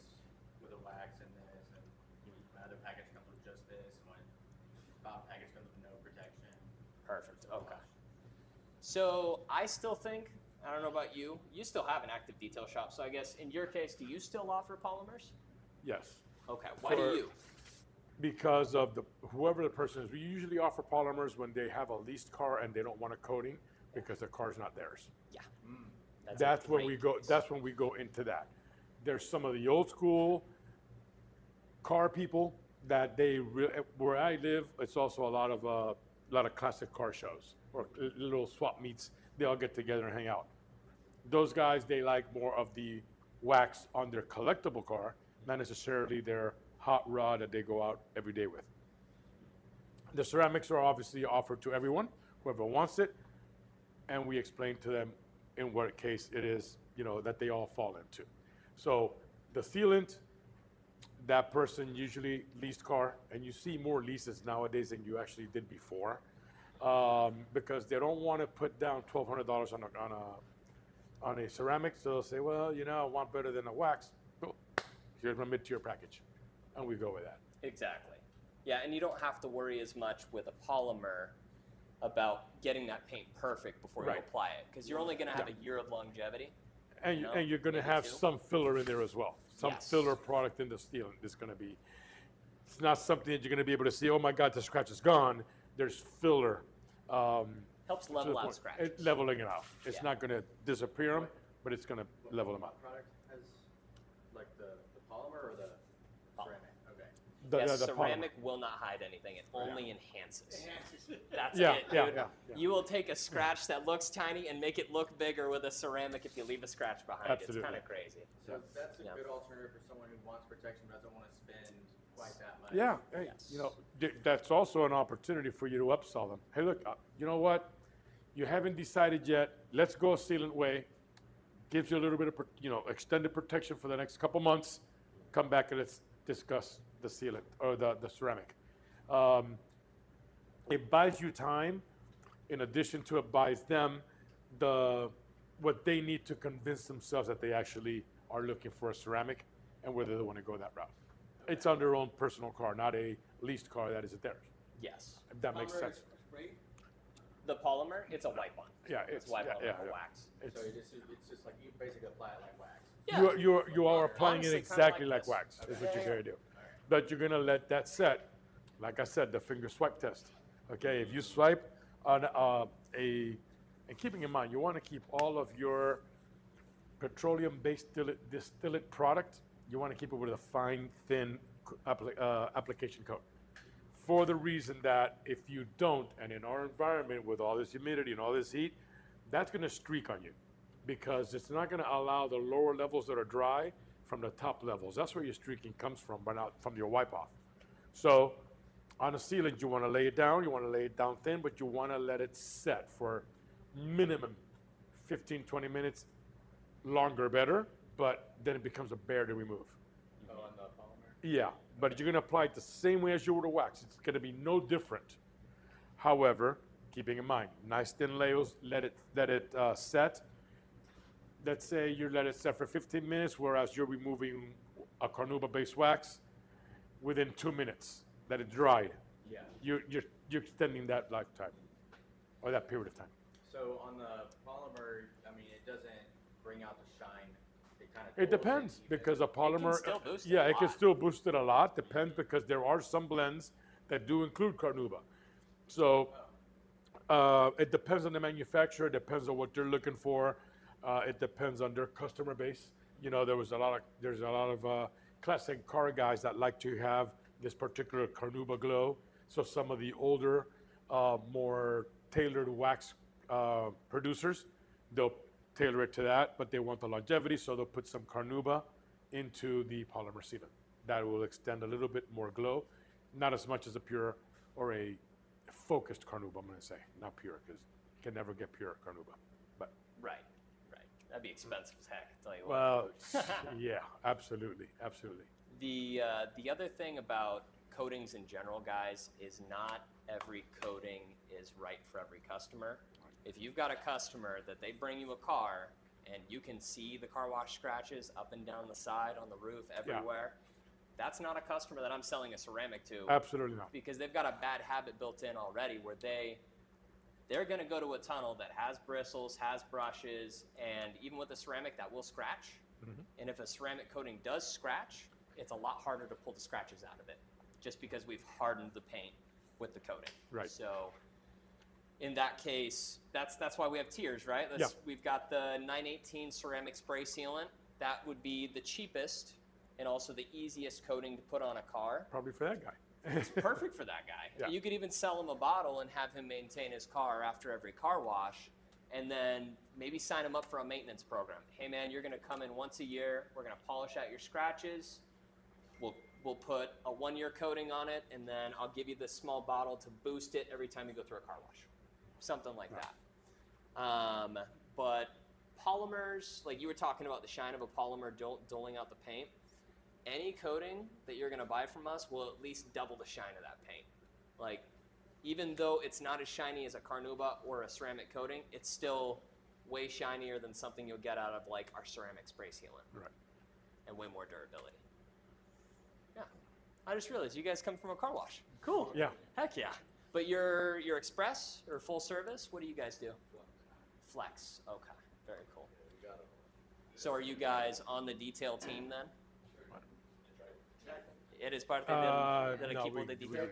with a wax and this, and my other package comes with just this, and my bottom package comes with no protection. Perfect. Okay. So I still think, I don't know about you, you still have an active detail shop. So I guess in your case, do you still offer polymers? Yes. Okay. Why do For- you? Because of whoever the person is. We usually offer polymers when they have a leased car and they don't want a coating because the car's not theirs. Yeah. That's a when we great go. case. That's when we go into that. There's some of the old school car people that where I live. It's also a lot of classic car shows or little swap meets. They all get together and hang out. Those guys, they like more of the wax on their collectible car, not necessarily their hot rod that they go out every day with. The ceramics are obviously offered to everyone, whoever wants it, and we explain to them in what case it is, that they all fall into. So the sealant, that person usually leased car, and you see more leases nowadays than you actually did before, because they don't want to put down $1,200 on a ceramic. So they'll say, well, I want better than a wax. Cool. Here's my mid-tier package, and we go with that. Exactly. Yeah, and you don't have to worry as much with a polymer about getting that paint perfect before you Right. apply it, because you're only going to have a year of longevity. And, No, and you're going to maybe have two. some filler in there as well. Some Yes. filler product in the steel is going to be. It's not something that you're going to be able to see. Oh my God, the scratch is gone. There's filler. Helps to level the out point. scratches. Leveling it out. It's Yeah. not going to disappear them, but it's going to level them out. What product has like the polymer or the ceramic? Okay. Yes, The ceramic polymer. will not hide anything. It only enhances. That's Yeah, it, dude. yeah, yeah. You will take a scratch that looks tiny and make it look bigger with a ceramic if you leave a scratch behind. Absolutely. It's kind of crazy. So that's a Yeah. good alternative for someone who wants protection but doesn't want to spend quite that much. Yeah, hey, Yes. that's also an opportunity for you to upsell them. Hey, look, you know what? You haven't decided yet. Let's go a sealant way. Gives you a little bit of, extended protection for the next couple months. Come back and let's discuss the sealant or the ceramic. It buys you time. In addition to it buys them what they need to convince themselves that they actually are looking for a ceramic and whether they want to go that route. It's on their own personal car, not a leased car that is theirs. Yes. If that makes sense. The polymer, it's a white bond. Yeah, It's it's white yeah, polymer yeah, or yeah. wax. It's, So it's just like you basically apply it like wax. Yeah. you are applying Honestly, it kinda exactly like like this. wax. Is what Yeah, you're gonna do. But you're gonna let that set. Like I said, the finger swipe test. Okay, if you swipe on and keeping in mind, you want to keep all of your petroleum-based distillate product. You want to keep it with a fine, thin application coat. For the reason that if you don't, and in our environment with all this humidity and all this heat, that's going to streak on you because it's not going to allow the lower levels that are dry from the top levels. That's where your streaking comes from, but not from your wipe off. So on a sealant, you want to lay it down. You want to lay it down thin, but you want to let it set for minimum 15, 20 minutes. Longer, better, but then it becomes a bear to remove. Oh, on the polymer? Yeah, but you're going to apply it the same way as you would a wax. It's going to be no different. However, keeping in mind, nice thin layers, let it set. Let's say you let it set for 15 minutes, whereas you're removing a carnauba-based wax within 2 minutes that it dried. Yeah. You're extending that lifetime or that period of time. So on the polymer, I mean, it doesn't bring out the shine. It kind of. It depends because a polymer, still boost it yeah, a it can lot. still boost it a lot. Depends because there are some blends that do include carnauba. So it depends on the manufacturer. It depends on what they're looking for. It depends on their customer base. There's a lot of classic car guys that like to have this particular carnauba glow. So some of the older, more tailored wax producers, they'll tailor it to that, but they want the longevity, so they'll put some carnauba into the polymer sealant. That will extend a little bit more glow, not as much as a pure or a focused carnauba, I'm gonna say, not pure, because you can never get pure carnauba. But Right. That'd be expensive as heck, I'll tell you what. well, yeah, absolutely. The other thing about coatings in general, guys, is not every coating is right for every customer. If you've got a customer that they bring you a car and you can see the car wash scratches up and down the side, on the roof, everywhere, that's not a customer that I'm selling a ceramic to. Absolutely not. Because they've got a bad habit built in already where they're going to go to a tunnel that has bristles, has brushes, and even with a ceramic that will scratch. And if a ceramic coating does scratch, it's a lot harder to pull the scratches out of it just because we've hardened the paint with the coating. Right. So in that case, that's why we have tiers, right? Yeah. We've got the 918 ceramic spray sealant. That would be the cheapest and also the easiest coating to put on a car. Probably for that guy. It's perfect for that guy. Yeah. You could even sell him a bottle and have him maintain his car after every car wash, and then maybe sign him up for a maintenance program. Hey man, you're going to come in once a year. We're going to polish out your scratches. We'll we'll put a 1-year coating on it, and then I'll give you this small bottle to boost it every time you go through a car wash. Something like that. But polymers, like you were talking about the shine of a polymer doling out the paint, any coating that you're going to buy from us will at least double the shine of that paint. Like, even though it's not as shiny as a carnauba or a ceramic coating, it's still way shinier than something you'll get out of like our ceramic spray sealant. Right. And way more durability. Yeah. I just realized you guys come from a car wash. Cool. Yeah. Heck yeah. But you're express or full service? What do you guys do? Flex. Okay. Very cool. So are you guys on the detail team then? It is part of the No, keep with the detail?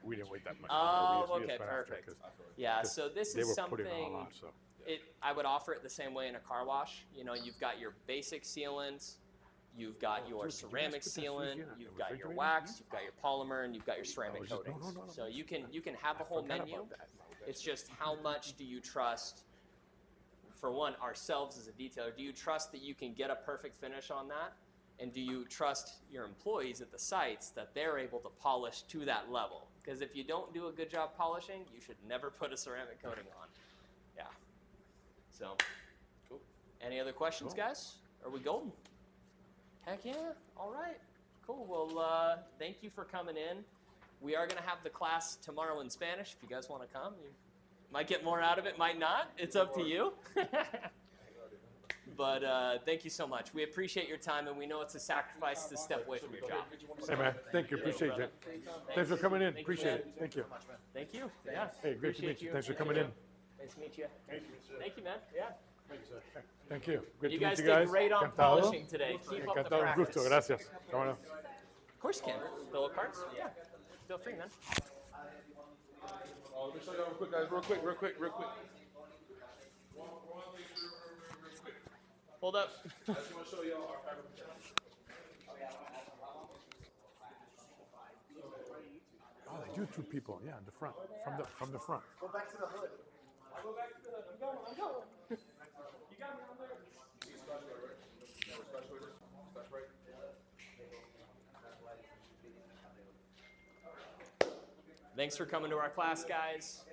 we didn't wait that much. Oh, We just okay, went after it perfect. 'cause Yeah, so this they is were something, putting it all on, so. I would offer it the same way in a car wash. You know, you've got your basic sealant, you've got your dude, ceramic can you guys put that sealant, sushi in the you've got your refrigerator? wax, you've got your polymer, and you've got your ceramic was just- no, coatings. no, no. So you can have a whole forgot menu. about that. It's just how much do you trust, for one, ourselves as a detailer, do you trust that you can get a perfect finish on that? And do you trust your employees at the sites that they're able to polish to that level? Because if you don't do a good job polishing, you should never put a ceramic coating on. Yeah. So, Cool. Any other questions, Cool. guys? Are we golden? Heck yeah. All right. Cool. Well, thank you for coming in. We are going to have the class tomorrow in Spanish. If you guys want to come, you might get more out of it, might not. It's up to you. But thank you so much. We appreciate your time, and we know it's a sacrifice to step away from your job. Hey, man, thank you. Appreciate it. Thanks for coming in. Thank you, Appreciate man. it. Thank you. Thank you. Yeah. Hey, great to Appreciate meet you. Thanks for coming in. Nice to meet you. Thank you, man. Yeah. Thank you. Great You to meet guys you did guys. great on Encantado. polishing today. Keep up the Encantado. Un practice. gusto. Gracias. Cómo no. Of course you can. Bill of cards? Yeah. Feel free, man. Oh, let me show y'all real quick, guys. Real quick. One thing real quick. Hold up. I just want to show y'all our fabrication. Oh, they do two people. Yeah, in the front. From the front. Go back to the hood. I'll go back to the hood. I'm going. You got me on there. Thanks for coming to our class, guys.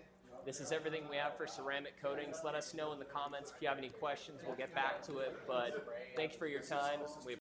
This is everything we have for ceramic coatings. Let us know in the comments if you have any questions. We'll get back to it. But thank you for your time. We